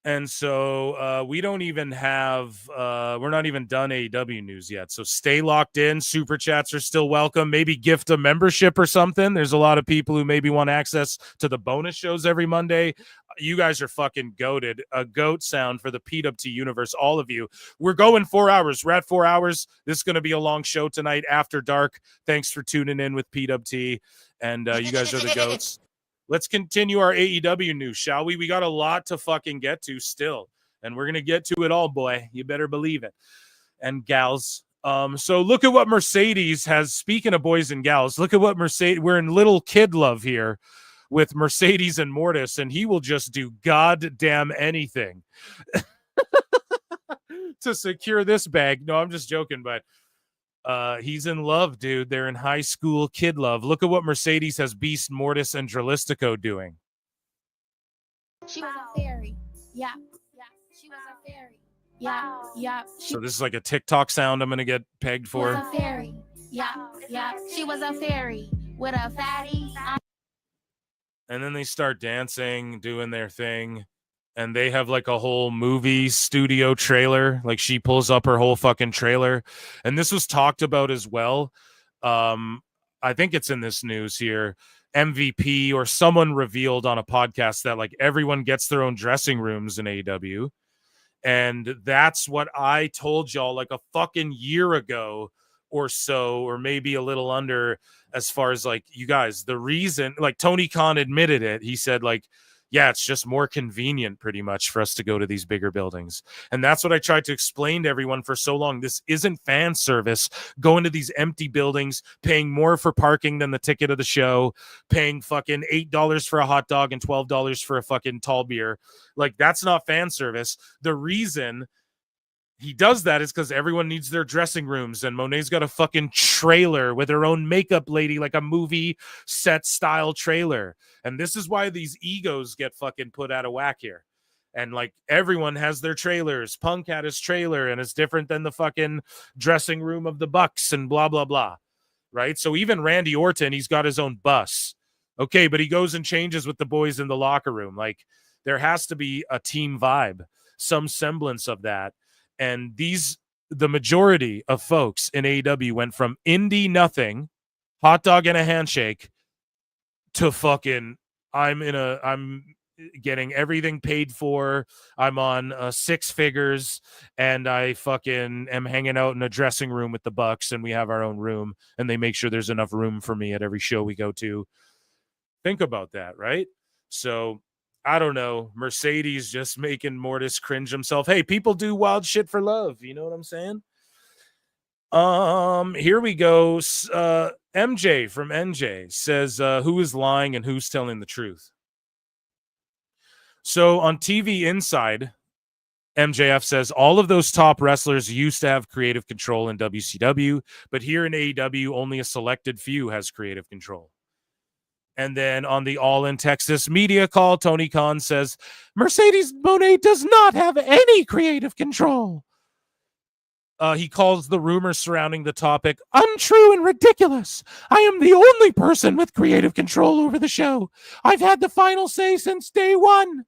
And so we don't even have, we're not even done AEW news yet. So stay locked in. Super chats are still welcome. Maybe gift a membership or something. There's a lot of people who maybe want access to the bonus shows every Monday. You guys are fucking goated. A goat sound for the PWT universe, all of you. We're going 4 hours. We're at 4 hours. This is going to be a long show tonight after dark. Thanks for tuning in with PWT. And you guys are the goats. Let's continue our AEW news, shall we? We got a lot to fucking get to still, and we're going to get to it all, boy. You better believe it. And gals. So look at what Mercedes has. Speaking of boys and gals, look at what Mercedes, we're in little kid love here with Mercedes and Mortis, and he will just do goddamn anything to secure this bag. No, I'm just joking, but he's in love, dude. They're in high school kid love. Look at what Mercedes has Beast, Mortis, and Dralistico doing. She was a fairy. Yeah. She was a fairy. Yeah. So this is like a TikTok sound I'm going to get pegged for. She was a fairy. Yeah. She was a fairy with a fatty. And then they start dancing, doing their thing. And they have like a whole movie studio trailer. Like she pulls up her whole fucking trailer. And this was talked about as well. I think it's in this news here. MVP or someone revealed on a podcast that like everyone gets their own dressing rooms in AEW. And that's what I told y'all like a fucking year ago or so, or maybe a little under, as far as like, you guys, the reason, like Tony Khan admitted it. He said like, yeah, it's just more convenient pretty much for us to go to these bigger buildings. And that's what I tried to explain to everyone for so long. This isn't fan service, going to these empty buildings, paying more for parking than the ticket of the show, paying fucking $8 for a hot dog and $12 for a fucking tall beer. Like, that's not fan service. The reason he does that is because everyone needs their dressing rooms, and Mone's got a fucking trailer with her own makeup lady, like a movie set style trailer. And this is why these egos get fucking put out of whack here. And like everyone has their trailers. Punk had his trailer, and it's different than the fucking dressing room of the Bucks and blah, blah, blah. Right? So even Randy Orton, he's got his own bus. Okay, but he goes and changes with the boys in the locker room. Like, there has to be a team vibe, some semblance of that. And the majority of folks in AEW went from indie nothing, hot dog and a handshake, to fucking I'm getting everything paid for. I'm on 6 figures, and I fucking am hanging out in a dressing room with the Bucks, and we have our own room, and they make sure there's enough room for me at every show we go to. Think about that, right? So I don't know. Mercedes just making Mortis cringe himself. Hey, people do wild shit for love. You know what I'm saying? Here we go. MJ from NJ says, who is lying and who's telling the truth? So on TV Inside, MJF says all of those top wrestlers used to have creative control in WCW, but here in AEW, only a selected few has creative control. And then on the All In Texas media call, Tony Khan says, Mercedes Mone does not have any creative control. He calls the rumors surrounding the topic untrue and ridiculous. I am the only person with creative control over the show. I've had the final say since day one.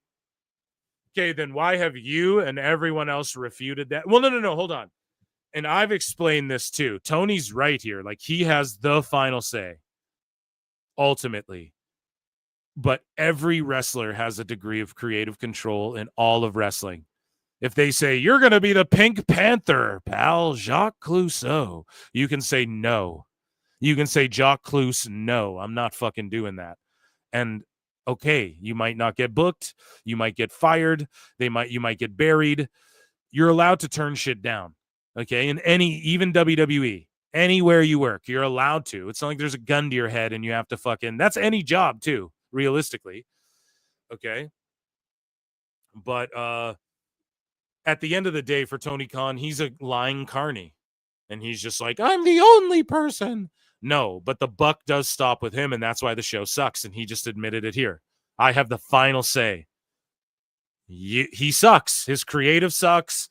Okay, then why have you and everyone else refuted that? Well, no, hold on. And I've explained this too. Tony's right here. Like, he has the final say. Ultimately, but every wrestler has a degree of creative control in all of wrestling. If they say you're going to be the Pink Panther, pal, Jacques Clouseau, you can say no. You can say Jacques Clouseau, no, I'm not fucking doing that. And okay, you might not get booked, you might get fired, you might get buried. You're allowed to turn shit down. Okay, in even WWE. Anywhere you work, you're allowed to. It's not like there's a gun to your head and you have to fucking... That's any job, too, realistically. Okay? But at the end of the day, for Tony Khan, he's a lying carny. And he's just like, I'm the only person. No, but the buck does stop with him, and that's why the show sucks. And he just admitted it here. I have the final say. He sucks. His creative sucks.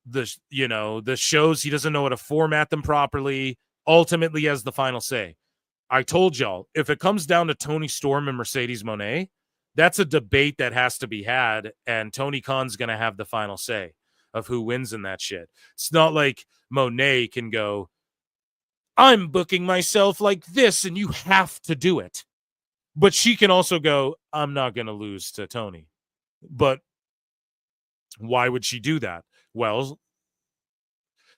The shows, he doesn't know how to format them properly. Ultimately, he has the final say. I told y'all, if it comes down to Tony Storm and Mercedes Mone, that's a debate that has to be had, and Tony Khan's going to have the final say of who wins in that shit. It's not like Mone can go, I'm booking myself like this, and you have to do it. But she can also go, I'm not going to lose to Tony. But why would she do that? Well,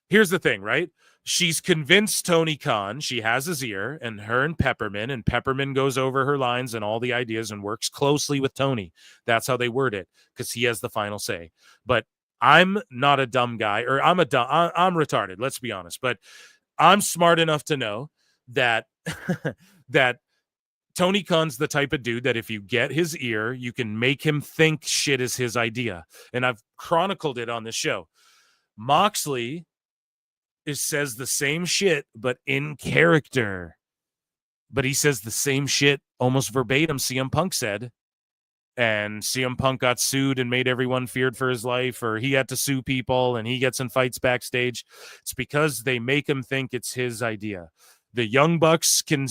here's the thing, right? She's convinced Tony Khan, she has his ear, and her and Peppermint goes over her lines and all the ideas and works closely with Tony. That's how they word it, because he has the final say. But I'm not a dumb guy, or I'm retarded, let's be honest. But I'm smart enough to know that that Tony Khan's the type of dude that if you get his ear, you can make him think shit is his idea. And I've chronicled it on this show. Moxley says the same shit, but in character. But he says the same shit almost verbatim CM Punk said. And CM Punk got sued and made everyone feared for his life, or he had to sue people and he gets in fights backstage. It's because they make him think it's his idea. The Young Bucks can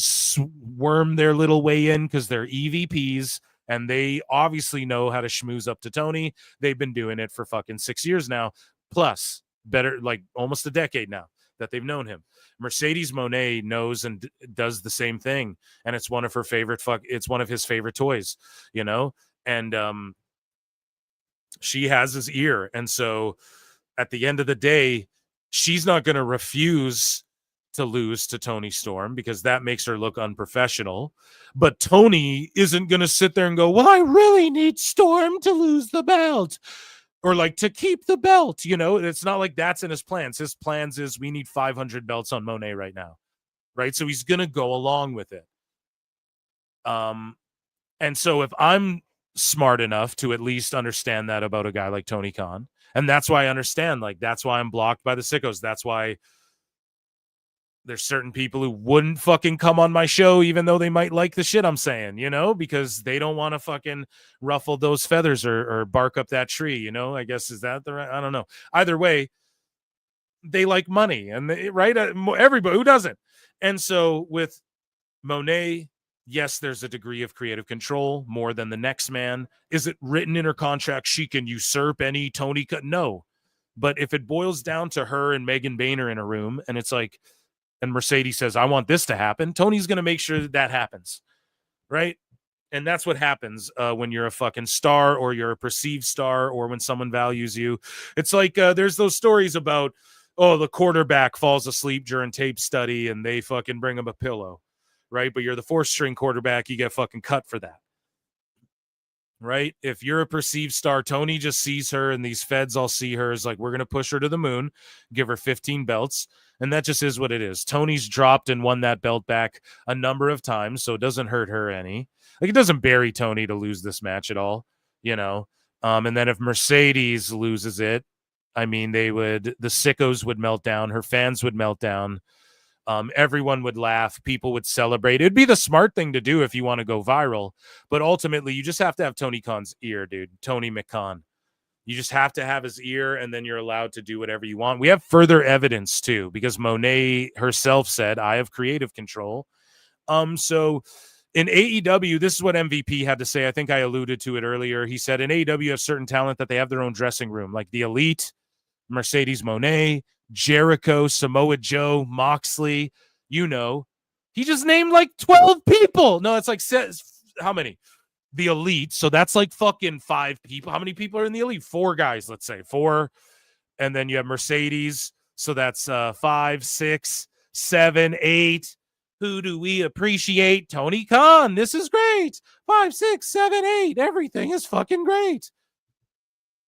worm their little way in because they're EVPs, and they obviously know how to schmooze up to Tony. They've been doing it for fucking 6 years now, plus better, like almost a decade now that they've known him. Mercedes Mone knows and does the same thing, and it's one of her favorite it's one of his favorite toys, and she has his ear. And so at the end of the day, she's not going to refuse to lose to Tony Storm because that makes her look unprofessional. But Tony isn't going to sit there and go, well, I really need Storm to lose the belt, or like to keep the belt. It's not like that's in his plans. His plans is we need 500 belts on Mone right now. Right. So he's going to go along with it. And so if I'm smart enough to at least understand that about a guy like Tony Khan, and that's why I understand, like, that's why I'm blocked by the sickos. That's why there's certain people who wouldn't fucking come on my show, even though they might like the shit I'm saying, because they don't want to fucking ruffle those feathers or bark up that tree, I guess, is that the right? I don't know. Either way, they like money, and right? Everybody who doesn't. And so with Mone, yes, there's a degree of creative control more than the next man. Is it written in her contract she can usurp any Tony? No. But if it boils down to her and Megan Boehner in a room, and it's like, and Mercedes says, I want this to happen, Tony's going to make sure that happens, right? And that's what happens when you're a fucking star, or you're a perceived star, or when someone values you. It's like there's those stories about, the quarterback falls asleep during tape study and they fucking bring him a pillow, right? But you're the 4th-string quarterback, you get fucking cut for that, right? If you're a perceived star, Tony just sees her, and these feds all see her as like, we're going to push her to the moon, give her 15 belts. And that just is what it is. Tony's dropped and won that belt back a number of times, so it doesn't hurt her any. Like, it doesn't bury Tony to lose this match at all, And then if Mercedes loses it, I mean, the sickos would melt down. Her fans would melt down. Everyone would laugh. People would celebrate. It'd be the smart thing to do if you want to go viral. But ultimately, you just have to have Tony Khan's ear, dude. Tony McKhan. You just have to have his ear, and then you're allowed to do whatever you want. We have further evidence, too, because Mone herself said, I have creative control. So in AEW, this is what MVP had to say. I think I alluded to it earlier. He said, in AEW, you have certain talent that they have their own dressing room, like the Elite, Mercedes Mone, Jericho, Samoa Joe, Moxley. He just named like 12 people. No, it's like, how many? The Elite, so that's like fucking 5 people. How many people are in the Elite? 4 guys, let's say 4. And then you have Mercedes, so that's 5, 6, 7, 8. Who do we appreciate? Tony Khan. This is great. 5, 6, 7, 8. Everything is fucking great.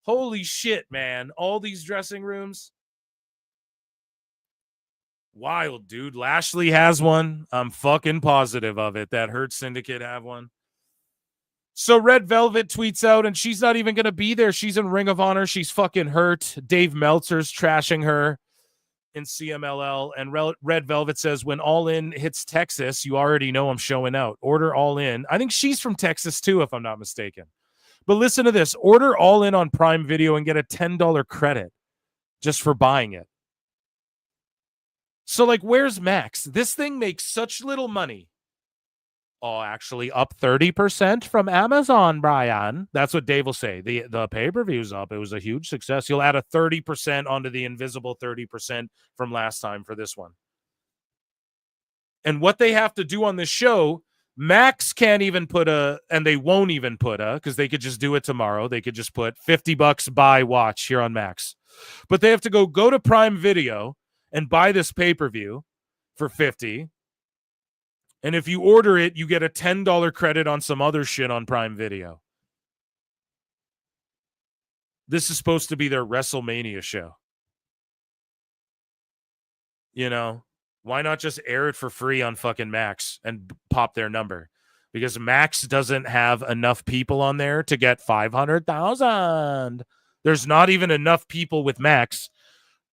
Holy shit, man. All these dressing rooms. Wild, dude. Lashley has one. I'm fucking positive of it. That Hurt Syndicate have one. So Red Velvet tweets out, and she's not even going to be there. She's in Ring of Honor. She's fucking hurt. Dave Meltzer's trashing her in CMLL. And Red Velvet says, when All In hits Texas, you already know I'm showing out. Order All In. I think she's from Texas too, if I'm not mistaken. But listen to this. Order All In on Prime Video and get a $10 credit just for buying it. So, like, where's Max? This thing makes such little money. Oh, actually up 30% from Amazon, Brian. That's what Dave will say. The pay-per-view's up. It was a huge success. You'll add a 30% onto the invisible 30% from last time for this one. And what they have to do on this show, Max can't even put and they won't even put because they could just do it tomorrow. They could just put $50 buy watch here on Max. But they have to go to Prime Video and buy this pay-per-view for $50. And if you order it, you get a $10 credit on some other shit on Prime Video. This is supposed to be their WrestleMania show. You know, why not just air it for free on fucking Max and pop their number? Because Max doesn't have enough people on there to get 500,000. There's not even enough people with Max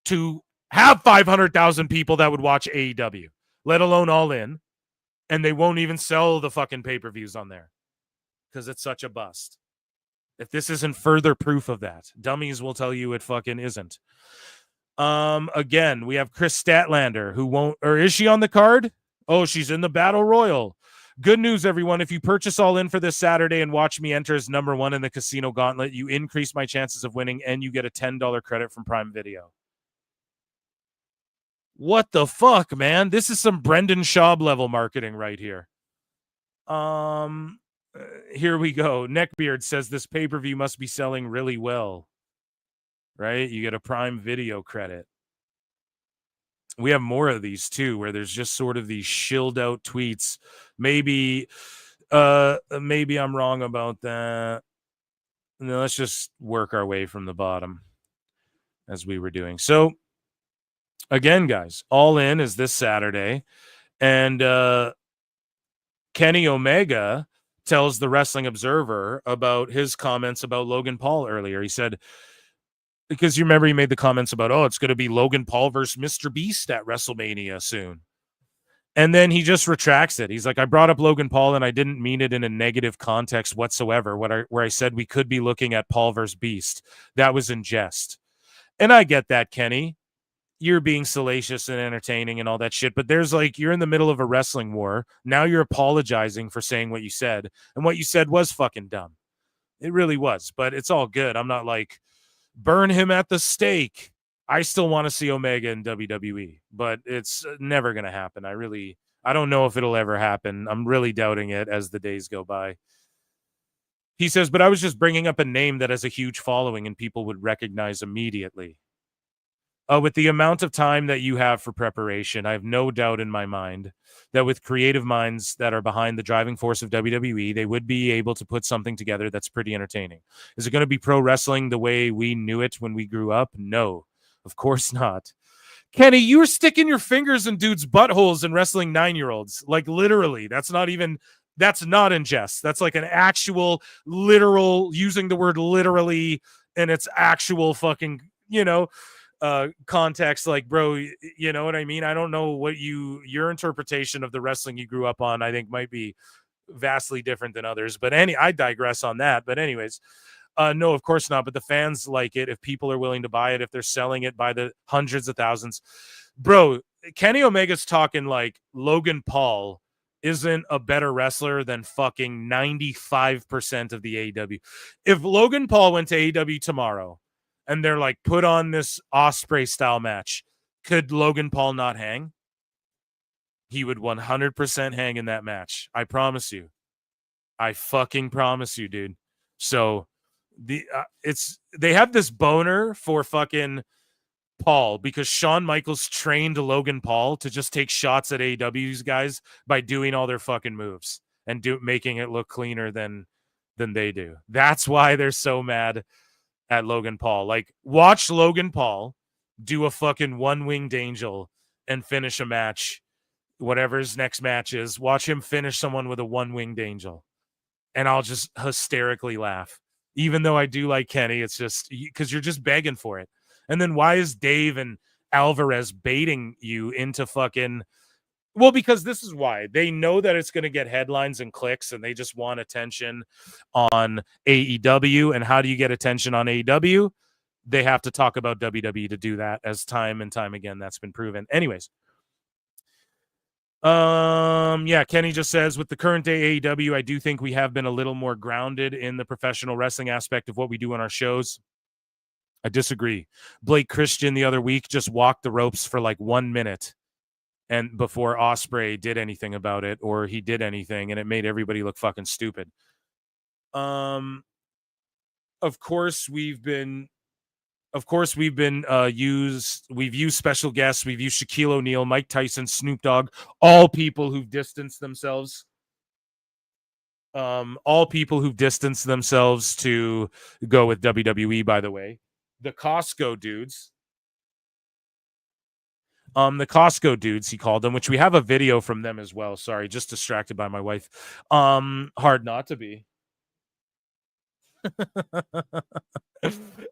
to have 500,000 people that would watch AEW, let alone All In. And they won't even sell the fucking pay-per-views on there because it's such a bust. If this isn't further proof of that, dummies will tell you it fucking isn't. Again, we have Chris Statlander who won't, or is she on the card? Oh, she's in the Battle Royal. Good news, everyone. If you purchase All In for this Saturday and watch me enter as number 1 in the Casino Gauntlet, you increase my chances of winning and you get a $10 credit from Prime Video. What the fuck, man? This is some Brendan Schaub level marketing right here. Here we go. Neckbeard says this pay-per-view must be selling really well. Right? You get a Prime Video credit. We have more of these too, where there's just sort of these shilled out tweets. Maybe I'm wrong about that. No, let's just work our way from the bottom as we were doing. So again, guys, All In is this Saturday, and Kenny Omega tells the Wrestling Observer about his comments about Logan Paul earlier. He said, because you remember he made the comments about, oh, it's going to be Logan Paul versus Mr. Beast at WrestleMania soon. And then he just retracts it. He's like, I brought up Logan Paul and I didn't mean it in a negative context whatsoever, where I said we could be looking at Paul versus Beast. That was in jest. And I get that, Kenny. You're being salacious and entertaining and all that shit, but there's like, you're in the middle of a wrestling war. Now you're apologizing for saying what you said, and what you said was fucking dumb. It really was, but it's all good. I'm not like, burn him at the stake. I still want to see Omega in WWE, but it's never going to happen. I don't know if it'll ever happen. I'm really doubting it as the days go by. He says, but I was just bringing up a name that has a huge following and people would recognize immediately. With the amount of time that you have for preparation, I have no doubt in my mind that with creative minds that are behind the driving force of WWE, they would be able to put something together that's pretty entertaining. Is it going to be pro wrestling the way we knew it when we grew up? No, of course not. Kenny, you were sticking your fingers in dudes' buttholes and wrestling 9-year-olds. Like, literally, that's not in jest. That's like an actual literal, using the word literally in its actual fucking, context. Like, bro, you know what I mean? I don't know what your interpretation of the wrestling you grew up on, I think, might be vastly different than others. But I digress on that. But anyways, no, of course not. But the fans like it if people are willing to buy it, if they're selling it by the hundreds of thousands. Bro, Kenny Omega's talking like Logan Paul isn't a better wrestler than fucking 95% of the AEW. If Logan Paul went to AEW tomorrow and they're like, put on this Ospreay style match, could Logan Paul not hang? He would 100% hang in that match. I promise you. I fucking promise you, dude. So they have this boner for fucking Paul because Shawn Michaels trained Logan Paul to just take shots at AEW's guys by doing all their fucking moves and making it look cleaner than they do. That's why they're so mad at Logan Paul. Like, watch Logan Paul do a fucking one-winged angel and finish a match, whatever his next match is. Watch him finish someone with a one-winged angel. and I'll just hysterically laugh. Even though I do like Kenny, it's just because you're just begging for it. And then why is Dave and Alvarez baiting you into fucking... Well, because this is why. They know that it's going to get headlines and clicks, and they just want attention on AEW. And how do you get attention on AEW? They have to talk about WWE to do that, as time and time again that's been proven. Anyways. Yeah, Kenny just says, with the current day AEW, I do think we have been a little more grounded in the professional wrestling aspect of what we do on our shows. I disagree. Blake Christian the other week just walked the ropes for like 1 minute, and before Ospreay did anything about it, or he did anything, and it made everybody look fucking stupid. Of course we've used special guests. We've used Shaquille O'Neal, Mike Tyson, Snoop Dogg, all people who've distanced themselves. All people who've distanced themselves to go with WWE, by the way. The Costco dudes. The Costco dudes, he called them, which we have a video from them as well. Sorry, just distracted by my wife. Hard not to be.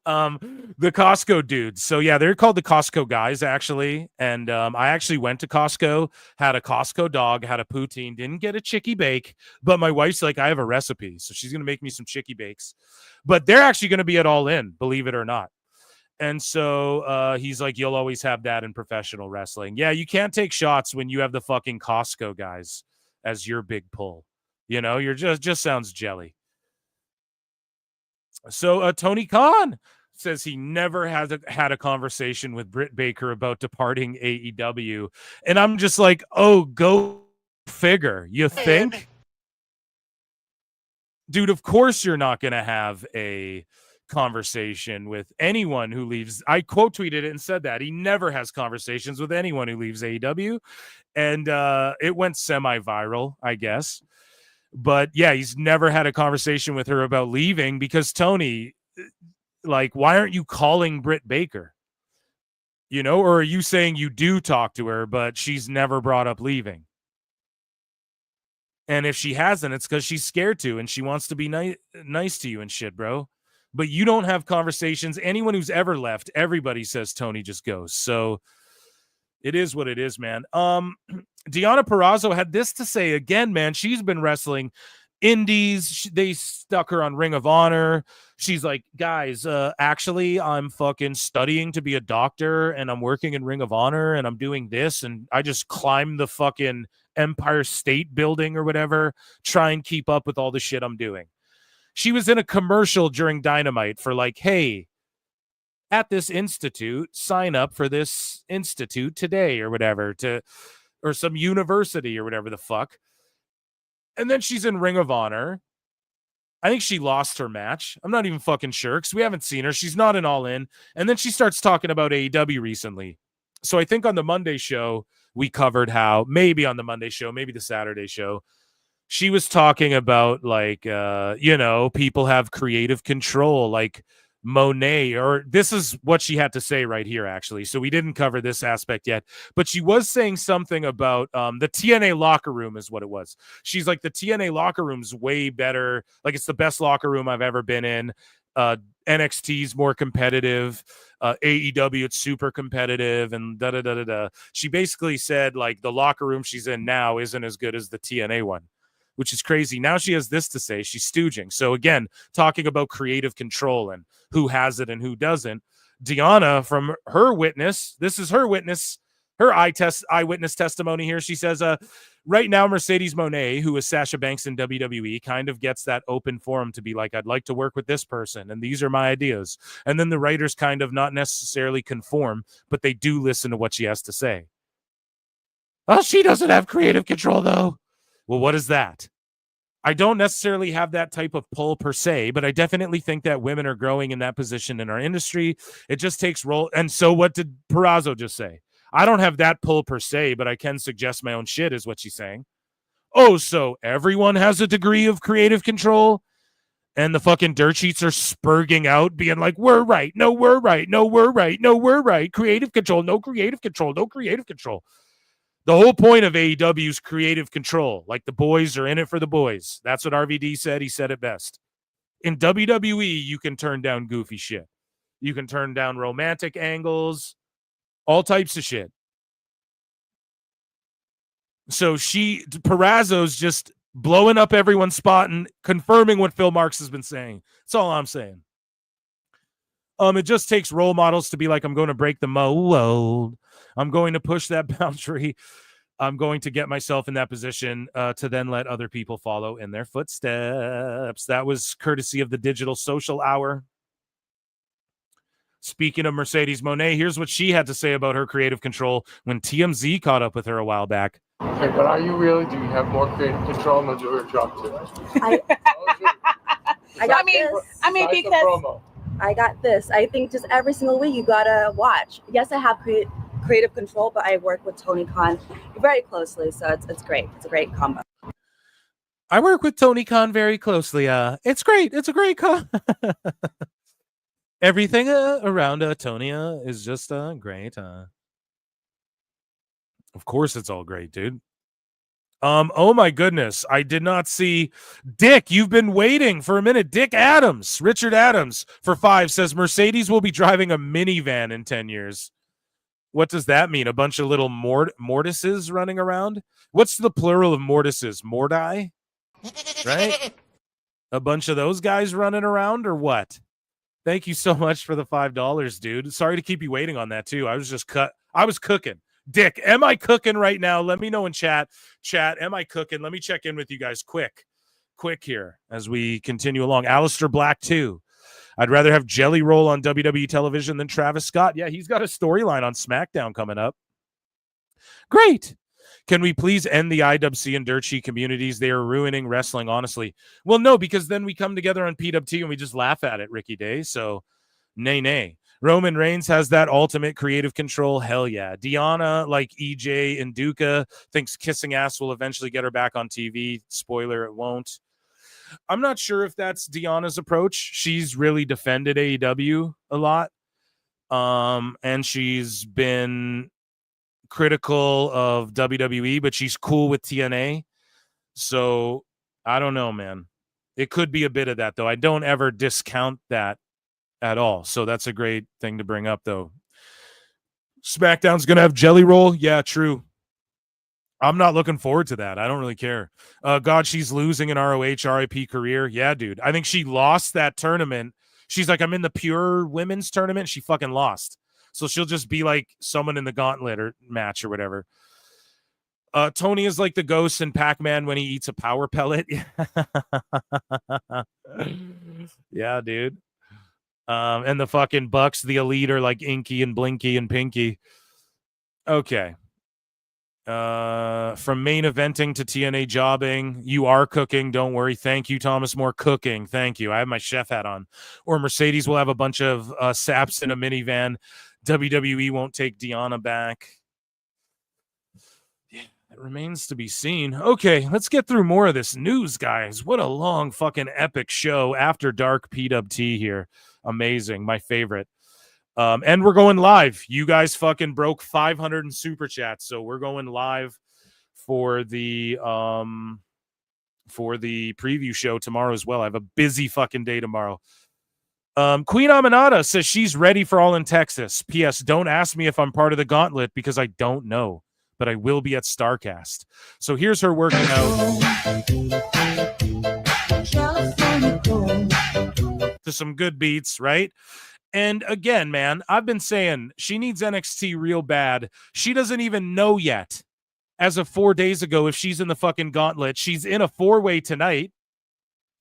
The Costco dudes. So yeah, they're called the Costco guys, actually. And I actually went to Costco, had a Costco dog, had a poutine, didn't get a chicky bake, but my wife's like, I have a recipe, so she's gonna make me some chicky bakes. But they're actually gonna be at All In, believe it or not. And so he's like, you'll always have that in professional wrestling. Yeah, you can't take shots when you have the fucking Costco guys as your big pull. You know, you're just sounds jelly. So Tony Khan says he never had a conversation with Britt Baker about departing AEW. And I'm just like, oh, go figure. You think? Dude, of course you're not going to have a conversation with anyone who leaves. I quote tweeted it and said that. He never has conversations with anyone who leaves AEW. And it went semi-viral, I guess. But yeah, he's never had a conversation with her about leaving because Tony, like, why aren't you calling Britt Baker? You know, or are you saying you do talk to her, but she's never brought up leaving? And if she hasn't, it's because she's scared to and she wants to be nice to you and shit, bro. But you don't have conversations. Anyone who's ever left, everybody says Tony just goes. So it is what it is, man. Deonna Purrazzo had this to say again, man. She's been wrestling indies. They stuck her on Ring of Honor. She's like, guys, actually, I'm fucking studying to be a doctor and I'm working in Ring of Honor and I'm doing this. And I just climbed the fucking Empire State Building or whatever, try and keep up with all the shit I'm doing. She was in a commercial during Dynamite for like, hey, at this institute, sign up for this institute today or whatever, or some university or whatever the fuck. And then she's in Ring of Honor. I think she lost her match. I'm not even fucking sure because we haven't seen her. She's not an All In. And then she starts talking about AEW recently. So I think on the Monday show, we covered how, maybe on the Monday show, maybe the Saturday show, she was talking about like, you know, people have creative control, like Mone, or this is what she had to say right here, actually. So we didn't cover this aspect yet, but she was saying something about the TNA locker room is what it was. She's like, the TNA locker room's way better. Like, it's the best locker room I've ever been in. NXT's more competitive. AEW, it's super competitive, and da-da-da-da-da. She basically said, like, the locker room she's in now isn't as good as the TNA one, which is crazy. Now she has this to say. She's stooging. So again, talking about creative control and who has it and who doesn't. Deonna, from her witness, this is her witness, her eyewitness testimony here. She says, right now, Mercedes Moné, who is Sasha Banks in WWE, kind of gets that open forum to be like, I'd like to work with this person, and these are my ideas. And then the writers kind of not necessarily conform, but they do listen to what she has to say. Well, she doesn't have creative control, though. Well, what is that? I don't necessarily have that type of pull per se, but I definitely think that women are growing in that position in our industry. It just takes role. And so what did Purrazzo just say? I don't have that pull per se, but I can suggest my own shit is what she's saying. Oh, so everyone has a degree of creative control? And the fucking dirt sheets are spurging out, being like, we're right. No, we're right. No, we're right. No, we're right. Creative control. No creative control. No creative control. The whole point of AEW is creative control. Like the boys are in it for the boys. That's what RVD said. He said it best. In WWE, you can turn down goofy shit. You can turn down romantic angles, all types of shit. So Perazzo's just blowing up everyone's spot and confirming what Phil Marks has been saying. That's all I'm saying. It just takes role models to be like, I'm going to break the mold. I'm going to push that boundary. I'm going to get myself in that position to then let other people follow in their footsteps. That was courtesy of the Digital Social Hour. Speaking of Mercedes Moné, here's what she had to say about her creative control when TMZ caught up with her a while back. Okay, but are you really? Do you have more creative control and do her job too? I mean, because I got this. I think just every single week you gotta watch. Yes, I have creative control, but I work with Tony Khan very closely, so it's great. It's a great combo. I work with Tony Khan very closely. It's great. It's a great combo. Everything around Tony is just great. Of course, it's all great, dude. Oh my goodness, I did not see Dick. You've been waiting for a minute. Dick Adams, Richard Adams for 5 says Mercedes will be driving a minivan in 10 years. What does that mean? A bunch of little mortises running around? What's the plural of mortises? Mordi? Right? A bunch of those guys running around or what? Thank you so much for the $5, dude. Sorry to keep you waiting on that too. I was cooking. Dick, am I cooking right now? Let me know in chat. Am I cooking? Let me check in with you guys quick here as we continue along. Alistair Black too. I'd rather have Jelly Roll on WWE television than Travis Scott. Yeah, he's got a storyline on SmackDown coming up. Great. Can we please end the IWC and Dirt Sheet communities? They are ruining wrestling, honestly. Well, no, because then we come together on PWT and we just laugh at it, Ricky Day. So, nay. Roman Reigns has that ultimate creative control. Hell yeah. Deanna, like EJ and Duca, thinks kissing ass will eventually get her back on TV. Spoiler, it won't. I'm not sure if that's Deanna's approach. She's really defended AEW a lot. And she's been critical of WWE, but she's cool with TNA. So I don't know, man. It could be a bit of that, though. I don't ever discount that at all. So that's a great thing to bring up, though. SmackDown's going to have Jelly Roll. Yeah, true. I'm not looking forward to that. I don't really care. God, she's losing an ROH RIP career. Yeah, dude. I think she lost that tournament. She's like, I'm in the pure women's tournament. She fucking lost. So she'll just be like someone in the gauntlet or match or whatever. Tony is like the ghost in Pac-Man when he eats a power pellet. Yeah, dude. And the fucking Bucks, the Elite, are like Inky and Blinky and Pinky. Okay. From main eventing to TNA jobbing, you are cooking. Don't worry. Thank you, Thomas Moore. Cooking. Thank you. I have my chef hat on. Or Mercedes will have a bunch of saps in a minivan. WWE won't take Deanna back. Yeah, it remains to be seen. Okay, let's get through more of this news, guys. What a long fucking epic show. After Dark PWT here. Amazing. My favorite. And we're going live. You guys fucking broke 500 in super chats, so we're going live for the preview show tomorrow as well. I have a busy fucking day tomorrow. Queen Aminata says she's ready for All in Texas. P.S. Don't ask me if I'm part of the gauntlet because I don't know, but I will be at StarCast. So here's her working out to some good beats, right? And again, man, I've been saying she needs NXT real bad. She doesn't even know yet, as of 4 days ago, if she's in the fucking gauntlet. She's in a 4-way tonight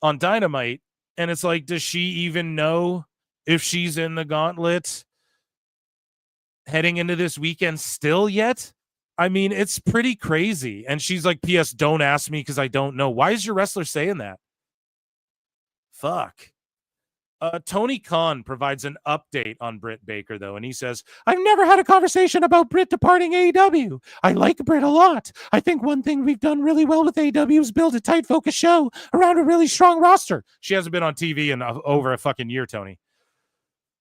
on Dynamite. And it's like, does she even know if she's in the gauntlet heading into this weekend still yet? I mean, it's pretty crazy. And she's like, P.S. Don't ask me because I don't know. Why is your wrestler saying that? Fuck. Tony Khan provides an update on Britt Baker, though, and he says, I've never had a conversation about Britt departing AEW. I like Britt a lot. I think one thing we've done really well with AEW is build a tight, focused show around a really strong roster. She hasn't been on TV in over a fucking year, Tony.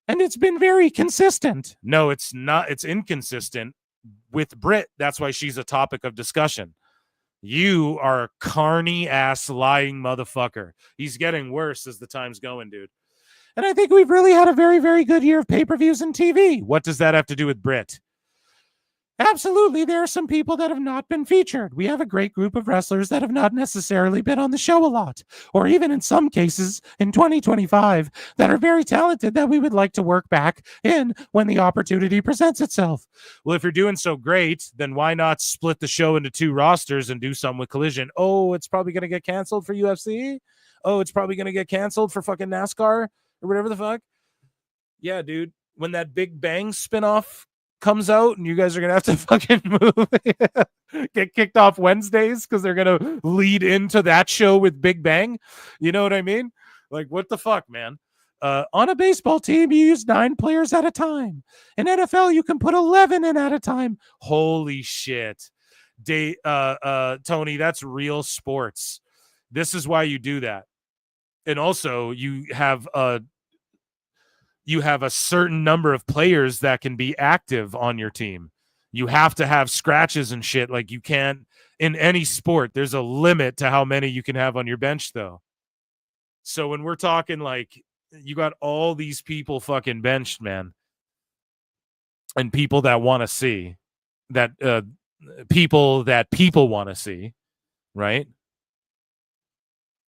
And it's been very consistent. No, it's not. It's inconsistent. with Britt, that's why she's a topic of discussion. You are a carny ass lying motherfucker. He's getting worse as the time's going, dude. And I think we've really had a very, very good year of pay-per-views and TV. What does that have to do with Britt? Absolutely, there are some people that have not been featured. We have a great group of wrestlers that have not necessarily been on the show a lot, or even in some cases in 2025 that are very talented that we would like to work back in when the opportunity presents itself. Well, if you're doing so great, then why not split the show into 2 rosters and do something with Collision? Oh, it's probably going to get canceled for UFC. Oh, it's probably going to get canceled for fucking NASCAR or whatever the fuck. Yeah, dude, when that Big Bang spinoff comes out and you guys are gonna have to fucking move get kicked off Wednesdays because they're gonna lead into that show with Big Bang. You know what I mean? Like, what the fuck, man? On a baseball team, you use 9 players at a time. In NFL, you can put 11 in at a time. Holy shit. Tony, that's real sports. This is why you do that. And also you have a certain number of players that can be active on your team. You have to have scratches and shit. Like, you can't in any sport. There's a limit to how many you can have on your bench, though. So when we're talking, like, you got all these people fucking benched, man, and people that want to see that, people want to see, right?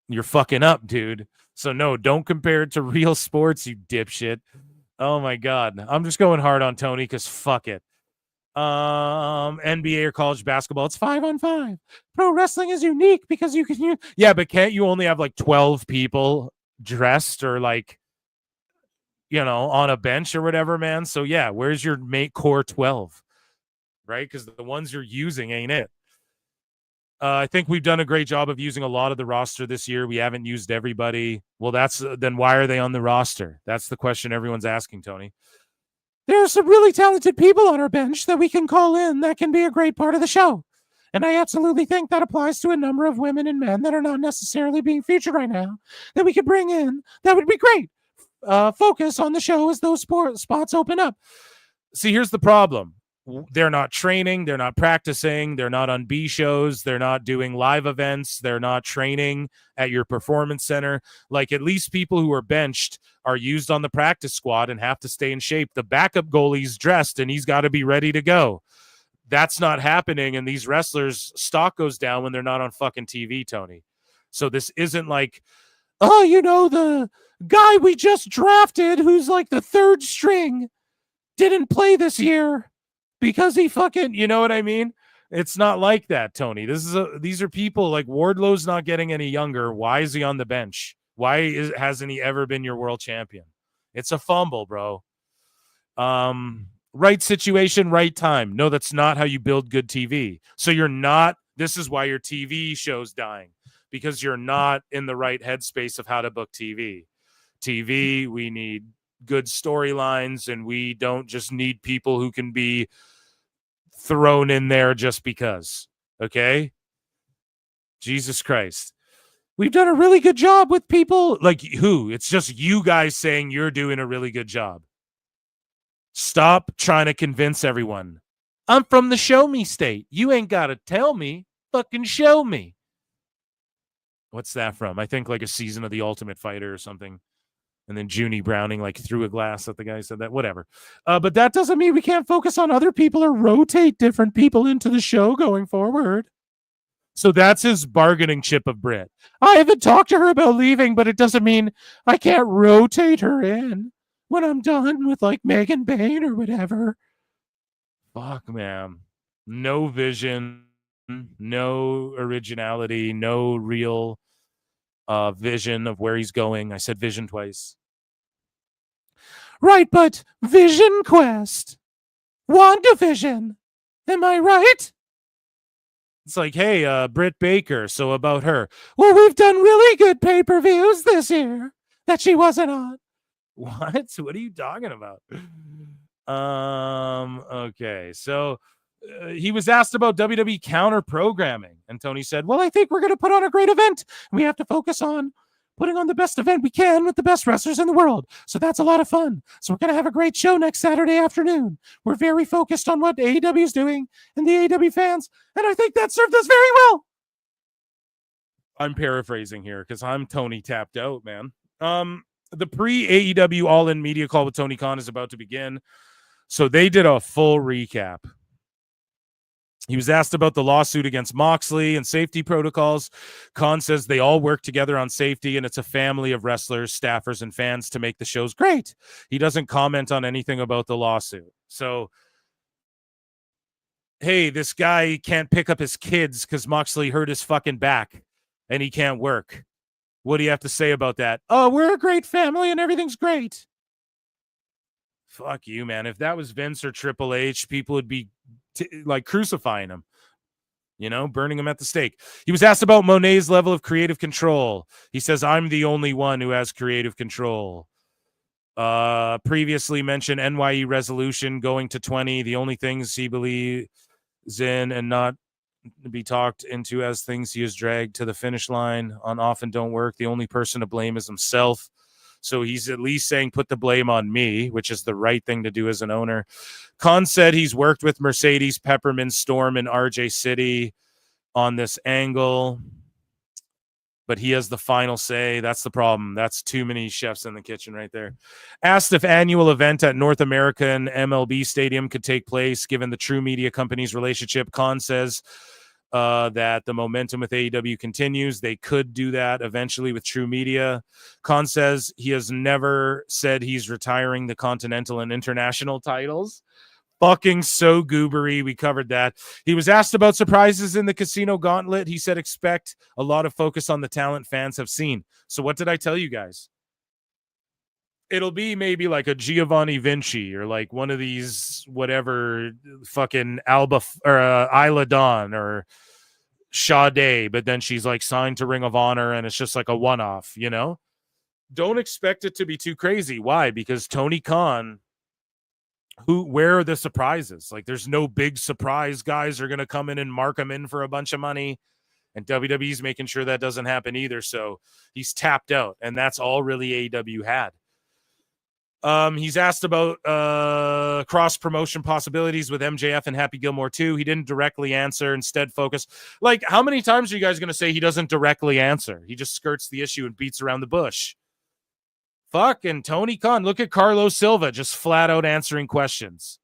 You're fucking up, dude. So no, don't compare it to real sports, you dipshit. Oh my God. I'm just going hard on Tony because fuck it. NBA or college basketball, it's 5-on-5. Pro wrestling is unique because you can yeah, but can't you only have like 12 people dressed or like, you know, on a bench or whatever, man? So yeah, where's your core 12? Right? Because the ones you're using ain't it. I think we've done a great job of using a lot of the roster this year. We haven't used everybody. Well, then why are they on the roster? That's the question everyone's asking, Tony. There are some really talented people on our bench that we can call in that can be a great part of the show. And I absolutely think that applies to a number of women and men that are not necessarily being featured right now that we could bring in. That would be great. Focus on the show as those spots open up. See, here's the problem. They're not training, they're not practicing, they're not on B shows, they're not doing live events, they're not training at your performance center. Like, at least people who are benched are used on the practice squad and have to stay in shape. The backup goalie's dressed and he's got to be ready to go. That's not happening, and these wrestlers' stock goes down when they're not on fucking TV, Tony. So this isn't like, oh, you know, the guy we just drafted who's like the 3rd string didn't play this year because he fucking, you know what I mean? It's not like that, Tony. These are people like Wardlow's not getting any younger. Why is he on the bench? Hasn't he ever been your world champion? It's a fumble, bro. Right situation, right time. No, that's not how you build good TV. So this is why your TV show's dying, because you're not in the right headspace of how to book TV. We need good storylines, and we don't just need people who can be thrown in there just because. Okay? Jesus Christ. We've done a really good job with people like who? It's just you guys saying you're doing a really good job. Stop trying to convince everyone. I'm from the show me state. You ain't got to tell me. Fucking show me. What's that from? I think like a season of The Ultimate Fighter or something. And then Junie Browning like threw a glass at the guy, said that, whatever. But that doesn't mean we can't focus on other people or rotate different people into the show going forward. So that's his bargaining chip of Britt. I haven't talked to her about leaving, but it doesn't mean I can't rotate her in when I'm done with like Megan Bain or whatever. Fuck, man. No vision, no originality, no real vision of where he's going. I said vision twice. Right, but Vision Quest. WandaVision. Am I right? It's like, hey, Britt Baker, so about her. Well, we've done really good pay-per-views this year that she wasn't on. What? What are you talking about? Okay, so he was asked about WWE counter programming, and Tony said, well, I think we're going to put on a great event. We have to focus on putting on the best event we can with the best wrestlers in the world. So that's a lot of fun. So we're going to have a great show next Saturday afternoon. We're very focused on what AEW is doing and the AEW fans, and I think that served us very well. I'm paraphrasing here because I'm Tony tapped out, man. The pre-AEW All In media call with Tony Khan is about to begin. So they did a full recap. He was asked about the lawsuit against Moxley and safety protocols. Khan says they all work together on safety, and it's a family of wrestlers, staffers, and fans to make the shows great. He doesn't comment on anything about the lawsuit. So, hey, this guy can't pick up his kids because Moxley hurt his fucking back and he can't work. What do you have to say about that? Oh, we're a great family and everything's great. Fuck you, man. If that was Vince or Triple H, people would be like crucifying him, you know, burning him at the stake. He was asked about Mone's level of creative control. He says, I'm the only one who has creative control. Previously mentioned NYE resolution going to 20. The only things he believes in and not be talked into as things he has dragged to the finish line on often don't work. The only person to blame is himself. So he's at least saying, put the blame on me, which is the right thing to do as an owner. Khan said he's worked with Mercedes, Peppermint, Storm, and RJ City on this angle, but he has the final say. That's the problem. That's too many chefs in the kitchen right there. Asked if annual event at North American MLB Stadium could take place, given the True Media Company's relationship. Khan says that the momentum with AEW continues. They could do that eventually with True Media. Khan says he has never said he's retiring the Continental and International titles. Fucking so goobery. We covered that. He was asked about surprises in the Casino Gauntlet. He said expect a lot of focus on the talent fans have seen. So what did I tell you guys? It'll be maybe like a Giovanni Vinci or like one of these whatever fucking Isla Dawn or Sade, but then she's like signed to Ring of Honor and it's just like a one-off, you know? Don't expect it to be too crazy. Why? Because Tony Khan, where are the surprises? Like there's no big surprise guys are going to come in and mark him in for a bunch of money, and WWE's making sure that doesn't happen either. So he's tapped out, and that's all really AEW had. He's asked about cross-promotion possibilities with MJF and Happy Gilmore too. He didn't directly answer, instead focus. Like, how many times are you guys going to say he doesn't directly answer? He just skirts the issue and beats around the bush. Fucking Tony Khan. Look at Carlos Silva just flat out answering questions.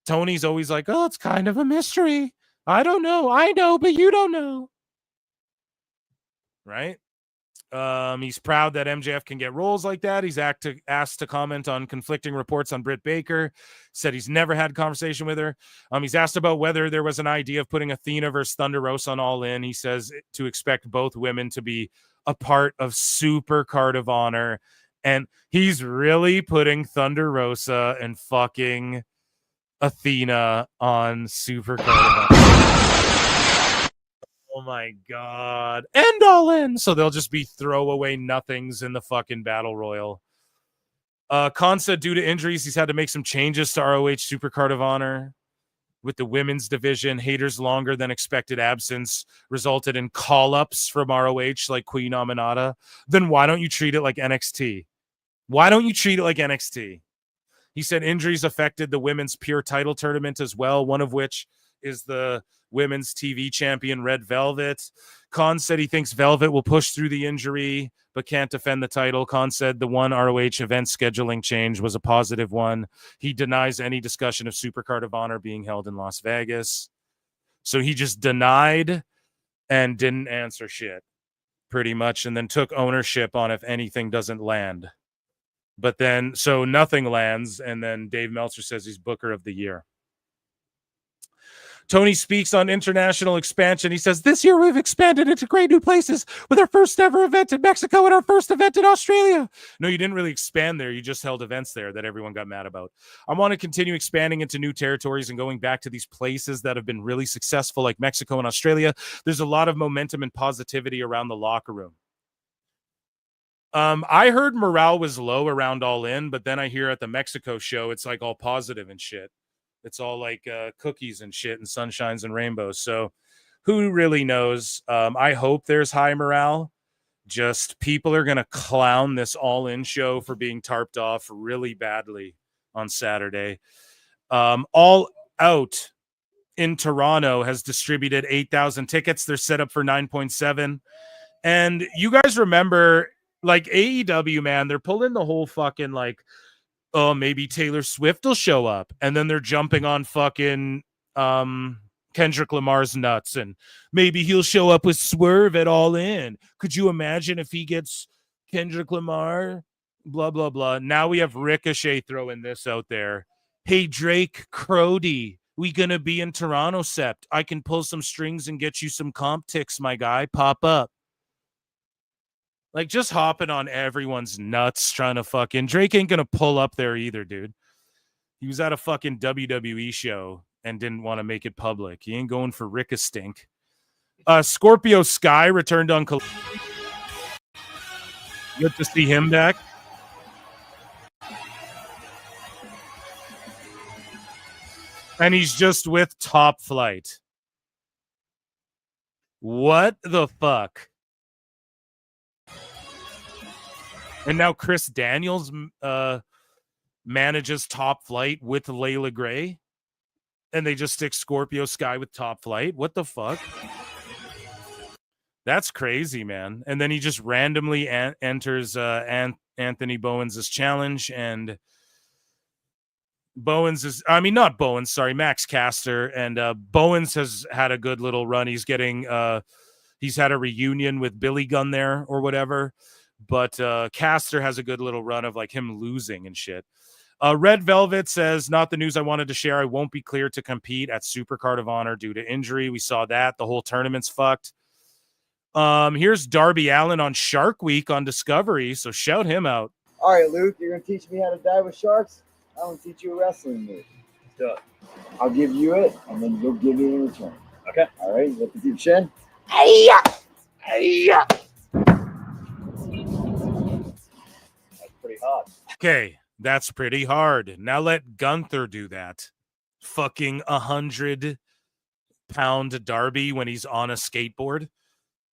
Tony's always like, oh, it's kind of a mystery. I don't know. I know, but you don't know. Right? He's proud that MJF can get roles like that. He's asked to comment on conflicting reports on Britt Baker. Said he's never had a conversation with her. He's asked about whether there was an idea of putting Athena versus Thunder Rosa on All In. He says to expect both women to be a part of Super Card of Honor. And he's really putting Thunder Rosa and fucking Athena on Super Card of Honor. Oh my God. And All In. So they'll just be throwaway nothings in the fucking Battle Royal. Khan said due to injuries, he's had to make some changes to ROH Super Card of Honor. With the women's division, Hater's longer than expected absence resulted in call-ups from ROH like Queen Aminata. Then why don't you treat it like NXT? Why don't you treat it like NXT? He said injuries affected the women's pure title tournament as well, one of which is the women's TV champion Red Velvet. Khan said he thinks Velvet will push through the injury but can't defend the title. Khan said the one ROH event scheduling change was a positive one. He denies any discussion of Super Card of Honor being held in Las Vegas. So he just denied and didn't answer shit pretty much, and then took ownership on if anything doesn't land. But then, so nothing lands, and then Dave Meltzer says he's Booker of the Year. Tony speaks on international expansion. He says, this year we've expanded into great new places with our first ever event in Mexico and our first event in Australia. No, you didn't really expand there. You just held events there that everyone got mad about. I want to continue expanding into new territories and going back to these places that have been really successful, like Mexico and Australia. There's a lot of momentum and positivity around the locker room. I heard morale was low around All In, but then I hear at the Mexico show, it's like all positive and shit. It's all like cookies and shit and sunshines and rainbows. So who really knows? I hope there's high morale Just people are going to clown this All In show for being tarped off really badly on Saturday. All Out in Toronto has distributed 8,000 tickets. They're set up for 9.7. And you guys remember, like, AEW, man, they're pulling the whole fucking, like, oh, maybe Taylor Swift will show up. And then they're jumping on fucking Kendrick Lamar's nuts. And maybe he'll show up with Swerve at All In. Could you imagine if he gets Kendrick Lamar? Blah, blah, blah. Now we have Ricochet throwing this out there. Hey, Drake, Crody, we gonna be in Toronto, Sept. I can pull some strings and get you some comp ticks, my guy. Pop up. Like, just hopping on everyone's nuts, trying to fucking... Drake ain't gonna pull up there either, dude. He was at a fucking WWE show and didn't want to make it public. He ain't going for Rick a stink. Scorpio Sky returned on... Good to see him back. And he's just with Top Flight. What the fuck? And now Chris Daniels manages Top Flight with Layla Gray. And they just stick Scorpio Sky with Top Flight. What the fuck? That's crazy, man. And then he just randomly enters Anthony Bowens' challenge. And Bowens is, I mean, not Bowens, sorry, Max Caster. And Bowens has had a good little run. He's getting, he's had a reunion with Billy Gunn there or whatever. But Caster has a good little run of like him losing and shit. Red Velvet says, not the news I wanted to share. I won't be cleared to compete at Supercard of Honor due to injury. We saw that. The whole tournament's fucked. Here's Darby Allin on Shark Week on Discovery. So shout him out. All right, Luke, you're going to teach me how to dive with sharks? I'm going to teach you a wrestling move. Done. I'll give you it, and then you'll give me in return. Okay. All right, let the deep chin. Hey-ya! Hey-ya! Pretty hard. Okay, that's pretty hard. Now let Gunther do that. Fucking 100-pound Darby when he's on a skateboard.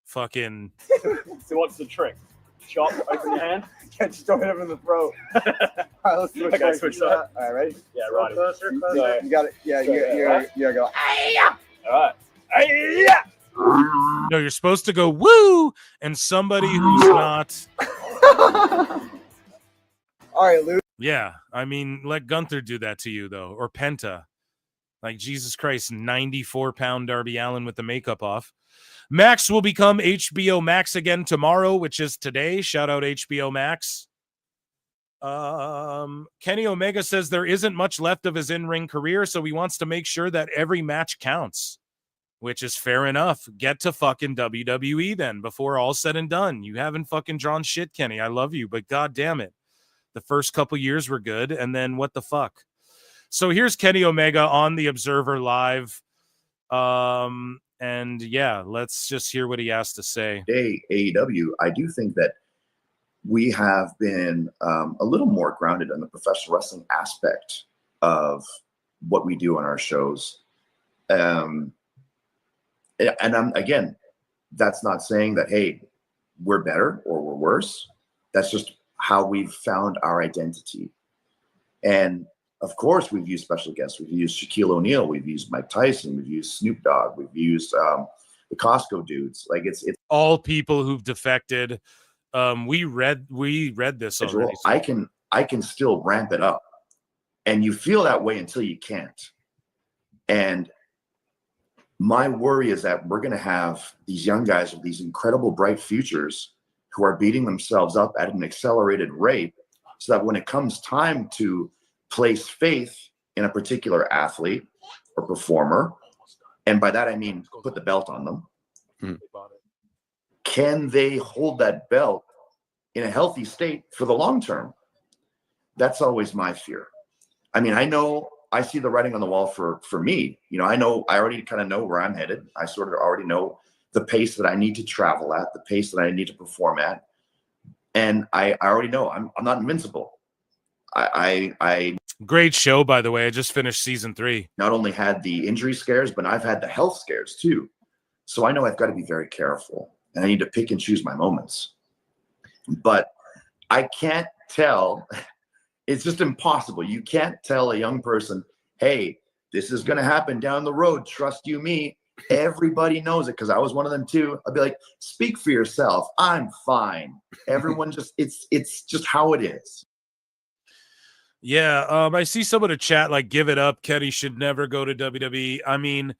Fucking. So what's the trick? Chop, open your hand. Yeah, just don't hit him in the throat. All right, let's do it. Okay, switch that. All right, ready? Yeah, right. So, you got it. Yeah, you gotta go. All right. Hey-ya! No, you're supposed to go woo, and somebody who's not. All right, Luke. Yeah, I mean, let Gunther do that to you, though, or Penta. Like, Jesus Christ, 94-pound Darby Allin with the makeup off. Max will become HBO Max again tomorrow, which is today. Shout out HBO Max. Kenny Omega says there isn't much left of his in-ring career, so he wants to make sure that every match counts, which is fair enough. Get to fucking WWE then before all's said and done. You haven't fucking drawn shit, Kenny. I love you, but god damn it. The first couple years were good, and then what the fuck? So here's Kenny Omega on The Observer Live. And yeah, let's just hear what he has to say. Hey, AEW, I do think that we have been a little more grounded in the professional wrestling aspect of what we do on our shows. And again, that's not saying that, hey, we're better or we're worse. That's just how we've found our identity. And of course, we've used special guests. We've used Shaquille O'Neal. We've used Mike Tyson. We've used Snoop Dogg. We've used the Costco dudes. Like it's all people who've defected. We read this already. I can still ramp it up, and you feel that way until you can't. And my worry is that we're going to have these young guys with these incredible bright futures who are beating themselves up at an accelerated rate, so that when it comes time to place faith in a particular athlete or performer, and by that I mean put the belt on them, can they hold that belt in a healthy state for the long term? That's always my fear. I mean, I know I see the writing on the wall for me. You know, I already kind of know where I'm headed. I sort of already know the pace that I need to travel at, the pace that I need to perform at. And I already know I'm not invincible. I great show, by the way. I just finished season 3. Not only had the injury scares, but I've had the health scares too. So I know I've got to be very careful, and I need to pick and choose my moments. But I can't tell. It's just impossible. You can't tell a young person, hey, this is going to happen down the road. Trust you, me. Everybody knows it because I was one of them too. I'd be like, speak for yourself. I'm fine. Everyone just, it's just how it is. Yeah, I see someone in chat like, give it up. Kenny should never go to WWE. I mean,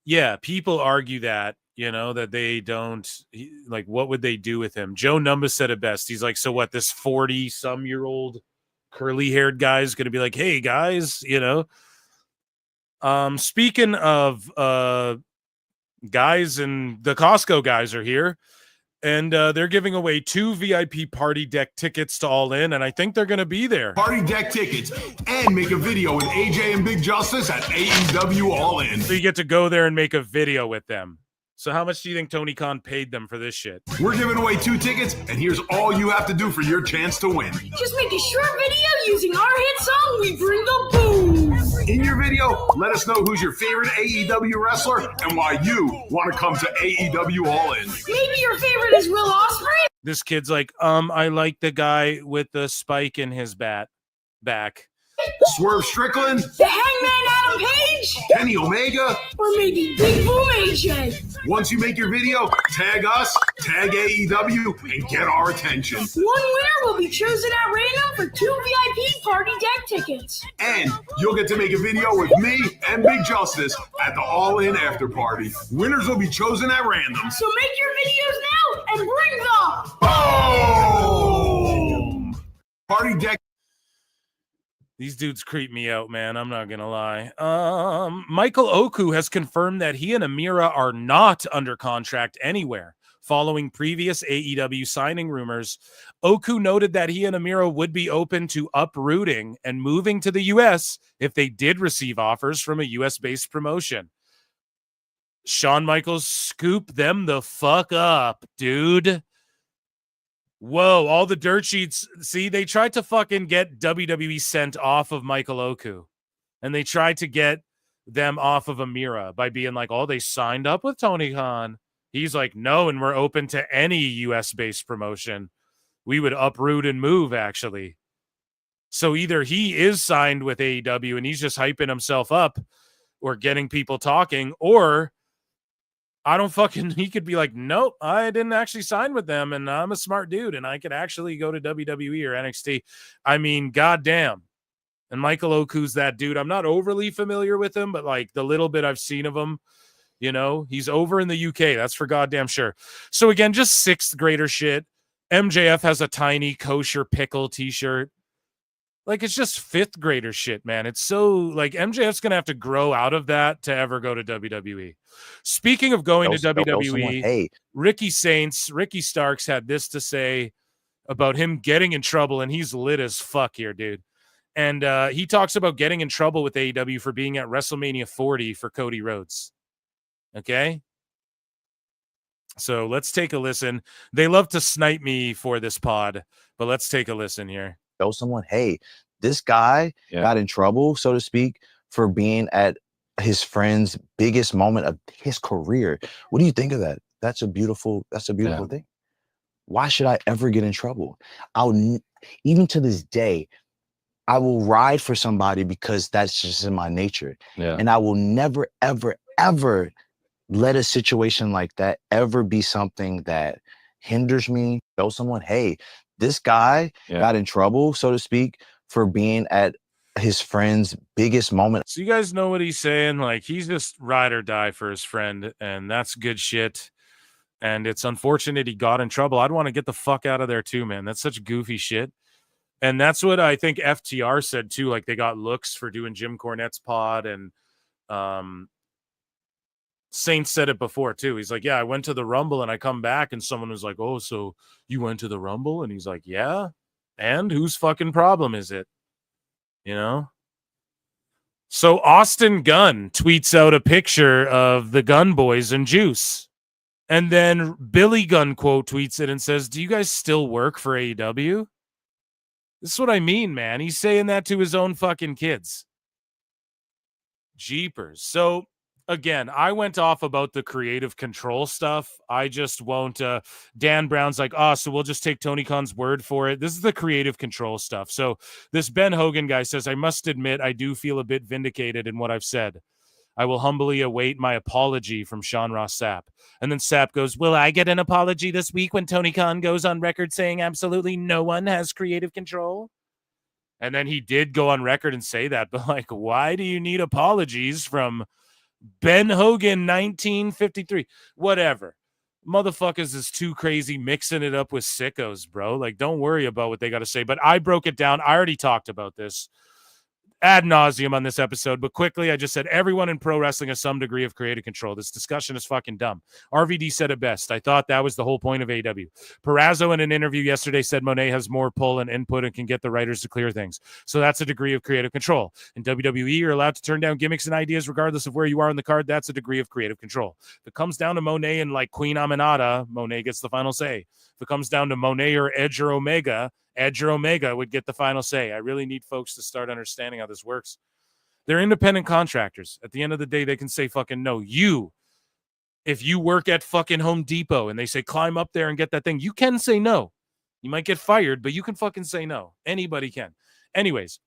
yeah, people argue that, you know, that they don't, like, what would they do with him? Joe Numba said it best. He's like, so what, this 40-some-year-old curly-haired guy is going to be like, hey, guys, you know? Speaking of guys, and the Costco guys are here. And they're giving away 2 VIP party deck tickets to All In, and I think they're going to be there. Party deck tickets and make a video with AJ and Big Justice at AEW All In. So you get to go there and make a video with them. So how much do you think Tony Khan paid them for this shit? We're giving away 2 tickets, and here's all you have to do for your chance to win. Just make a short video using our hit song, We Bring the Boom. In your video, let us know who's your favorite AEW wrestler and why you want to come to AEW All In. Maybe your favorite is Will Ospreay? This kid's like, I like the guy with the spike in his back. Swerve Strickland, The Hangman Adam Page? Kenny Omega, Or maybe Big Boom AJ? Once you make your video, tag us, tag AEW, and get our attention. One winner will be chosen at random for 2 VIP party deck tickets. And you'll get to make a video with me and Big Justice at the All In after party. Winners will be chosen at random. So make your videos now and bring them. Boom! Party deck. These dudes creep me out, man. I'm not going to lie. Michael Oku has confirmed that he and Amira are not under contract anywhere. Following previous AEW signing rumors, Oku noted that he and Amira would be open to uprooting and moving to the U.S. if they did receive offers from a U.S.-based promotion. Shawn Michaels, scoop them the fuck up, dude. Whoa, all the dirt sheets. See, they tried to fucking get WWE sent off of Michael Oku. And they tried to get them off of Amira by being like, oh, they signed up with Tony Khan. He's like, no, and we're open to any US-based promotion. We would uproot and move, actually. So either he is signed with AEW and he's just hyping himself up or getting people talking, or he could be like, nope, I didn't actually sign with them, and I'm a smart dude, and I could actually go to WWE or NXT. I mean, goddamn. And Michael Oku's that dude. I'm not overly familiar with him, but like the little bit I've seen of him, you know, he's over in the UK. That's for goddamn sure. So again, just 6th grader shit. MJF has a tiny kosher pickle t-shirt. Like, it's just 5th grader shit, man. It's so, like, MJF's going to have to grow out of that to ever go to WWE. Speaking of going to WWE, Ricky Starks had this to say about him getting in trouble, and he's lit as fuck here, dude. And he talks about getting in trouble with AEW for being at WrestleMania 40 for Cody Rhodes. Okay? So let's take a listen. They love to snipe me for this pod, but let's take a listen here. Tell someone, hey, this guy got in trouble, so to speak, for being at his friend's biggest moment of his career. What do you think of that? That's a beautiful thing. Why should I ever get in trouble? Even to this day, I will ride for somebody because that's just in my nature. Yeah. And I will never, ever, ever let a situation like that ever be something that hinders me. Tell someone, hey, this guy got in trouble, so to speak, for being at his friend's biggest moment. So you guys know what he's saying? Like, he's just ride or die for his friend, and that's good shit. And it's unfortunate he got in trouble. I'd want to get the fuck out of there too, man. That's such goofy shit. And that's what I think FTR said too. Like, they got looks for doing Jim Cornette's pod, and Saint said it before too. He's like, yeah, I went to the Rumble and I come back and someone was like, oh, so you went to the Rumble? And he's like, yeah. And whose fucking problem is it? You know? So Austin Gunn tweets out a picture of the Gunn Boys and Juice. And then Billy Gunn quote tweets it and says, do you guys still work for AEW? This is what I mean, man. He's saying that to his own fucking kids. Jeepers. So again, I went off about the creative control stuff. I just won't. Dan Brown's like, so we'll just take Tony Khan's word for it. This is the creative control stuff. So this Ben Hogan guy says, I must admit, I do feel a bit vindicated in what I've said. I will humbly await my apology from Sean Ross Sapp. And then Sapp goes, will I get an apology this week when Tony Khan goes on record saying absolutely no one has creative control? And then he did go on record and say that. But like, why do you need apologies from Ben Hogan 1953? Whatever. Motherfuckers is too crazy mixing it up with sickos, bro. Like, don't worry about what they got to say. But I broke it down. I already talked about this ad nauseum on this episode, but quickly, I just said everyone in pro wrestling has some degree of creative control. This discussion is fucking dumb. RVD said it best. I thought that was the whole point of AEW. Perazzo in an interview yesterday said Mone has more pull and input and can get the writers to clear things. So that's a degree of creative control. In WWE, you're allowed to turn down gimmicks and ideas regardless of where you are on the card. That's a degree of creative control. If it comes down to Mone and like Queen Aminata, Mone gets the final say. If it comes down to Mone or Edge or Omega would get the final say. I really need folks to start understanding how this works. They're independent contractors. At the end of the day, they can say fucking no. If you work at fucking Home Depot and they say climb up there and get that thing, you can say no. You might get fired, but you can fucking say no. Anybody can. Anyways,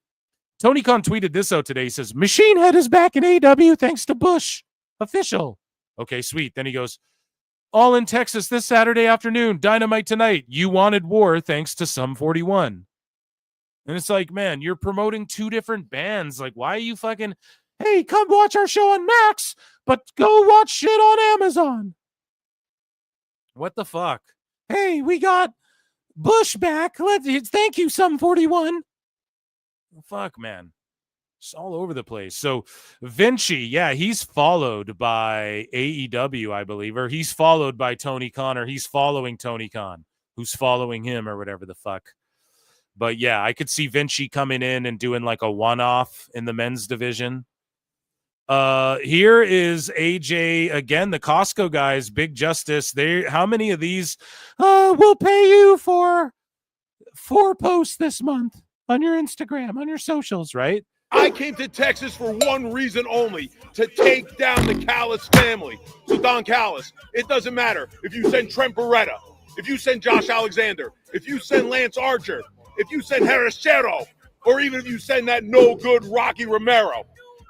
Tony Khan tweeted this out today. He says, Machine Head is back in AEW thanks to Bush. Official. Okay, sweet. Then he goes, All in Texas this Saturday afternoon. Dynamite tonight. You wanted war thanks to Sum 41. And it's like, man, you're promoting two different bands. Like, why are you fucking, hey, come watch our show on Max, but go watch shit on Amazon. What the fuck? Hey, we got Bush back. Thank you, Sum 41. Fuck, man. It's all over the place. So Vinci, yeah, he's followed by AEW, I believe, or he's followed by Tony Khan, or he's following Tony Khan, who's following him, or whatever the fuck. But yeah, I could see Vinci coming in and doing like a one-off in the men's division. Here is AJ again, the Costco guys, Big Justice. How many of these will pay you for 4 posts this month on your Instagram, on your socials, right? I came to Texas for one reason only, to take down the Callis family. So Don Callis, it doesn't matter if you send Trent Beretta, if you send Josh Alexander, if you send Lance Archer, if you send Harrisero, or even if you send that no-good Rocky Romero.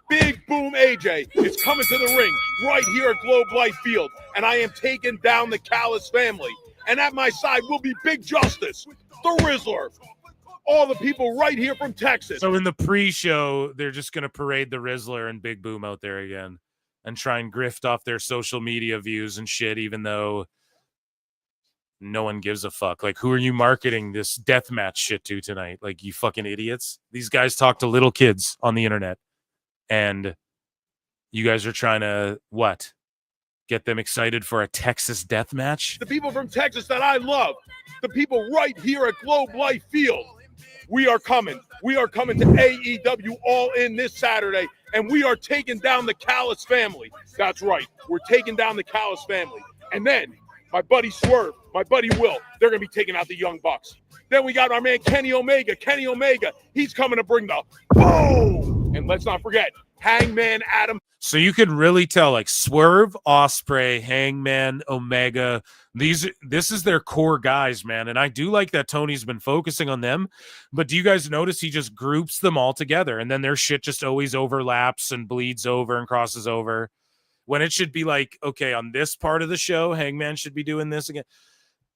Big Boom AJ is coming to the ring right here at Globe Life Field, and I am taking down the Callis family. And at my side will be Big Justice, the Rizzler, all the people right here from Texas. So in the pre-show, they're just going to parade the Rizzler and Big Boom out there again and try and grift off their social media views and shit, even though no one gives a fuck. Like, who are you marketing this deathmatch shit to tonight? Like, you fucking idiots. These guys talk to little kids on the internet, and you guys are trying to, what? Get them excited for a Texas death match? The people from Texas that I love, the people right here at Globe Life Field. We are coming. We are coming to AEW All In this Saturday, and we are taking down the Callis family. That's right. We're taking down the Callis family. And then my buddy Swerve, my buddy Will, they're going to be taking out the Young Bucks. Then we got our man Kenny Omega. Kenny Omega, he's coming to bring the boom. And let's not forget, Hangman Adam. So you can really tell, like, Swerve, Ospreay, Hangman, Omega, this is their core guys, man. And I do like that Tony's been focusing on them. But do you guys notice he just groups them all together, and then their shit just always overlaps and bleeds over and crosses over, when it should be like, okay, on this part of the show, Hangman should be doing this again.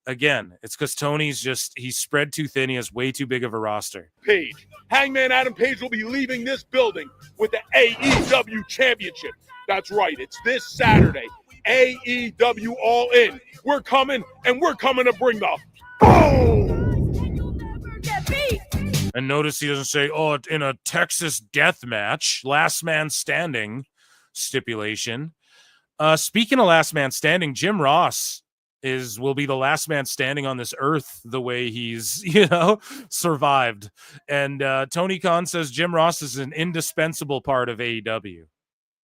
Again, it's because Tony's he's spread too thin. He has way too big of a roster. Page. Hangman Adam Page will be leaving this building with the AEW Championship. That's right. It's this Saturday. AEW All In. We're coming, and we're coming to bring the boom. And notice he doesn't say, oh, in a Texas death match, last man standing stipulation. Speaking of last man standing, Jim Ross will be the last man standing on this earth the way he's, survived. And Tony Khan says Jim Ross is an indispensable part of AEW.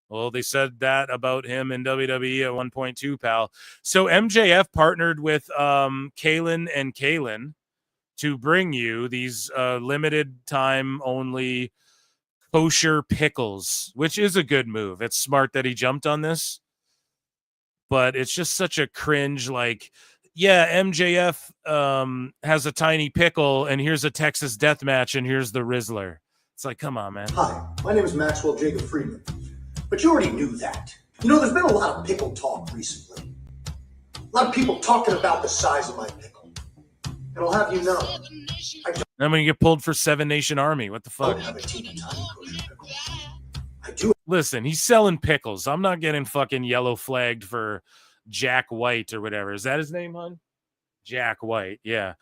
Well, they said that about him in WWE at one point too, pal. So MJF partnered with Kalen and Kalen to bring you these limited time only kosher pickles, which is a good move. It's smart that he jumped on this, but it's just such a cringe, like, yeah, MJF has a tiny pickle, and here's a Texas death match, and here's the Rizzler. It's like, come on, man. Hi, my name is Maxwell Jacob Friedman, but you already knew that. You know, there's been a lot of pickle talk recently. A lot of people talking about the size of my pickle. And I'll have you know, I'm going to get pulled for Seven Nation Army. What the fuck? have a teeny tiny kosher pickle. Listen, he's selling pickles. I'm not getting fucking yellow flagged for Jack White or whatever. Is that his name, hon? Jack White, yeah.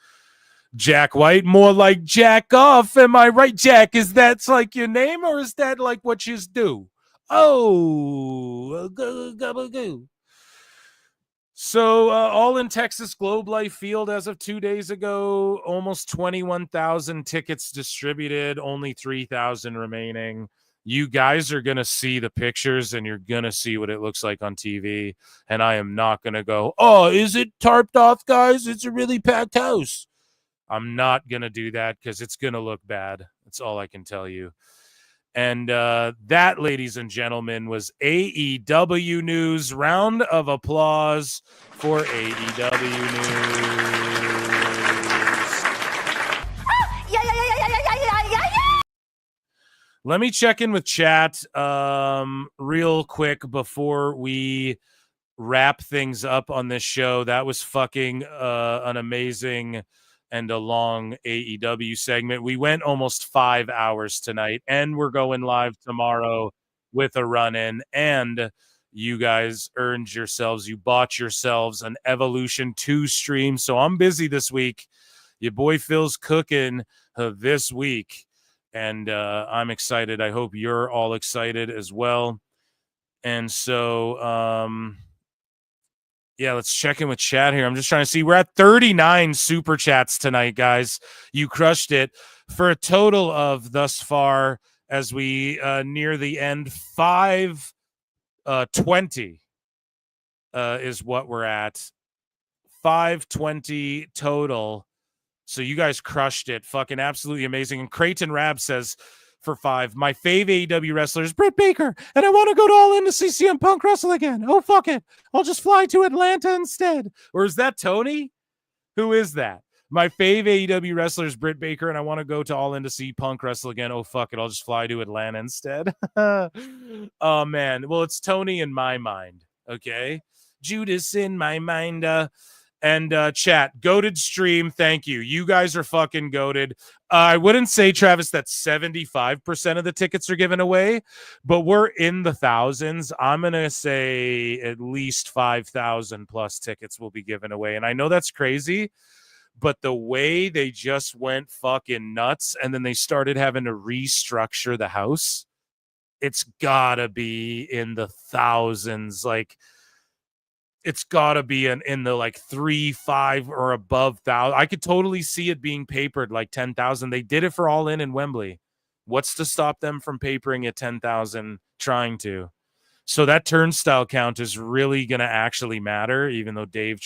Jack White, more like Jack off. Am I right, Jack? Is that like your name, or is that like what you do? Oh, go. So, All In Texas Globe Life Field as of 2 days ago, almost 21,000 tickets distributed, only 3,000 remaining. You guys are going to see the pictures, and you're going to see what it looks like on TV. And I am not going to go, oh, is it tarped off, guys? It's a really packed house. I'm not going to do that because it's going to look bad. That's all I can tell you. And that, ladies and gentlemen, was AEW News. Round of applause for AEW News. Let me check in with chat real quick before we wrap things up on this show. That was fucking an amazing and a long AEW segment. We went almost 5 hours tonight, and we're going live tomorrow with a run-in. And you guys earned yourselves, you bought yourselves an Evolution 2 stream. So I'm busy this week. Your boy Phil's cooking this week. And I'm excited. I hope you're all excited as well. And so, yeah, let's check in with chat here. I'm just trying to see. We're at 39 super chats tonight, guys. You crushed it for a total of thus far, as we near the end, 520 is what we're at. 520 total. So you guys crushed it. Fucking absolutely amazing. And Creighton Rab says for 5, my fave AEW wrestler is Britt Baker, and I want to go to All In to see CM Punk wrestle again. Oh, fuck it. I'll just fly to Atlanta instead. Or is that Tony? Who is that? My fave AEW wrestler is Britt Baker, and I want to go to All In to see Punk wrestle again. Oh, fuck it. I'll just fly to Atlanta instead. Oh, man. Well, it's Tony in my mind. Okay. Judas in my mind. And chat, goated stream, thank you. You guys are fucking goated. I wouldn't say, Travis, that 75% of the tickets are given away, but we're in the thousands. I'm going to say at least 5,000 plus tickets will be given away. And I know that's crazy, but the way they just went fucking nuts and then they started having to restructure the house, it's got to be in the thousands. Like, it's got to be in the like 3, 5 or above thousand. I could totally see it being papered like 10,000. They did it for All In Wembley. What's to stop them from papering at 10,000 trying to? So that turnstile count is really going to actually matter, even though Dave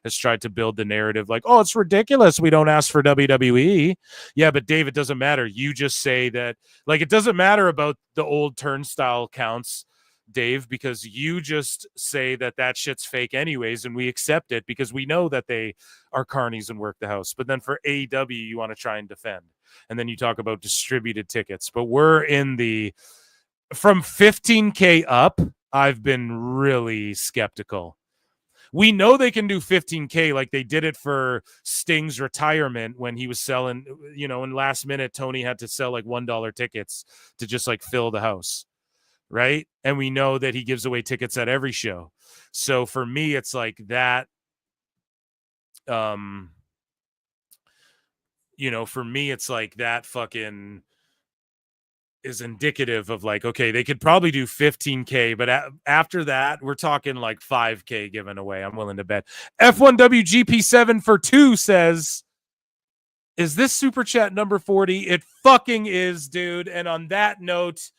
has tried to build the narrative like, oh, it's ridiculous. We don't ask for WWE. Yeah, but Dave, it doesn't matter. You just say that, like, it doesn't matter about the old turnstile counts, Dave, because you just say that shit's fake anyways, and we accept it because we know that they are carnies and work the house. But then for AEW, you want to try and defend, and then you talk about distributed tickets. But we're in the from 15K up. I've been really skeptical. We know they can do 15K like they did it for Sting's retirement when he was selling, in last minute, Tony had to sell like $1 tickets to just like fill the house. Right. And we know that he gives away tickets at every show. So for me, it's like that. For me, it's like that fucking is indicative of like, okay, they could probably do 15K, but after that, we're talking like 5K given away. I'm willing to bet. F1WGP7 for 2 says, is this super chat number 40? It fucking is, dude. And on that note,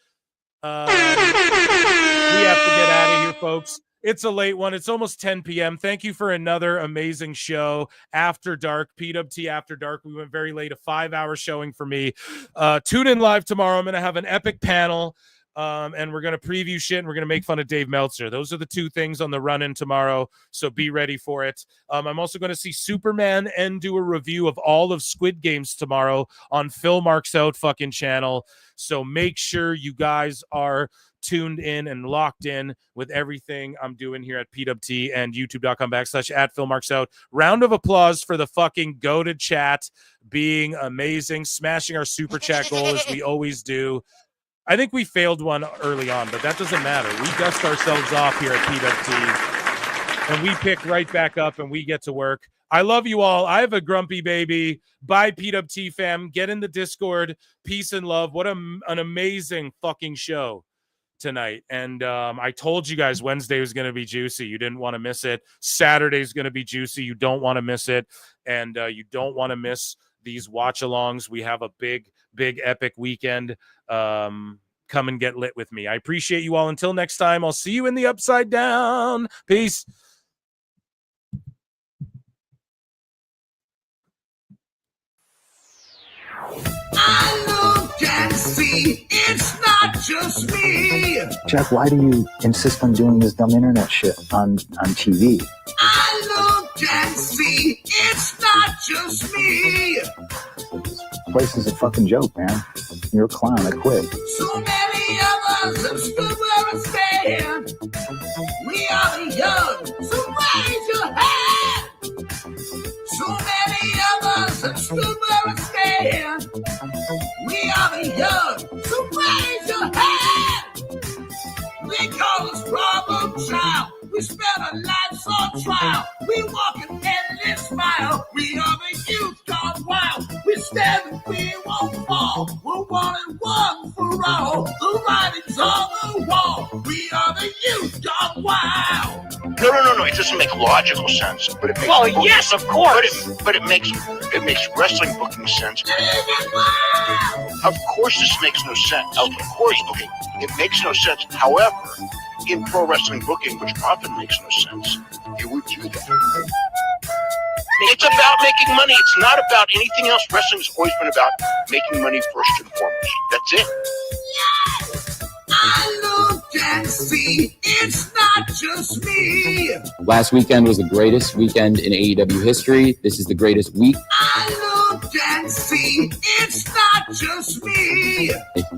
we have to get out of here, folks. It's a late one. It's almost 10 p.m. Thank you for another amazing show. After Dark, PWT After Dark. We went very late, a 5-hour showing for me. Tune in live tomorrow. I'm going to have an epic panel, and we're going to preview shit, and we're going to make fun of Dave Meltzer. Those are the two things on the run-in tomorrow, so be ready for it. I'm also going to see Superman and do a review of all of Squid Games tomorrow on Phil Marks Out fucking channel, so make sure you guys are tuned in and locked in with everything I'm doing here at PWT and youtube.com/@PhilMarksOut. Round of applause for the fucking goated chat being amazing, smashing our super chat goal as we always do. I think we failed one early on, but that doesn't matter. We dust ourselves off here at PWT and we pick right back up and we get to work. I love you all. I have a grumpy baby. Bye, PWT fam. Get in the Discord. Peace and love. What an amazing fucking show tonight. And I told you guys Wednesday was going to be juicy. You didn't want to miss it. Saturday's going to be juicy. You don't want to miss it. And you don't want to miss these watch-alongs. We have a big epic weekend. Come and get lit with me. I appreciate you all. Until next time, I'll see you in the Upside Down. Peace. I look and see it's not just me. Jeff, why do you insist on doing this dumb internet shit on TV? I look and see it's not just me. This place is a fucking joke, man. You're a clown. I quit. So many of us have stood where I stand. We are the young, so raise your hand. So many of us have stood where I stand. We are the young, so raise your hand. We call us problem child. We spend our lives on trial. We walk an endless mile. We are the youth gone wild. We stand and we won't fall. We're 1 and 1 for all. The writing's on the wall. We are the youth gone wild. No. It doesn't make logical sense, but it makes. Well, yes, of course. But it makes wrestling booking sense. Of course, this makes no sense. Of course, okay, it makes no sense. However, in pro wrestling booking, which often makes no sense, you would do that. It's about making money. It's not about anything else. Wrestling has always been about making money first and foremost. That's it. I look and see it's not just me. Last weekend was the greatest weekend in AEW history. This is the greatest week. I look and see it's not just me.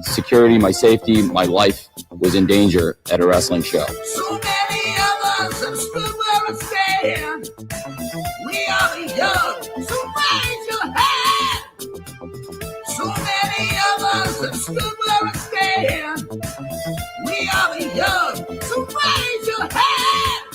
Security, my safety, my life was in danger at a wrestling show. So many of us have stood where I stand. We are the young, so raise your hand. So many of us have stood where I stand. We are the young, so raise your hand.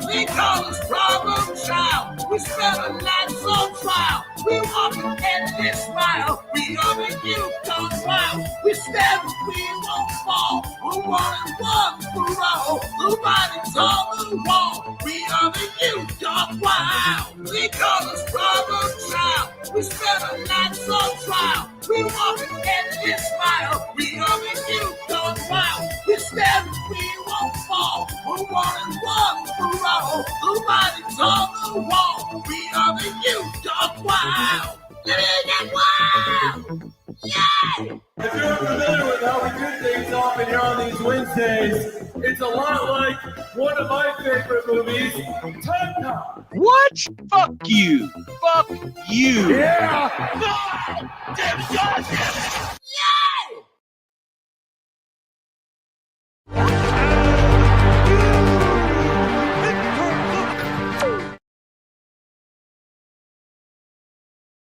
We call us problem child. We spend our lives on trial. We walk an endless mile. We are the youth gone wild. We stand and we won't fall. We're 1 and 1 for all. The writing's on the wall. We are the youth gone wild. We call us problem child. We spend our lives on trial. We walk an endless mile. We are the youth gone wild. We stand and we won't fall. We're 1 and 1 for all. The writing's on the wall. We are the youth gone wild. If you're familiar with how we do things often here on these Wednesdays, it's a lot like one of my favorite movies, Time Cop. What? Fuck you. Fuck you. Yeah. God damn it.